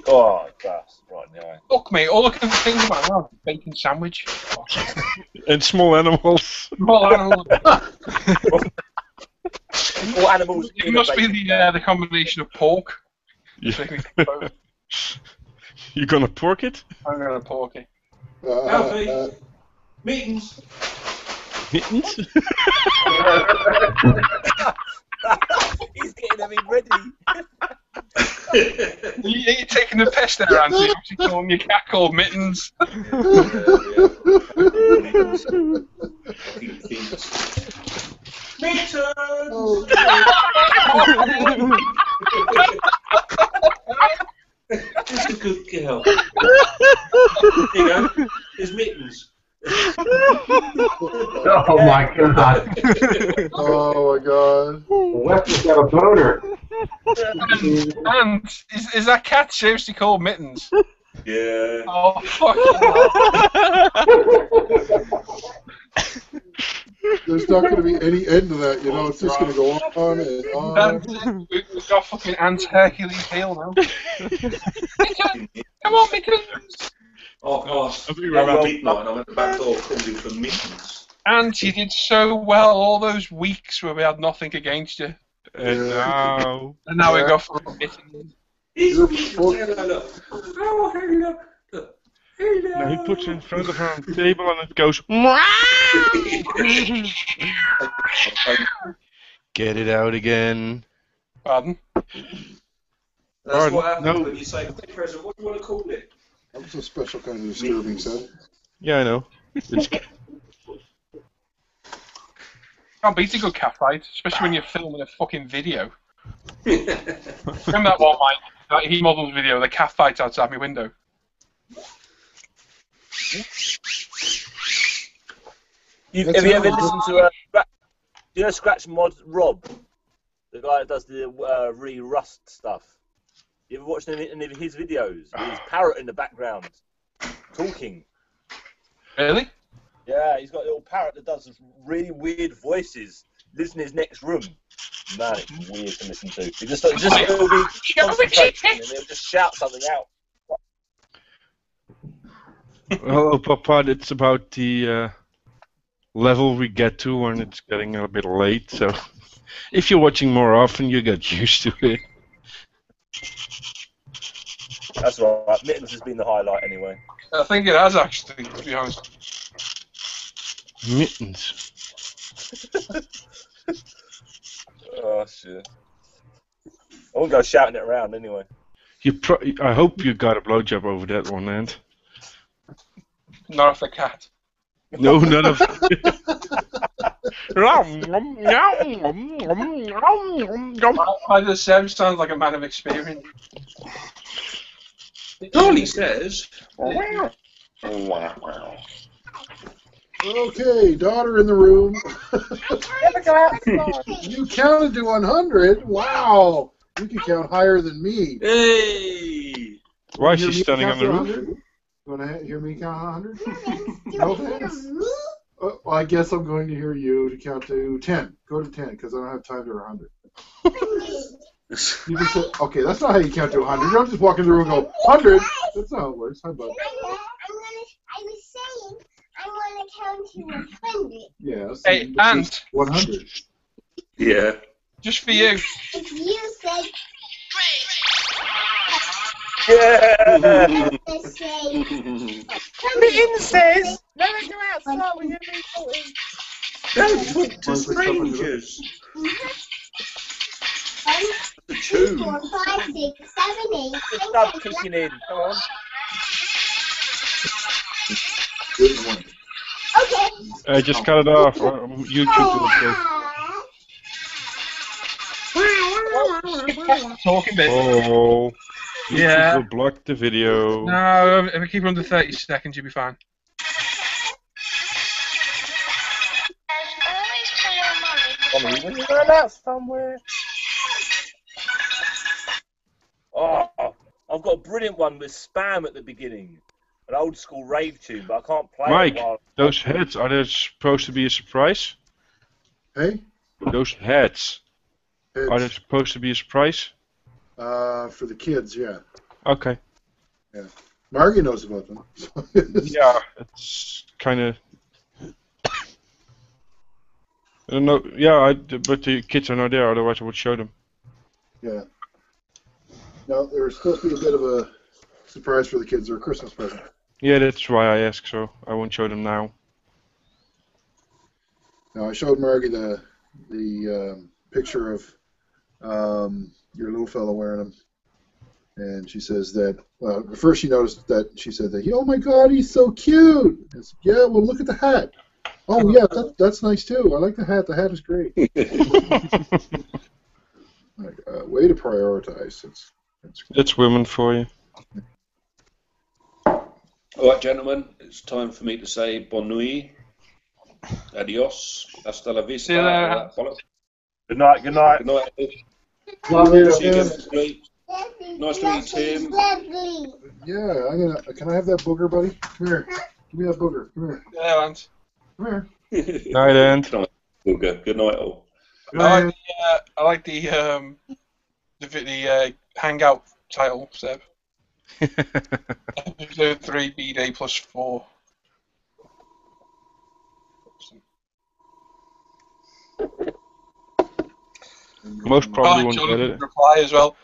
Oh, that's right in the eye. Look, mate, all I can think about now is a bacon sandwich. And small animals. Small animals. All animals. It must be the combination of pork. Yeah. You gonna pork it? I'm gonna pork it. Alfie, mittens. Mittens? He's getting everything ready. You're taking the piss there, Anthony. You're calling your cat called Mittens. Mittens! It's a good girl. Here you go. There's Mittens. Oh my god. Oh my god. Wes has got a boner. And is that cat seriously called Mittens? Yeah. Oh, fuck. There's not going to be any end to that, you know. It's just going to go on and on. We've got fucking Aunt Hercules Hill now. Mittens! Come on, Mittens! I think we're around midnight and I'm at the back door calling for mittens. And you did so well all those weeks where we had nothing against you. And now... And now we go for mittens. He's mittens. Hello, look. Oh, hello. Look. Hello. Now he puts it in front of her on the table and it goes... Get it out again. Pardon? That's what happens when you say, present, what do you want to call it? That's a special kind of disturbing sound. Yeah, I know. It's... Can't beat a good cat fight, especially when you're filming a fucking video. Remember that one, Mike? That he models video, the cat fight outside my window. Have you ever listened to you know Scratch Mod Rob, the guy that does the re-rust stuff? You ever watched any of his videos? His parrot in the background, talking. Really? Yeah, he's got a little parrot that does really weird voices. lives in his next room. Man, it's weird to listen to. It'll be concentration, and he'll just shout something out. Oh, Papa, it's about the level we get to when it's getting a bit late. So, if you're watching more often, you get used to it. That's right. Mittens has been the highlight anyway. I think it has actually, to be honest. Mittens. Oh shit! I won't go shouting it around anyway. I hope you got a blowjob over that one, and Not off the cat. no, none of. Either Seb sounds like a man of experience. Charlie says. Okay, daughter in the room. You counted to 100. Wow, you can count higher than me. Hey! Why is she standing on the roof? You want to hear me count 100? No thanks. Well, I guess I'm going to hear you to count to 10. Go to 10 because I don't have time to 100. You just said, okay, that's not how you count to 100. You don't just walk in the room and go 100. That's not how it works. Hi, bud. I was saying I want to count to 100. Yeah. So Hey, Ant. 100. Yeah. Just for you. If you said Yeah. Mitten says, never go outside when you're talking. Don't talk to strangers. 1, The 2, tune. 4, 5, 6, 7, 8, 9, Stop 10, kicking in. Come on. Okay. I just cut it off. YouTube will go. Talking bit. Oh, YouTube Yeah. will block the video. No, if we keep it under 30 seconds, you'll be fine. Mommy, when you run out somewhere. Oh, I've got a brilliant one with spam at the beginning. An old school rave tune, but I can't play Mike, it while... those heads, are they supposed to be a surprise? Hey? Those heads, are they Heads. supposed to be a surprise? For the kids, yeah. Okay. Yeah. Margie knows about them. Yeah, it's kind of. I don't know. Yeah, but the kids are not there. Otherwise, I would show them. Yeah. No, they were supposed to be a bit of a surprise for the kids, or a Christmas present. Yeah, that's why I asked. So I won't show them now. Now I showed Margie the picture of your little fella wearing them, and she says that. Well, first she noticed that she said that. Oh my God, he's so cute. I said, yeah, well look at the hat. Oh yeah, that's nice too. I like the hat. The hat is great. Like, way to prioritize. That's women for you. All right, gentlemen, it's time for me to say bonne nuit, adios, hasta la vista. See you later. Good night, good night. Good night. Lovely. See you again for sleep. Nice to meet you, Tim. Yeah, Can I have that booger, buddy? Come here. Give me that booger. Come here. Yeah, Lance. Come here. Night, Ant. Good night, Booger. Good night, all. I like the Hangout title, Seb. Episode 3, BDay +4. Most probably won't get Jonathan it. reply as well.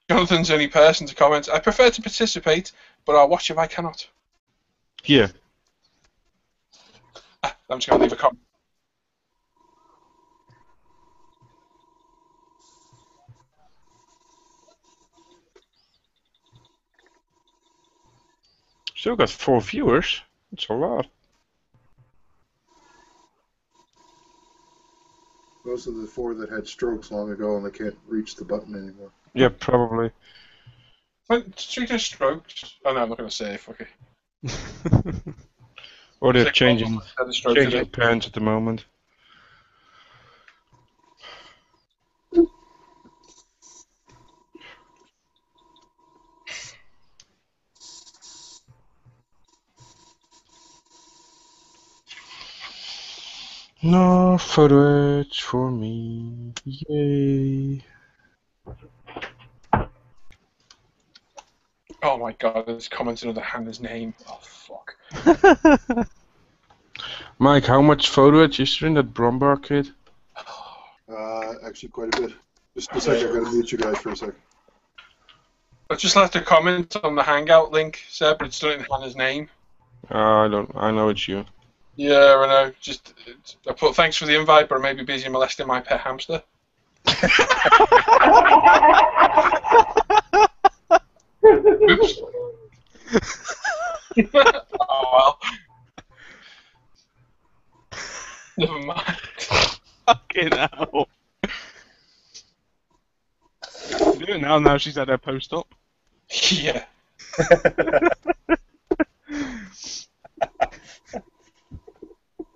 Jonathan's the only person to comment. I prefer to participate, but I'll watch if I cannot. Yeah. I'm just going to leave a comment. Still got 4 viewers. That's a lot. Those are the 4 that had strokes long ago and they can't reach the button anymore. Yeah, probably. Speaking of strokes, oh no, I'm not going to say it. Fuck it. Or they're Sick changing models had the stroke today. pants at the moment. No photo edge for me. Yay. Oh my god, there's commented on the Hannah's name. Oh fuck. Mike, how much photo edge is there in that Brombar kit? Actually, quite a bit. Just a second, I gotta mute you guys for a second. I just left a comment on the Hangout link, Seb, but it's not in Hannah's name. I know it's you. Yeah, I know. I put thanks for the invite, but I may be busy molesting my pet hamster. Oops. Oh well. Never mind. Fucking hell. She's doing it now she's at her post-op. Yeah.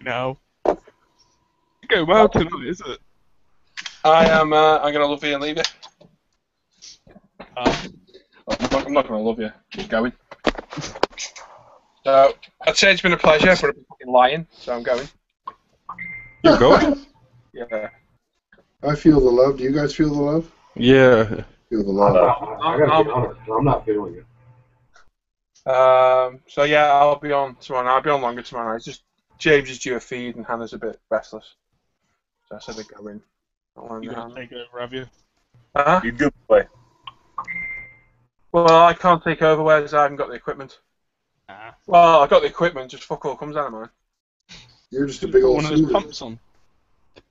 No. It's going well tonight, is it? I'm gonna love you and leave you. I'm not gonna love you. Keep going. So I'd say it's been a pleasure, but I'm fucking lying, so I'm going. You're going? Yeah. I feel the love. Do you guys feel the love? Yeah. Feel the love. I gotta be honest, I'm not feeling it. So yeah, I'll be on tomorrow night. I'll be on longer tomorrow night. It's just James is due a feed and Hannah's a bit restless. So I said I'd go in. You're going to take over, have you? Huh? You good boy. Well, I can't take over whereas I haven't got the equipment. Well, I've got the equipment, just fuck all comes out of mine. You're just a big old one of those soother. pumps on.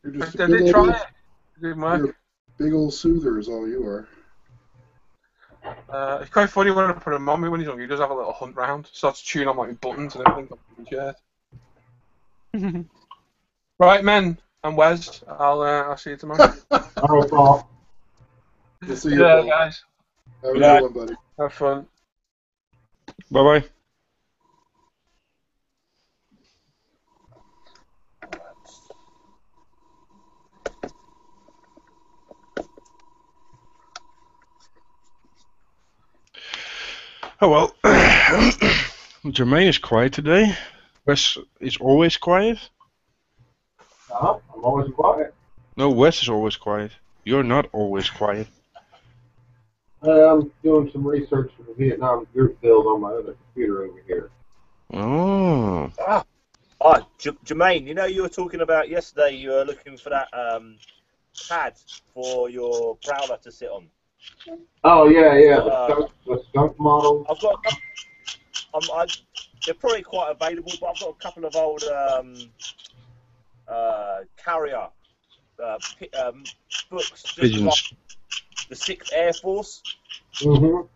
You're just I a big did try old, it. It didn't work. you're a big old soother is all you are. It's quite funny when I put him on me when he's younger. He does have a little hunt round. Starts chewing on my buttons and everything. Right, men and Wes. I'll see you tomorrow. Alright, Paul. We'll see you, Yeah, Paul. guys. Have a good one, buddy. Have fun. Bye bye. Oh well, Jermaine is quiet today. Wes is always quiet. I'm always quiet. No, Wes is always quiet. You're not always quiet. I'm doing some research for the Vietnam group build on my other computer over here. Oh. Jermaine, you know you were talking about yesterday. You were looking for that pad for your prowler to sit on. Oh yeah, the skunk model. I've got. They're probably quite available, but I've got a couple of old carrier books. Pigeons. Like the 6th Air Force. Mm-hmm.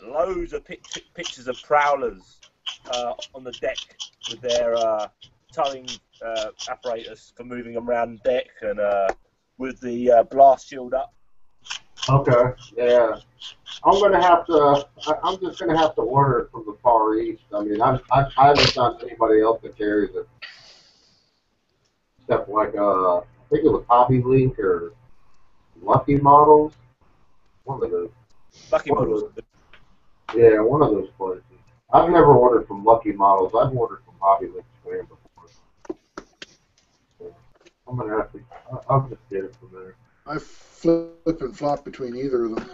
Loads of pictures of prowlers on the deck with their towing apparatus for moving them around the deck and with the blast shield up. Okay, yeah. I'm just gonna have to order it from the Far East. I mean, I haven't found anybody else that carries it. Except like I think it was Hobby Link or Lucky Models. One of those. Lucky Models. Yeah, one of those places. I've never ordered from Lucky Models. I've ordered from Hobby Link before. So I'm gonna have to. I'll just get it from there. I flip and flop between either of them.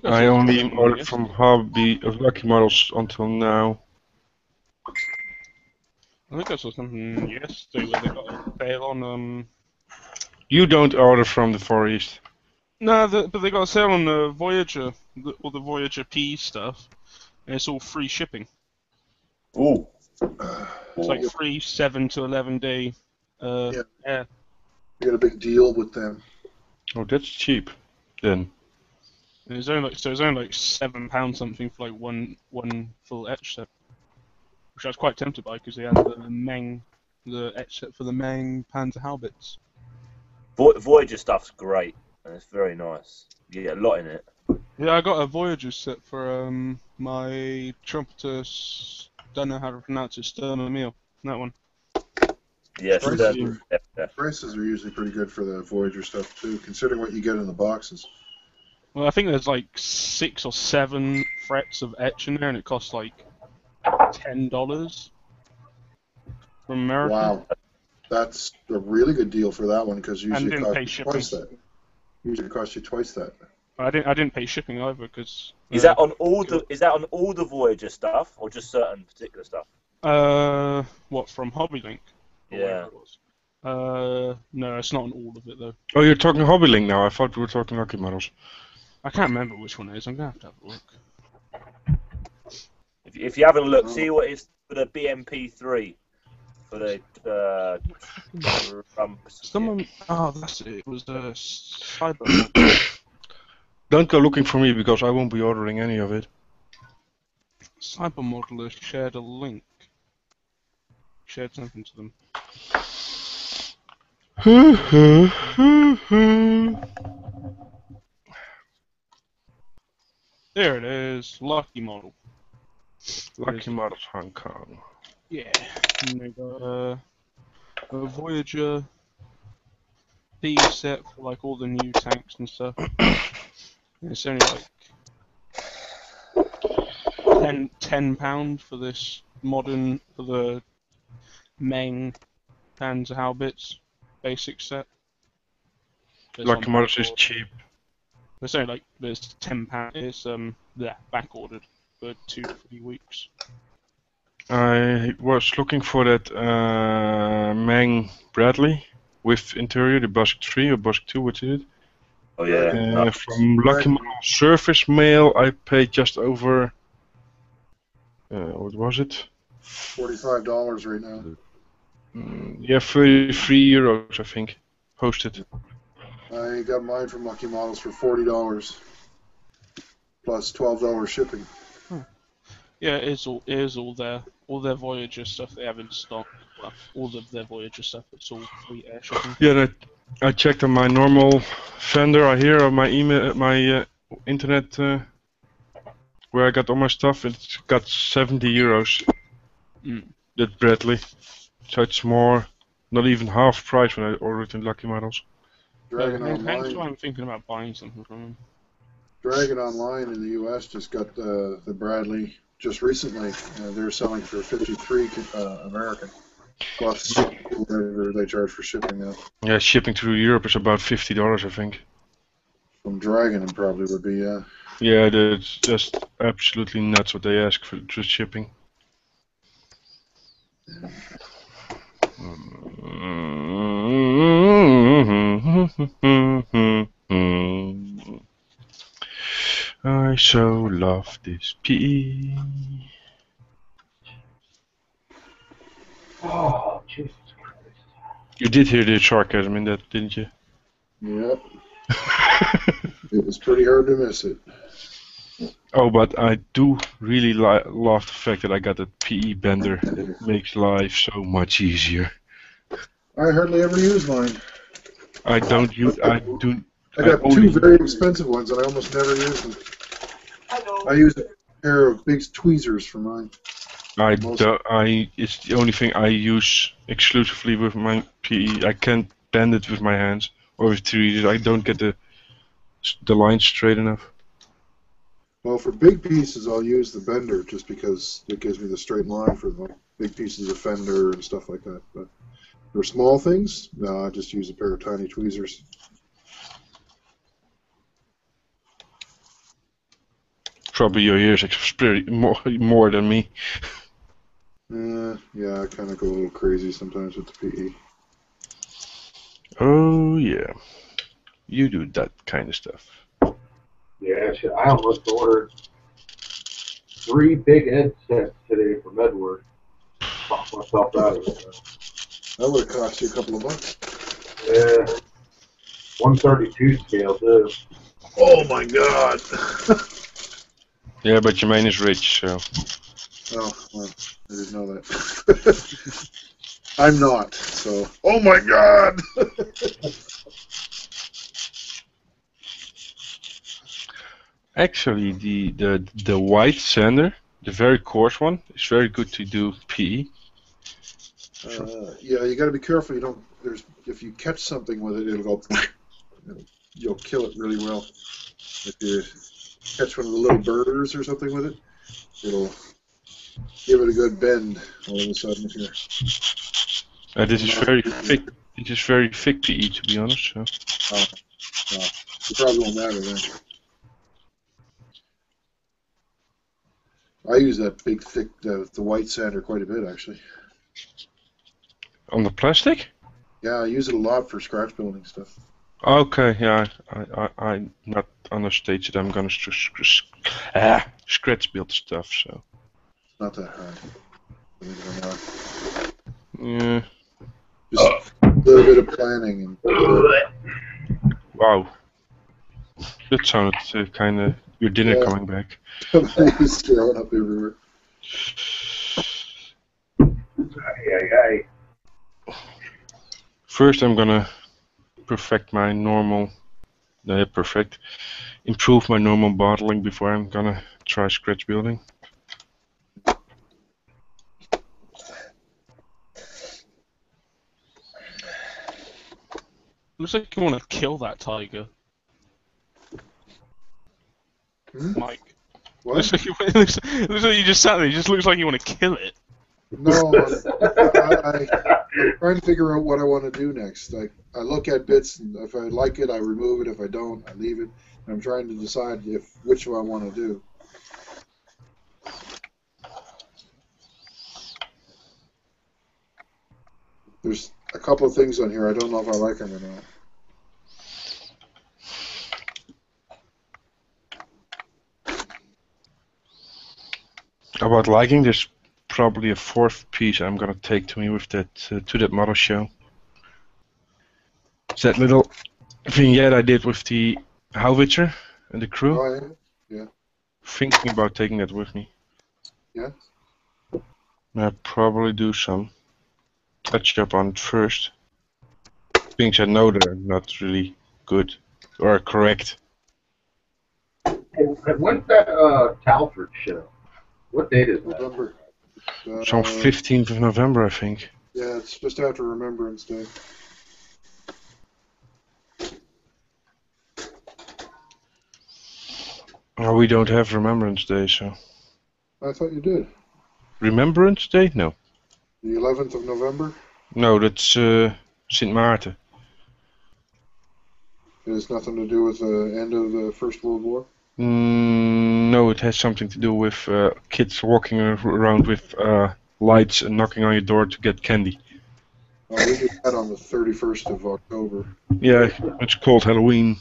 I only ordered from Hobby of Lucky Models until now. I think I saw something yesterday where they got a sale on. You don't order from the Far East. No, but they got a sale on the Voyager, all the Voyager P stuff, and it's all free shipping. Ooh. It's like free 7 to 11 day. Yeah. You got a big deal with them. Oh, that's cheap, then. And it's only like £7 something for like one full etch set, which I was quite tempted by because they had the etch set for the Meng Panzer Haubitz. Voyager stuff's great and it's very nice. You get a lot in it. Yeah, I got a Voyager set for my trumpeter. Don't know how to pronounce it. Sturm Meal. That one. Yes, prices are usually pretty good for the Voyager stuff too, considering what you get in the boxes. Well, I think there's like 6 or 7 frets of etch in there, and it costs like $10 from America. Wow, that's a really good deal for that one because usually it didn't pay costs you shipping. twice that. Usually it costs you twice that. I didn't pay shipping either because. Is that on all the Voyager stuff or just certain particular stuff? What from HobbyLink? Yeah. No, it's not on all of it though. Oh, you're talking HobbyLink now. I thought we were talking Lucky Models. I can't remember which one it is. I'm gonna have to have a look. If you haven't looked, see what it's for the BMP3 for the Someone. Oh, that's it. It was Cyber. Don't go looking for me because I won't be ordering any of it. Cyber Modeler shared a link. Shared something to them. There it is. Lucky Model. Lucky Models Hong Kong. Yeah. And they got a Voyager D set for like all the new tanks and stuff. And it's only like £10 for this modern, for the Meng Panzer Haubitz basic set. Lucky Models is cheap. It's only like there's £10. It's back ordered for 2-3 weeks. I was looking for that Mang Bradley with interior, the BDay or BDay 2, what is it? Oh yeah. From Lucky Model Surface Mail, I paid just over. What was it? $45 right now. Yeah, €33, I think, posted. I got mine from Lucky Models for $40 plus $12 shipping. Yeah, it is all their Voyager stuff they have in stock. Well, all of their Voyager stuff. It's all free air shipping. Yeah, I checked on my normal vendor. I hear on my email, my internet, where I got all my stuff. It's got €70. That Bradley, so it's more, not even half price when I ordered in Lucky Models. Dragon Hence why Online. I'm thinking about buying something from them. Dragon Online in the U.S. just got the Bradley just recently. They're selling for $53 American, plus whatever they charge for shipping now. Yeah, shipping through Europe is about $50, I think. From Dragon, it probably would be, yeah. Yeah, that's just absolutely nuts what they ask for just shipping. I so love this PE. Oh, Jesus Christ. You did hear the sarcasm in that, didn't you? Yep. It was pretty hard to miss it. Oh, but I do really love the fact that I got that PE bender. It makes life so much easier. I hardly ever use mine. I don't use. I do. I got two very expensive ones, and I almost never use them. I use a pair of big tweezers for mine. It's the only thing I use exclusively with my PE. I can't bend it with my hands or with tweezers. I don't get the line straight enough. Well, for big pieces, I'll use the bender just because it gives me the straight line for the big pieces of fender and stuff like that. But for small things, no, I just use a pair of tiny tweezers. Probably your ears experience more than me. Yeah, I kind of go a little crazy sometimes with the PE. Oh yeah, you do that kind of stuff. Yeah, shit, I almost ordered 3 big headsets today from Edward. Talked myself out of it. That would have cost you a couple of bucks. Yeah, 132 scale too. Oh my God! Yeah, but your man is rich, so. Oh, well, I didn't know that. I'm not, so. Oh my God! Actually, the white sander, the very coarse one, is very good to do PE. Yeah, you got to be careful. You don't. If you catch something with it, it'll go. You'll kill it really well. If you catch one of the little burrs or something with it, it'll give it a good bend all of a sudden here. This is very thick. It is very thick to eat, to be honest. So. It probably won't matter then. I use that big, thick, the white sander quite a bit, actually. On the plastic? Yeah, I use it a lot for scratch building stuff. Okay, yeah, I'm not on a stage that I'm gonna scratch build stuff, so. Not that hard. Believe it or not. Yeah. Just a little bit of planning. Wow. That sounded kind of your dinner coming back. He's throwing up everywhere. First, I'm gonna perfect my normal. Improve my normal bottling before I'm gonna try scratch building. Looks like you want to kill that tiger. Mike. What? Looks like you just sat there. It just looks like you want to kill it. No, I'm trying to figure out what I want to do next. I look at bits, and if I like it, I remove it. If I don't, I leave it. And I'm trying to decide which one I want to do. There's a couple of things on here I don't know if I like them or not. About liking, there's probably a fourth piece I'm gonna take to me with that to that model show. It's that little vignette I did with the howitzer and the crew. Oh, yeah. Thinking about taking that with me. Yeah. I'll probably do some touch up on it first. Things I know they're not really good or correct. And when's that Talford show? What date is that? November. It's on 15th of November, I think. Yeah, it's just after Remembrance Day. Oh, we don't have Remembrance Day, so. I thought you did. Remembrance Day? No. The 11th of November? No, that's Sint Maarten. It has nothing to do with the end of the First World War? No, it has something to do with kids walking around with lights and knocking on your door to get candy. Oh, we did that on the 31st of October. Yeah, it's called Halloween.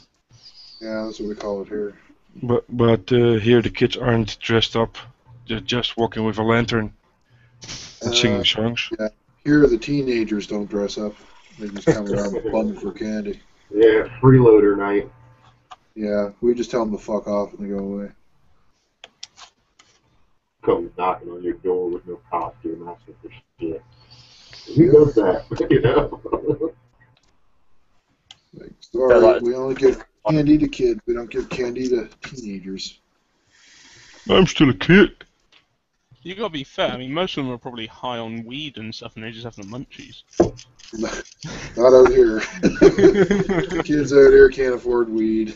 Yeah, that's what we call it here. But here the kids aren't dressed up. They're just walking with a lantern and singing songs. Yeah, here the teenagers don't dress up. They just come around bummed for candy. Yeah, freeloader night. Yeah, we just tell them to fuck off and they go away. Come knocking on your door with no costume, asking for shit. Who does that? You know? Sorry, we only give candy to kids. We don't give candy to teenagers. I'm still a kid. You gotta be fair. I mean, most of them are probably high on weed and stuff, and they just have the munchies. Not out here. Kids out here can't afford weed.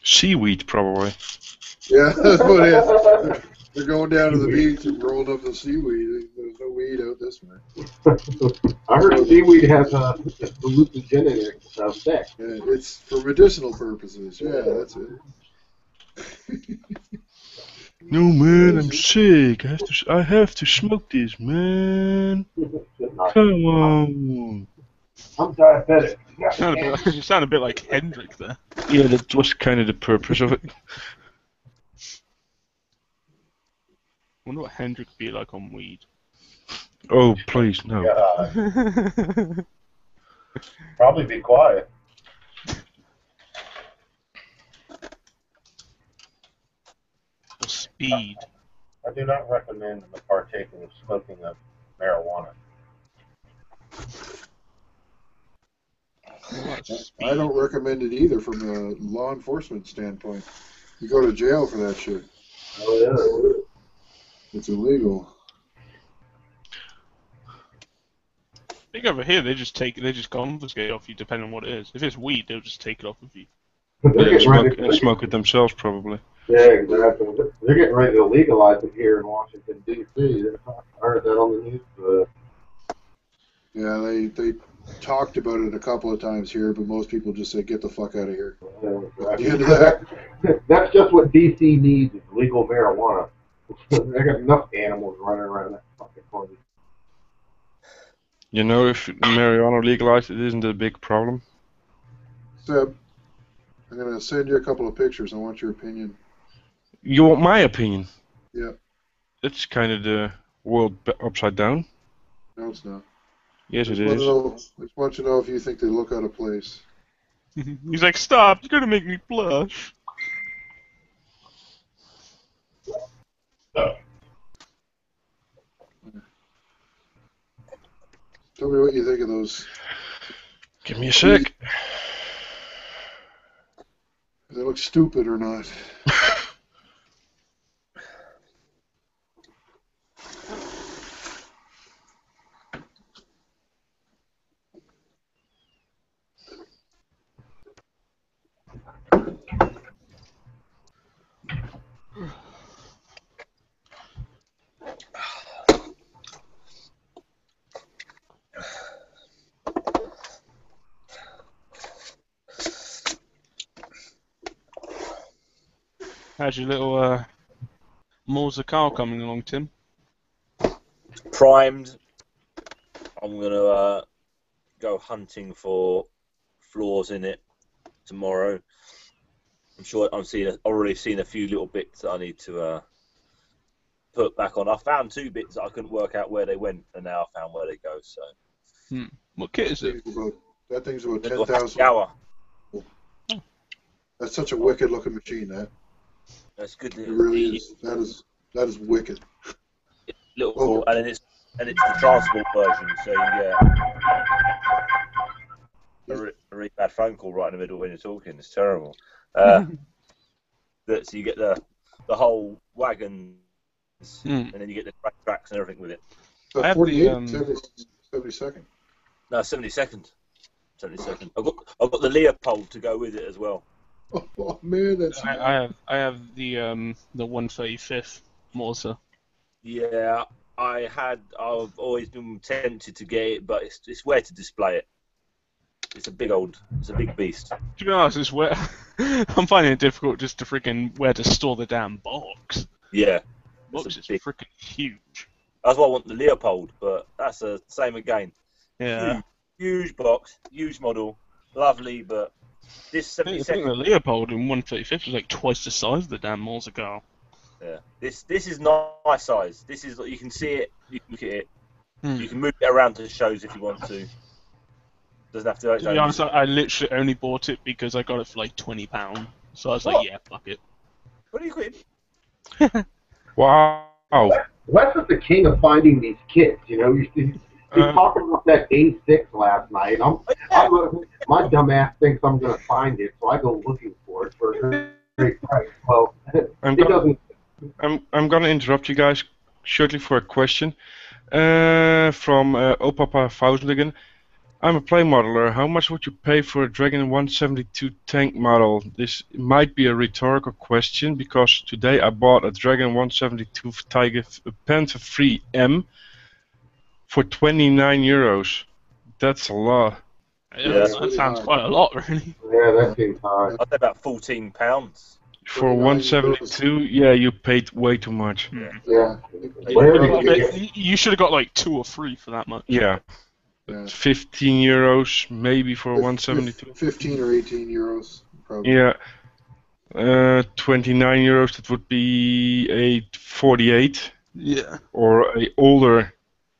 Seaweed, probably. Yeah, that's what it is. They're going down to the beach and rolled up the seaweed. There's no weed out this way. I heard seaweed has hallucinogenic effect. Yeah, it's for medicinal purposes. Yeah, that's it. No man, I'm sick. I have to smoke this, man. Come on. I'm diabetic. You sound a bit like Hendrik there. Yeah, that was kind of the purpose of it. Wonder what Hendrik would be like on weed. Oh, please, no. Probably be quiet. Speed. I do not recommend the partaking of smoking of marijuana. I don't recommend it either from a law enforcement standpoint. You go to jail for that shit. Oh yeah. It's illegal. I think over here they just confiscate off you depending on what it is. If it's weed, they'll just take it off of you. Yeah, smoke it themselves, probably. Yeah, exactly. They're getting ready to legalize it here in Washington D.C. I heard that on the news. Yeah, they talked about it a couple of times here, but most people just say, "Get the fuck out of here." At the end of that, That's just what D.C. needs is legal marijuana. They got enough animals running around that fucking place. You know, if marijuana legalized, it isn't a big problem. Seb, I'm gonna send you a couple of pictures. I want your opinion. You want my opinion? Yeah. It's kind of the world upside down. No, it's not. Yes, it I is. just want you to know if you think they look out of place. He's like, stop! You're gonna make me blush. Tell me what you think of those. Give me a sec. If they look stupid or not. How's your little Morza car coming along, Tim? Primed. I'm gonna go hunting for flaws in it tomorrow. I'm sure I've already seen a few little bits that I need to put back on. I found 2 bits that I couldn't work out where they went, and now I found where they go. So. What kit is it? That thing's about Little 10,000. hour. That's such a wicked looking machine, that. That's good. It really is. That is wicked. Little cool, and it's the transport version, so you get a really bad phone call right in the middle when you're talking. It's terrible. So you get the whole wagon, and then you get the tracks and everything with it. 48, 72nd. No, 72nd. 72nd. I've got the Leopold to go with it as well. Oh man, that's. I have the 135th Morza. Yeah, I've always been tempted to get it, but it's where to display it. It's a big beast. To be honest, it's where I'm finding it difficult just to freaking where to store the damn box. Yeah, The box is freaking huge. That's why I want the Leopold, but that's the same again. Yeah. Huge box, huge model, lovely, but this I think 72nd. the Leopold in 135th is like twice the size of the damn Morza car. Yeah, this is nice size. This is you can see it, you can look at it, you can move it around to shows if you want to. Doesn't have to. To be honest, I literally only bought it because I got it for like £20. So I was like, yeah, fuck it. What are you quitting? Wow. Wes is the king of finding these kits. You know, he's talking about that A6 last night. My dumb ass thinks I'm gonna find it, so I go looking for it for a great price. Well, I'm gonna interrupt you guys shortly for a question from Opapa Fausligen. I'm a play modeler. How much would you pay for a Dragon 172 tank model? This might be a rhetorical question because today I bought a Dragon 172 Tiger Panther 3M for €29. That's a lot. Yeah, that sounds quite a lot, really. Yeah, that seems high. I'd say about £14. For 172, yeah, you paid way too much. Yeah. You should have got like 2 or 3 for that much. Yeah. €15 maybe for 172. 15 or 18 euros, probably. Yeah. €29. That would be a 48. Yeah. Or a older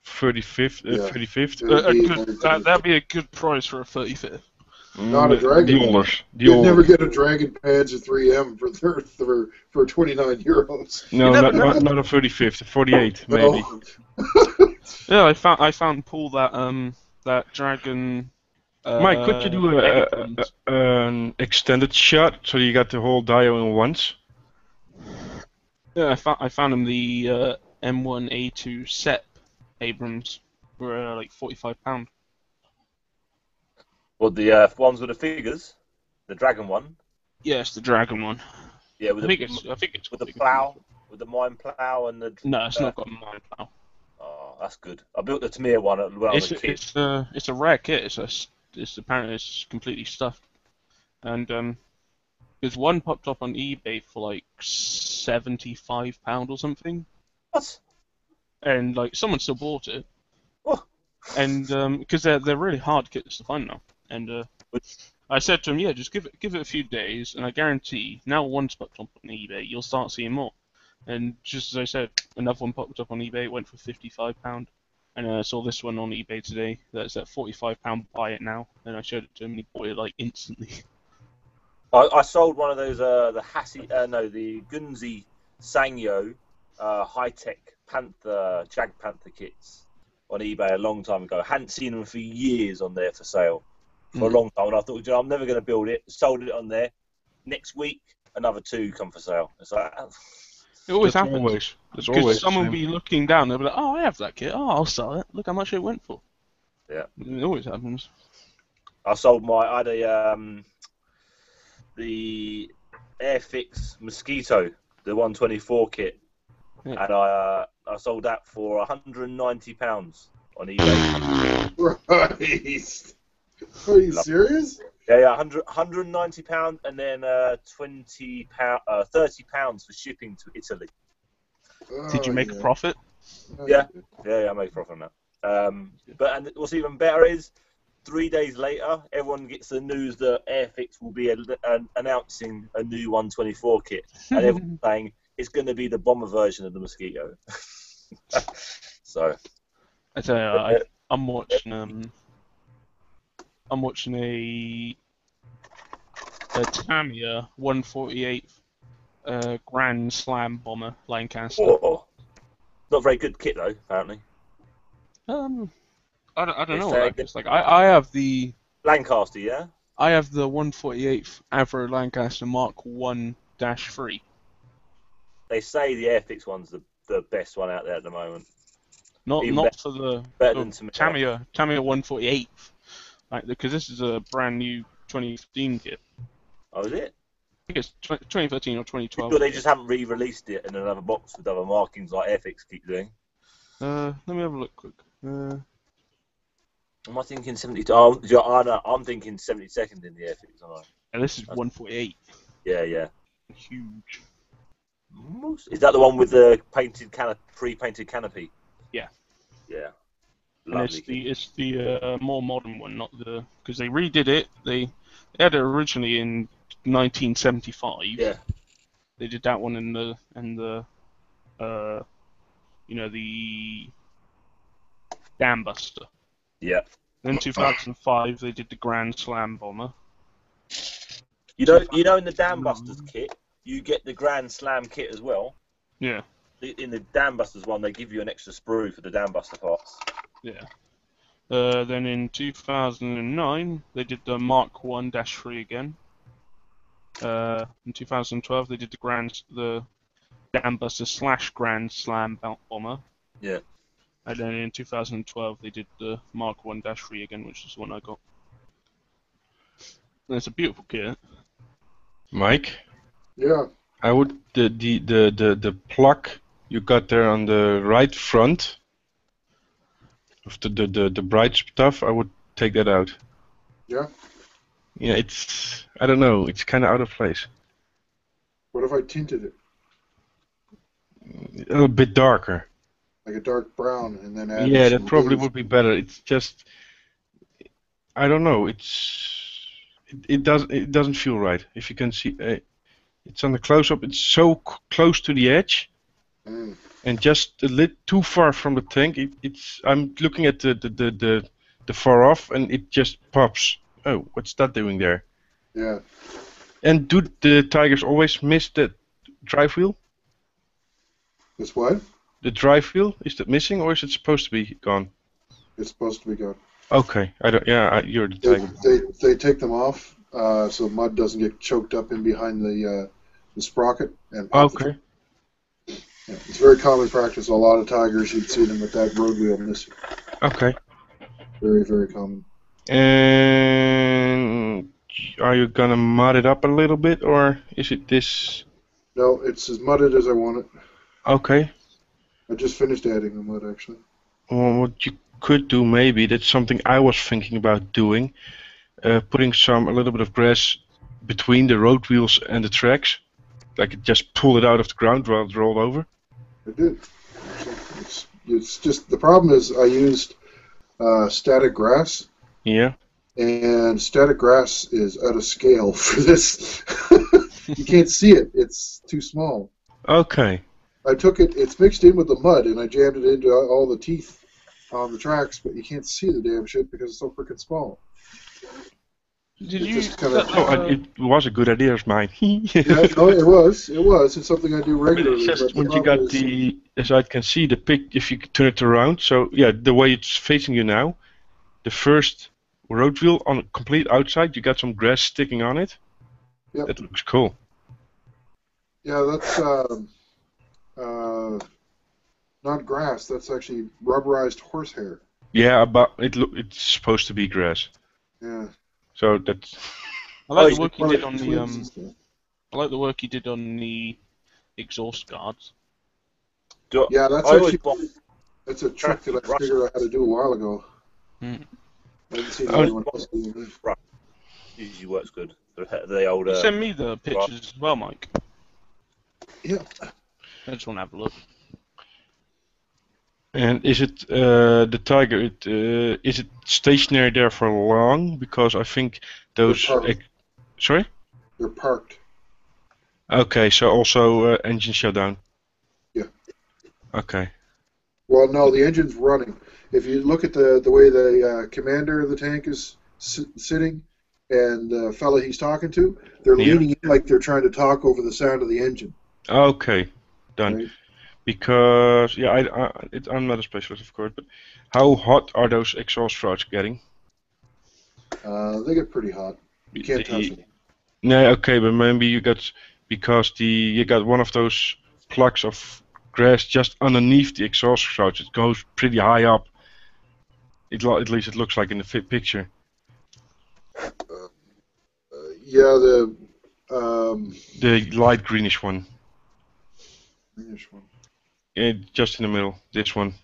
35th. 35th. That'd be a good price for a 35th. Not a Dragon. The olders. You'd never get a Dragon Panzer 3M for 29 euros. No, not a 35th. A 48 maybe. Yeah, I found Paul that Dragon. Mike, could you do an extended shot so you got the whole dio in once? Yeah, I found him the M1A2 SEP Abrams for like £45. Well, the ones with the figures, the Dragon one. Yes, the Dragon one. Yeah, with I think it's with the plough, with the mine plough and the. No, it's not got a mine plough. Oh, that's good. I built the Tamir one when I was a kid. It's a rare kit. It's apparently it's completely stuffed, and there's one popped up on eBay for like £75 or something. What? And like someone still bought it. Oh. And because they're really hard kits to find now. And I said to him, yeah, just give it a few days, and I guarantee now one's popped up on eBay, you'll start seeing more. And just as I said, another one popped up on eBay, it went for £55. And I saw this one on eBay today. That's at £45. Buy it now. And I showed it to him, and he bought it like instantly. I sold one of those the Gunzi Sangyo high-tech Jag Panther kits on eBay a long time ago. Hadn't seen them for years on there for sale for a long time, and I thought, I'm never going to build it. Sold it on there. Next week, another 2 come for sale. It's like it always happens. Because someone will be looking down, they'll be like, oh, I have that kit. Oh, I'll sell it. Look how much it went for. Yeah, it always happens. I sold I had the Airfix Mosquito, the 124 kit, and I sold that for £190 on eBay. Christ. Are you serious? Yeah, £190, and then £30 for shipping to Italy. Did you make a profit? Yeah, I made a profit on that. And what's even better is 3 days later, everyone gets the news that Airfix will be announcing a new 124 kit, and everyone's saying it's going to be the bomber version of the Mosquito. So, I tell you, I'm watching a Tamiya 148 Grand Slam bomber Lancaster. Whoa. Not very good kit though, apparently. I don't know what that is. Like I have the Lancaster, yeah. I have the 148th Avro Lancaster Mark 1-3. They say the Airfix one's the best one out there at the moment. Not for the Tamiya 148th. Like, because this is a brand new 2015 kit. Oh, is it? I think it's 2013 or 2012. Sure they just haven't re-released it in another box with other markings like Airfix keep doing. Let me have a look quick. Am I thinking 70? Oh, no, I'm thinking 72nd in the Airfix, aren't I? And this is 148. Yeah. Huge. Is that the one with the pre-painted canopy? Yeah. Yeah. And it's the more modern one, not the, because they redid it. They had it originally in 1975. Yeah. They did that one in the the Dam Buster. Yeah. Then in 2005 they did the Grand Slam bomber. You know in the Dam Busters kit, you get the Grand Slam kit as well. Yeah. In the Dam Busters one, they give you an extra sprue for the Dam Buster parts. Yeah. Then in 2009 they did the Mark 1-3 again. In 2012 they did the Dam Buster / Grand Slam bomber. Yeah. And then in 2012 they did the Mark 1-3 again, which is the one I got. And it's a beautiful kit. Mike? Yeah. I would the plug you got there on the right front of the bright stuff, I would take that out. Yeah. Yeah, it's, I don't know, it's kind of out of place. What if I tinted it? A little bit darker. Like a dark brown, and then add. Yeah, that probably would be better. It's just, I don't know. It doesn't feel right. If you can see, it's on the close-up. It's so close to the edge, and just a little too far from the tank. I'm looking at the far off, and it just pops. Oh, what's that doing there? Yeah. And do the Tigers always miss the drive wheel? This what? The drive wheel, is that missing, or is it supposed to be gone? It's supposed to be gone. Okay, I don't. Yeah, you're the Tiger. They take them off so mud doesn't get choked up in behind the sprocket. And okay. Yeah, it's very common practice. A lot of Tigers, you'd see them with that road wheel missing. Okay. Very, very common. And are you gonna mud it up a little bit, or is it this? No, it's as mudded as I want it. Okay. I just finished adding the mud, actually. Well, what you could do maybe, that's something I was thinking about doing, putting a little bit of grass between the road wheels and the tracks. Like just pull it out of the ground while it's rolled over. I did. It's just, the problem is I used static grass. Yeah. And static grass is out of scale for this. You can't see it. It's too small. Okay. I took it, it's mixed in with the mud, and I jammed it into all the teeth on the tracks, but you can't see the damn shit because it's so freaking small. Did it you? Just kinda, it was a good idea of mine. yeah, no, it was. It was. It's something I do regularly. It's just but when you got as I can see the pic, if you turn it around, so yeah, the way it's facing you now, the first road wheel on complete outside, you got some grass sticking on it. Yep. That looks cool. Yeah, that's not grass. That's actually rubberized horsehair. Yeah, but it's supposed to be grass. Yeah. So that's. I like the work you did on the I like the work you did on the exhaust guards. Yeah, that's a trick that I figured out how to do a while ago. I didn't see anyone else doing it. Usually works good. The old. You send me the pictures as well, Mike. Yeah. I just want to have a look. And is it the Tiger? Is it stationary there for long? Because I think those. Sorry. They're parked. Okay, so also engine shutdown. Yeah. Okay. Well, no, the engine's running. If you look at the way the commander of the tank is sitting, and the fella he's talking to, they're leaning in like they're trying to talk over the sound of the engine. Okay, done. Right. Because I'm not a specialist, of course, but how hot are those exhaust rods getting? They get pretty hot. You can't touch them. No, okay, but maybe you got you got one of those plugs of grass just underneath the exhaust rods. It goes pretty high up. At least it looks like in the picture. Yeah, the light greenish one. Greenish one. Yeah, just in the middle. This one.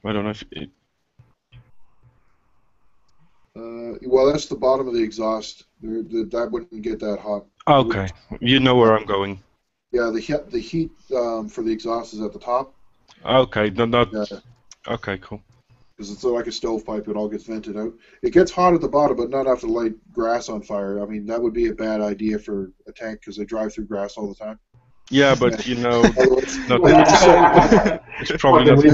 I don't know if it. Well, that's the bottom of the exhaust. That wouldn't get that hot. Okay, you know where I'm going. Yeah, the heat for the exhaust is at the top. Okay, not. Okay, cool. Because it's like a stovepipe, it all gets vented out. It gets hot at the bottom, but not after light grass on fire. I mean, that would be a bad idea for a tank because they drive through grass all the time. Yeah, but you know, it's probably not.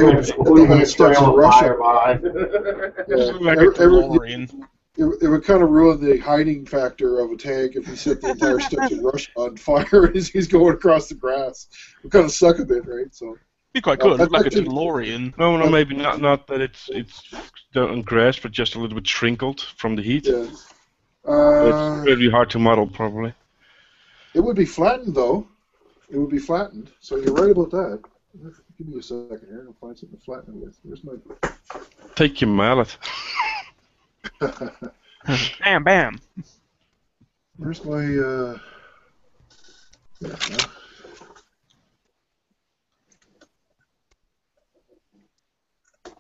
It would kind of ruin the hiding factor of a tank if he set the entire steps of Russia on fire as he's going across the grass. It would kind of suck a bit, right? So. Be quite good, like a DeLorean. No, maybe not that it's done on grass, but just a little bit shrinkled from the heat. Yeah. It's really hard to model, probably. It would be flattened, though. It would be flattened, so you're right about that. Give me a second here, I'll find something to flatten it with. Where's my... Take your mallet. Bam, bam. Where's my,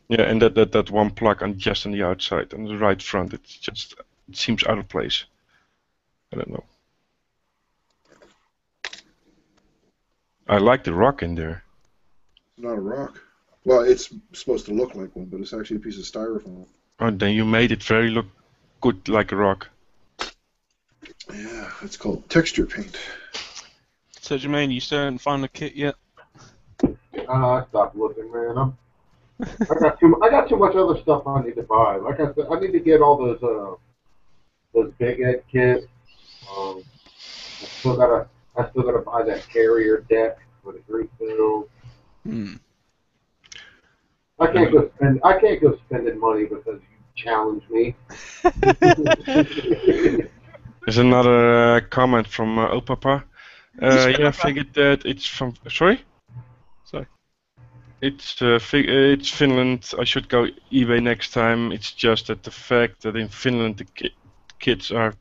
Yeah, and that one plug just on the outside, on the right front, it seems out of place. I don't know. I like the rock in there. It's not a rock. Well, it's supposed to look like one, but it's actually a piece of styrofoam. Oh, then you made it look good like a rock. Yeah, it's called texture paint. So, Jermaine, you still haven't found the kit yet? I stopped looking, man. I got too much other stuff I need to buy. Like I said, I need to get all those big head kits. I still gotta buy that carrier deck for the Greek build. I can't go spending money because you challenge me. There's another comment from Opapa. Yeah, I figured that it's from. Sorry. It's Finland. I should go eBay next time. It's just that the fact that in Finland the kits are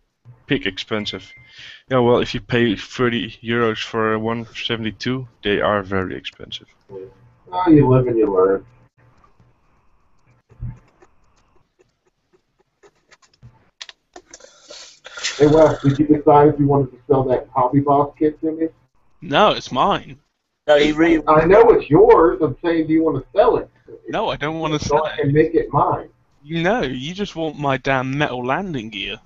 pig expensive. Yeah, well, if you pay 30 euros for a 172, they are very expensive. Oh, you live and you learn. Hey, Wes, did you decide if you wanted to sell that Hobby Boss kit to me? No, it's mine. No, he really. I know it's yours. I'm saying, do you want to sell it? No, I don't want to So sell I it. can make it mine. No, you just want my damn metal landing gear.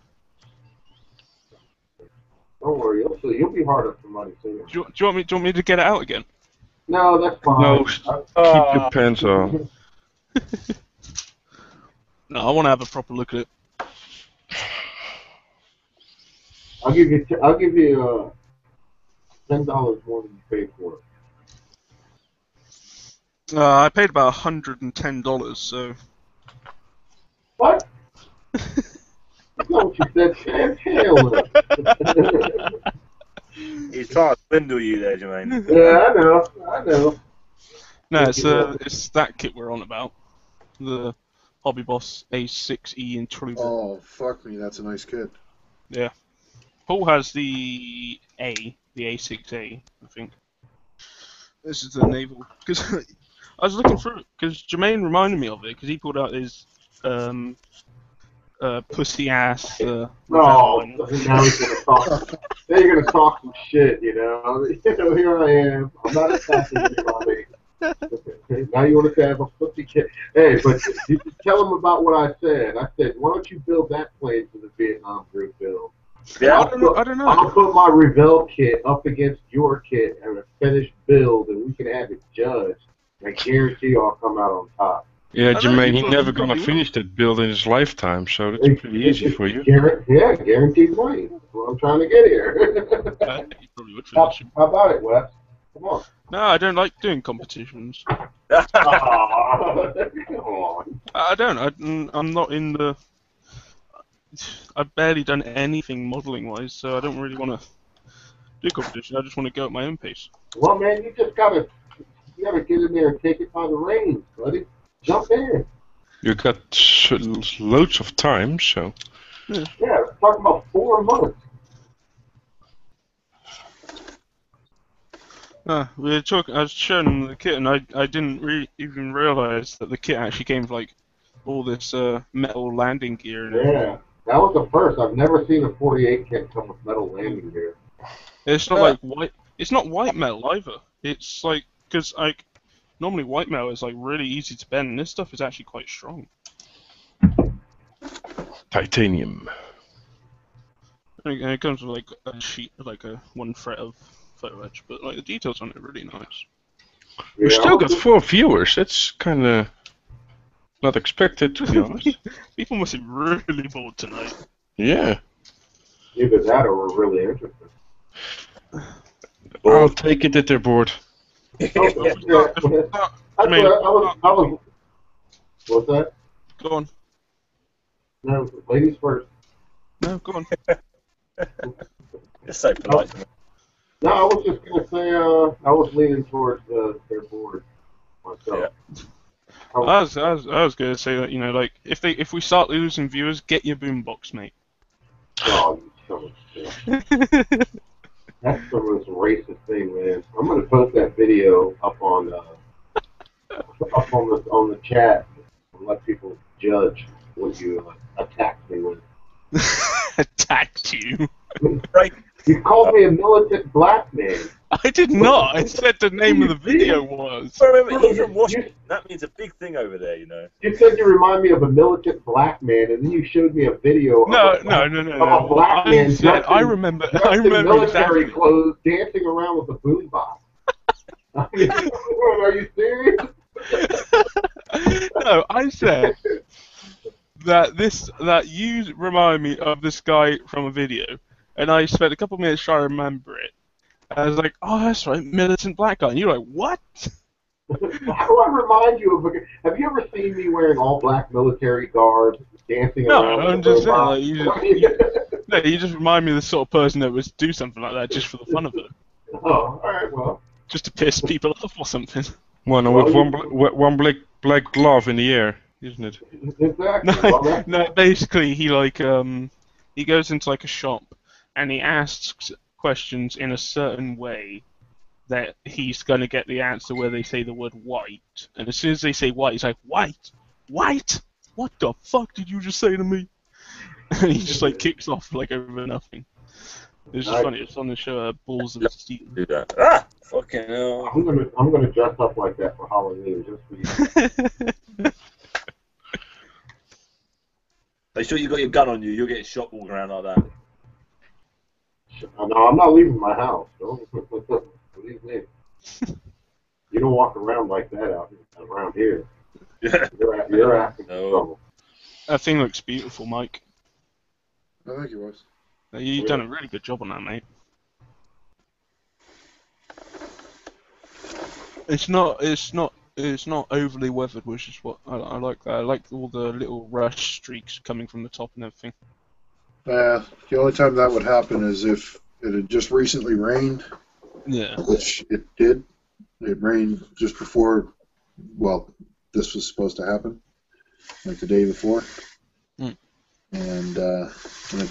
Don't worry, you'll be hard up for money soon. Do you want me to get it out again? No, that's fine. No, keep your pants on. No, I want to have a proper look at it. I'll give you $10 more than you paid for it. I paid about $110, so. What? That's not what you said. Hell no. He's trying to swindle you there, Jermaine. Yeah, I know. No, it's that kit we're on about. The Hobby Boss A6E Intruder. Oh, fuck me, that's a nice kit. Yeah. Paul has the A6A, I think. This is the naval. Because I was looking through it, because Jermaine reminded me of it, because he pulled out his pussy ass. No, now he's gonna talk. Now you're gonna talk some shit, you know. Here I am. I'm not attacking anybody. Now you want to have a pussy kit. Hey, but you tell him about what I said. I said, why don't you build that plane for the Vietnam group build? Yeah, I don't know. I'll put my Revell kit up against your kit and a finished build, and we can have it judged. I guarantee I'll come out on top. Yeah, Jermaine, he's never gonna finish that build in his lifetime, so that's pretty easy for you. Yeah, guaranteed money. That's what I'm trying to get here. How about it, Wes? Come on. No, I don't like doing competitions. Come on. I don't. I'm not in the. I've barely done anything modelling wise, so I don't really want to do competition. I just want to go at my own pace. Well, man, you gotta get in there and take it by the reins, buddy. Jump in. You got loads of time, so. Yeah, we're talking about 4 months. We were talking. I was showing him the kit, and I didn't even realise that the kit actually came with like all this metal landing gear. And Yeah, that was the first. I've never seen a 48 kit come with metal landing gear. It's not like white. It's not white metal either. It's like because like normally white metal is like really easy to bend, and this stuff is actually quite strong. Titanium. And it comes with like a sheet, like a 1 fret of photo etch, but like the details on it are really nice. We still got 4 viewers. That's kind of not expected, to be honest. People must be really bored tonight. Yeah. Either that or we're really interested. I'll take it that they're bored. I was. What's that? Go on. No, ladies first. No, go on. You're so polite. No, I was just gonna say I was leaning towards their board myself. Yeah. I was gonna say that, you know, like if we start losing viewers, get your boombox, mate. Oh, you son of a bitch. That's the most racist thing, man. I'm gonna post that video up on the chat and let people judge what you attacked me with. Attacked you? Right. You called me a militant black man. I did not. I said the name of the video was. But remember, he's from Washington. That means a big thing over there, you know. You said you remind me of a militant black man, and then you showed me a video of a black man I remember military exactly. clothes dancing around with a boombox. I mean, are you serious? No, I said that you remind me of this guy from a video, and I spent a couple of minutes trying to remember it. I was like, oh, that's right, militant black guy. And you're like, what? How do I remind you of have you ever seen me wearing all black military garb, dancing around? No, I'm just saying, like, you just remind me of the sort of person that would do something like that just for the fun of it. Oh, alright, well. Just to piss people off or something. With one black glove in the air, isn't it? Exactly. No, basically he like he goes into like a shop and he asks questions in a certain way that he's going to get the answer where they say the word white. And as soon as they say white, he's like, white? White? What the fuck did you just say to me? And he just like kicks off like over nothing. It's just funny. It's on the show Balls of Steel. Do that. Ah, fucking hell. I'm gonna dress up like that for Halloween just for you. Make sure you got your gun on you. You'll get shot walking around like that. No, I'm not leaving my house. Don't believe me. You don't walk around like that around here. You're asking for trouble. That thing looks beautiful, Mike. I think it was. You've done a really good job on that, mate. It's not overly weathered, which is what I like. That I like all the little rush streaks coming from the top and everything. The only time that would happen is if it had just recently rained. Yeah. Which it did. It rained just before, well, this was supposed to happen, like the day before. And when it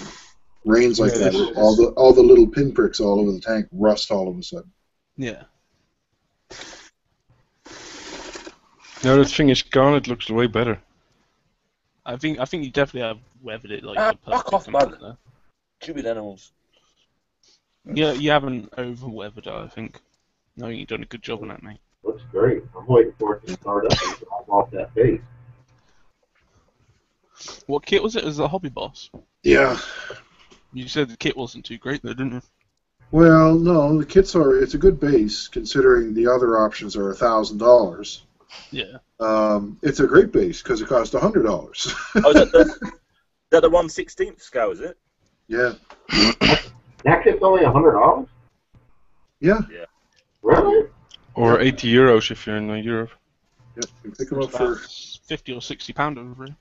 rains like that, all the little pinpricks all over the tank rust all of a sudden. Yeah. Now that thing is gone, it looks way better. I think you definitely have weathered it like the Fuck off, man. Stupid animals. Yeah, you haven't over weathered it, I think. No, you've done a good job on that, mate. Looks great. I'm waiting for it to start up and drive off that base. What kit was it? It was the Hobby Boss. Yeah. You said the kit wasn't too great though, didn't you? Well, no, the kit's it's a good base considering the other options are $1,000. Yeah. It's a great base because it cost $100. Oh, is that the 1/16th scale, is it? Yeah. That kit's only $100? Yeah. Yeah. Really? Or 80 euros if you're in Europe. Yep, you pick them up for £50 or £60 over here.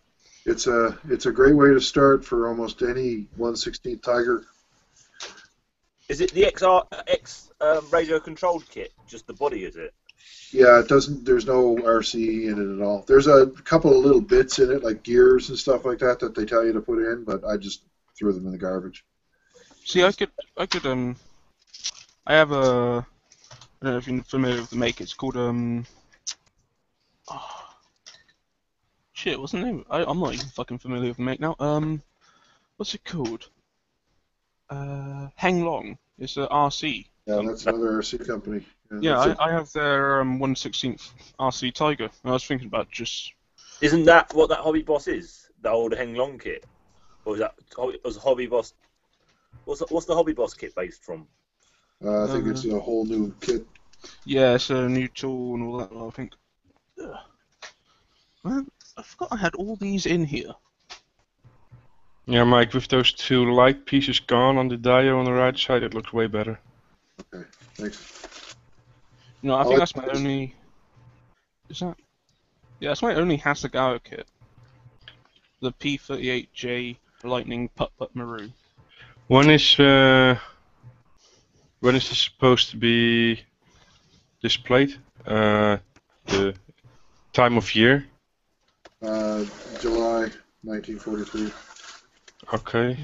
It's a great way to start for almost any 1/16th Tiger. Is it the X radio controlled kit? Just the body, is it? Yeah, it doesn't. There's no RC in it at all. There's a couple of little bits in it, like gears and stuff like that, that they tell you to put in, but I just threw them in the garbage. See, I have a. I don't know if you're familiar with the make. It's called shit, what's the name? I'm not even fucking familiar with the make now. What's it called? Hang Long. It's a RC. Yeah, that's another RC company. Yeah, I have their 1/16th RC Tiger. And I was thinking about just. Isn't that what that Hobby Boss is? The old Heng Long kit, or is that was Hobby Boss? What's the Hobby Boss kit based from? I think it's a whole new kit. Yeah, it's a new tool and all that. I think. Well, I forgot I had all these in here. Yeah, Mike, with those two light pieces gone on the dial on the right side, it looks way better. Okay, thanks. No, I think that's my only. Is that? Yeah, that's my only Hasegawa kit. The P38J Lightning Putt Maru. When is this supposed to be displayed? The time of year? July 1943. Okay.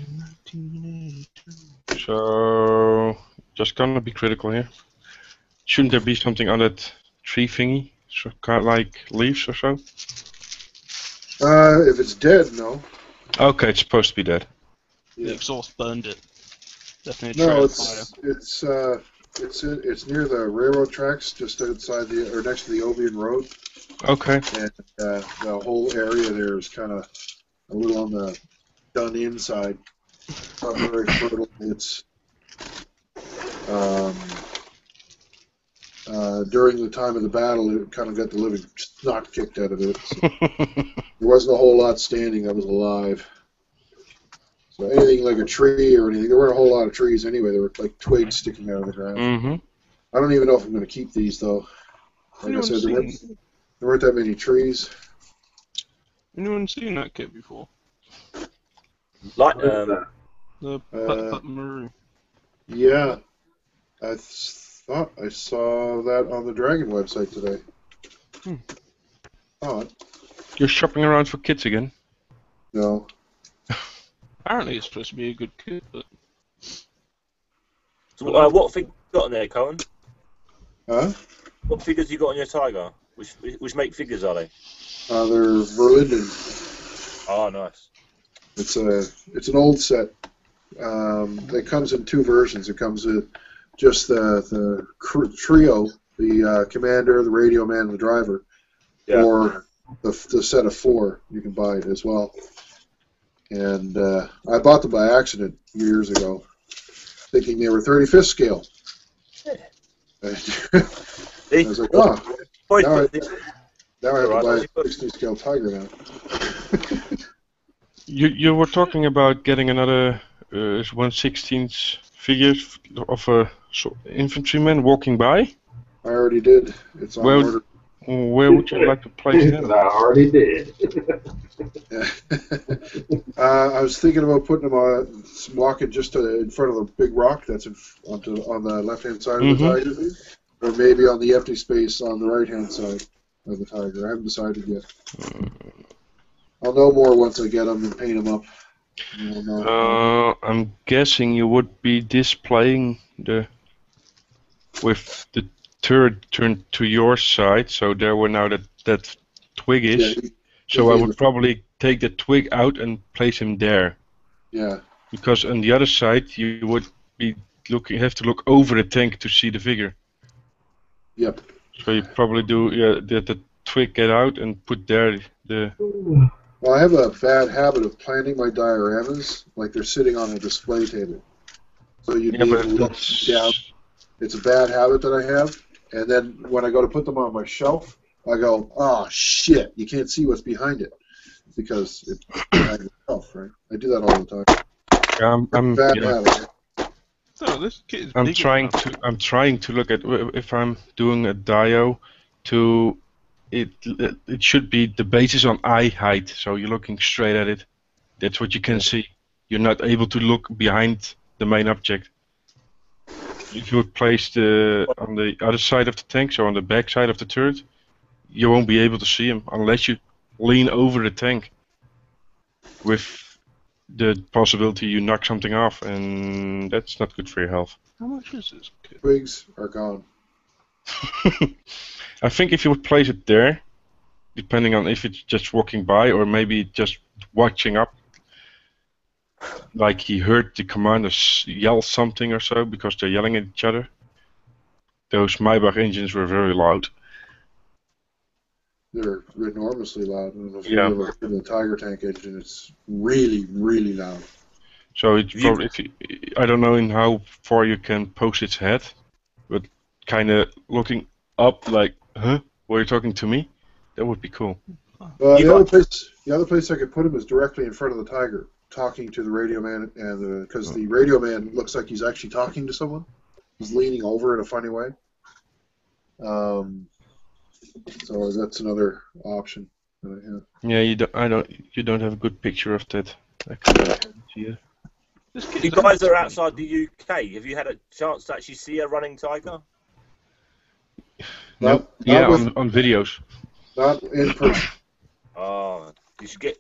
So just gonna be critical here. Shouldn't there be something on that tree thingy? So kind of like leaves or so? If it's dead, no. Okay, it's supposed to be dead. Yeah. The exhaust burned it. Definitely a No, fire. it's near the railroad tracks, just outside or next to the Obion Road. Okay. And the whole area there is kind of a little on the done inside. It's not very fertile. It's during the time of the battle, it kind of got the living snot kicked out of it. So there wasn't a whole lot standing that was alive. So anything like a tree or anything, there weren't a whole lot of trees anyway. There were like twigs sticking out of the ground. Mm-hmm. I don't even know if I'm going to keep these though. Like I said, there weren't that many trees. Anyone seen that kit before? Like the Putt Maru. Yeah, I thought I saw that on the Dragon website today. You're shopping around for kits again? No. Apparently it's supposed to be a good kit, but... So, what figures you got on there, Cohen? Huh? What figures you got on your Tiger? Which make figures are they? They're Verlinden. Oh, nice. It's an old set. It comes in two versions. It comes with just the trio, the commander, the radio man, and the driver, or the set of four. You can buy it as well. And I bought them by accident years ago, thinking they were 35th scale. I was like, oh, now I have to buy a 60 scale Tiger now. You were talking about getting another 1/16 figure of a infantryman walking by. I already did. It's on order. Where would you like to place that? I already did. I was thinking about putting them on, walking just in front of the big rock that's on the left-hand side of the Tiger, or maybe on the empty space on the right-hand side of the Tiger. I haven't decided yet. I'll know more once I get them and paint them up. I'm guessing you would be displaying with the turret turned to your side, so there where now that twig is. So I would probably take the twig out and place him there. Yeah. Because on the other side you would be have to look over the tank to see the figure. Yep. So you probably do the twig get out and put there the. Well, I have a bad habit of planning my dioramas like they're sitting on a display table. So you need to look down. It's a bad habit that I have. And then when I go to put them on my shelf, I go, oh, shit, you can't see what's behind it. Because it's behind the shelf, right? I do that all the time. Bad habit. So this kit is I'm trying to look at if I'm doing a dio to it should be the base is on eye height, so you're looking straight at it. That's what you can see. You're not able to look behind the main object. If you would place on the other side of the tank, so on the back side of the turret, you won't be able to see him unless you lean over the tank with the possibility you knock something off, and that's not good for your health. How much is this kit? Twigs are gone. I think if you would place it there, depending on if it's just walking by or maybe just watching up, like he heard the commanders yell something or so because they're yelling at each other. Those Maybach engines were very loud. They're enormously loud. I don't know if you've ever heard the Tiger tank engine. It's really, really loud. So it's probably, I don't know in how far you can post its head, but kind of looking up like, huh? Were you talking to me? That would be cool. The other place I could put him is directly in front of the Tiger, talking to the radio man, and because the radio man looks like he's actually talking to someone. He's leaning over in a funny way. So that's another option that I have. Yeah, you don't have a good picture of that. I can't see it. You guys are outside the UK. Have you had a chance to actually see a running Tiger? No. On videos. Not in person. Oh, you should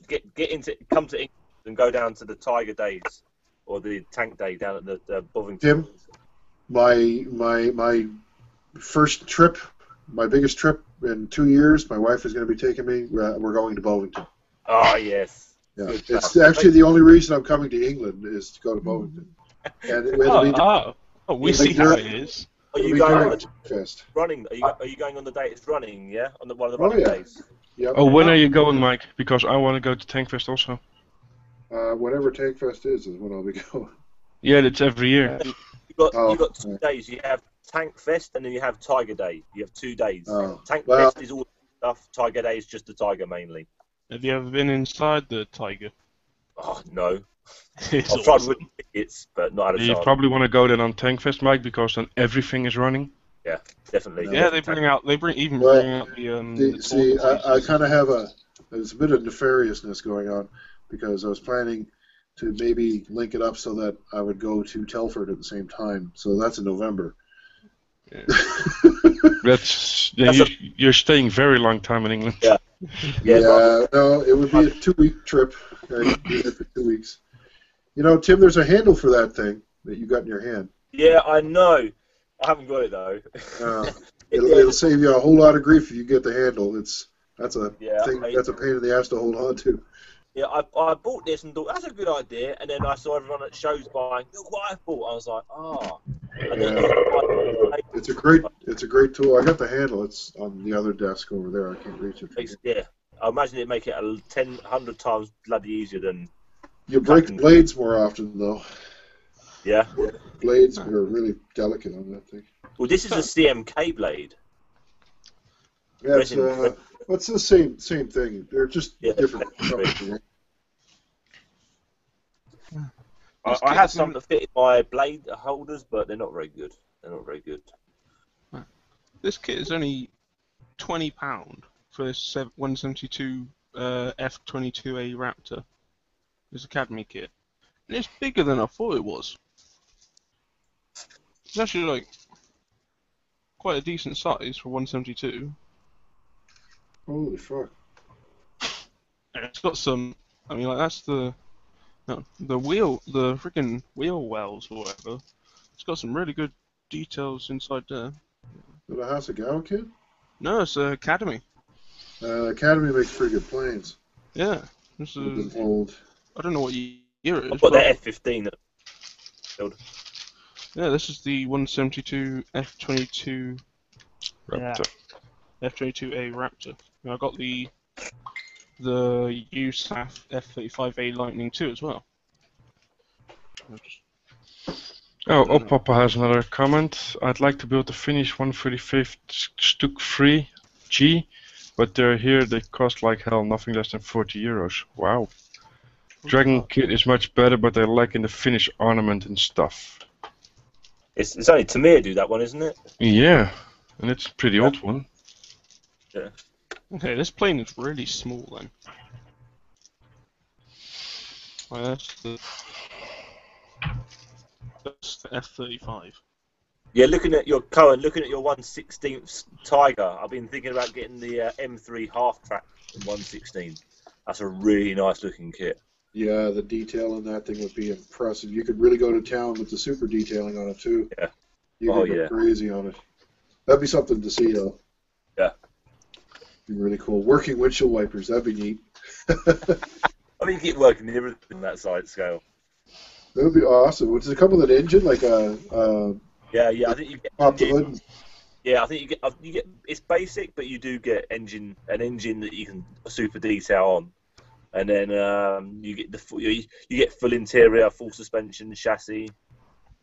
come to England and go down to the Tiger Days or the Tank Day down at the Bovington. Tim, my first trip, my biggest trip in 2 years, my wife is going to be taking me. We're going to Bovington. Oh yes. Yeah, it's actually the only reason I'm coming to England is to go to Bovington. And we see how it is. Are you going on the Fest? Running? Are you going on the day it's running? Yeah, on one of the running days. Yep. Oh, when are you going, Mike? Because I want to go to Tankfest also. Whenever Tankfest is when I'll be going. Yeah, that's every year. You got 2 days. You have Tankfest and then you have Tiger Day. You have 2 days. Tankfest is all stuff. Tiger Day is just the Tiger mainly. Have you ever been inside the Tiger? Oh no. It's I've tried with tickets, but not had a You chance. probably want to go then on Tankfest, Mike, because then everything is running. Yeah, definitely. Yeah, they bring out the. See, I kind of have there's a bit of nefariousness going on because I was planning to maybe link it up so that I would go to Telford at the same time. So that's in November. Yeah. You're staying very long time in England. Yeah. No, it would be a 2-week trip. I'd be there for 2 weeks. You know, Tim, there's a handle for that thing that you got in your hand. Yeah, I know. I haven't got it though. It'll save you a whole lot of grief if you get the handle. That's a Yeah, thing. That's a pain in the ass to hold on to. Yeah, I bought this and thought that's a good idea, and then I saw everyone at shows buying. Look what I bought! I was like, oh. And then It's a great tool. I got the handle. It's on the other desk over there. I can't reach it. yeah, I imagine it'd make it 100 times bloody easier than. You break blades more often though. Yeah. Blades are really delicate on that thing. Well, this is a CMK blade. Yeah, it's the same thing. They're just different companies. I have some that fit in my blade holders, but they're not very good. This kit is only £20 for this 172 F22A Raptor. This Academy kit, and it's bigger than I thought it was. It's actually like quite a decent size for 172. Holy fuck! And it's got some. I mean, like that's the freaking wheel wells or whatever. It's got some really good details inside there. Is it a Hasegawa kit? No, it's Academy. Academy makes pretty good planes. Yeah, this is old. I don't know what year it is. I've got the F15 that build. Yeah, this is the 172 F22 Raptor. F22A Raptor. And I got the USAF F35A Lightning 2 as well. Oh, Papa has another comment. I'd like to build the Finnish 135th Stuk 3 G, but they're here. They cost like hell, nothing less than 40 euros. Wow. Dragon kit is much better, but they lack in the Finnish ornament and stuff. It's only Tamir do that one, isn't it? Yeah, and it's a pretty old one. Yeah. Okay, this plane is really small then. Well, that's the F35. Yeah, looking at your 1/16th Tiger, I've been thinking about getting the M3 half track 1/16. That's a really nice looking kit. Yeah, the detail in that thing would be impressive. You could really go to town with the super detailing on it too. Yeah. You could go crazy on it. That'd be something to see though. Yeah. Be really cool. Working windshield wipers, that'd be neat. I think you get working in that side scale. That would be awesome. Does it come with an engine, like a? Yeah, I think you get. Pop the hood. Yeah, I think you get. It's basic, but you do get an engine that you can super detail on, and then you get you get full interior, full suspension, chassis.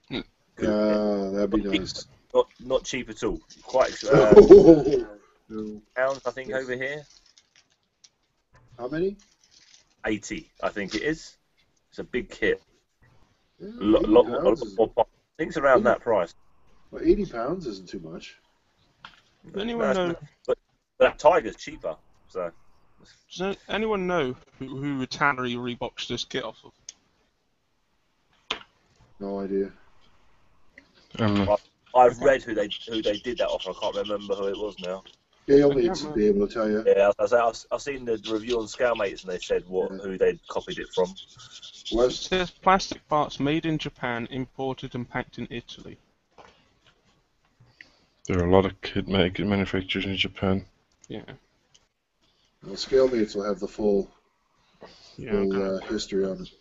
Yeah, that'd be nice. Not cheap at all. Quite pounds, I think, over here. How many? 80, I think it is. It's a big kit. Yeah, Lot more. I think it's around that price. Well, £80 isn't too much. Does anyone know? But that Tiger's cheaper. So. Does anyone know who Tannery reboxed this kit off of? No idea. I've read who they did that off. I can't remember who it was now. Gail needs to be able to tell you. Yeah, I've seen the review on Scalemates and they said who they'd copied it from. It says plastic parts made in Japan, imported and packed in Italy. There are a lot of kit manufacturers in Japan. Yeah. Well, Scalemates will have the full history on it.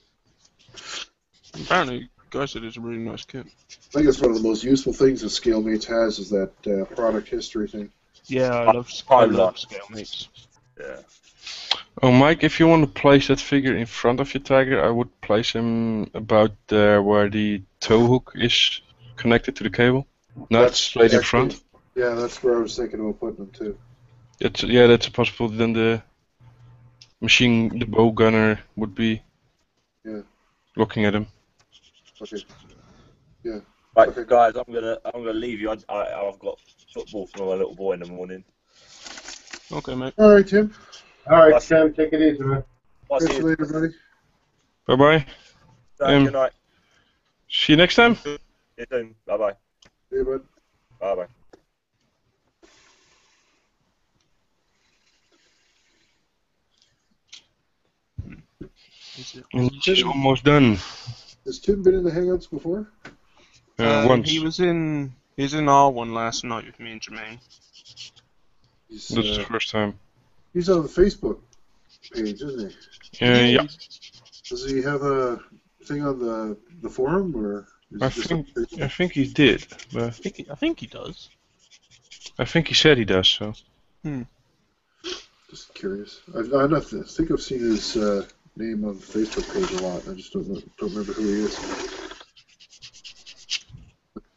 Apparently, guys said it's a really nice kit. I think it's one of the most useful things that Scalemates has is that product history thing. Yeah, I love Scalemates. Yeah. Oh, Mike, if you want to place that figure in front of your Tiger, I would place him about there where the tow hook is connected to the cable. Not straight in front. Yeah, that's where I was thinking about putting him too. That's a possibility. Then the bow gunner would be looking at him. Okay. Yeah. Right, guys, I'm gonna leave you. I've got football for my little boy in the morning. Okay, mate. All right, Tim. All right, Sam, take it easy, man. Catch you later, buddy. Bye bye. Good night. See you next time. See you soon. Bye bye. See you, bud. Bye bye. And she's almost done. Has Tim been in the Hangouts before? Once. He was in R1 last night with me and Jermaine. He's, That's the first time. He's on the Facebook page, isn't he? Yeah. Does he have a thing on the forum, or? I think he did, but I think he does. I think he said he does. So. Just curious. I think I've seen his name on the Facebook page a lot. I just don't remember who he is.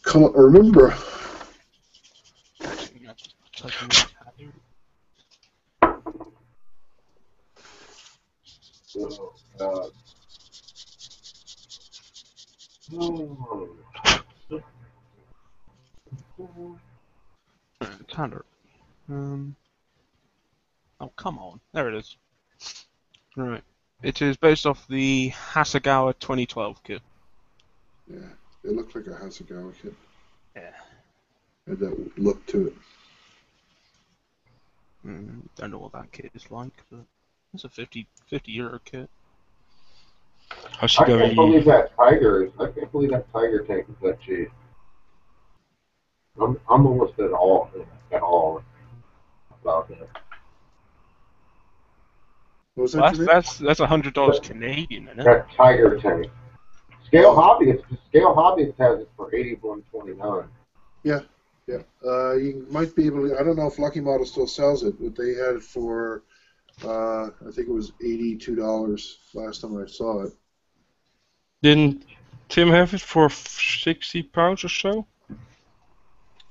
Can't remember. Oh, God. Tanner. Oh, come on. There it is. Right. It is based off the Hasegawa 2012 kit. Yeah, it looked like a Hasegawa kit. Yeah. Had that look to it. Don't know what that kit is like, but it's a 50 euro kit. I can't believe that Tiger tank is that cheap. I'm almost at all about that. What was Well, that? that's $100 Canadian, isn't it? That Tiger tank. Scale Hobbyist has it for $81.29. Yeah. You might be able to. I don't know if Lucky Model still sells it, but they had it for. I think it was $82 last time I saw it. Didn't Tim have it for £60 or so?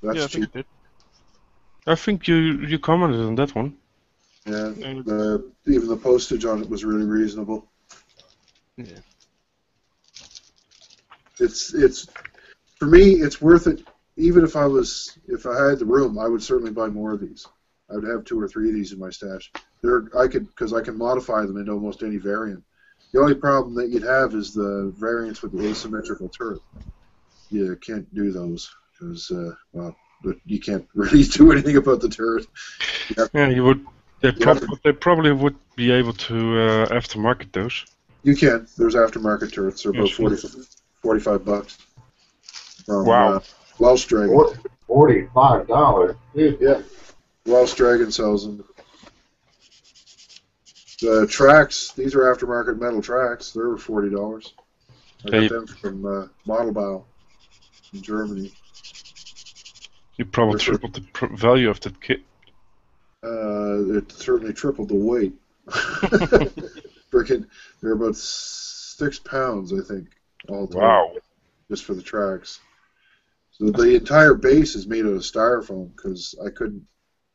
That's cheap. I think you commented on that one. Yeah, even the postage on it was really reasonable. Yeah. It's for me, it's worth it. Even if I had the room, I would certainly buy more of these. I would have 2 or 3 of these in my stash. Because I can modify them into almost any variant. The only problem that you'd have is the variants with the asymmetrical turret. You can't do those because you can't really do anything about the turret. You would. They probably would be able to aftermarket those. You can. There's aftermarket turrets. They're about $45. From, Welsh Dragon. $45. Yeah. Welsh Dragon sells them. The tracks, these are aftermarket metal tracks. They're $40. I got them from Modelbau in Germany. You probably tripled the value of that kit. It certainly tripled the weight. They're about 6 pounds, I think, all total. Wow. Just for the tracks. So the entire base is made out of styrofoam because I couldn't.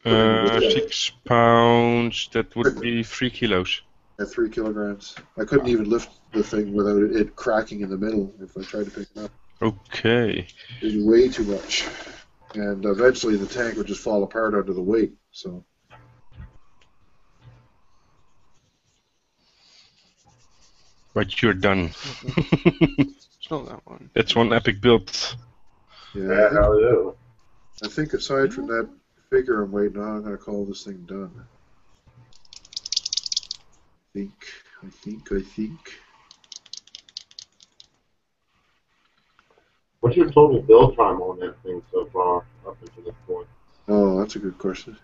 6 pounds. That would be 3 kilos. At 3 kilograms. I couldn't even lift the thing without it cracking in the middle if I tried to pick it up. Okay. It was way too much. And eventually the tank would just fall apart under the weight. So. But you're done. It's not that one. That's one epic build. Yeah, I think aside from that figure I'm waiting on, I'm going to call this thing done. I think. What's your total build time on that thing so far, up until this point? Oh, that's a good question.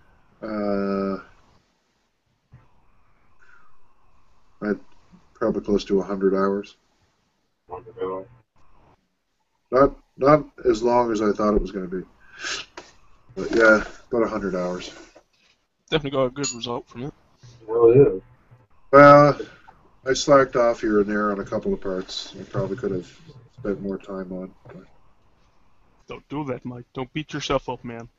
I'd probably close to 100 hours. 100 hours. Not as long as I thought it was going to be. But yeah, about 100 hours. Definitely got a good result from it. Well, yeah. Well, I slacked off here and there on a couple of parts. I probably could have spent more time on. But... Don't do that, Mike. Don't beat yourself up, man.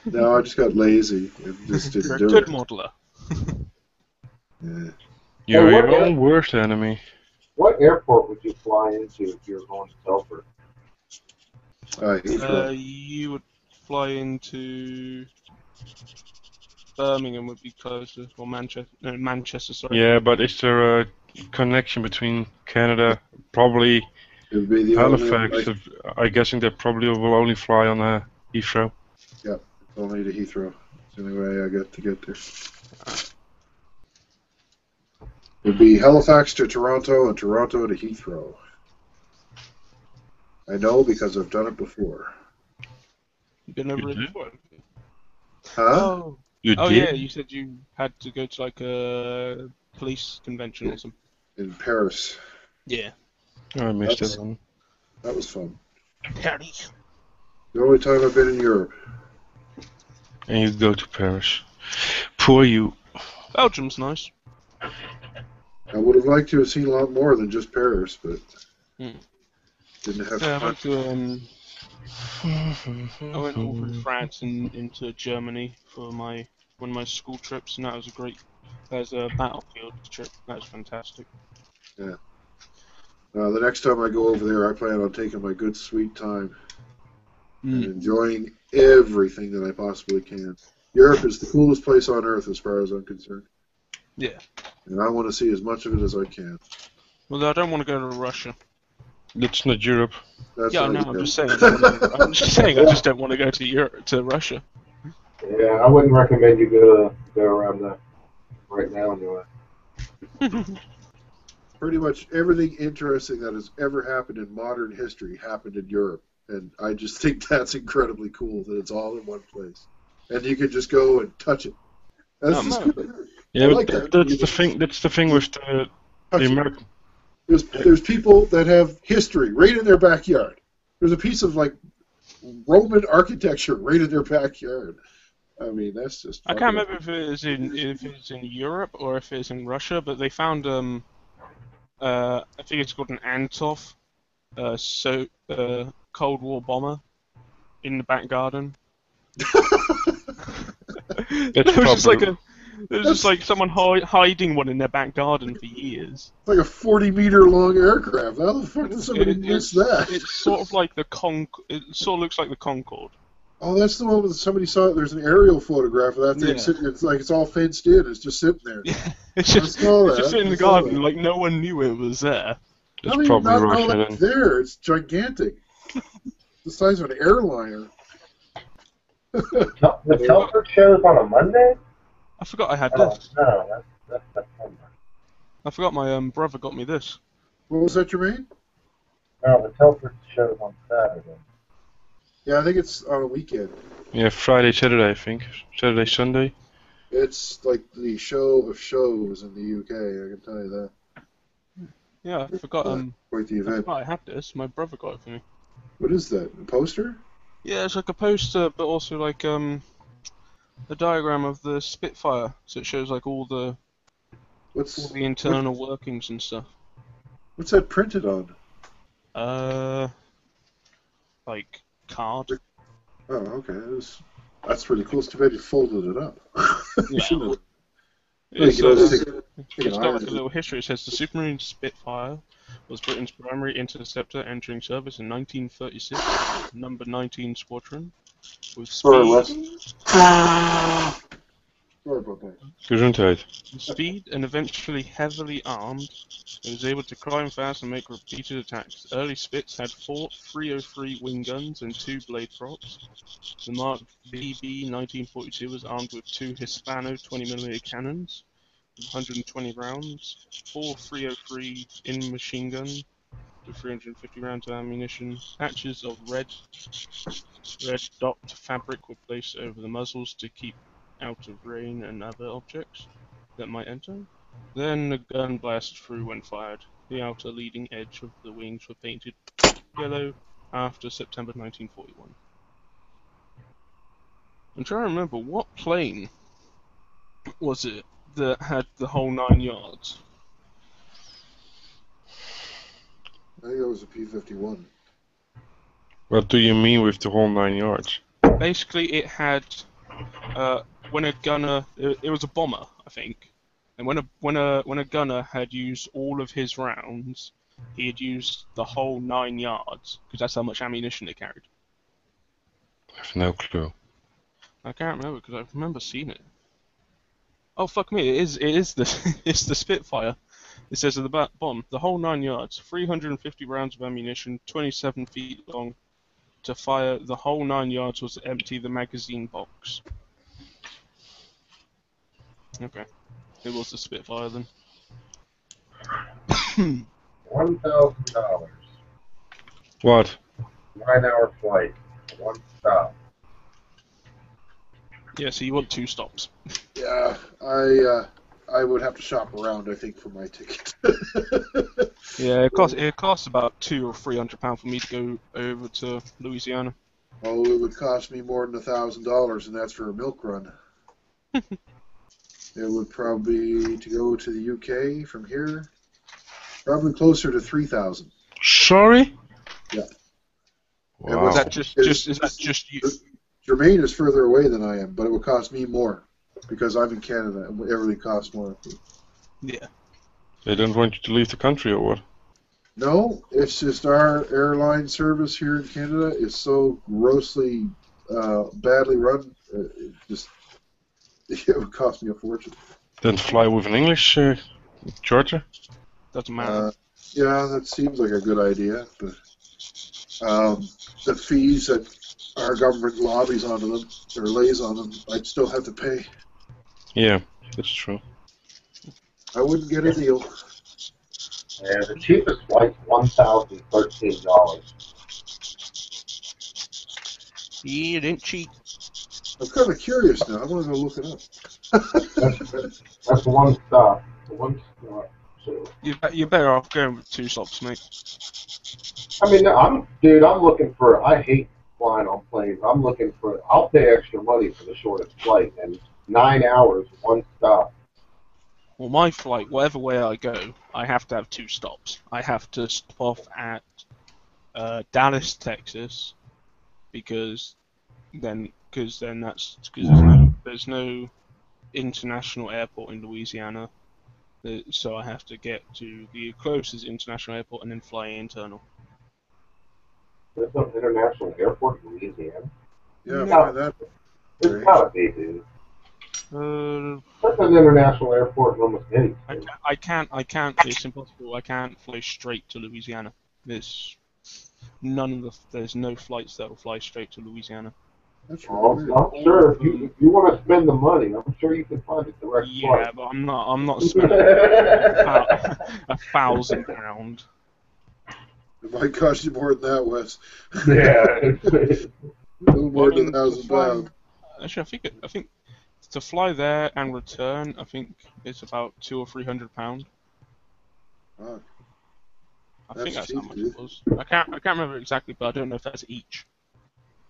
No, I just got lazy and just didn't do it. You're a good modeler. Yeah. You're your own worst enemy. What airport would you fly into if you were going to Telford? You would fly into Birmingham would be closer, or Manchester, sorry. Yeah, but is there a connection between Canada? Probably Halifax. I'm guessing they probably will only fly on Heathrow. Yeah, only to Heathrow. It's the only way I got to get there. It'd be Halifax to Toronto and Toronto to Heathrow. I know because I've done it before. You've been over it before? Huh? Oh. You Oh did? yeah, you said you had to go to like a police convention or something. In Paris. Yeah. I missed that one. That was fun. Paris. The only time I've been in Europe. And you go to Paris. Poor you. Belgium's nice. I would have liked to have seen a lot more than just Paris, but didn't have Yeah, I time. went to I went all through France and into Germany for one of my school trips, and that was a battlefield trip. That was fantastic. Yeah. The next time I go over there, I plan on taking my good sweet time and enjoying everything that I possibly can. Europe is the coolest place on earth as far as I'm concerned. Yeah. And I want to see as much of it as I can. Well, I don't want to go to Russia. It's not Europe. That's yeah, not no, Europe. I'm just saying. I'm just saying. I just don't want to go to Russia. Yeah, I wouldn't recommend you go around there right now anyway. Pretty much everything interesting that has ever happened in modern history happened in Europe. And I just think that's incredibly cool that it's all in one place. And you can just go and touch it. That's just good. Yeah, I but like that. that's the thing. That's the thing with the American. There's people that have history right in their backyard. There's a piece of like Roman architecture right in their backyard. I mean, that's just. I can't remember if it's in Europe or if it's in Russia, but they found I think it's called an Antov, Cold War bomber, in the back garden. There's just like someone hiding one in their back garden for years. It's like a 40-meter long aircraft. How the fuck did somebody miss that? It's sort of like it sort of looks like the Concorde. Oh, that's the one where somebody saw it. There's an aerial photograph of that thing sitting. It's like it's all fenced in. It's just sitting there. It's just sitting in the garden, like no one knew it was there. That's probably Russia then. It's there. It's gigantic. The size of an airliner. The Telford show's on a Monday? I forgot I had this. No, that's September. I forgot my brother got me this. What was that, Jermaine? No, the Telford show's on Saturday. Yeah, I think it's on a weekend. Yeah, Friday, Saturday, I think. Saturday, Sunday. It's like the show of shows in the UK, I can tell you that. Yeah, I forgot. Quite the event. I forgot I had this. My brother got it for me. What is that? A poster? Yeah, it's like a poster, but also like a diagram of the Spitfire, so it shows like all the internal workings and stuff. What's that printed on? Like card. Oh, okay. That's pretty cool. It's too bad you folded it up. Yeah. It's got like a little history. It says the Supermarine Spitfire was Britain's primary interceptor entering service in 1936, number 19 Squadron, with speed and eventually heavily armed. It was able to climb fast and make repeated attacks. Early Spits had 4 303 wing guns and 2 blade props. The Mark VB 1942 was armed with 2 Hispano 20mm cannons, with 120 rounds, 4 303 in machine gun, with 350 rounds of ammunition. Patches of red docked fabric were placed over the muzzles to keep out of rain and other objects that might enter. Then the gun blasted through when fired. The outer leading edge of the wings were painted yellow after September 1941. I'm trying to remember, what plane was it that had the whole 9 yards? I think that was a P-51. What do you mean with the whole 9 yards? Basically, it had when a gunner, it was a bomber, I think, and when a gunner had used all of his rounds, he had used the whole 9 yards because that's how much ammunition it carried. I have no clue. I can't remember because I remember seeing it. Oh fuck me! It is the it's the Spitfire. It says at the bottom, the whole 9 yards, 350 rounds of ammunition, 27 feet long. To fire the whole 9 yards was to empty the magazine box. Okay, it was the Spitfire then. $1,000. What? 9-hour flight. One stop. Yeah, so you want 2 stops. Yeah, I would have to shop around, I think, for my ticket. Yeah, it costs about £200 or £300 for me to go over to Louisiana. Oh, it would cost me more than $1,000, and that's for a milk run. It would probably, to go to the UK from here, probably closer to 3,000. Sorry? Yeah. Wow. Is that just you? Jermaine is further away than I am, but it would cost me more because I'm in Canada and everything costs more. Yeah. They don't want you to leave the country or what? No, it's just our airline service here in Canada is so grossly badly run. It would cost me a fortune. Then fly with an English charter? Doesn't matter. Yeah, that seems like a good idea, but the fees that our government lobbies onto them or lays on them, I'd still have to pay. Yeah, that's true. I wouldn't get a deal. Yeah, the cheapest flight's $1,013. Yeah, it ain't cheap. I'm kind of curious now. I want to go look it up. That's one stop. One stop. So, You're better off going with 2 stops, mate. I mean, I'm looking for. I hate flying on planes. I'm looking for. I'll pay extra money for the shortest flight, and 9 hours, one stop. Well, my flight, whatever way I go, I have to have 2 stops. I have to stop off at Dallas, Texas, because there's no international airport in Louisiana, so I have to get to the closest international airport and then fly internal. There's no international airport in Louisiana. Yeah, No. that. There's gotta be, dude. That's an international airport in almost any state. I can't. It's impossible. I can't fly straight to Louisiana. There's no flights that will fly straight to Louisiana. That's I'm sure if you want to spend the money, I'm sure you can find a direct flight. Yeah, but I'm not spending £1,000. It might cost you more than that, Wes. Yeah. No more than £1,000. Actually, I think to fly there and return, I think it's about £200 or £300. Oh, I think that's cheap, how much dude. it was. I can't remember exactly, but I don't know if that's each.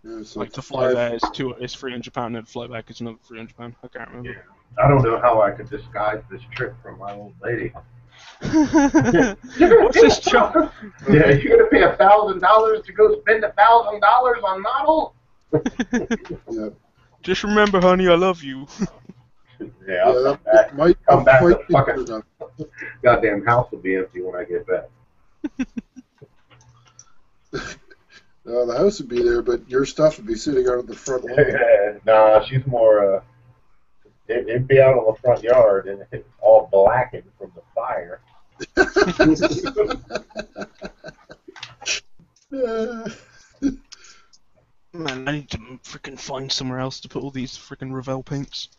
Yeah, so Like to fly there is £300 and to fly back is another £300. I can't remember. Yeah. I don't know how I could disguise this trip from my old lady. What's this job? Yeah, you're gonna pay $1,000 to go spend $1,000 on model? Yeah. Just remember, honey, I love you. Yeah, I'll come back. The fucking goddamn house will be empty when I get back. The house would be there, but your stuff would be sitting out on the front lawn. Nah, she's more. It'd be out on the front yard, and it's all blackened from the fire. Man, I need to freaking find somewhere else to put all these freaking Revell paints.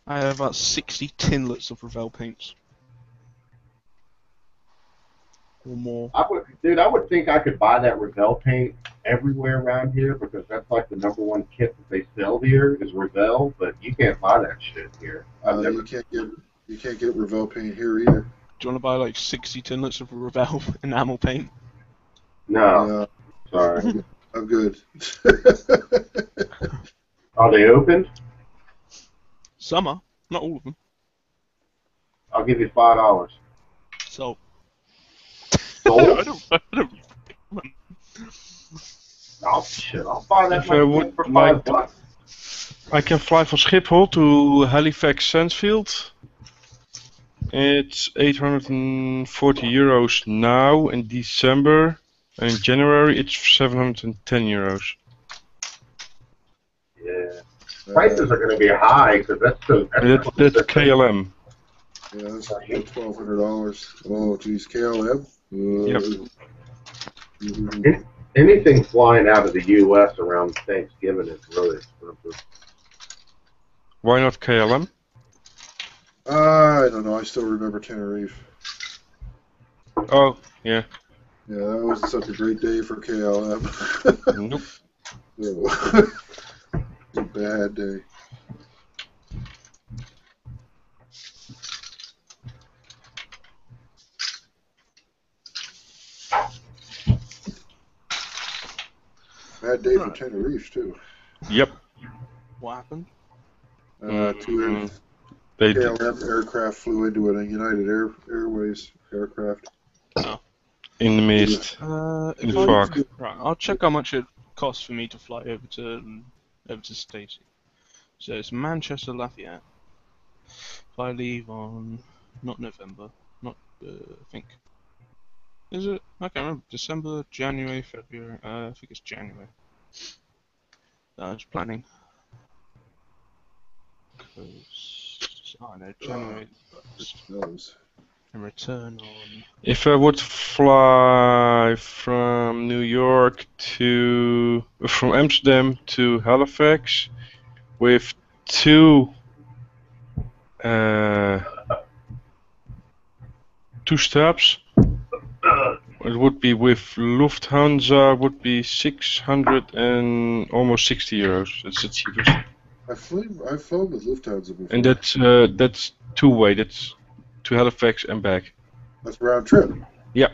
I have about 60 tinlets of Revell paints. Or more. I would think I could buy that Revell paint everywhere around here because that's like the #1 kit that they sell here is Revell, but you can't buy that shit here. You can't get Revell paint here either. Do you want to buy like 60 tinlets of Revell enamel paint? No. Sorry. I'm good. Are they opened? Some are, not all of them. I'll give you $5. So. Sold? I don't. Oh shit! I'll buy that If I would for like $5. I can fly from Schiphol to Halifax Sandsfield. It's €840 now in December, and in January it's €710. Yeah. Prices are going to be high because that's That's KLM. Yeah, that's $1,200. Oh, geez, KLM. Yep. Anything flying out of the U.S. around Thanksgiving is really expensive. Why not KLM? I don't know. I still remember Tenerife. Oh, yeah. Yeah, that wasn't such a great day for KLM. Nope. It was a bad day. Bad day for Tenerife, too. Yep. What happened? Two They KLM aircraft flew into a United Airways aircraft. Oh. in the mist, in the fog. Right, I'll check how much it costs for me to fly over to Stacey. So it's Manchester Lafayette. If I leave on not November, not I think. Is it? I can't remember. December, January, February. I think it's January. I was planning. Cause I know January. And return on. If I would fly from New York from Amsterdam to Halifax with two stops, it would be with Lufthansa would be 600 and almost 60 euros. That's the cheapest. I've flown with Lufthansa before. And that's two-way. That's to Halifax and back. That's round trip. Yeah.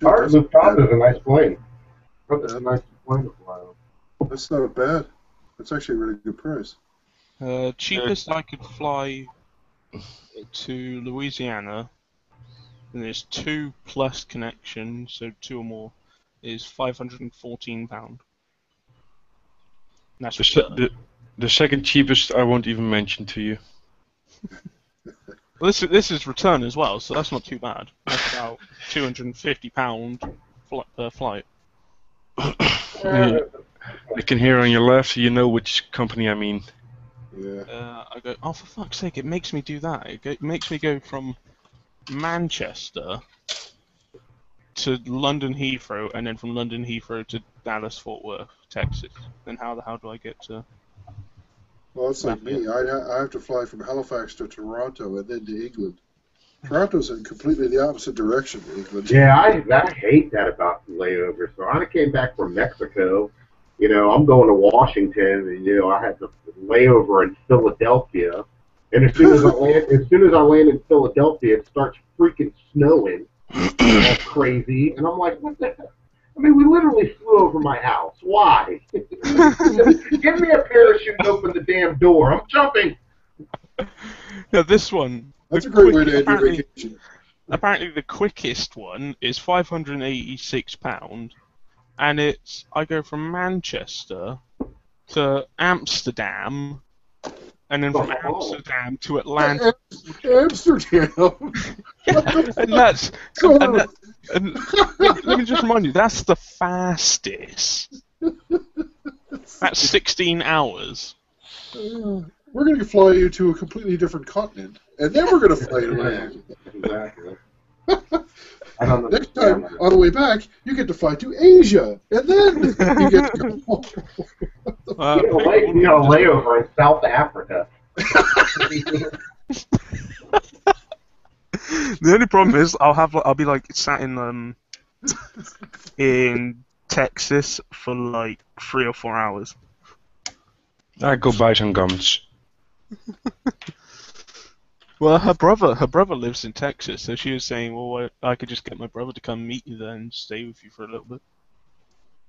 Our Lufthansa is a nice plane. That's a nice plane to fly on. That's not bad. That's actually a really good price. Cheapest I could fly to Louisiana, and there's 2+ connections, so 2 or more, is £514. That's the second cheapest I won't even mention to you. Well, this is return as well, so that's not too bad. That's about £250 per flight. I can hear on your left, so you know which company I mean. Yeah. I go, oh, for fuck's sake, it makes me do that. It makes me go from Manchester to London Heathrow, and then from London Heathrow to Dallas Fort Worth, Texas. Then how the hell do I get to... Well, it's like me. I have to fly from Halifax to Toronto and then to England. Toronto's in completely the opposite direction to England. Yeah, I hate that about layovers. So I came back from Mexico. You know, I'm going to Washington, and you know, I had the layover in Philadelphia. And as soon as I land in Philadelphia, it starts freaking snowing, all crazy. And I'm like, what the hell? I mean, we literally flew over my house. Why? Give me a parachute and open the damn door. I'm jumping. Now this one. That's a great way to end your vacation. Apparently, the quickest one is £586, and I go from Manchester to Amsterdam, and then from Amsterdam to Atlanta. Amsterdam. And let me just remind you, that's the fastest. That's 16 hours. We're going to fly you to a completely different continent, and then we're going to fly you around. Exactly. Next time, on the way back, you get to fly to Asia, and then you get to go home. You know, layover in South Africa. The only problem is I'll be like sat in Texas for like 3 or 4 hours. I go buy some gums. Well, her brother lives in Texas, so she was saying, well, I could just get my brother to come meet you there and stay with you for a little bit.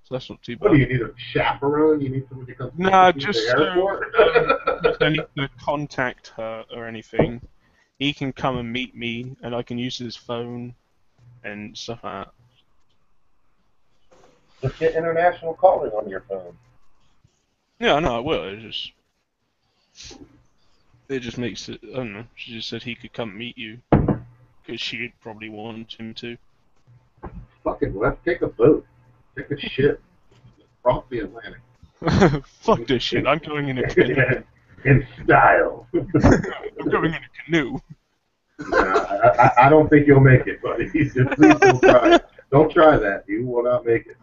So that's not too bad. What do you need, a chaperone? You need someone to come No, to just the airport? I need to contact her or anything. He can come and meet me, and I can use his phone and stuff like that. Just get international calling on your phone. Yeah, no, I will. It just makes it. I don't know. She just said he could come meet you because she'd probably want him to. Fucking let's take a boat. Take a ship. Cross the Atlantic. Fuck this shit. I'm going in a canoe. In style. I'm going in a canoe. I don't think you'll make it, buddy. Just please don't try. Don't try that. You will not make it.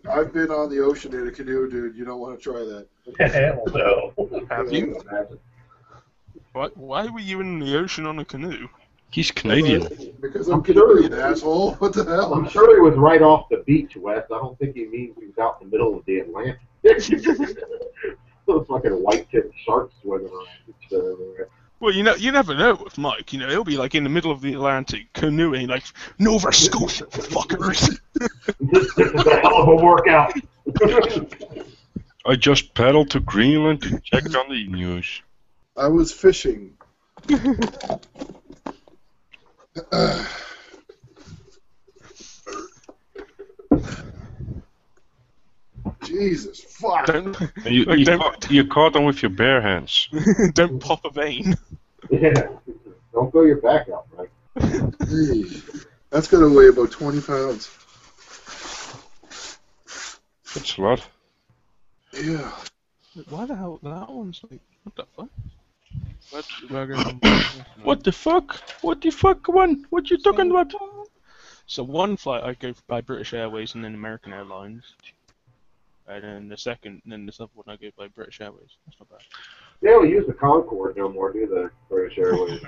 I've been on the ocean in a canoe, dude. You don't want to try that. Hell no. Have you? Why were you in the ocean on a canoe? He's Canadian. Because I'm Canadian, asshole. What the hell? I'm sure he was right off the beach, Wes. I don't think he means he was out in the middle of the Atlantic. Those fucking white-tipped sharks swimming around. Well, you never know with Mike. He'll be like in the middle of the Atlantic canoeing, like Nova Scotia, fuckers. This is a hell of a workout. I just paddled to Greenland to check on the news. I was fishing. Jesus, fuck. You caught them with your bare hands. Don't pop a vein. Yeah. Don't throw your back out, right? Hey, that's going to weigh about 20 pounds. That's a lot. Yeah. Why the hell? That one's like, what the fuck? What the fuck? What the fuck, one? What you talking about? So one flight I go by British Airways and then American Airlines. And then this other one I go by British Airways. That's not bad. They don't use the Concorde no more, do they? British Airways.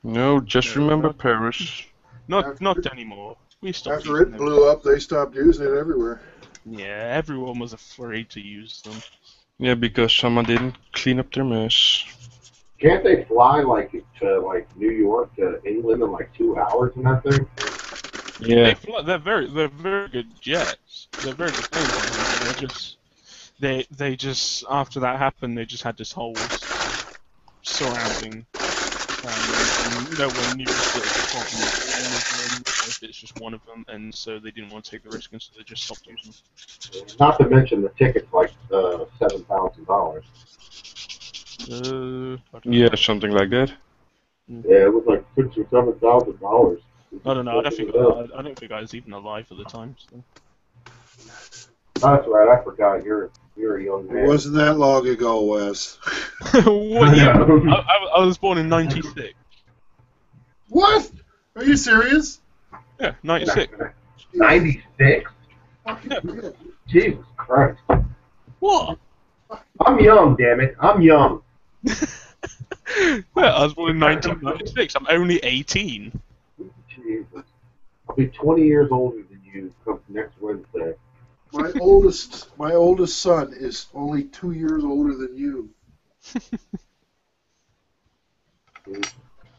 No, just remember Paris. Not anymore. We stopped. After it blew up, they stopped using it everywhere. Yeah, everyone was afraid to use them. Yeah, because someone didn't clean up their mess. Can't they fly to New York to England in like 2 hours and that thing? Yeah. They're very good jets. They're very good planes. They just after that happened, they just had this whole surrounding. And no one knew if it was a problem with all of them, or if it's just one of them, and so they didn't want to take the risk, and so they just stopped using them. Not to mention the ticket's like $7,000. Yeah, something like that. Yeah, it was like $6,000 or $7,000. I don't know. I don't think I was even alive at the time. So. That's right. I forgot. You're a young man. It wasn't that long ago, Wes. What year? I was born in '96. What? Are you serious? Yeah, '96. 96? Yeah. Jesus Christ. What? I'm young, damn it. I'm young. Well, I was born in 1996. I'm only 18. Jesus. I'll be 20 years older than you come next Wednesday. My oldest son is only 2 years older than you.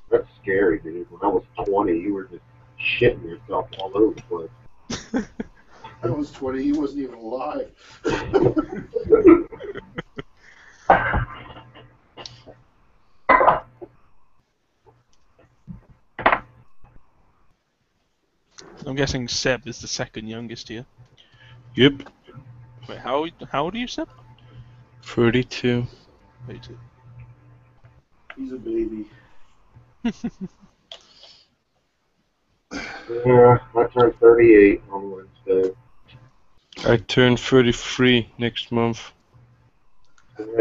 That's scary, dude. When I was 20, you were just shitting yourself all over the place. I was 20. He wasn't even alive. I'm guessing Seb is the second youngest here. Yep. Wait, how old are you, Seb? 32. 32. He's a baby. Yeah, I turned 38 on Wednesday. I turn 33 next month.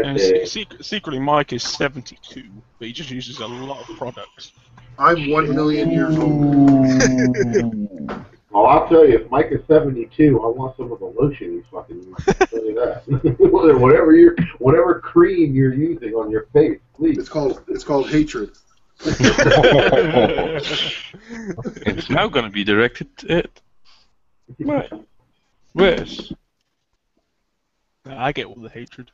And secretly, Mike is 72, but he just uses a lot of products. I'm 1 million years old. Well, I'll tell you, if Mike is 72, I want some of the lotion he's fucking using. I'll tell you that. whatever cream you're using on your face, please. It's called hatred. It's now going to be directed at Wes. I get all the hatred.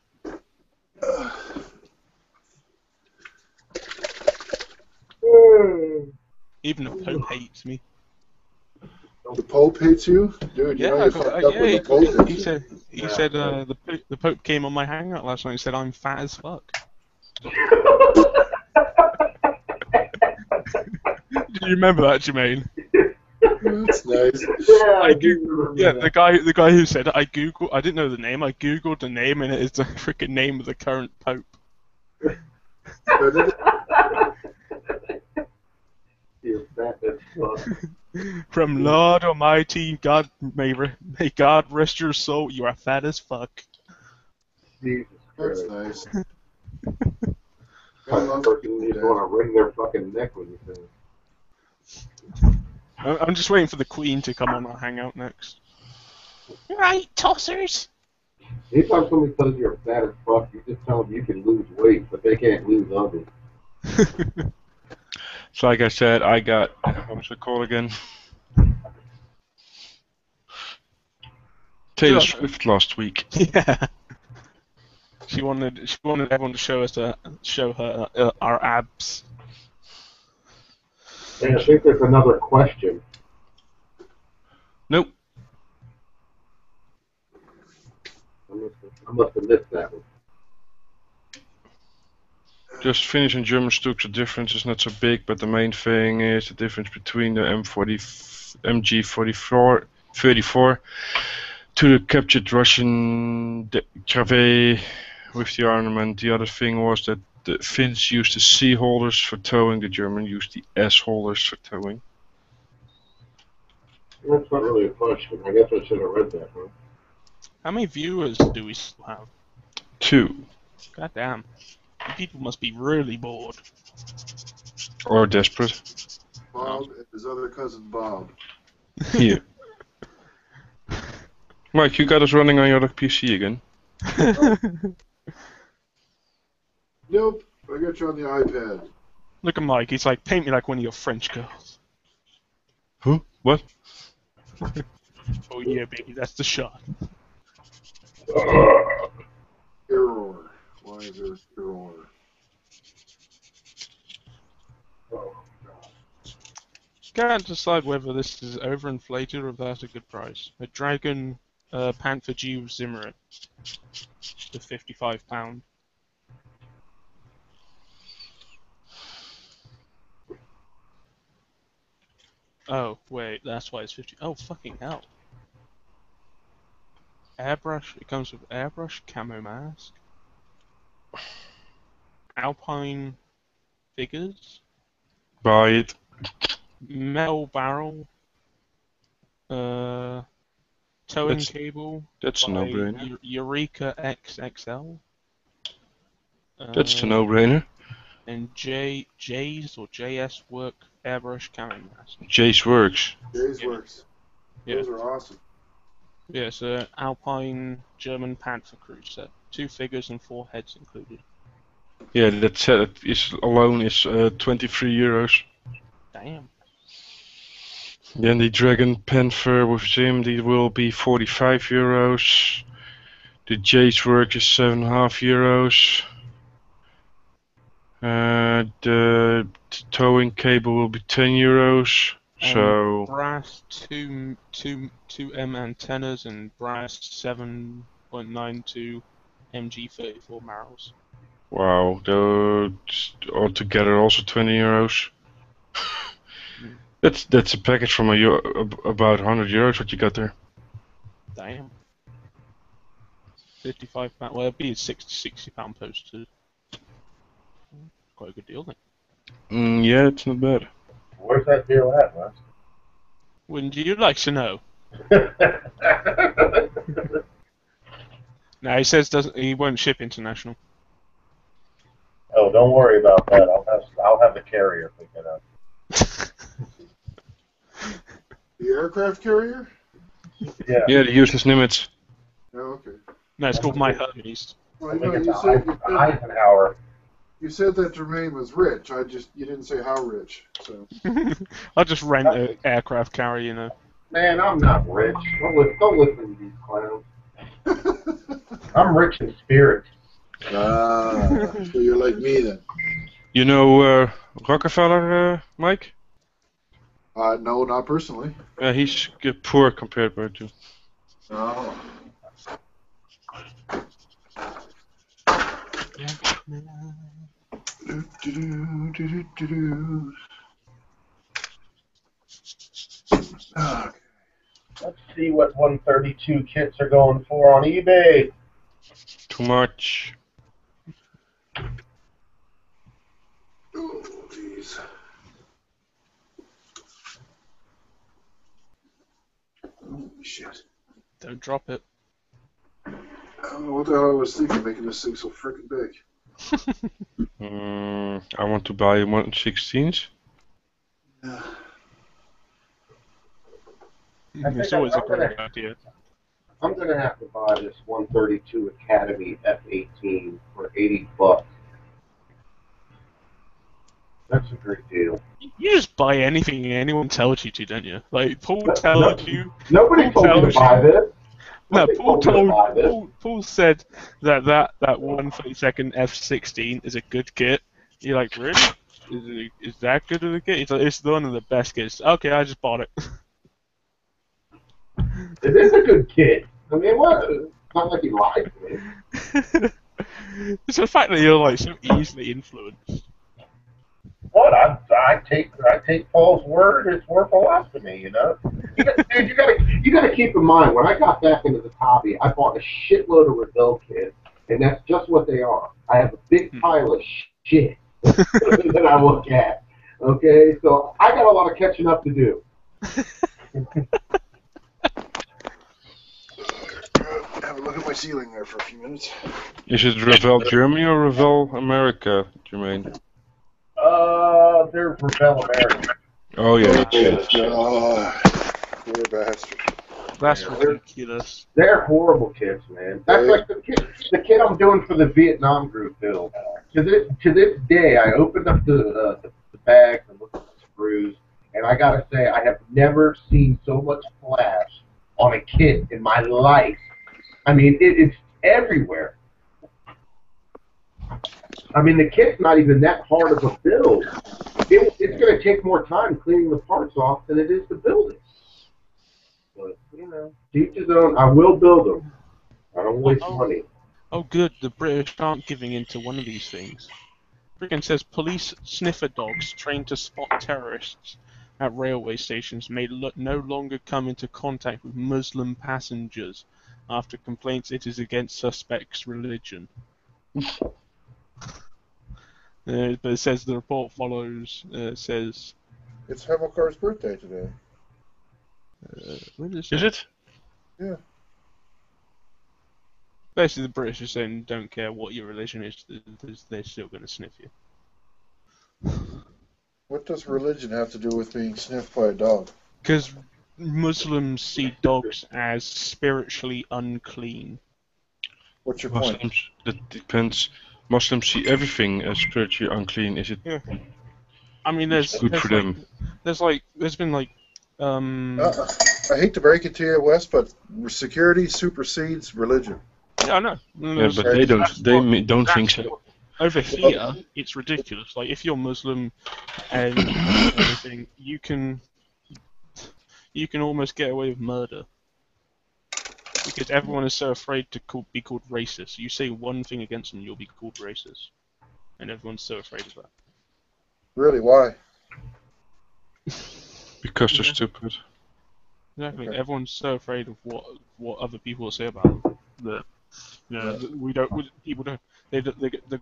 Even the Pope hates me. The Pope hates you? Dude, you know you fucked up with the Pope. He said the Pope came on my hangout last night and said I'm fat as fuck. Do you remember that, Jermaine? That's nice. Yeah, the guy who said I didn't know the name. I googled the name and it is the freaking name of the current Pope. From Lord Almighty, God may God rest your soul. You are fat as fuck. That's nice. You just want to wring their fucking neck when you say it. I'm just waiting for the Queen to come on our hangout next. Right, tossers. Anytime somebody tells you're fat as fuck, you just tell them you can lose weight, but they can't lose others. So like I said, I got what was it called again? Taylor Swift last week. Yeah. She wanted everyone to show her our abs. Hey, I think there's another question. Nope. I must have missed that one. Just Finnish and German Stuks, the difference is not so big, but the main thing is the difference between the MG34 to the captured Russian Cave with the armament. The other thing was that the Finns used the C holders for towing, the German used the S holders for towing. That's not really a question. I guess I should have read that, huh? How many viewers do we still have? 2. God damn. You people must be really bored. Or desperate. Bob and his other cousin Bob. Here. Mike, you got us running on your PC again. Nope, I got you on the iPad. Look at Mike, he's like, paint me like one of your French girls. Who? What? Oh yeah, baby, that's the shot. Error. Why is there error? Can't decide whether this is overinflated or if that's a good price. A Dragon Panther G Zimmerit for £55. Oh, wait, that's why it's 50. Oh, fucking hell. Airbrush, it comes with airbrush, camo mask, Alpine figures, Buy it. metal barrel, towing cable. That's a by no-brainer. Eureka XXL. That's a no-brainer. And J's or JS work airbrush camo mask. Jace works. Days works. Yeah. Those are awesome. Yeah, it's an Alpine German Panther crew set. 2 figures and 4 heads included. Yeah, that set alone is 23 euros. Damn. Then the Dragon Panther with Zim, the will be 45 euros. The Jace work is 7.5 euros. The towing cable will be 10 euros. So Brass 2M antennas and brass 7.92 MG34 barrels. wow, those altogether also 20 euros. That's a package from about 100 euros. What you got there? Damn. £55. Well, it'd be a £60 posted. Quite a good deal then. Yeah, it's not bad. Where's that deal at, Wes? Wouldn't you like to know? No, he says he won't ship international. Oh, don't worry about that. I'll have the carrier pick it up. The aircraft carrier? Yeah. Yeah, the useless Nimitz. Oh, okay. No, it's called My Hermes. Well, I you know, think you it's said Eisenhower. you said that Jermaine was rich. You didn't say how rich. So I'll just rent an aircraft carrier, you know. Man, I'm not rich. Don't listen to these clowns. I'm rich in spirit. so you're like me then. You know Rockefeller, Mike? No, not personally. He's poor compared to. Oh. Let's see what 132 kits are going for on eBay. Too much. Oh, jeez. Oh, shit. Don't drop it. I don't know what the hell I was thinking, making this thing so freaking big. I want to buy 1/16. Yeah. It's always a great idea. I'm going to have to buy this 132 Academy F-18 for $80. That's a great deal. You just buy anything anyone tells you to, don't you? Like Paul tells you. Nobody Paul told me to tells buy you. this. No, Nobody Paul told me to buy this. Paul said that 132nd F-16 is a good kit. You're like, really? Is that good of a kit? He's like, it's one of the best kits. Okay, I just bought it. It is a good kid. I mean, what? It's not like he lied to me. It's the fact that you're like so easily influenced. What? I take Paul's word. It's worth a lot to me, you know. Dude, you gotta keep in mind when I got back into the hobby, I bought a shitload of Revell kits, and that's just what they are. I have a big pile of shit that I look at. Okay, so I got a lot of catching up to do. Have a look at my ceiling there for a few minutes. Is it Revell Germany or Revell America, Jermaine? They're Revell America. Oh yeah, shit. Poor bastard. That's ridiculous. They're horrible kits, man. That's like the kit I'm doing for the Vietnam group build. To this day, I opened up the bags and looked at the screws, and I gotta say, I have never seen so much flash on a kit in my life. I mean, it's everywhere. I mean, the kit's not even that hard of a build. It's going to take more time cleaning the parts off than it is to build it. But, you know, to each his own. I will build them. I don't waste money. Oh, good. The British aren't giving in to one of these things. Friggin' says police sniffer dogs trained to spot terrorists at railway stations may no longer come into contact with Muslim passengers after complaints it is against suspects' religion. But it says the report follows. Says it's Hamilcar's birthday today. When is it? Yeah. Basically, the British are saying don't care what your religion is, they're still going to sniff you. What does religion have to do with being sniffed by a dog? Because Muslims see dogs as spiritually unclean. What's your Muslims, point? that depends. Muslims see everything as spiritually unclean. Is it? Yeah. I mean, there's good for them. There's been like. I hate to break it to you, Wes, but security supersedes religion. Yeah, I know. Yeah, but they don't. They don't think so. Over here, it's ridiculous. Like, if you're Muslim and everything, you can almost get away with murder. Because everyone is so afraid to be called racist. You say one thing against them, you'll be called racist. And everyone's so afraid of that. Really? Why? Because they're stupid. Exactly. Okay. Everyone's so afraid of what other people will say about them that the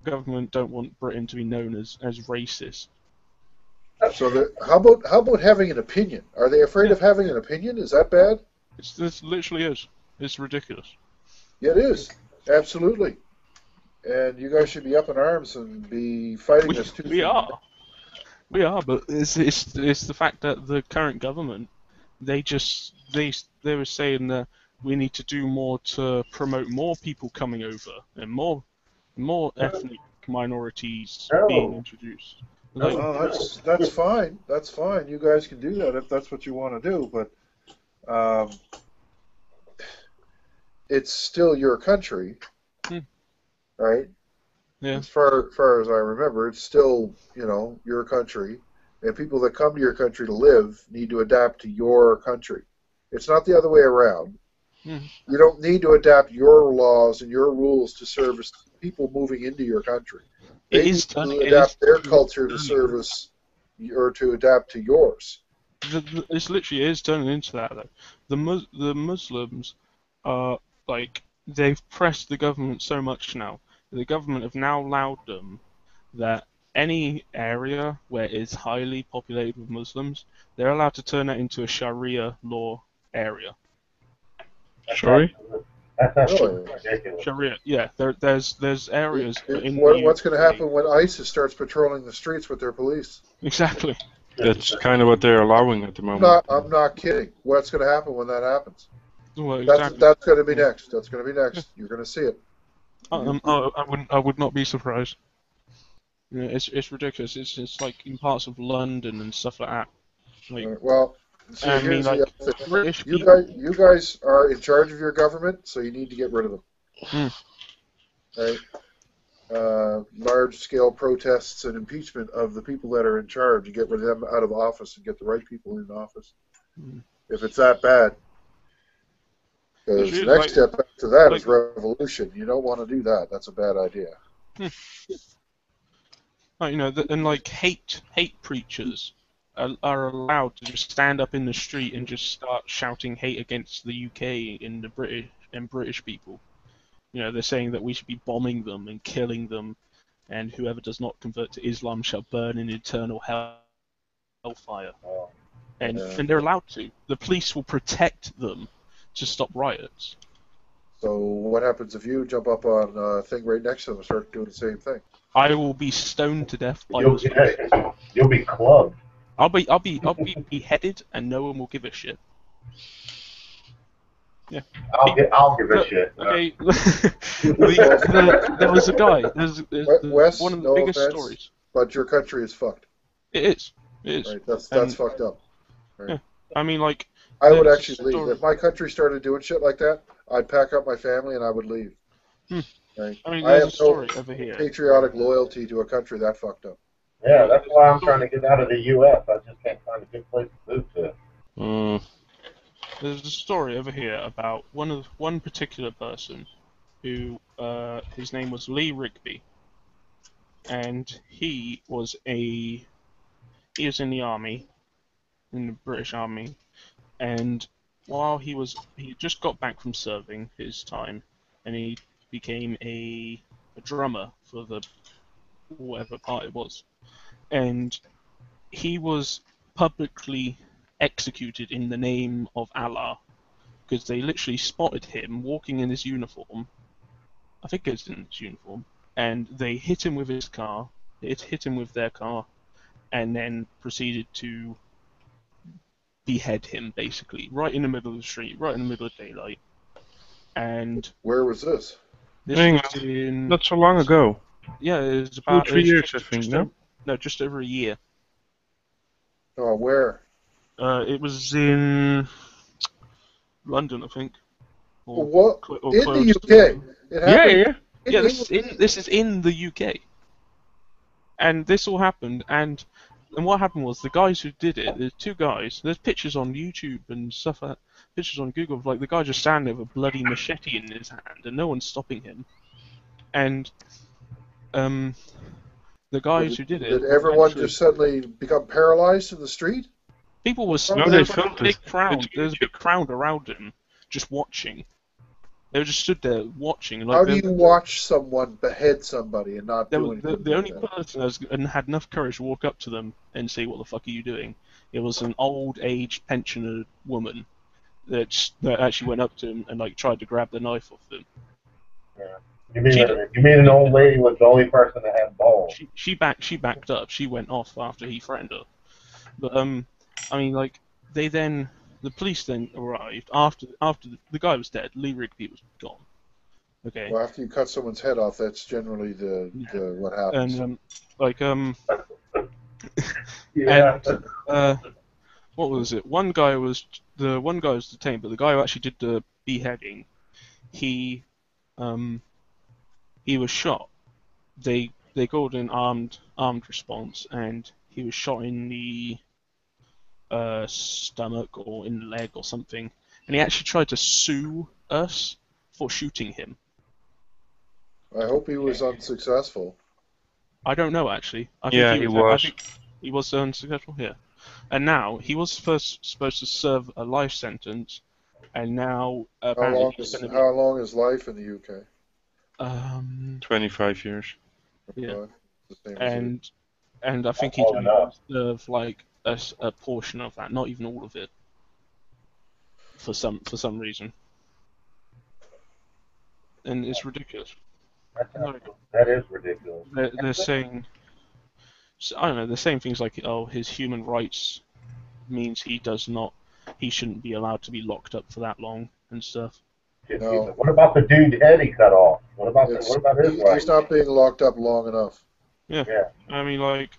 government don't want Britain to be known as racist. So how about having an opinion? Are they afraid of having an opinion? Is that bad? This literally is. It's ridiculous. Yeah, it is. Absolutely. And you guys should be up in arms and be fighting this too. We are, but it's the fact that the current government, they were saying that we need to do more to promote more people coming over and more ethnic minorities being introduced. Like, that's fine. That's fine. You guys can do that if that's what you want to do, but it's still your country, right? Yeah. As far as I remember, it's still, your country, and people that come to your country to live need to adapt to your country. It's not the other way around. You don't need to adapt your laws and your rules to service people moving into your country. They need to adapt their culture to service or to adapt to yours. This literally is turning into that, though. The Muslims are they've pressed the government so much now. The government have now allowed them that any area where it's highly populated with Muslims, they're allowed to turn that into a Sharia law area. Sorry? That's ridiculous. Sharia, yeah. There's areas. What's going to happen when ISIS starts patrolling the streets with their police? Exactly. That's kind of what they're allowing at the moment. I'm not kidding. What's going to happen when that happens? Well, exactly. That's going to be next. That's going to be next. You're going to see it. I would not be surprised. You know, it's ridiculous. It's like in parts of London and stuff like that. Like, Well, see, I here's mean, the like other thing. British You people. guys are in charge of your government, so you need to get rid of them. Right? Large-scale protests and impeachment of the people that are in charge. You get rid of them out of office and get the right people in office. If it's that bad. Because the next step after that is revolution. You don't want to do that. That's a bad idea. Like, you know, and like hate preachers are allowed to just stand up in the street and just start shouting hate against the UK and the British people. You know, they're saying that we should be bombing them and killing them, and whoever does not convert to Islam shall burn in eternal hellfire. And they're allowed to. The police will protect them to stop riots. So what happens if you jump up on a thing right next to them and start doing the same thing? I will be stoned to death by You'll be clubbed. I'll be beheaded, and no one will give a shit. Yeah. I'll give a shit. Okay. There was a guy. There's Wes, one of the no biggest offense, stories. but your country is fucked. It is. It is. Right, that's fucked up. Right. Yeah. I mean, like. I would actually leave. If my country started doing shit like that, I'd pack up my family and I would leave. Right? I mean, I there's have a story no over here. patriotic loyalty to a country that fucked up. Yeah, that's why I'm trying to get out of the U.S. I just can't find a good place to move to. There's a story over here about one particular person who his name was Lee Rigby, and he was in the army, in the British Army, and while he just got back from serving his time, and he became a drummer for the whatever part it was, and he was publicly executed in the name of Allah, because they literally spotted him walking in his uniform. I think it's in his uniform, and they hit him with his car. It hit him with their car, and then proceeded to behead him, basically, right in the middle of the street, right in the middle of daylight. And where was this? This was in not so long ago. Yeah, it was about 2-3 years, I think. No, just over a year. Oh, where? It was in London, I think. Or, what? Or in close the UK? Yeah. This is in the UK. And this all happened, and what happened was the guys who did it. There's two guys. There's pictures on YouTube and stuff. Pictures on Google of like the guy just standing there with a bloody machete in his hand, and no one's stopping him. And the guys who did it. Did everyone just suddenly become paralyzed in the street? People were. No, they filmed There's a big crowd around him, just watching. They were just stood there watching. Like, how do you watch someone behead somebody and not do anything? The only person that had enough courage to walk up to them and say, "What the fuck are you doing?" It was an old-age pensioner woman that actually went up to him and like tried to grab the knife off him. Yeah. You mean an old lady was the only person that had balls? She backed up. She went off after he threatened her. But I mean, like the police then arrived after the guy was dead. Lee Rigby was gone. Okay. Well, after you cut someone's head off, that's generally the what happens. And yeah. And what was it? One guy was detained, but the guy who actually did the beheading, he was shot. They called an armed response, and he was shot in the stomach or in the leg or something, and he actually tried to sue us for shooting him. I hope he was unsuccessful. I don't know, actually. I think he was unsuccessful here. And now, he was first supposed to serve a life sentence, and now apparently how long is life in the UK? 25 years. Yeah. And I think he can serve like a portion of that, not even all of it, for some reason. And it's ridiculous. That is ridiculous. They're saying, I don't know, they're saying things like, oh, his human rights means he shouldn't be allowed to be locked up for that long and stuff. No. What about the dude's head he cut off? What about his wife? He's not being locked up long enough. Yeah. I mean, like,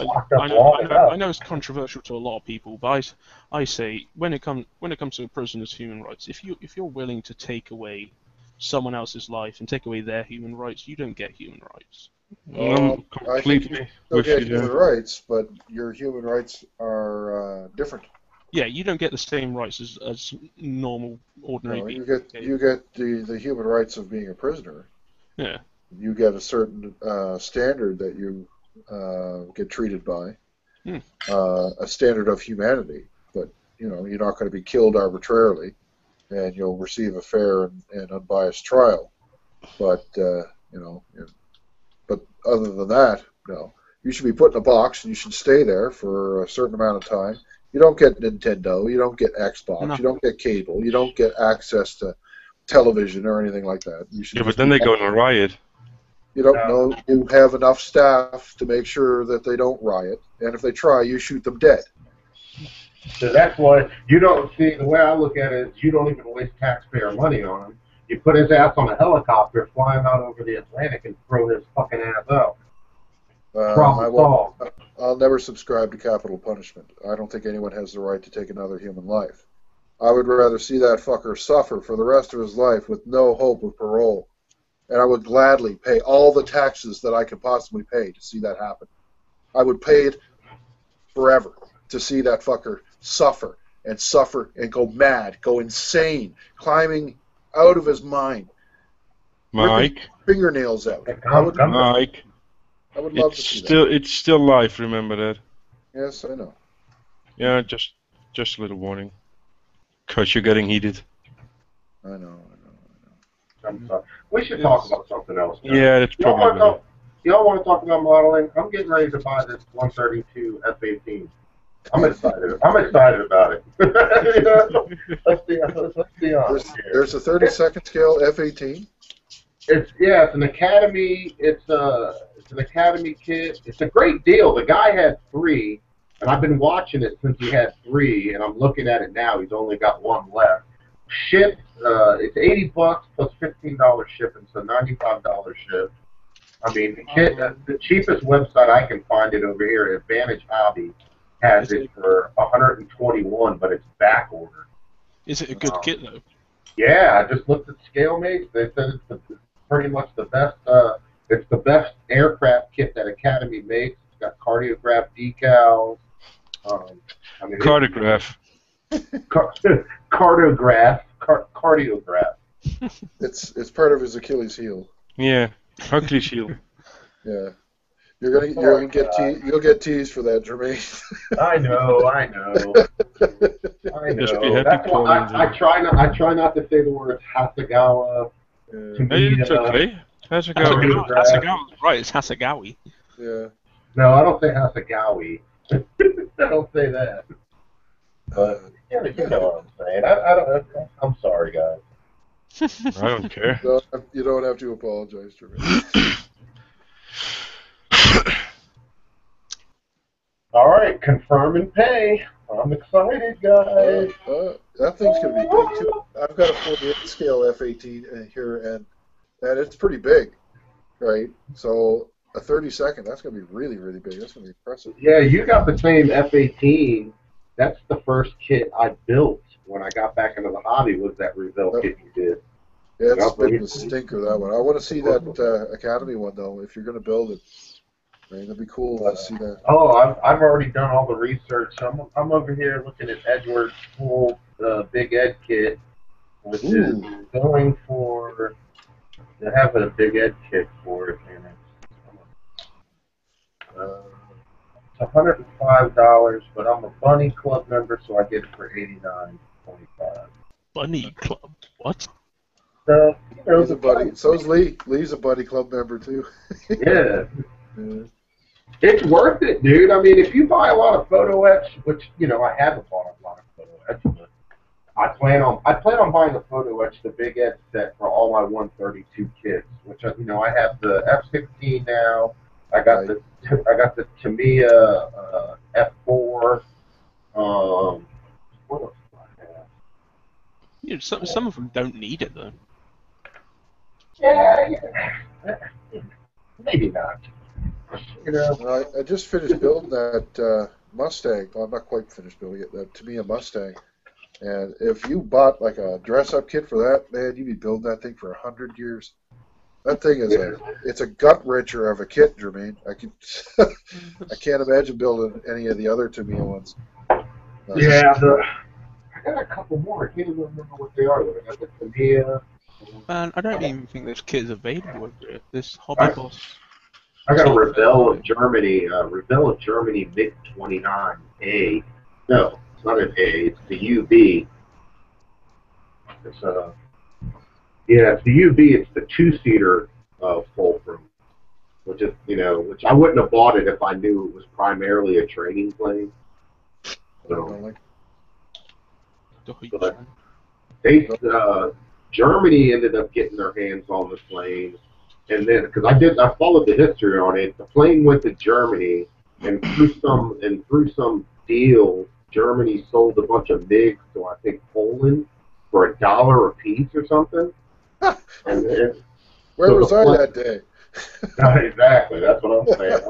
Locked up long enough. I know it's controversial to a lot of people, but I say when it comes to a prisoner's human rights, if you're willing to take away someone else's life and take away their human rights, you don't get human rights. I'm I think you completely still with get you human there. rights, but your human rights are different. Yeah, you don't get the same rights as normal, ordinary No, people. you get the human rights of being a prisoner. Yeah. You get a certain standard that you get treated by, a standard of humanity. But you're not going to be killed arbitrarily, and you'll receive a fair and unbiased trial. But but other than that, no. You should be put in a box, and you should stay there for a certain amount of time. You don't get Nintendo, you don't get Xbox, you don't get cable, you don't get access to television or anything like that. You should Yeah, but just then be they go on a riot. You don't know. You have enough staff to make sure that they don't riot, and if they try, you shoot them dead. So that's why you don't see, the way I look at it is you don't even waste taxpayer money on him. You put his ass on a helicopter, fly him out over the Atlantic, and throw his fucking ass out. Problem solved. I'll never subscribe to capital punishment. I don't think anyone has the right to take another human life. I would rather see that fucker suffer for the rest of his life with no hope of parole. And I would gladly pay all the taxes that I could possibly pay to see that happen. I would pay it forever to see that fucker suffer and go mad, go insane, climbing out of his mind. Mike. Fingernails out. Mike. I would love to see It's still live, remember that. Yes, I know. Yeah, just a little warning. Because you're getting heated. I know. I'm sorry. We should talk about something else. Guys. Yeah, that's probably better. Y'all want to talk about modeling? I'm getting ready to buy this 132 F18. I'm excited. I'm excited about it. Let's be honest here. There's a 30-second scale F18. It's an Academy. It's an Academy kit. It's a great deal. The guy had 3, and I've been watching it since he had 3, and I'm looking at it now. He's only got 1 left. Shipped. It's $80 plus $15 shipping, so $95 ship. I mean, the kit. The cheapest website I can find it over here, Advantage Hobby, has it for $121, but it's back ordered. Is it a good kit though? Yeah, I just looked at ScaleMate. They said it's pretty much the best. It's the best aircraft kit that Academy makes. It's got cardiograph decals. Cardiograph. Cardiograph. It's part of his Achilles heel. Yeah, Achilles heel. Yeah, you'll get teased for that, Jermaine. I know. Just be happy. That's why I try not to say the words Hasegawa. It's okay. Hasegawa. Hasegawa, right? It's Hasegawa. Yeah. No, I don't say Hasegawa. I don't say that. But you know what I'm saying. I'm sorry, guys. I don't care. You don't have to apologize, Jermaine. All right, confirm and pay. I'm excited, guys. That thing's going to be big, too. I've got a 48 scale F18 here, and it's pretty big, right? So a 32nd, that's going to be really, really big. That's going to be impressive. Yeah, you got the same F18. That's the first kit I built when I got back into the hobby, was that rebuild kit you did. Yeah, it's a bit of a stinker, that one. I want to see that Academy one, though, if you're going to build it. Right, that'd be cool to see that. Oh, I've already done all the research. I'm over here looking at Edward's full Big Ed kit, which is going for. They have a Big Ed kit for it, and it's $105. But I'm a Bunny Club member, so I get it for $89.25. Bunny Club? What? He's a buddy. So is Lee. Lee's a Buddy Club member too. Yeah. It's worth it, dude. I mean, if you buy a lot of photo etch, which I haven't bought a lot of photo etch, but I plan on buying the photo etch, the Big Ed set for all my 132 kits. Which I have the F16 now. I got the Tamiya F4. What else do I have? Some of them don't need it though. Yeah, maybe not. You know. I just finished building that Mustang. Well, I'm not quite finished building it. That Tamiya Mustang. And if you bought like a dress-up kit for that, man, you'd be building that thing for 100 years. That thing is it's a gut wrencher of a kit, Jermaine. I can't imagine building any of the other Tamiya ones. Yeah, I got a couple more. I can't even remember what they are. I got the Tamiya. Man, I don't even think there's kits available over here. This Hobby Boss. I got a Rebel of Germany. Rebel of Germany MiG 29A. No, it's not an A. It's the UB. It's it's the UB. It's the two-seater Fulcrum, which is which I wouldn't have bought it if I knew it was primarily a training plane. So, but Germany ended up getting their hands on the plane, and then because I followed the history on it. The plane went to Germany, and through some deal, Germany sold a bunch of MiGs to I think Poland for $1 a piece or something. Where was I that day? Exactly, that's what I'm saying.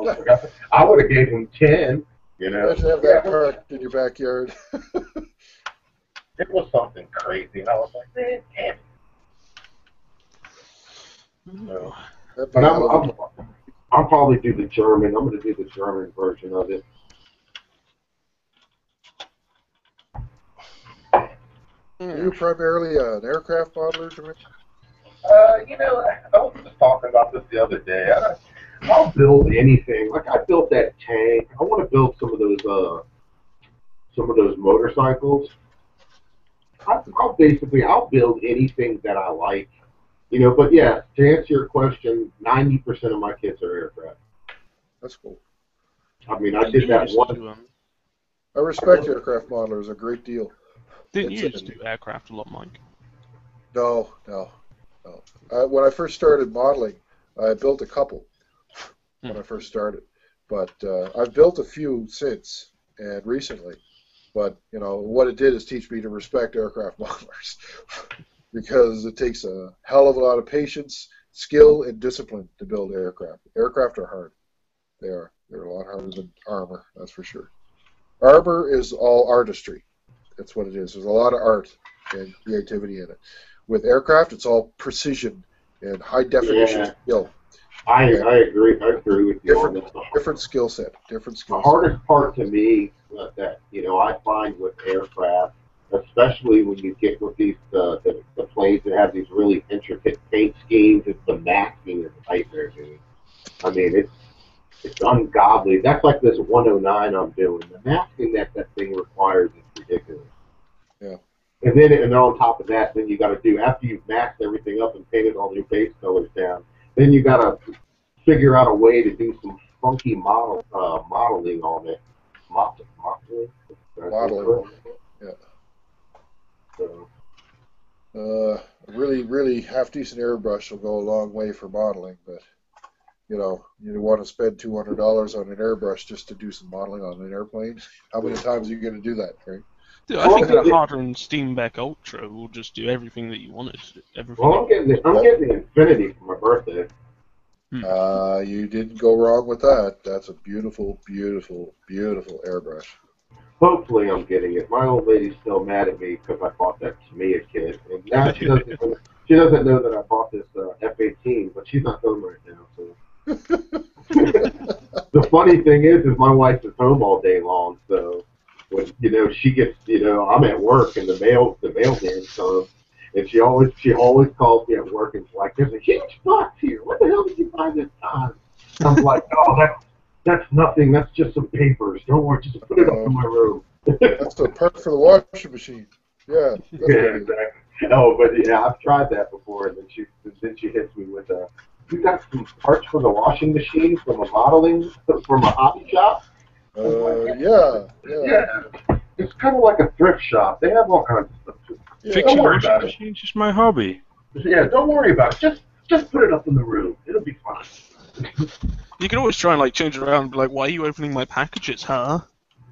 I would have gave them 10. You know, imagine have that parked in your backyard. It was something crazy, and I was like, man, damn it. So, but I'll probably do the German. I'm going to do the German version of it. Are you primarily an aircraft modeler, Jermaine? I was just talking about this the other day. I'll build anything. Like I built that tank. I want to build some of those motorcycles. I'll build anything that I like. But yeah, to answer your question, 90% of my kits are aircraft. That's cool. I mean, I did that one. I respect aircraft modelers a great deal. Didn't you just do aircraft a lot, Mike? No. When I first started modeling, I built a couple when I first started. But I've built a few since and recently. But, what it did is teach me to respect aircraft modelers because it takes a hell of a lot of patience, skill, and discipline to build aircraft. Aircraft are hard. They are. They're a lot harder than armor, that's for sure. Armor is all artistry. That's what it is. There's a lot of art and creativity in it. With aircraft, it's all precision and high definition skill. I agree. I agree with you. Different skill set. The hardest part to me that I find with aircraft, especially when you get with these the planes that have these really intricate paint schemes, it's the masking is a nightmare, dude. I mean, it's ungodly. That's like this 109 I'm doing. The masking that thing requires is ridiculous. Yeah. And on top of that, then you got to do, after you've masked everything up and painted all your base colors down, then you got to figure out a way to do some funky modeling on it. Modeling. Yeah. Really, really half-decent airbrush will go a long way for modeling, but you want to spend $200 on an airbrush just to do some modeling on an airplane. How many times are you going to do that, right? Dude, I think that harder than Steamback Ultra will just do everything that you wanted. Well, I'm getting the Infinity for my birthday. You didn't go wrong with that. That's a beautiful, beautiful, beautiful airbrush. Hopefully I'm getting it. My old lady's still mad at me because I bought that Tamiya kit. And now she doesn't know that I bought this F-18, but she's not home right now. So the funny thing is my wife is home all day long. So when she gets, I'm at work and the mailman comes, and she always calls me at work and she's like, "There's a huge box here. What the hell did you find this time?" I'm like, "Oh, that's nothing. That's just some papers. Don't worry. Just put it up in my room." That's the part for the washing machine. Yeah. Exactly. Oh, but yeah, I've tried that before, and then she hits me with "You got some parts for the washing machine from a hobby shop?" Yeah. It's kind of like a thrift shop. They have all kinds of stuff. Fixing washing machines is my hobby. Yeah, don't worry about it. Just put it up in the room. It'll be fine. You can always try and change it around and be like, "Why are you opening my packages, huh?"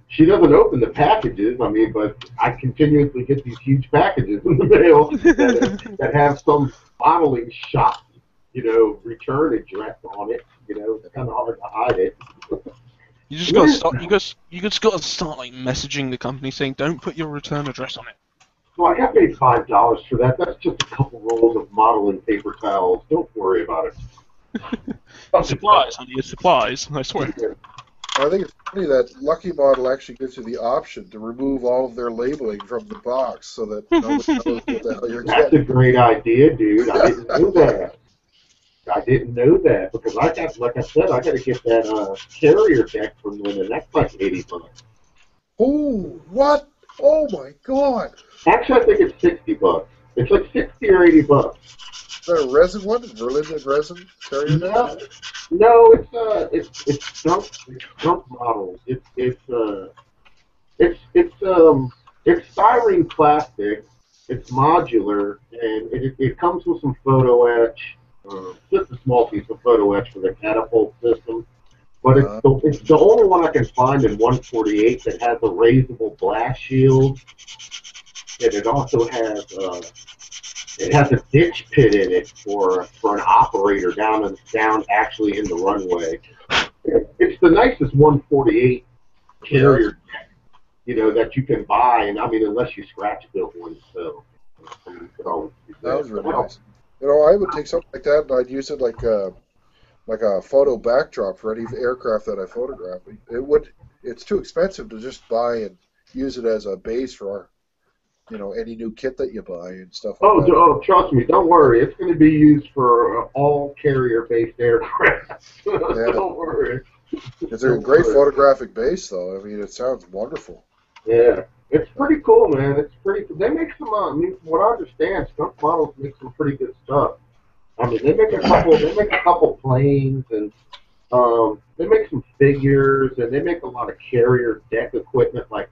She doesn't open the packages, but I continuously get these huge packages in the mail that have some modeling shop return address on it. It's kind of hard to hide it. You just gotta start. You just gotta start like messaging the company saying, "Don't put your return address on it." Well, I got paid $5 for that. That's just a couple rolls of modeling paper towels. Don't worry about it. Supplies, honey, it's supplies. I swear. I think it's funny that Lucky Model actually gives you the option to remove all of their labeling from the box so that nobody knows what the hell you're That's getting. a great idea, dude. I didn't know that. Because like I said, I got to get that carrier deck from them, and that's like $80. Oh, what? Oh my God! Actually, I think it's $60. It's like $60 or $80. Is that a resin one? Berlin resin carrier deck? No, it's junk models. It's styrene plastic. It's modular, and it comes with some photo etch. Just a small piece of photo etch for the catapult system. But it's the only one I can find in 148 that has a raisable blast shield, and it also has a ditch pit in it for an operator down actually in the runway. It's the nicest 148 carrier deck, that you can buy, and I mean unless you scratch build one, so. That was really nice. I would take something like that and I'd use it like a photo backdrop for any aircraft that I photograph. It's too expensive to just buy and use it as a base for any new kit that you buy and stuff like that. Oh, trust me, don't worry. It's going to be used for all carrier-based aircraft. Don't worry. It's a great photographic base, though. I mean, it sounds wonderful. Yeah, it's pretty cool, man. It's pretty. They make some. I mean, from what I understand, Skunk Models make some pretty good stuff. I mean, they make a couple planes, and they make some figures, and they make a lot of carrier deck equipment, like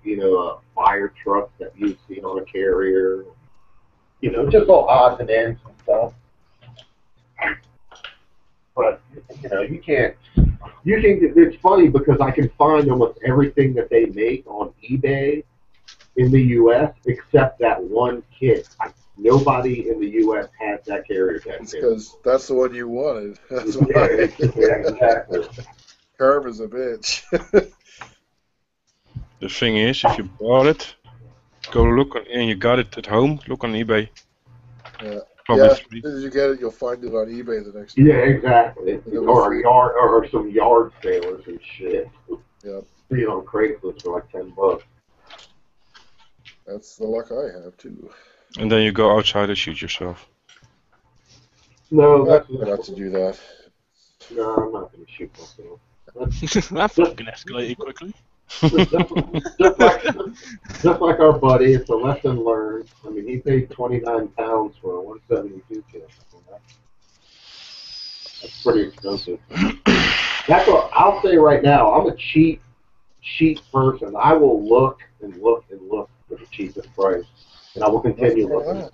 fire trucks that you see on a carrier. Just all odds and ends and stuff. But you can't. It's funny because I can find almost everything that they make on eBay in the U.S. except that one kit. Nobody in the U.S. has that carrier deck. It's because that's the one you wanted. That's why. Yeah, exactly. Karma's a bitch. The thing is, if you bought it, go look and you got it at home, look on eBay. Yeah. Probably As soon as you get it, you'll find it on eBay the next day. Yeah, exactly. Or some yard sailors and shit. Yep. See it on Craigslist for like $10. That's the luck I have too. And then you go outside and shoot yourself. No, that's not to do that. No, I'm not going to shoot myself. That fucking escalated quickly. just like our buddy, it's a lesson learned. I mean, he paid £29 for a 172 kit. That's pretty expensive. That's what I'll say right now. I'm a cheap person. I will look and look and look for the cheapest price, and I will continue looking.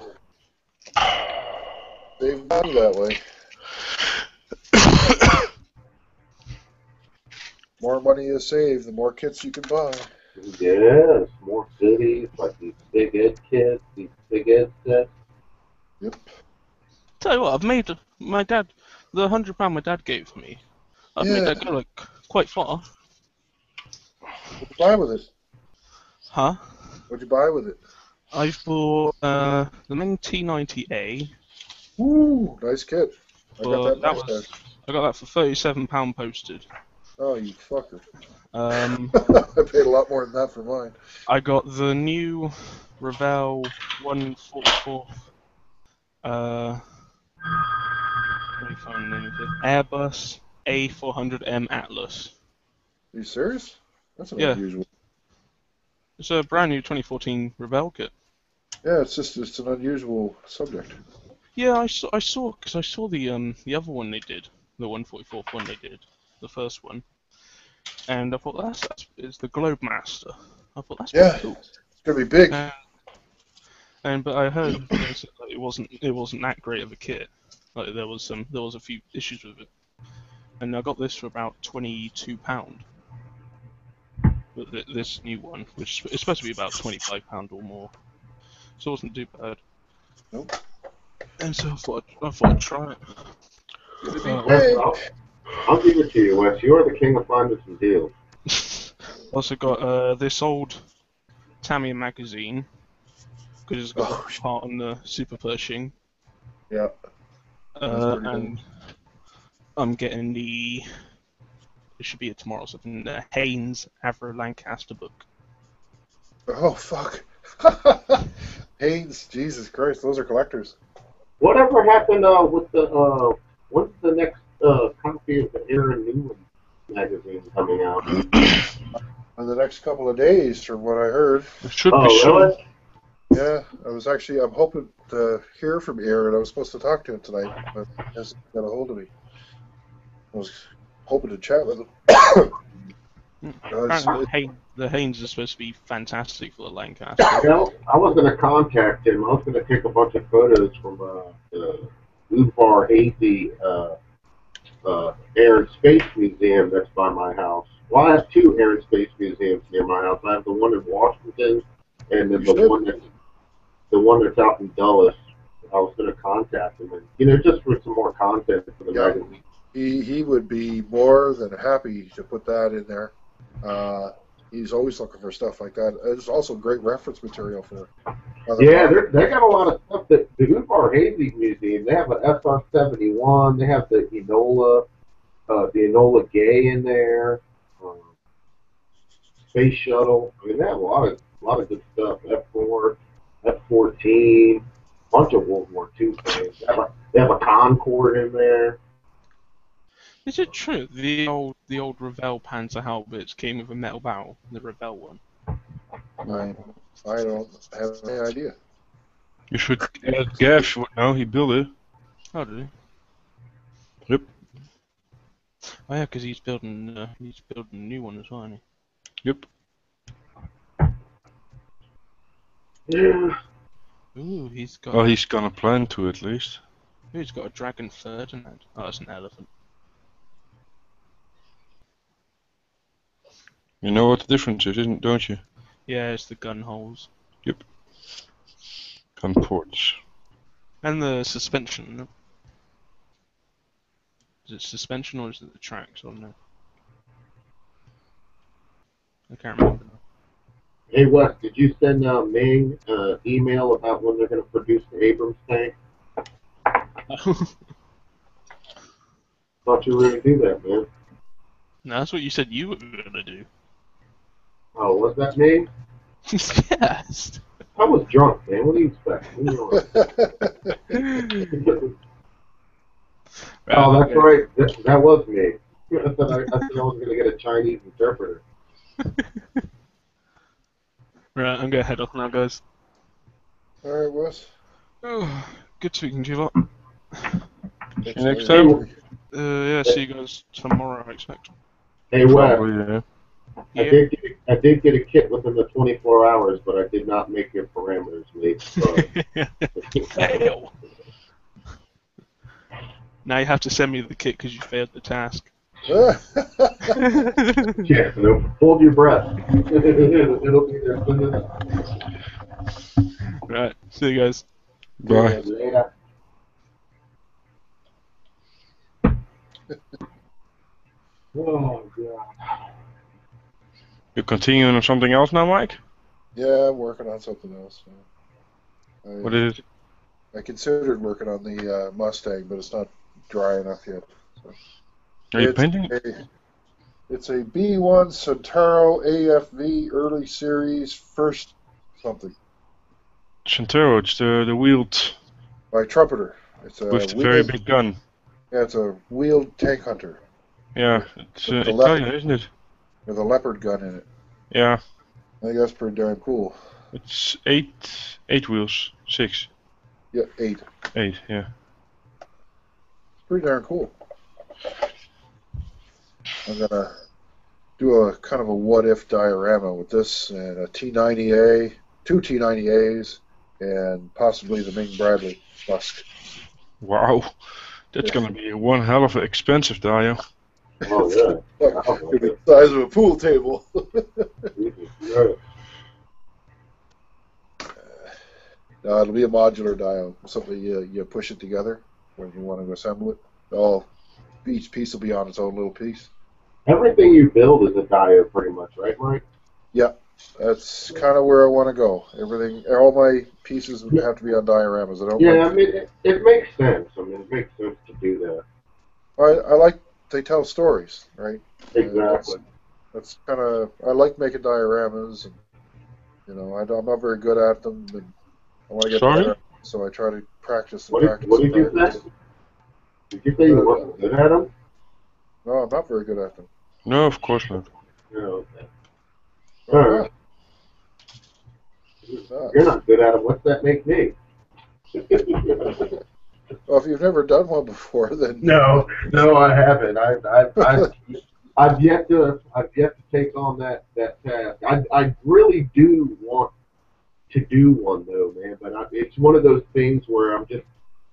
They've done it that way. More money you save, the more kits you can buy. Yes, more cities, like these big ed kits, these big ed sets. Yep. Tell you what, I've made my dad, the £100 my dad gave me, I've made that go like quite far. What'd you buy with it? Huh? What'd you buy with it? I've bought the main T90A. Ooh, nice kit. I got that. I got that for £37 posted. Oh, you fucker. I paid a lot more than that for mine. I got the new Revell 144. Let me find the name of it. Airbus A400M Atlas. Are you serious? That's an Yeah. unusual. It's a brand new 2014 Revell kit. Yeah, it's an unusual subject. Yeah, I saw because I saw the other one they did, the 144th one they did, the first one, and I thought it's the Globemaster. I thought that's pretty cool. It's gonna be big. But I heard that it wasn't that great of a kit. Like there was a few issues with it, and I got this for about £22. This new one, which is supposed to be about £25 or more, so it wasn't too bad. Nope. And so I thought I'd try it. Gonna be Oh. great. I'll give it to you, Wes. You are the king of finding some deals. Also got this old Tamiya magazine, because it's got the part on the super Pershing. Yeah. And I'm getting it should be tomorrow or something, the Haynes Avro Lancaster book. Oh, fuck. Haynes, Jesus Christ, those are collectors. Whatever happened with the when's the next copy of the Aaron Newman magazine coming out? In the next couple of days, from what I heard. It should be soon. Really? Yeah, I'm hoping to hear from Aaron. I was supposed to talk to him tonight, but he hasn't got a hold of me. I was hoping to chat with him. Apparently the Haynes is supposed to be fantastic for the Lancaster. Well, I was going to contact him. I was going to take a bunch of photos from the Udvar Hazy Air and Space Museum that's by my house. Well, I have two Air and Space Museums near my house. I have the one in Washington and then the one that's out in Dulles. I was going to contact him, and just for some more content for the magazine. He would be more than happy to put that in there. He's always looking for stuff like that. It's also great reference material for. Yeah, they got a lot of stuff. The Udvar Hazy Museum, they have an SR-71. They have the Enola Gay in there. Space Shuttle. I mean, they have a lot of good stuff. F4, F-14, bunch of World War II things. They have a Concorde in there. Is it true the old Revell Panzer Haubitz came with a metal barrel, the Revell one? I don't have any idea. You should add Gav would know. He built it. Oh, did he? Yep. Oh yeah, because he's building a new one as well, isn't he? Yep. Yeah. Ooh, he's got. Well, he's gonna plan to at least. Ooh, he's got a Dragon Third in that. Oh, it's an elephant. You know what the difference is, don't you? Yeah, it's the gun holes. Yep. Gun ports. And the suspension. Is it suspension or is it the tracks? I don't know. I can't remember now. Hey, Wes, did you send Ming an email about when they're going to produce the Abrams tank? Thought you were going to do that, man. No, that's what you said you were going to do. Oh, was that me? Yes. I was drunk, man. What do you expect? Oh, that's right. That was me. I said I was going to get a Chinese interpreter. Right, I'm going to head off now, guys. Alright, Wes. Oh, good speaking to you lot. See you next time. Yeah, see you guys tomorrow, I expect. Hey, Wes. Probably, yeah. I did get a kit within the 24 hours, but I did not make your parameters, mate. So. Fail. Now you have to send me the kit because you failed the task. Yeah, so hold your breath. It'll be there soon enough. Right, see you guys. Bye. Later. Oh, God. You're continuing on something else now, Mike? Yeah, I'm working on something else. What is it? I considered working on the Mustang, but it's not dry enough yet. So. Are you painting? It's a B1 Centauro AFV early series first something. Centauro, it's the wheeled. By Trumpeter. It's a with the very big gun. Yeah, it's a wheeled tank hunter. Yeah, it's Italian, isn't it? With a leopard gun in it. Yeah. I think that's pretty darn cool. It's eight wheels, 6. Yeah, 8. 8, yeah. Pretty darn cool. I'm gonna do a kind of a what-if diorama with this and a T90A, 2 T90As, and possibly the Ming Bradley Busk. Wow, that's gonna be one hell of an expensive dio. Oh yeah, the size of a pool table. No, it'll be a modular dio, something you push it together when you want to assemble it. each piece will be on its own little piece. Everything you build is a dio, pretty much, right, Mike? Yeah, that's kind of where I want to go. All my pieces would have to be on dioramas. I don't Yeah, like. I mean, it makes sense. I mean, it makes sense to do that. I like they tell stories, right? Exactly. That's kind of I like making dioramas, and I'm not very good at them, and I want to get Sorry? better, so I try to practice and What practice. did you say? Did you say you weren't good at them? No, I'm not very good at them. No, of course not. No, okay. Why All right. If you're not good at them, what's that make me? Well, if you've never done one before, then No, I haven't. I've yet to take on that task. I really do want to do one though, man. But it's one of those things where I'm just,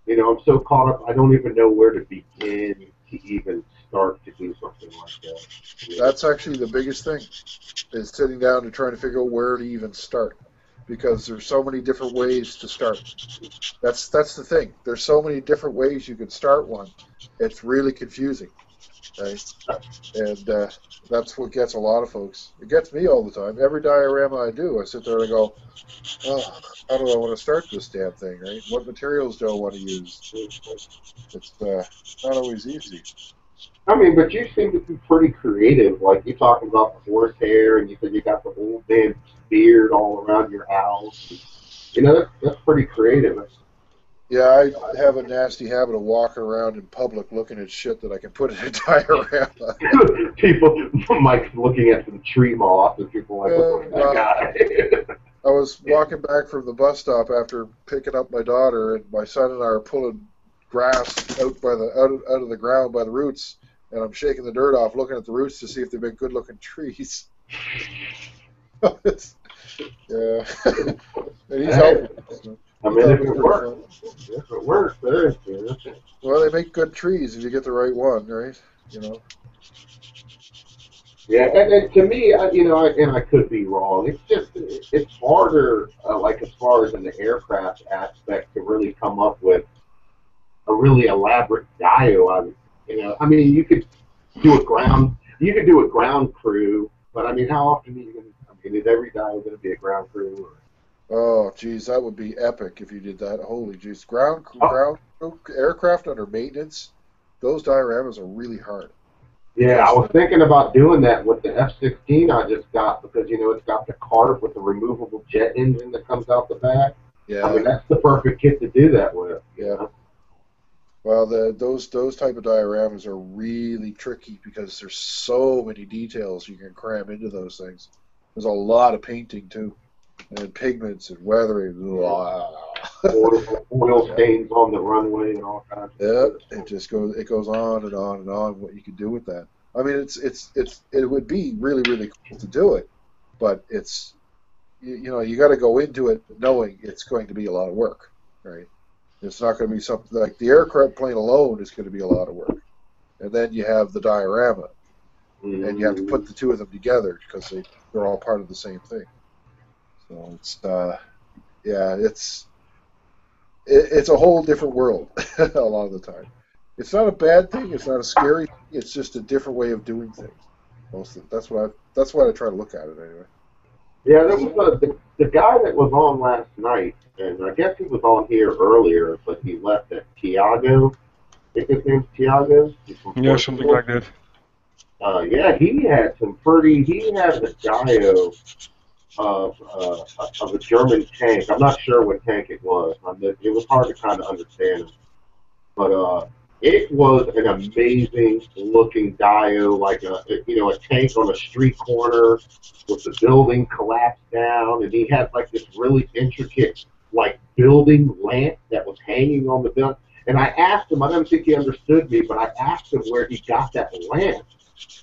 I'm so caught up. I don't even know where to begin to even start to do something like that. That's actually the biggest thing, is sitting down and trying to figure out where to even start, because there's so many different ways to start. That's the thing. There's so many different ways you can start one. It's really confusing, right? And that's what gets a lot of folks. It gets me all the time. Every diorama I do, I sit there and I go, oh, how do I want to start this damn thing, right? What materials do I want to use? It's not always easy. I mean, but you seem to be pretty creative. Like, you're talking about the horse hair, and you said you got the old man's beard all around your house. That's pretty creative. Yeah, I have a nasty habit of walking around in public looking at shit that I can put in a diorama. People, Mike's looking at some tree moss, and people are like, look at that guy. I was walking back from the bus stop after picking up my daughter, and my son and I are pulling grass out of the ground by the roots, and I'm shaking the dirt off, looking at the roots to see if they've been good-looking trees. Yeah, and he's helping. I mean, if it works, there. Well, they make good trees if you get the right one, right? Yeah, and to me, and I could be wrong. It's harder, like as far as in the aircraft aspect, to really come up with a really elaborate dio. I mean, you could do a ground crew, but I mean, how often are you going to? I mean, is every dio going to be a ground crew? Oh, geez, that would be epic if you did that. Holy jeez, ground aircraft under maintenance. Those dioramas are really hard. Yeah, I was thinking about doing that with the F-16 I just got, because it's got the cart with the removable jet engine that comes out the back. Yeah. I mean, that's the perfect kit to do that with. Yeah. Well, those type of dioramas are really tricky because there's so many details you can cram into those things. There's a lot of painting too, and pigments and weathering. Oil stains on the runway and all kinds of stuff. It goes on and on and on what you can do with that. I mean, it would be really, really cool to do it, but it's you got to go into it knowing it's going to be a lot of work, right? It's not going to be something like the aircraft plane alone is going to be a lot of work, and then you have the diorama, and you have to put the two of them together because they're all part of the same thing. So it's a whole different world a lot of the time. It's not a bad thing. It's not a scary thing. It's just a different way of doing things. That's why I try to look at it anyway. Yeah, there was the guy that was on last night, and I guess he was on here earlier, but he left at Tiago. I think his name's Tiago. Yeah, something like that. Yeah, he had a dio of a German tank. I'm not sure what tank it was. It was hard to kind of understand him. But it was an amazing looking dio, like a tank on a street corner with the building collapsed down, and he had like this really intricate like building lamp that was hanging on the building. And I asked him, I don't think he understood me, but I asked him where he got that lamp.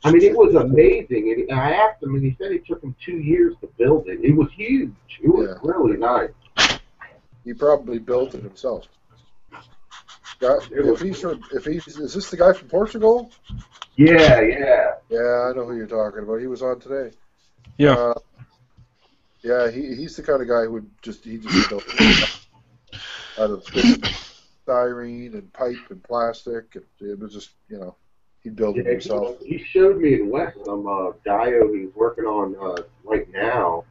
I mean, it was amazing, and I asked him, and he said it took him 2 years to build it. It was huge. It was really nice. He probably built it himself. Is this the guy from Portugal? Yeah. Yeah, I know who you're talking about. He was on today. Yeah. Yeah, he's the kind of guy who he just built it out of styrene and pipe and plastic. It was just, he'd build it himself. He showed me in West some diode he's working on right now.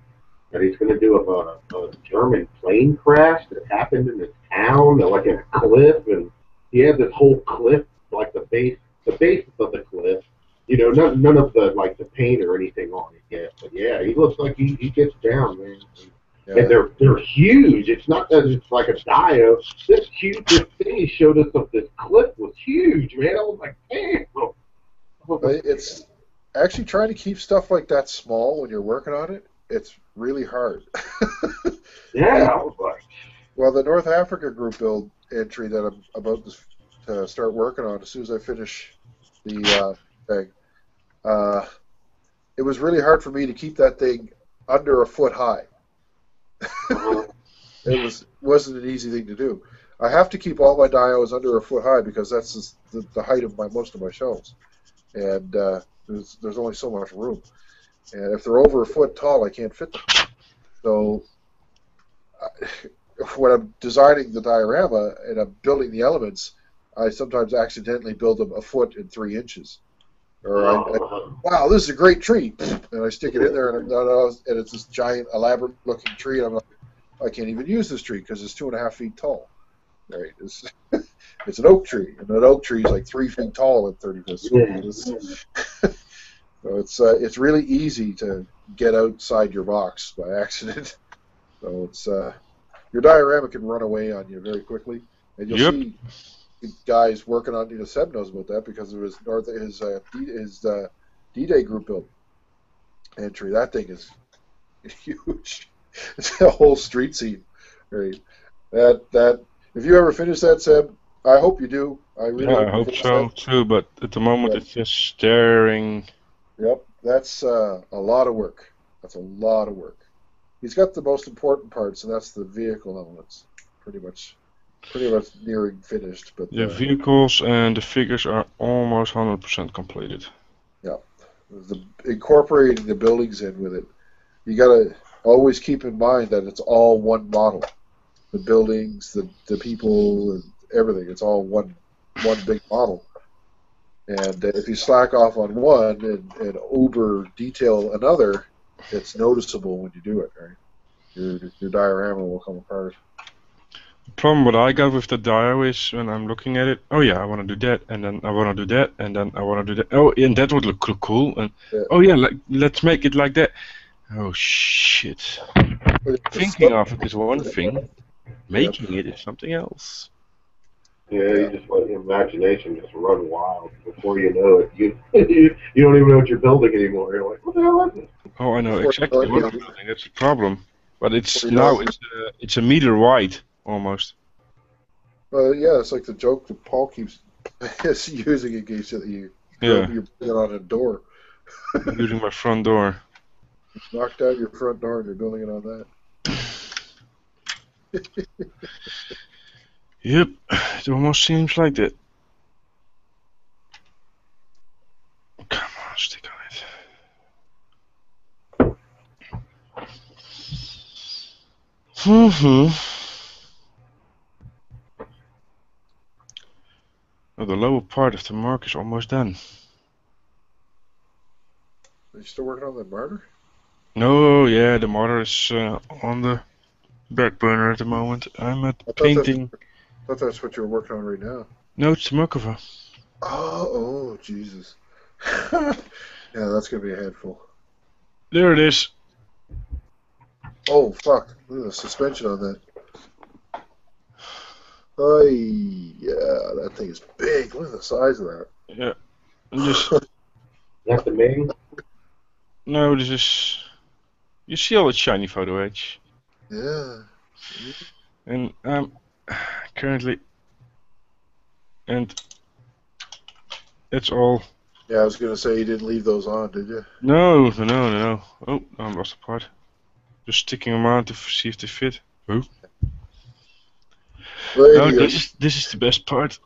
That he's going to do a German plane crash that happened in this town, like in a cliff, and he had this whole cliff, like the base of the cliff. None of the paint or anything on it yet. But yeah, he looks like he gets down, man. Yeah. And they're huge. It's not that it's like a diode. This thing he showed us of this cliff was huge, man. I was like, damn. It's actually trying to keep stuff like that small when you're working on it. It's really hard. Yeah. Well, the North Africa group build entry that I'm about to start working on as soon as I finish the thing, it was really hard for me to keep that thing under a foot high. It wasn't an easy thing to do. I have to keep all my diodes under a foot high because that's the height of most of my shelves, and there's only so much room. And if they're over a foot tall, I can't fit them. So when I'm designing the diorama and I'm building the elements, I sometimes accidentally build them a foot and 3 inches. Or wow, this is a great tree, and I stick it in there, and it's this giant, elaborate-looking tree, and I'm like, I can't even use this tree because it's 2.5 feet tall. Right? It's an oak tree, and an oak tree is like 3 feet tall at 30 feet. So it's really easy to get outside your box by accident. So it's your diorama can run away on you very quickly, and you'll see guys working on. Seb knows about that because of his BDay group build entry. That thing is huge. It's a whole street scene, right? That if you ever finish that, Seb, I hope you do. I hope so too. But at the moment, it's just staring. Yep, that's a lot of work. That's a lot of work. He's got the most important parts, and that's the vehicle elements. Pretty much nearing finished. But the vehicles and the figures are almost 100% completed. Yeah, incorporating the buildings in with it. You gotta always keep in mind that it's all one model. The buildings, the people, and everything. It's all one big model. And if you slack off on one and over detail another, it's noticeable when you do it, right? Your diorama will come apart. The problem what I got with the dio is when I'm looking at it, oh yeah, I want to do that, and then I want to do that, and then I want to do that. Oh, and that would look cool. And oh yeah, let's make it like that. Oh shit! Thinking of it is one thing, making it is something else. Yeah, you just let your imagination just run wild. Before you know it, you don't even know what you're building anymore. You're like, what the hell is this? Oh, I know exactly what I'm building. That's the problem. But it's it's a meter wide almost. Well, yeah, it's like the joke that Paul keeps using against it. You're putting it on a door. I'm using my front door. Just knock down your front door and you're building it on that. Yep, it almost seems like that. Come on, stick on it. Oh, the lower part of the mark is almost done. Are you still working on the martyr? No, yeah, the martyr is on the back burner at the moment. I'm at painting. I thought that's what you were working on right now. No, it's the Mokova. Oh, Jesus. Yeah, that's going to be a handful. There it is. Oh, fuck. Look at the suspension on that. Oh, yeah, that thing is big. Look at the size of that. Yeah. Just... That's the main? No, this is... You see all the shiny photo edge? Yeah. And currently... And... It's all... Yeah, I was going to say you didn't leave those on, did you? No. Oh, I lost a part. Just sticking them on to see if they fit. Oh. No, this is the best part.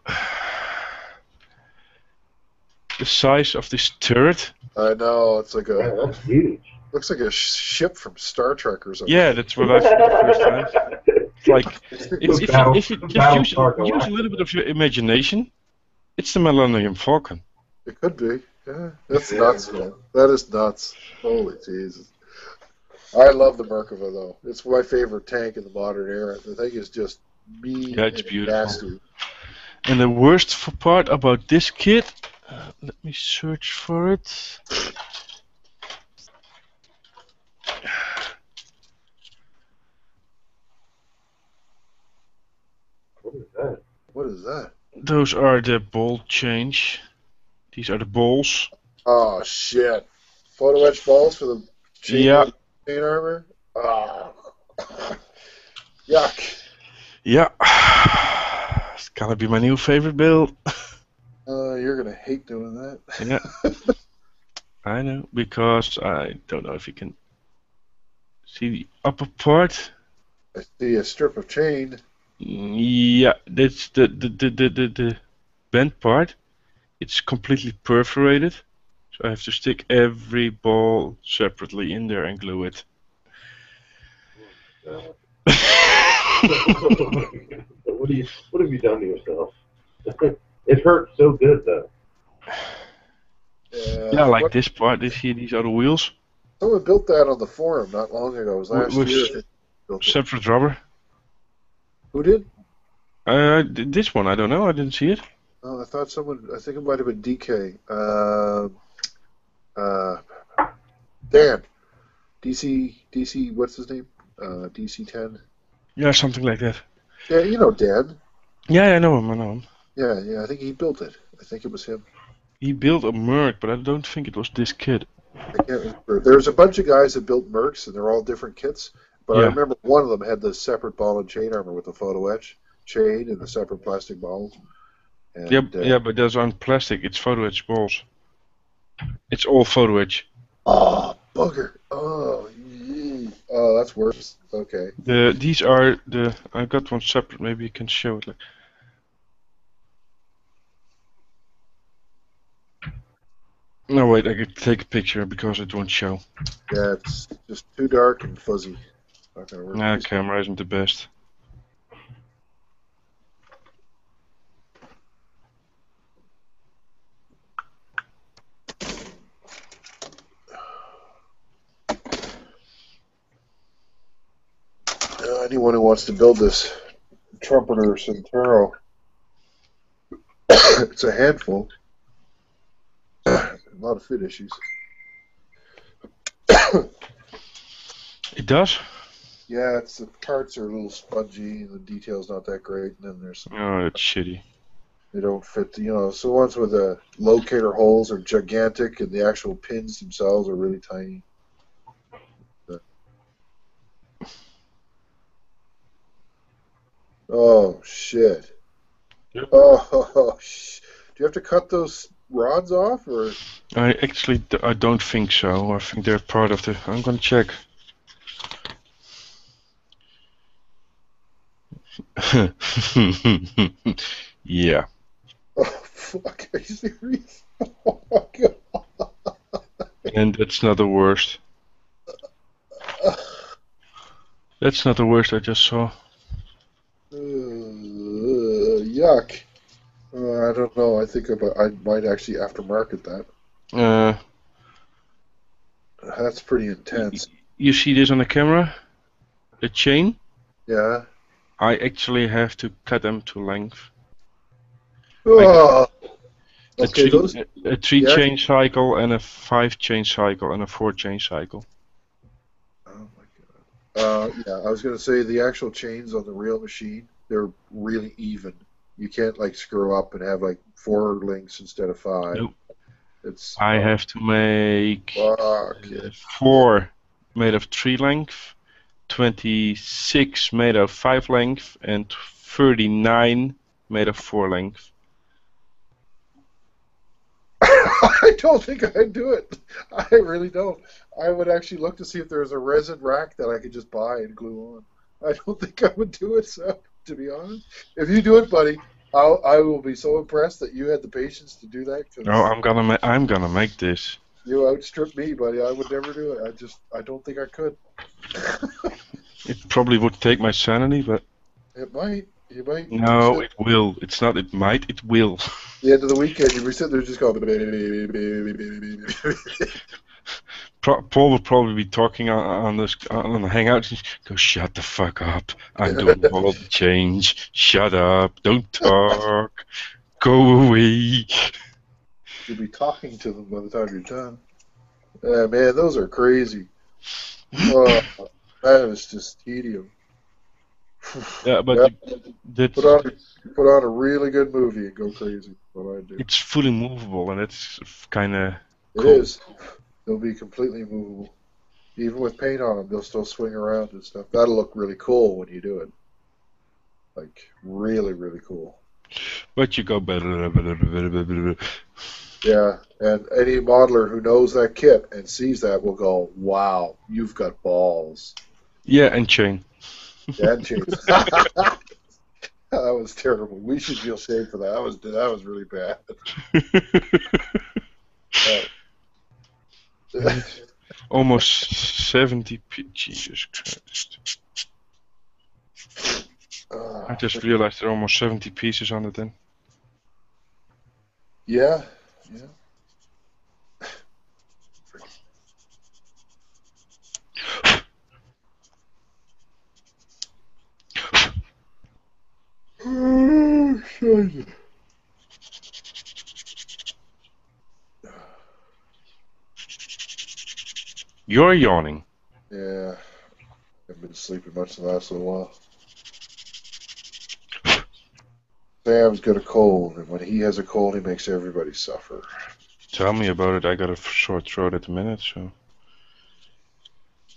The size of this turret. I know, it's like that's huge. Looks like a ship from Star Trek or something. Yeah, that's what I thought the first time. like if you just use a little bit of your imagination, it's the Millennium Falcon. It could be. Yeah, that's nuts, man. That is nuts. Holy Jesus. I love the Merkava, though. It's my favorite tank in the modern era. The thing is just mean It's and beautiful. nasty. And the worst part about this kit, let me search for it. What is that? What is that? Those are the ball change. These are the balls. Oh, shit. Photo etch balls for the chain armor? Oh. Yuck. Yeah. It's gonna be my new favorite build. You're going to hate doing that. Yeah. I know, because I don't know if you can see the upper part. I see a strip of chain. Yeah, that's the bent part. It's completely perforated, so I have to stick every ball separately in there and glue it. What have you done to yourself? It hurts so good though. Yeah, like this part. These are the wheels. Someone built that on the forum not long ago. It was last year. Separate rubber. Who did? This one, I don't know. I didn't see it. Oh, I thought someone. I think it might have been DK. Dan. DC. What's his name? DC10. Yeah, something like that. Yeah, you know Dan. Yeah, I know him. Yeah. I think he built it. I think it was him. He built a Merc, but I don't think it was this kid. I can't remember. There's a bunch of guys that built Mercs, and they're all different kits. But I remember one of them had the separate ball and chain armor with the photo etch chain and the separate plastic balls. And, yeah, but those aren't plastic. It's photo etch balls. It's all photo etch. Oh, bugger. Oh, that's worse. Okay. These are the. I got one separate. Maybe you can show it. No, wait. I could take a picture because it won't show. Yeah, it's just too dark and fuzzy. Not gonna work. Nah, camera isn't the best. Anyone who wants to build this Trumpeter Centero, it's a handful. A lot of fit issues. It does? Yeah, the parts are a little spongy, and the detail's not that great, and then there's some... Oh, that's shitty. They don't fit, so ones with the locator holes are gigantic, and the actual pins themselves are really tiny. Oh, shit. Yep. Oh, do you have to cut those rods off, or? I don't think so. I think they're part of the... I'm gonna check. Yeah. Oh, fuck. Are you serious? Oh, my God. And that's not the worst. That's not the worst I just saw. Yuck. I don't know. I think I might actually aftermarket that. That's pretty intense. You see this on the camera? The chain? Yeah. I actually have to cut them to length. Oh. A 3-chain cycle and a 5-chain cycle and a 4-chain cycle. Oh my God. Yeah, I was gonna say the actual chains on the real machine, they're really even. You can't screw up and have 4 links instead of 5. Nope. It's. I have to make 4 made of 3 length, 26 made of 5 length, and 39 made of 4 length. I don't think I'd do it. I really don't. I would actually look to see if there's a resin rack that I could just buy and glue on. I don't think I would do it, so, to be honest. If you do it, buddy, I will be so impressed that you had the patience to do that. Oh, I'm gonna make this. You outstrip me, buddy. I would never do it. I don't think I could. It probably would take my sanity, but It might. You might. No, it will. It's not. It might. It will. The end of the weekend, you'll be sitting there just going. Paul will probably be talking on the hangout. Go, shut the fuck up. I'm doing all the change. Shut up. Don't talk. Go away. You'll be talking to them by the time you're done. Man, those are crazy. Oh, that is just tedium. Yeah, but put on a really good movie and go crazy. What I do. It's fully movable, and it's kind of cool. It is. They'll be completely movable. Even with paint on them, they'll still swing around and stuff. That'll look really cool when you do it. Like, really, really cool. But you go better. Yeah, and any modeler who knows that kit and sees that will go, wow, you've got balls. Yeah, and chain. Yeah, and chain. That was terrible. We should feel shame for that. That was really bad. Almost 70 Jesus Christ. I just realized there are almost 70 pieces on it then. Yeah, yeah. You're yawning. Yeah. I've been sleeping much the last little while. Sam's got a cold, and when he has a cold, he makes everybody suffer. Tell me about it. I got a sore throat at the minute, so.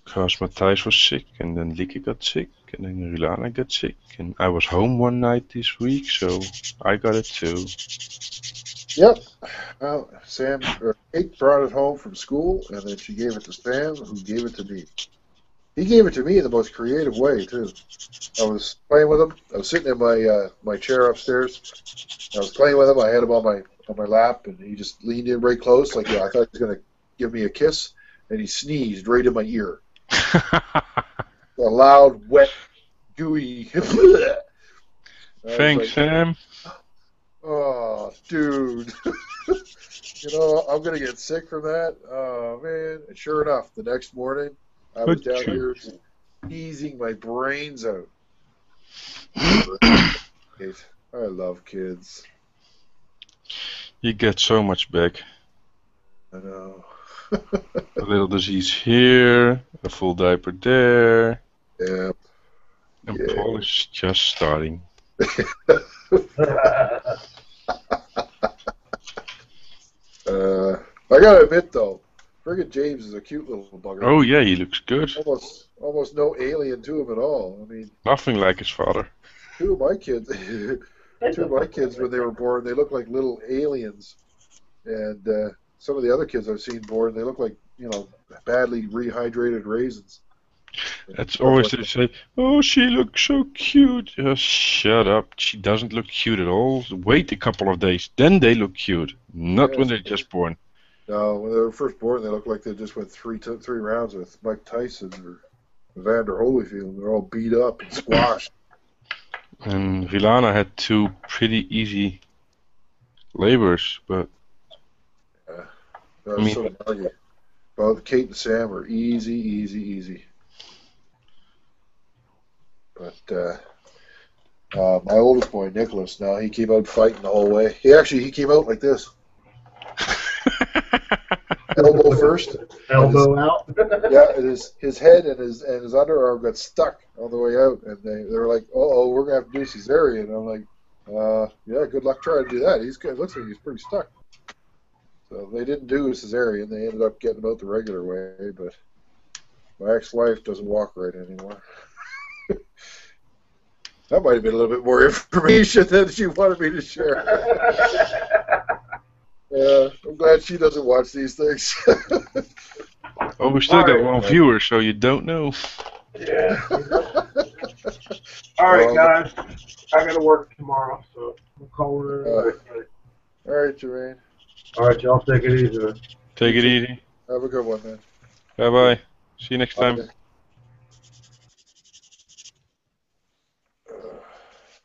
Because Matthijs was sick, and then Lieke got sick, and then Rilana got sick, and I was home one night this week, so I got it too. Yep. Well, Kate brought it home from school, and then she gave it to Sam, who gave it to me. He gave it to me in the most creative way, too. I was playing with him. I was sitting in my chair upstairs. I was playing with him. I had him on my lap, and he just leaned in very close, like I thought he was going to give me a kiss, and he sneezed right in my ear. A loud, wet, gooey. Thanks, Sam. Oh, dude. I'm going to get sick from that. Oh, man. And sure enough, the next morning, I was down here sneezing my brains out. I love kids. You get so much back. I know. A little disease here, a full diaper there. Yep. And Paul is just starting. I gotta admit though, friggin' James is a cute little bugger. Oh yeah, he looks good. Almost no alien to him at all. I mean, nothing like his father. Two of my kids when they were born, they look like little aliens, and some of the other kids I've seen born, they look like badly rehydrated raisins. That's always they say, oh, she looks so cute. Shut up. She doesn't look cute at all. Wait a couple of days, then they look cute. Not when they're just born. No, when they were first born, they look like they just went three rounds with Mike Tyson or Evander Holyfield. They're all beat up and squashed. And Vilana had two pretty easy labors, but I mean, both Kate and Sam are easy. But my oldest boy, Nicholas, now he came out fighting the whole way. He came out like this. Elbow first. Elbow out. Yeah, his head and his underarm got stuck on the way out, and they were like, "Oh, we're gonna have to do cesarean." And I'm like, "Yeah, good luck trying to do that. It looks like he's pretty stuck." So they didn't do a cesarean. They ended up getting him out the regular way. But my ex-wife doesn't walk right anymore. That might have been a little bit more information than she wanted me to share. Yeah, I'm glad she doesn't watch these things. Oh, we still got one viewer, so you don't know. Yeah. All right, guys. I got to work tomorrow, so we'll call it. All right, Jermaine. All right, y'all. Take it easy. Man. Take it easy. Have a good one, man. Bye-bye. See you next time. Bye.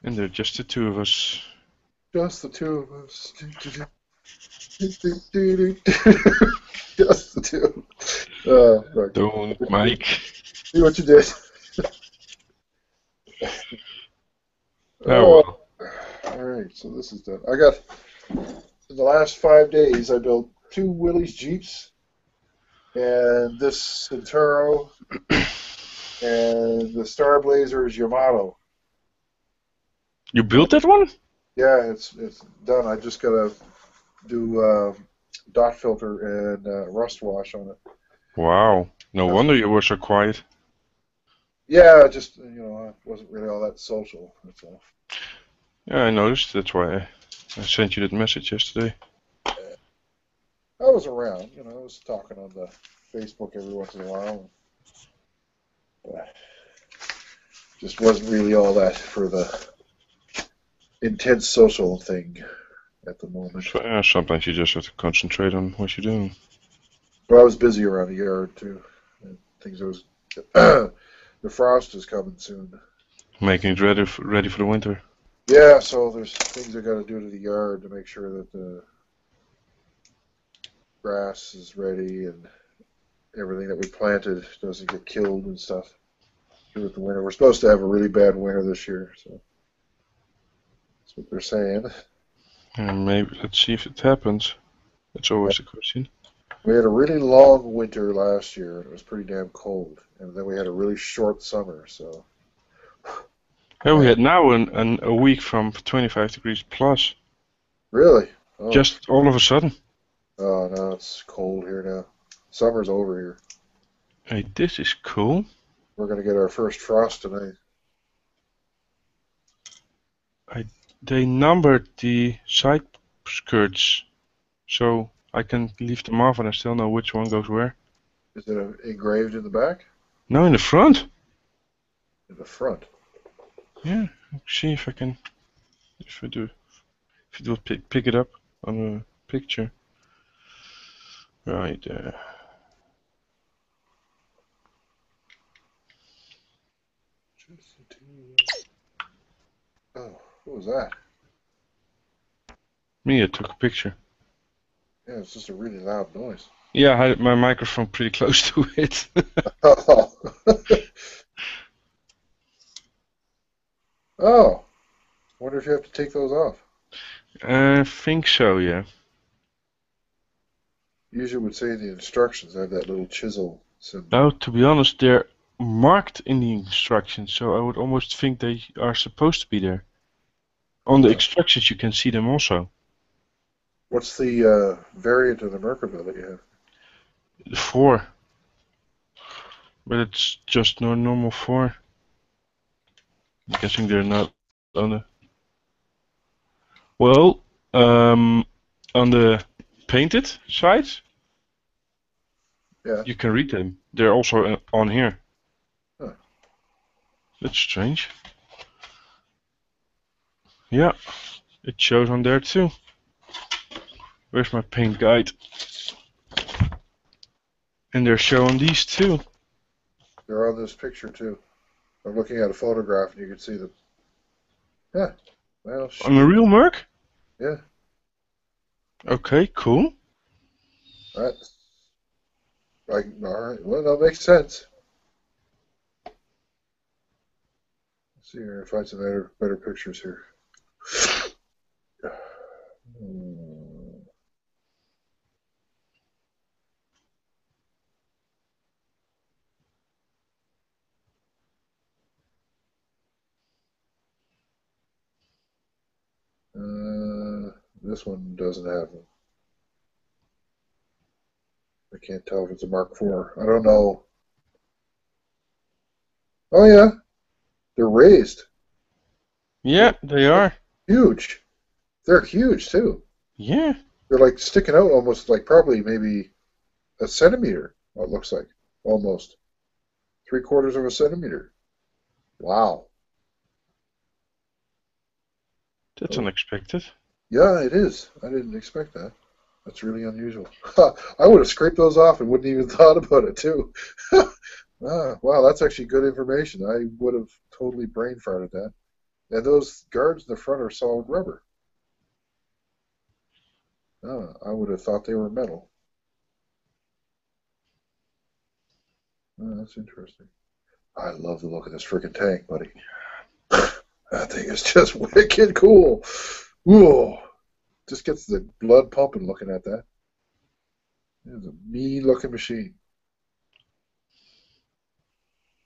And they're just the two of us. Just the two of us. Just the two. Right. Don't, Mike. See what you did. Oh, well. Alright, so this is done. I got, in the last 5 days, I built 2 Willys Jeeps, and this Centauro, and the Star Blazer's Yamato. You built that one? Yeah, it's done. I just gotta do dot filter and rust wash on it. Wow. No wonder you were so quiet. Yeah, just, I wasn't really all that social, that's all. Yeah, I noticed. That's why I sent you that message yesterday. I was around, I was talking on the Facebook every once in a while. But just wasn't really all that for the intense social thing at the moment. So, yeah, sometimes you just have to concentrate on what you're doing. But I was busy around the yard too. And things was the frost is coming soon. Making it ready for the winter. Yeah, so there's things I got to do to the yard to make sure that the grass is ready and everything that we planted doesn't get killed and stuff through the winter. We're supposed to have a really bad winter this year, so that's what they're saying. And maybe let's see if it happens. That's always the question. We had a really long winter last year, and it was pretty damn cold. And then we had a really short summer, so... Yeah, we had now a week from 25 degrees plus. Really? Oh. Just all of a sudden. Oh, no, it's cold here now. Summer's over here. Hey, this is cool. We're going to get our first frost tonight. They numbered the side skirts, so I can leave them off and I still know which one goes where. Is it engraved in the back? No, in the front. In the front? Yeah, let's see if I can, if it will pick it up on a picture. Right there. Oh, what was that? Me, I took a picture. Yeah, it's just a really loud noise. Yeah, I had my microphone pretty close to it. Oh. Oh. Wonder if you have to take those off. I think so, yeah. Usually would say in the instructions, I have that little chisel symbol. Now, to be honest, they're marked in the instructions, so I would almost think they are supposed to be there. On the instructions, you can see them also. What's the variant of the Mercantile that you have? The 4. But it's just no normal 4. I'm guessing they're not on the... Well, on the painted side, yeah, you can read them. They're also on here. Huh. That's strange. Yeah, it shows on there too. Where's my paint guide? And they're showing these too. They're on this picture too. I'm looking at a photograph and you can see them. Yeah. Well, shoot. On a real Merc? Yeah. Okay, cool. That's like, alright. Well, that makes sense. Let's see here if I find some better pictures here. This one doesn't have them. I can't tell if it's a Mark IV. I don't know. Oh yeah, they're raised. Yeah, they are. Huge. They're huge too. Yeah. They're like sticking out almost like probably maybe a centimeter. What it looks like almost 3/4 of a centimeter. Wow. That's unexpected. Yeah, it is. I didn't expect that. That's really unusual. I would have scraped those off and wouldn't even thought about it too. Wow, that's actually good information. I would have totally brain farted that. And those guards in the front are solid rubber. Oh, I would have thought they were metal. Oh, that's interesting. I love the look of this freaking tank, buddy. That thing is just wicked cool. Whoa. Just gets the blood pumping looking at that. It's a mean looking machine.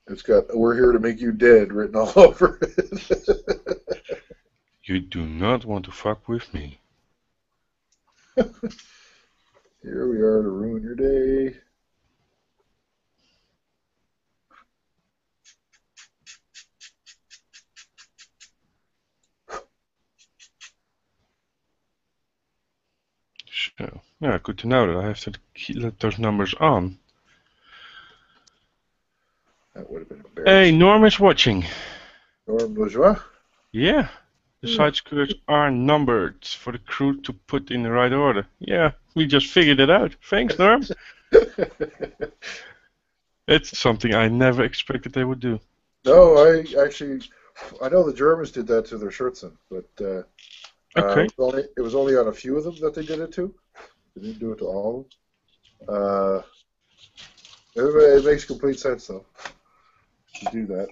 It's got "We're here to make you dead" written all over it. You do not want to fuck with me. Here we are to ruin your day. So, yeah, good to know that I have to let those numbers on. That would have been Hey, embarrassing. Norm is watching. Norm Bourgeois? Yeah. The side skirts are numbered for the crew to put in the right order. Yeah, we just figured it out. Thanks, Norm. It's something I never expected they would do. No, I know the Germans did that to their Scherzen, but Okay. it was only on a few of them that they did it to. They didn't do it to all of them. It makes complete sense, though, to do that.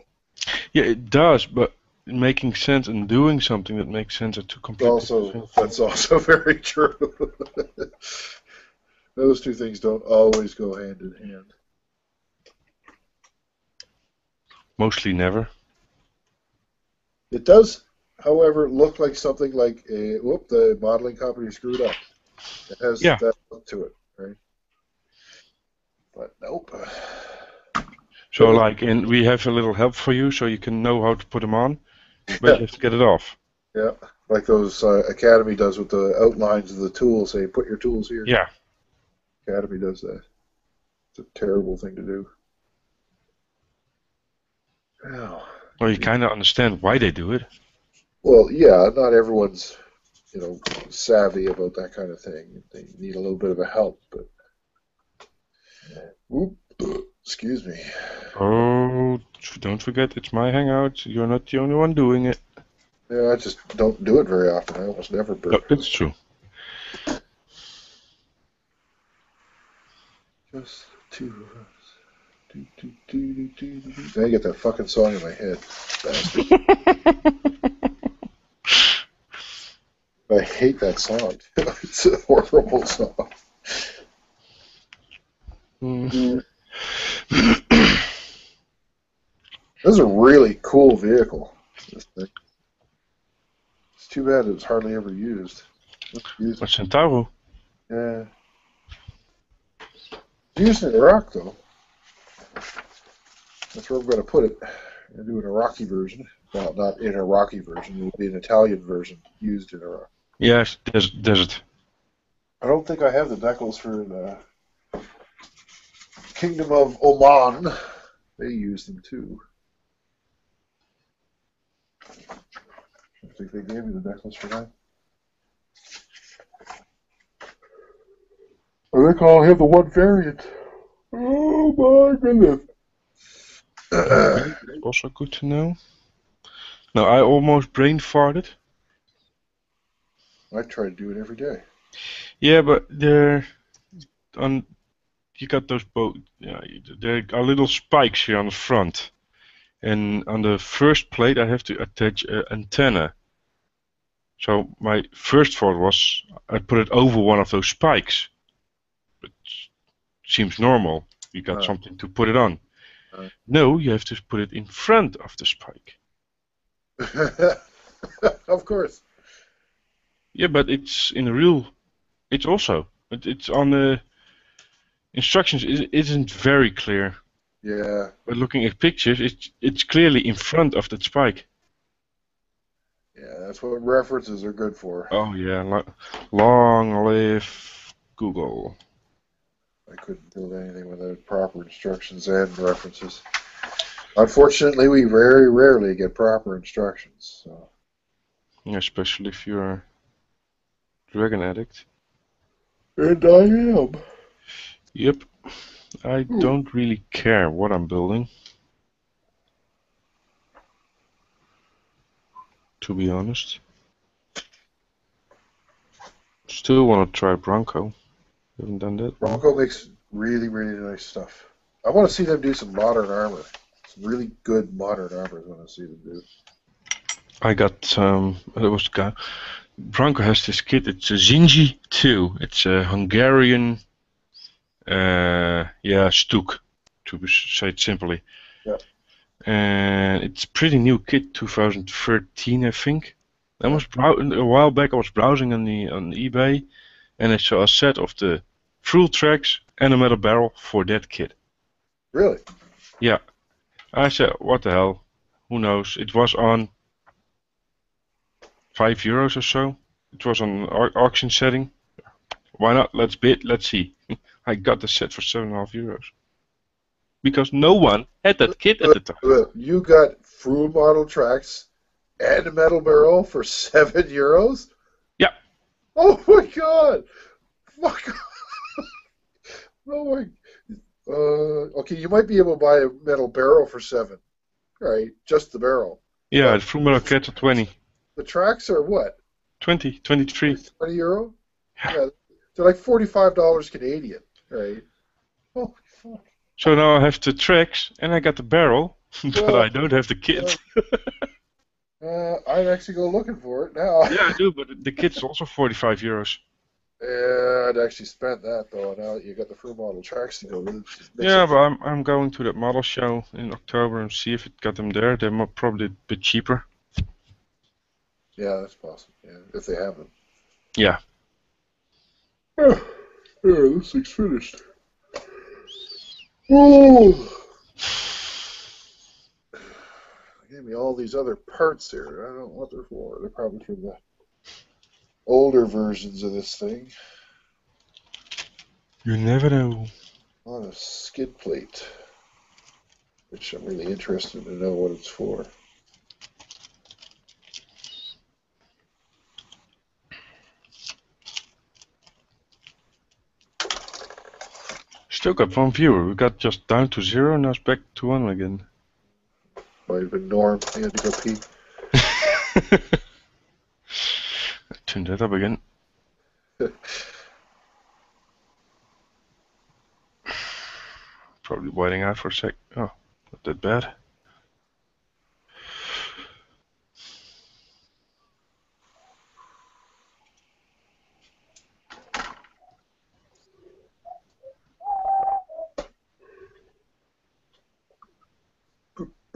Yeah, it does, but making sense and doing something that makes sense are two completely different things. That's also very true. Those two things don't always go hand in hand. Mostly never. It does, however, look like something like the modeling company screwed up. It has that look to it, right? But nope. So, we have a little help for you, so you can know how to put them on, but you have to get it off. Yeah, like those Academy does with the outlines of the tools. Say, put your tools here. Yeah. Academy does that. It's a terrible thing to do. Oh. Well, you kind of understand why they do it. Well, yeah, not everyone's, savvy about that kind of thing. They need a little bit of a help, but. Excuse me. Oh, don't forget, it's my hangout. You're not the only one doing it. Yeah, I just don't do it very often. I almost never burp. No, it's true. Just two of us. I get that fucking song in my head, bastard. I hate that song. It's a horrible song. This is a really cool vehicle. This thing. It's too bad it was hardly ever used. What's Centauro? Yeah. It's used in Iraq, though. That's where I'm going to put it. I'm going to do an Iraqi version. Well, not an Iraqi version. It would be an Italian version used in Iraq. Yes, desert. I don't think I have the decals for the Kingdom of Oman. They use them, too. I think they gave me the decals for that. I think I'll have the one variant. Oh, my goodness. Also good to know. No, I almost brain farted. I try to do it every day. Yeah, but you got those both. Yeah, there are little spikes here on the front, and on the first plate I have to attach an antenna. So my first thought was I put it over one of those spikes. But seems normal. You got something to put it on. No, you have to put it in front of the spike. Of course. Yeah, but it's in the real. It's also. It's on the instructions. It isn't very clear. Yeah. But looking at pictures, it's clearly in front of that spike. Yeah, that's what references are good for. Oh yeah, long live Google. I couldn't build anything without proper instructions and references. Unfortunately, we very rarely get proper instructions. So. Yeah, especially if you're a Dragon addict. And I am. Yep. I don't really care what I'm building. to be honest. Still want to try Bronco. Haven't done that. Bronco makes really, really nice stuff. I want to see them do some modern armor. Some really good modern armor I want to see them do. I got there was a guy. Bronco has this kit. It's a Zinji 2. It's a Hungarian, stuk, to say it simply. Yeah. And it's a pretty new kit, 2013, I think. I was a while back. I was browsing on eBay, and I saw a set of the full tracks and a metal barrel for that kit. Really? Yeah. I said, what the hell? Who knows? It was on €5 or so. It was on an auction setting. Why not? Let's bid. Let's see. I got the set for €7.5. Because no one had that kit at the time. You got full model tracks and a metal barrel for €7? Yeah. Oh my god! Fuck. Oh my. Okay, you might be able to buy a metal barrel for $7, right? Just the barrel. Yeah, the full metal kits are 20. The tracks are what? 20, 23. €20? Yeah, they're like $45 Canadian, right? Oh fuck. So now I have the tracks and I got the barrel, but I don't have the kit. I'd actually go looking for it now. Yeah, I do, but the kit's also €45. Yeah, I'd actually spend that though. Now that you got the full model tracks to go with. Yeah, but I'm going to that model show in October and see if it got them there. They're probably a bit cheaper. Yeah, that's possible. Yeah, if they have them. Yeah. There, this thing's finished. Oh! They gave me all these other parts here. I don't know what they're for. They're probably for the older versions of this thing. You never know. On a skid plate, which I'm really interested to know what it's for. Still got one viewer. We got just down to 0, now it's back to 1 again. Might have been Norm. He had to go pee. Turn that up again. Probably waiting out for a sec. Oh, not that bad.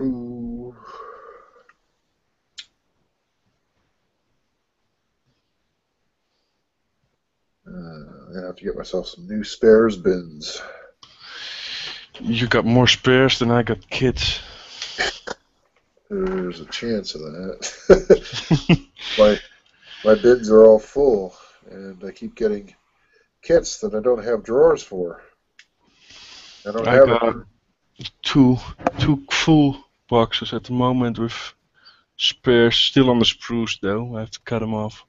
Ooh. I'm gonna have to get myself some new spares bins. You got more spares than I got kits. There's a chance of that. my bins are all full, and I keep getting kits that I don't have drawers for. I got two full boxes at the moment with spares still on the spruce though. I have to cut them off.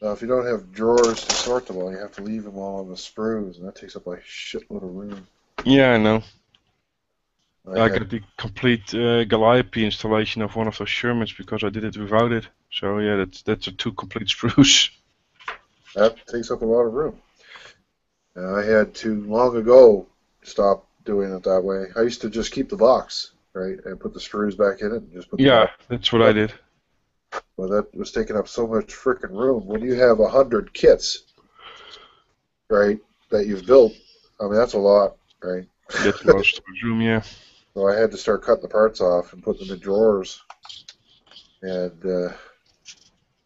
Now, if you don't have drawers to sort them all, you have to leave them all on the sprues, and that takes up a shitload of room. Yeah, I know. I got the complete Calliope installation of one of those Shermans because I did it without it. So yeah, that's a 2 complete sprues. That takes up a lot of room. I had to long ago stop doing it that way. I used to just keep the box, right, and put the screws back in it and just put. That's what I did. Well, that was taking up so much freaking room. When you have 100 kits, right, that you've built, I mean that's a lot, right? That's most of the room, yeah. So I had to start cutting the parts off and putting them in drawers, and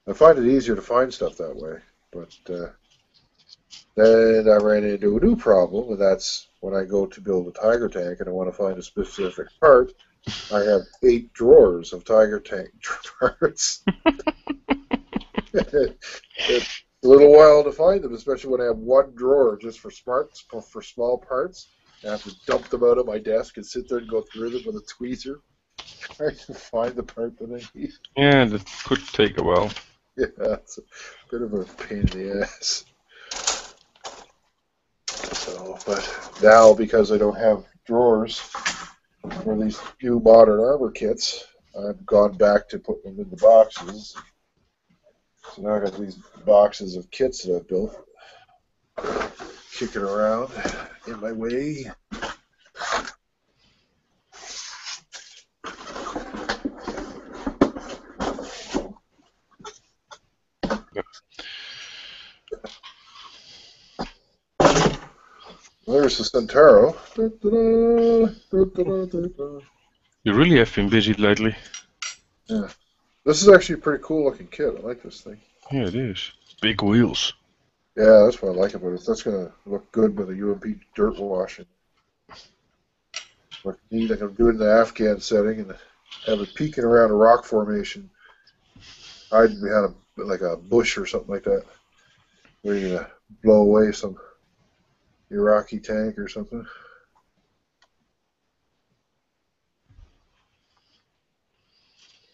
I find it easier to find stuff that way. But then I ran into a new problem, and that's when I go to build a Tiger tank and I want to find a specific part. I have 8 drawers of Tiger tank parts. It's a little while to find them, especially when I have one drawer just for small parts. I have to dump them out of my desk and sit there and go through them with a tweezer, trying to find the part that I need. Yeah, that could take a while. Yeah, it's a bit of a pain in the ass. So, but now because I don't have drawers for these new modern armor kits, I've gone back to put them in the boxes. So now I got these boxes of kits that I've built kicking around in my way. There's the Centauro. You really have been busy lately. Yeah. This is actually a pretty cool looking kit. I like this thing. Yeah, it is. Big wheels. Yeah, that's what I like about it. That's going to look good with a UMP dirt washing. Look neat. I can do it in the Afghan setting and have it peeking around a rock formation, hiding behind like a bush or something like that, ready to blow away some Iraqi tank or something.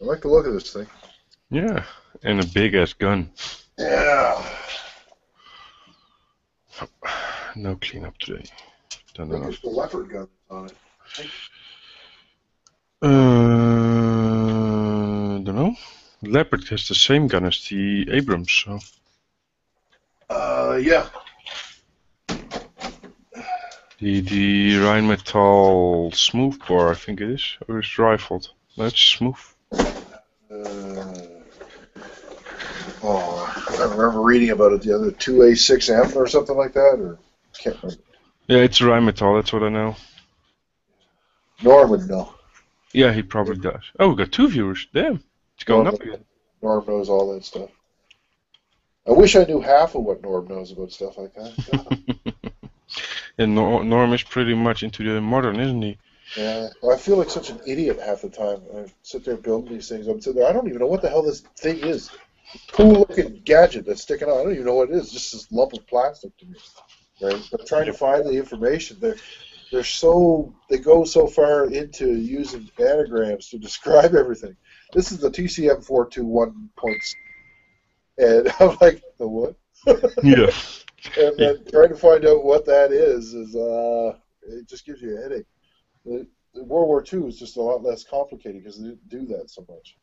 I like the look of this thing. Yeah, and a big ass gun. Yeah. No cleanup today. I think it's the leopard gun on it. Don't know. Leopard has the same gun as the Abrams, so. Yeah. The Rheinmetall smoothbore, I think it is, or it's rifled. No, it's smooth. I remember reading about it the other 2A6M or something like that, or can't remember. Yeah, it's Rheinmetall, that's what I know. Norm would know. Yeah, he probably does. Oh, we got 2 viewers. Damn, it's going up again. Norm knows all that stuff. I wish I knew half of what Norm knows about stuff like that. And Norm is pretty much into the modern, isn't he? Yeah, well, I feel like such an idiot half the time. I sit there building these things. I'm sitting there, I don't even know what the hell this thing is. Cool looking gadget that's sticking out. I don't even know what it is. Just this lump of plastic to me, right? But trying to find the information, they go so far into using anagrams to describe everything. This is the TCM 421.6, and I'm like, the what? Yeah. And then trying to find out what that is it just gives you a headache. World War II is just a lot less complicated because they didn't do that so much.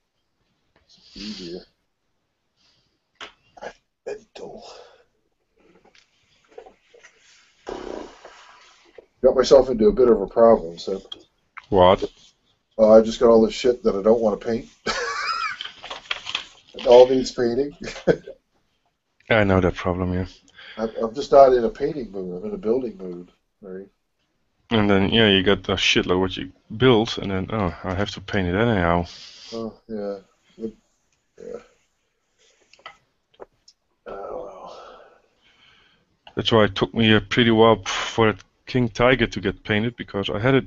It's easier. Mental. Got myself into a bit of a problem, so. What? I just got all this shit that I don't want to paint. It all needs painting. I know that problem, yeah. I'm just not in a painting mood. I'm in a building mood, right? And then, yeah, you got a shitload what you built, and then, oh, I have to paint it anyhow. Oh, yeah. Yeah. Oh, well. That's why it took me a pretty while for that King Tiger to get painted, because I had it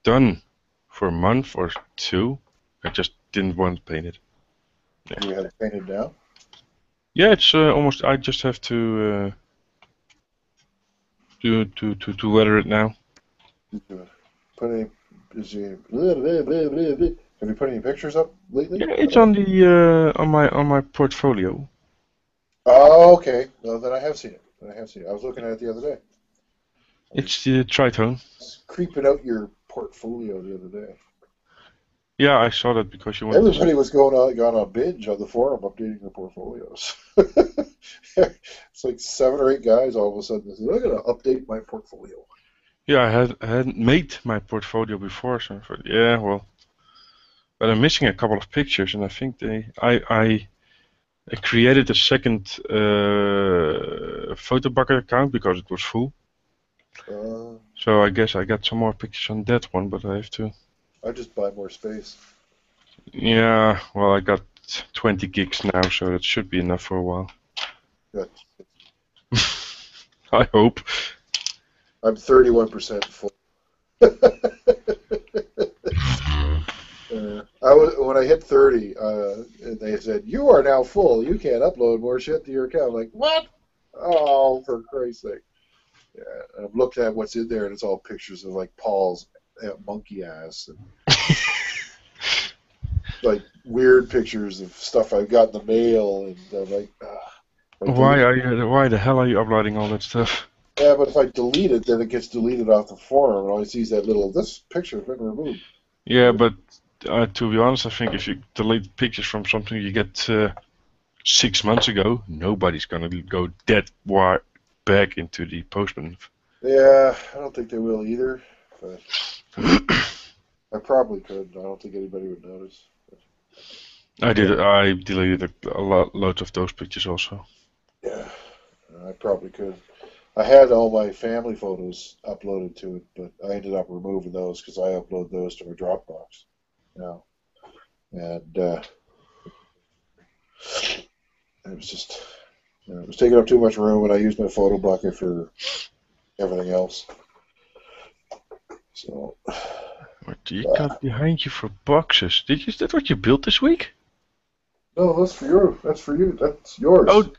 done for a month or 2. I just didn't want to paint it. Yeah. You have it painted now? Yeah, it's almost. I just have to weather it now. Put any? Have you put any pictures up lately? Yeah, it's on the on my portfolio. Oh, okay. Well, then I have seen it. I was looking at it the other day. It's the tritone. It's creeping out your portfolio the other day. Yeah, I saw that because you wanted. Everybody was gone on a binge on the forum updating their portfolios. It's like 7 or 8 guys all of a sudden said, "I'm gonna update my portfolio." Yeah, I hadn't made my portfolio before, so I thought, yeah, well, but I'm missing a couple of pictures, and I think I created a second photo bucket account because it was full. So I guess I got some more pictures on that one, but I have to. I just buy more space. Yeah, well, I got 20 gigs now, so that should be enough for a while. Good. I hope. I'm 31% full. When I hit 30, and they said, "You are now full. You can't upload more shit to your account." I'm like, what? Oh, for Christ's sake! Yeah, I've looked at what's in there, and it's all pictures of like Paul's monkey ass and like weird pictures of stuff I got in the mail, and I'm like, why the hell are you uploading all that stuff? Yeah, but if I delete it, then it gets deleted off the forum, and all I see is that little, this picture has been removed. Yeah, but To be honest, I think if you delete pictures from something you get 6 months ago, nobody's gonna go that far back into the postman. Yeah, I don't think they will either. But I probably could. I don't think anybody would notice. I deleted loads of those pictures also. Yeah, I probably could. I had all my family photos uploaded to it, but I ended up removing those because I upload those to my Dropbox now, and it was just it was taking up too much room, and I used my photo bucket for everything else. So. What do you got behind you for boxes? Is that what you built this week? No, that's for you. That's for you. That's yours. Oh, that's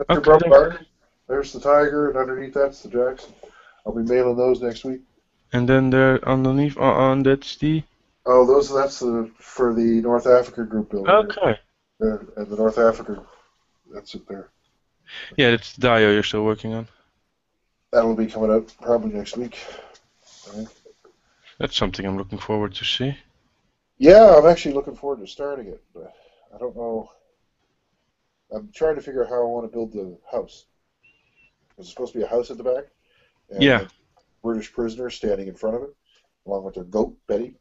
okay. Your Brump Bar. There's the Tiger, and underneath that's the Jackson. I'll be mailing those next week. And then there underneath, that's the. Oh, that's for the North Africa group building. Okay. And the North Africa, that's it there. Yeah, that's the Dio you're still working on. That'll be coming out probably next week. Right. That's something I'm looking forward to see. Yeah, I'm actually looking forward to starting it, but I don't know. I'm trying to figure out how I want to build the house. There's supposed to be a house at the back. And yeah. British prisoners standing in front of it, along with their goat, Betty.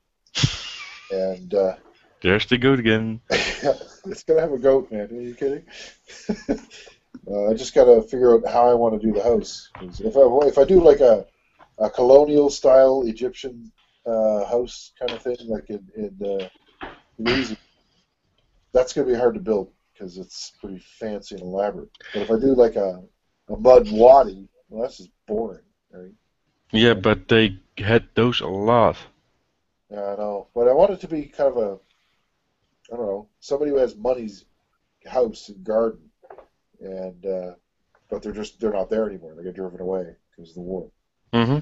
And there's the goat again. It's gonna have a goat, man. Are you kidding? I just gotta figure out how I want to do the house. If I do like a colonial style Egyptian house kind of thing, like in Tunisia, that's gonna be hard to build because it's pretty fancy and elaborate. But if I do like a mud wadi, well, that's just boring, right? Yeah, but they had those a lot. Yeah, I know. But I want it to be kind of I don't know, somebody who has money's house and garden, and but they're not there anymore. They get driven away because of the war. Mm-hmm.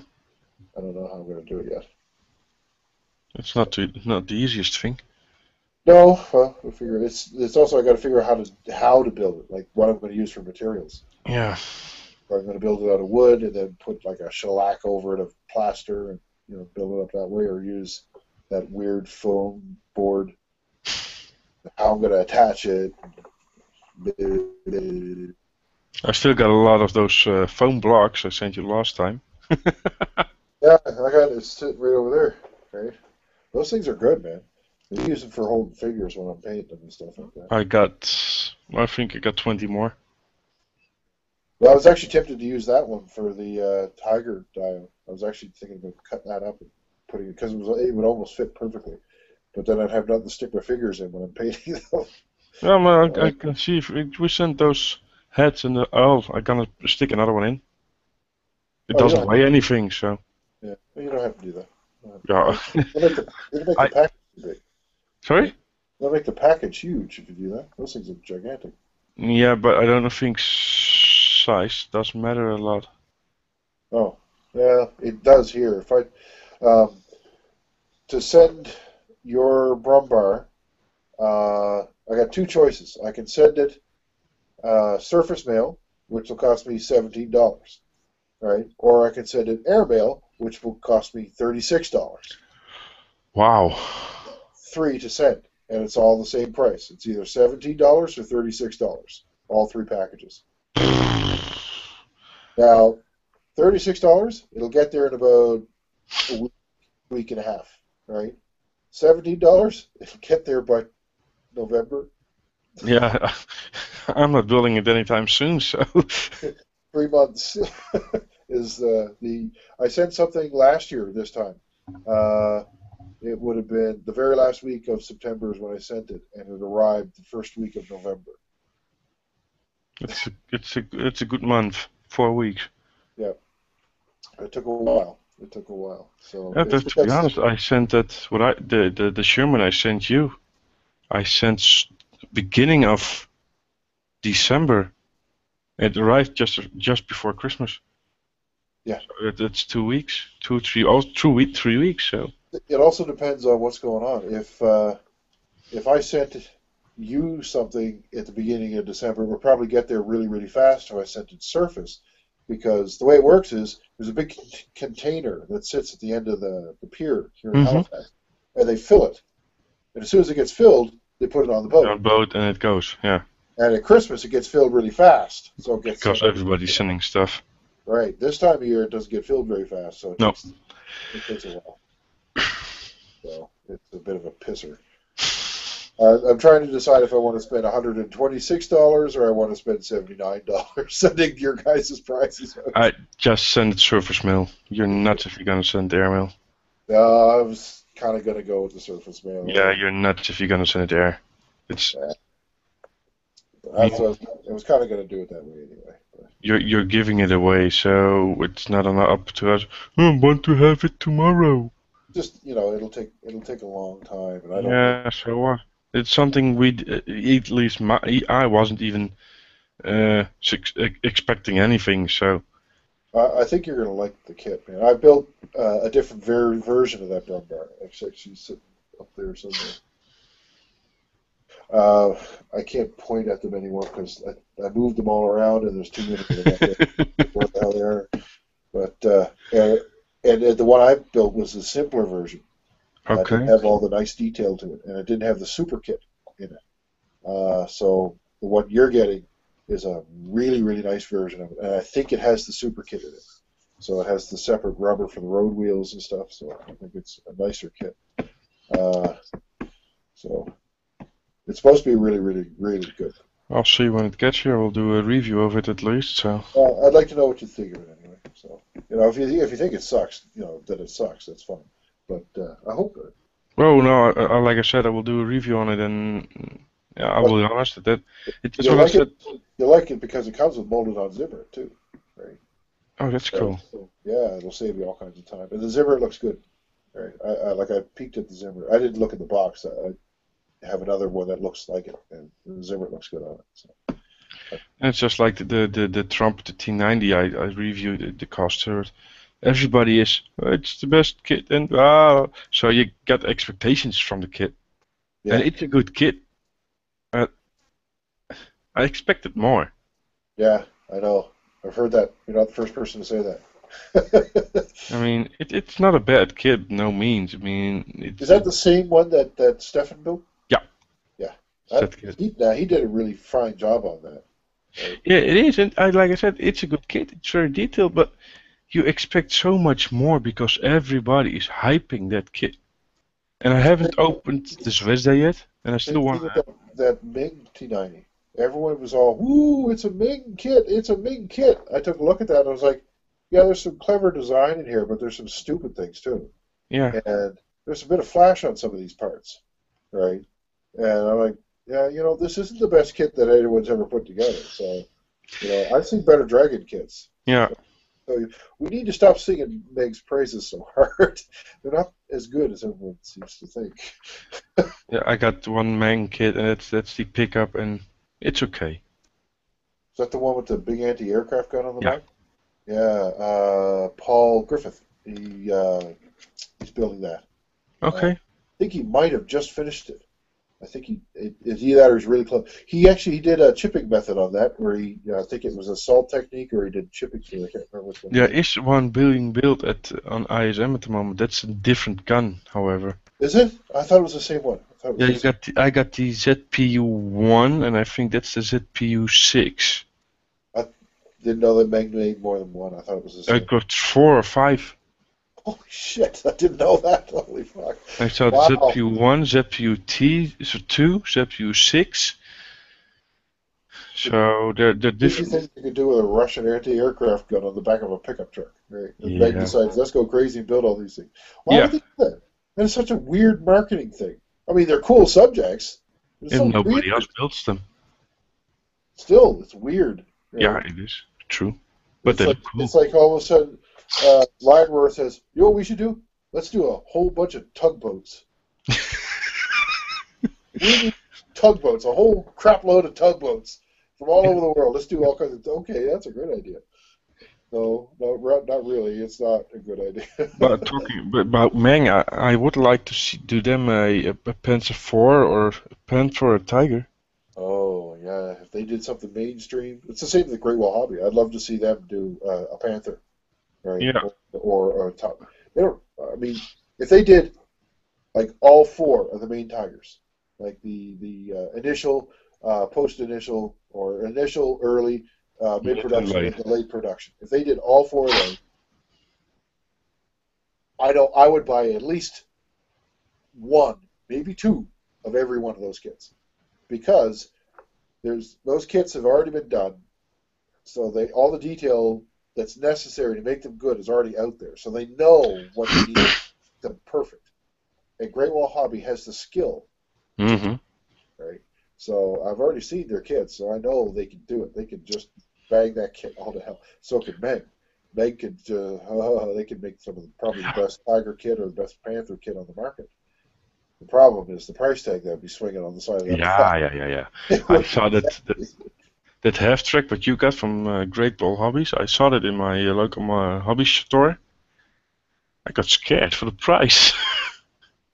I don't know how I'm going to do it yet. It's not the easiest thing. No, well, we'll figure it's also I got to figure out how to build it, like what I'm going to use for materials. Yeah. Or I'm going to build it out of wood and then put like a shellac over it of plaster and build it up that way, or use that weird foam board. How I'm going to attach it. I still got a lot of those foam blocks I sent you last time. Yeah, I got it sitting right over there. Right, those things are good, man. I use them for holding figures when I'm painting them and stuff like that. I think I got 20 more. Well, I was actually tempted to use that one for the Tiger dio. I was actually thinking about cutting that up and putting it because it would almost fit perfectly. But then I'd have nothing to stick my fingers in when I'm painting them. Yeah, I can see if we sent those heads and I'm gonna stick another one in. It doesn't weigh anything, so. Yeah, you don't have to do that. Yeah. It'll make the package big. Sorry? It'll make the package huge if you do that. Those things are gigantic. Yeah, but I don't think size does matter a lot. Oh, yeah, it does here. If to send your Brumbar, I got two choices. I can send it surface mail, which will cost me $17, right? Or I can send it airmail, which will cost me $36. Wow. 3 to send, and it's all the same price. It's either $17 or $36. All three packages. Now, $36, it'll get there in about a week and a half, right? $17, it'll get there by November. Yeah, I'm not building it anytime soon, so. 3 months is I sent something last year this time. It would have been the very last week of September is when I sent it, and it arrived the first week of November. It's a good month, 4 weeks. Yeah, it took a while. So yeah, to be honest, I sent that the Sherman I sent you. I sent beginning of December. It arrived just before Christmas. Yeah, so it's 2 weeks, 2, 3, 3 weeks. So it also depends on what's going on. If I sent you something at the beginning of December, it would probably get there really, really fast if I sent it surface, because the way it works is there's a big container that sits at the end of the pier here in Halifax, and they fill it. and as soon as it gets filled, they put it on the boat. On boat and it goes, yeah. And at Christmas, it gets filled really fast, so it gets Because everybody's sending stuff. right. This time of year, it doesn't get filled very fast, so it takes a while. So it's a bit of a pisser. I'm trying to decide if I want to spend $126 or I want to spend $79 sending your guys' prices out. I just send it surface mail. You're nuts if you're gonna send airmail. I was kind of going to go with the surface mail. Yeah, you're nuts if you're gonna send it air. It's. I was kind of going to do it that way anyway. You're giving it away, so it's not up to us. I want to have it tomorrow. Just it'll take a long time, and I don't. Yeah, so what? It's something at least I wasn't even expecting anything. So. I think you're going to like the kit, man. I built a different version of that drum bar. Actually, she's sitting up there somewhere. I can't point at them anymore because I moved them all around, and there's too many of them. Where the hell they are? But and the one I built was the simpler version. Okay. It didn't have all the nice detail to it, and it didn't have the super kit in it. So the one you're getting is a really, really nice version of it, and I think it has the super kit in it. So it has the separate rubber for the road wheels and stuff. So I think it's a nicer kit. So it's supposed to be really, really, really good. I'll see when it gets here. We'll do a review of it at least. So. I'd like to know what you think of it anyway. So if you think it sucks, that it sucks, that's fine. But I hope that. Oh no! Like I said, I will do a review on it, and I will be honest that it's you'll what I said. You'll like it because it comes with molded-on zipper too, right? Oh, that's cool. So, yeah, it'll save you all kinds of time. And the zipper looks good. Right? I peeked at the zipper. I didn't look at the box. I have another one that looks like it, and the zipper looks good on it. So. And it's just like the Trump, the T90. I reviewed the cost to it. Everybody is, it's the best kit, and so you got expectations from the kit, and it's a good kit. I expected more. Yeah, I know. I've heard that. You're not the first person to say that. I mean, it's not a bad kit, no means. I mean, is that the same one that Stefan built? Yeah. Yeah. He did a really fine job on that. Right? Yeah, it is, and like I said, it's a good kit. It's very detailed, but you expect so much more because everybody is hyping that kit. And I haven't opened the Zvezda yet, and I still want that Ming T90. Everyone was all, "Woo! It's a Ming kit! It's a Ming kit!" I took a look at that and I was like, "Yeah, there's some clever design in here, but there's some stupid things too." Yeah. And there's a bit of flash on some of these parts, right? And I'm like, "Yeah, this isn't the best kit that anyone's ever put together." So, I've seen better Dragon kits. Yeah. So we need to stop singing Meg's praises so hard. They're not as good as everyone seems to think. Yeah, I got one Mang kit, and that's the pickup, and it's okay. Is that the one with the big anti-aircraft gun on the back? Yeah. Paul Griffith. He's building that. Okay. I think he might have just finished it. I think is either that or he's really close. He did a chipping method on that, where I think it was a salt technique, or he did chipping. I can't remember which one. There is one being built on ISM at the moment. That's a different gun, however. Is it? I thought it was the same one. Yeah, I got the ZPU-1, and I think that's the ZPU-6. I didn't know that Meg made more than one. I thought it was the same. I got 4 or 5. Holy shit! I didn't know that. Holy fuck! I saw the ZPU-1, ZPU-2, ZPU-6. So they're different. Things you could do with a Russian anti-aircraft gun on the back of a pickup truck, right? And Meg decides, let's go crazy and build all these things. Why would they do that? That is such a weird marketing thing. I mean, they're cool subjects. And nobody else builds them. Still, it's weird. Right? Yeah, it is. True. But they're cool. It's like all of a sudden, Lineworth says, you know what we should do? Let's do a whole bunch of tugboats. We need tugboats, a whole crap load of tugboats from all over the world. Let's do all kinds of... Okay, that's a great idea. No, not really. It's not a good idea. But talking about Meng, I would like to do them a Panzer IV or a Panther or a Tiger. Oh, yeah. If they did something mainstream, it's the same with the Great Wall Hobby. I'd love to see them do a Panther, right? Yeah. Or a Tiger. They don't. I mean, if they did like all 4 of the main tigers, like the initial, post-initial, or initial, early, mid-production, and Late. the late production. If they did all 4 of those, I would buy at least 1, maybe 2 of every one of those kits, because those kits have already been done, so all the detail that's necessary to make them good is already out there, so they know what they need to make them perfect. And Great Wall Hobby has the skill, Mm-hmm. right? So I've already seen their kits, so I know they can do it. They can just bang that kit all to hell. So could Meg. Meg could, they could make probably the best Tiger kit or the best Panther kit on the market. The problem is the price tag that would be swinging on the side of that box. Yeah. I saw that half track what you got from Great Ball Hobbies. I saw that in my local hobby store. I got scared for the price.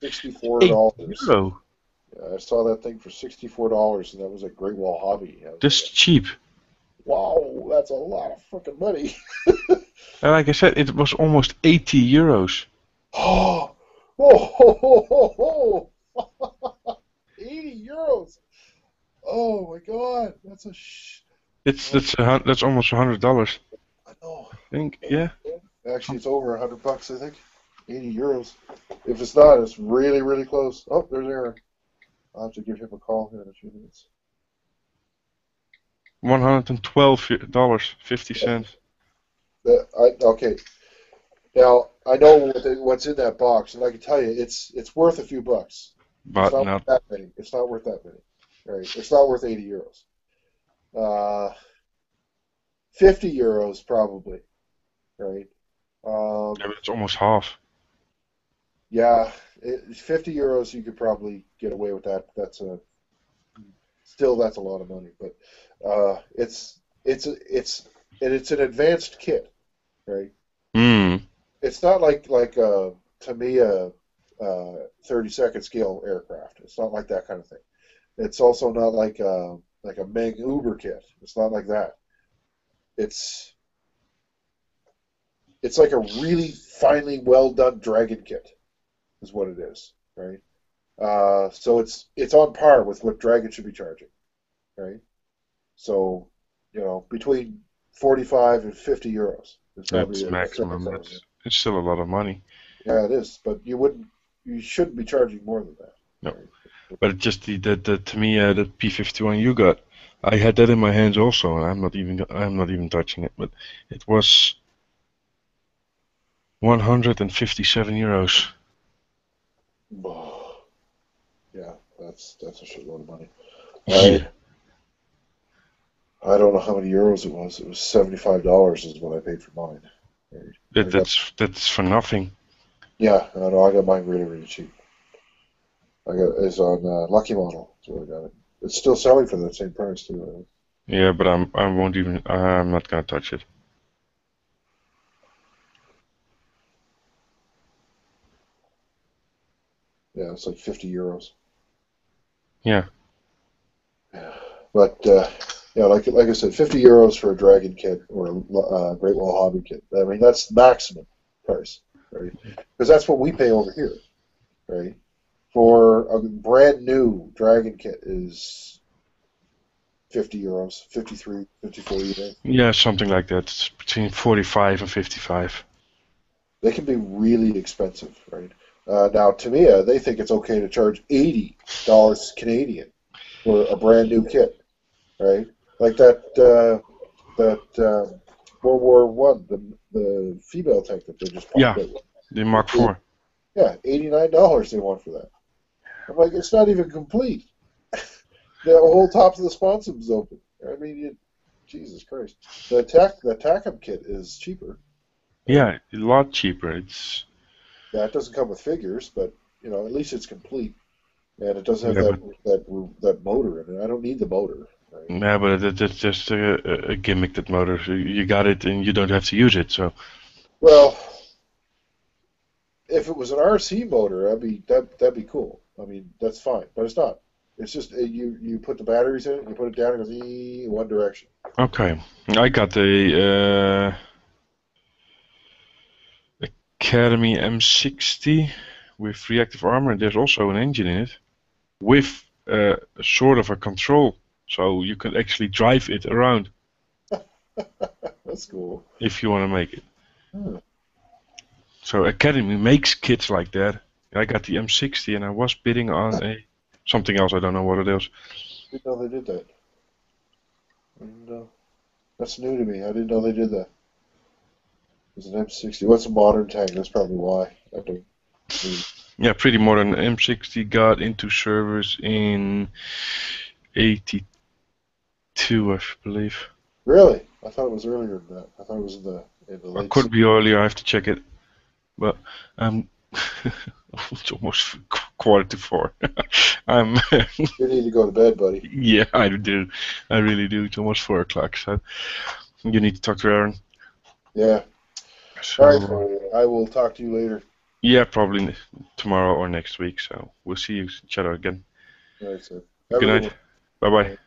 $64. €8. Yeah, I saw that thing for $64, and that was at Great Wall Hobby. That's cheap. Wow, that's a lot of freaking money. And like I said, it was almost €80. Oh, oh, 80 euros. Oh my God, that's That's almost $100. I know. I think, yeah. Actually, it's over $100, I think. 80 euros. If it's not, it's really, really close. Oh, there's Aaron. I'll have to give him a call here in a few minutes. $112.50. Okay. Now I know what's in that box, and I can tell you, it's worth a few bucks. But it's not worth that many. It's not worth that many. Right? It's not worth 80 euros. 50 euros probably. Right? Yeah, but it's almost half. Yeah, 50 euros you could probably get away with that. That's a lot of money, but it's an advanced kit, right? It's not like Tamiya 32nd scale aircraft. It's not like that kind of thing. It's also not like a Meng Uber kit. It's not like that. It's like a really finely well done Dragon kit, is what it is, right? So it's on par with what Dragon should be charging, right? So, between 45 and 50 euros is probably That's maximum. It's still a lot of money. Yeah, it is, but you shouldn't be charging more than that. No, but it's just to me the P51 you got. I had that in my hands also, and I'm not even touching it. But it was 157 euros. Yeah, that's a shitload of money. Yeah. I don't know how many euros it was. It was $75 is what I paid for mine. Right? That's for nothing. Yeah, I know. I got mine really, really cheap. It's on Lucky Model. That's where I got it. It's still selling for that same price too. Right? Yeah, but I'm not gonna touch it. Yeah, it's like 50 euros. Yeah. But like I said, 50 euros for a Dragon kit or a Great Wall Hobby kit. I mean, that's maximum price, right? Because that's what we pay over here, right? For a brand new Dragon kit is 50 euros, 53, 54 euros. Yeah, something like that. It's between 45 and 55. They can be really expensive, right? Now, Tamiya, they think it's okay to charge $80 Canadian for a brand new kit, right? Like that World War One, the female tank that they just popped out. The Mark IV. Yeah, $89 they want for that. I'm like, it's not even complete. The whole top of the sponson's open. I mean, Jesus Christ. The TACM kit is cheaper. Yeah, a lot cheaper. Yeah, it doesn't come with figures, but at least it's complete, and it doesn't have that motor in it. I don't need the motor. Right? Yeah, but that's just a gimmick. That motor, so you got it, and you don't have to use it. So. Well, if it was an RC motor, that'd be cool. I mean, that's fine, but it's not. It's just you put the batteries in it, you put it down, it goes in one direction. Okay, I got the Academy M60 with reactive armor, and there's also an engine in it with sort of a control, so you can actually drive it around. That's cool. If you want to make it. Hmm. So Academy makes kits like that. I got the M60 and I was bidding on something else. I don't know what it is. Didn't know they did that. Didn't know. That's new to me. I didn't know they did that. It's an M60. What's a modern tank? That's probably why. I don't. Yeah, pretty modern. M60 got into service in 82, I believe. Really? I thought it was earlier than that. I thought it was in the late. It could be earlier. I have to check it. But it's almost 3:45. You need to go to bed, buddy. Yeah, I do. I really do. It's almost 4 o'clock, so you need to talk to Aaron. Yeah. So, all right, I will talk to you later. Yeah, probably tomorrow or next week. So we'll see each other again. All right, sir. Good night. Bye bye.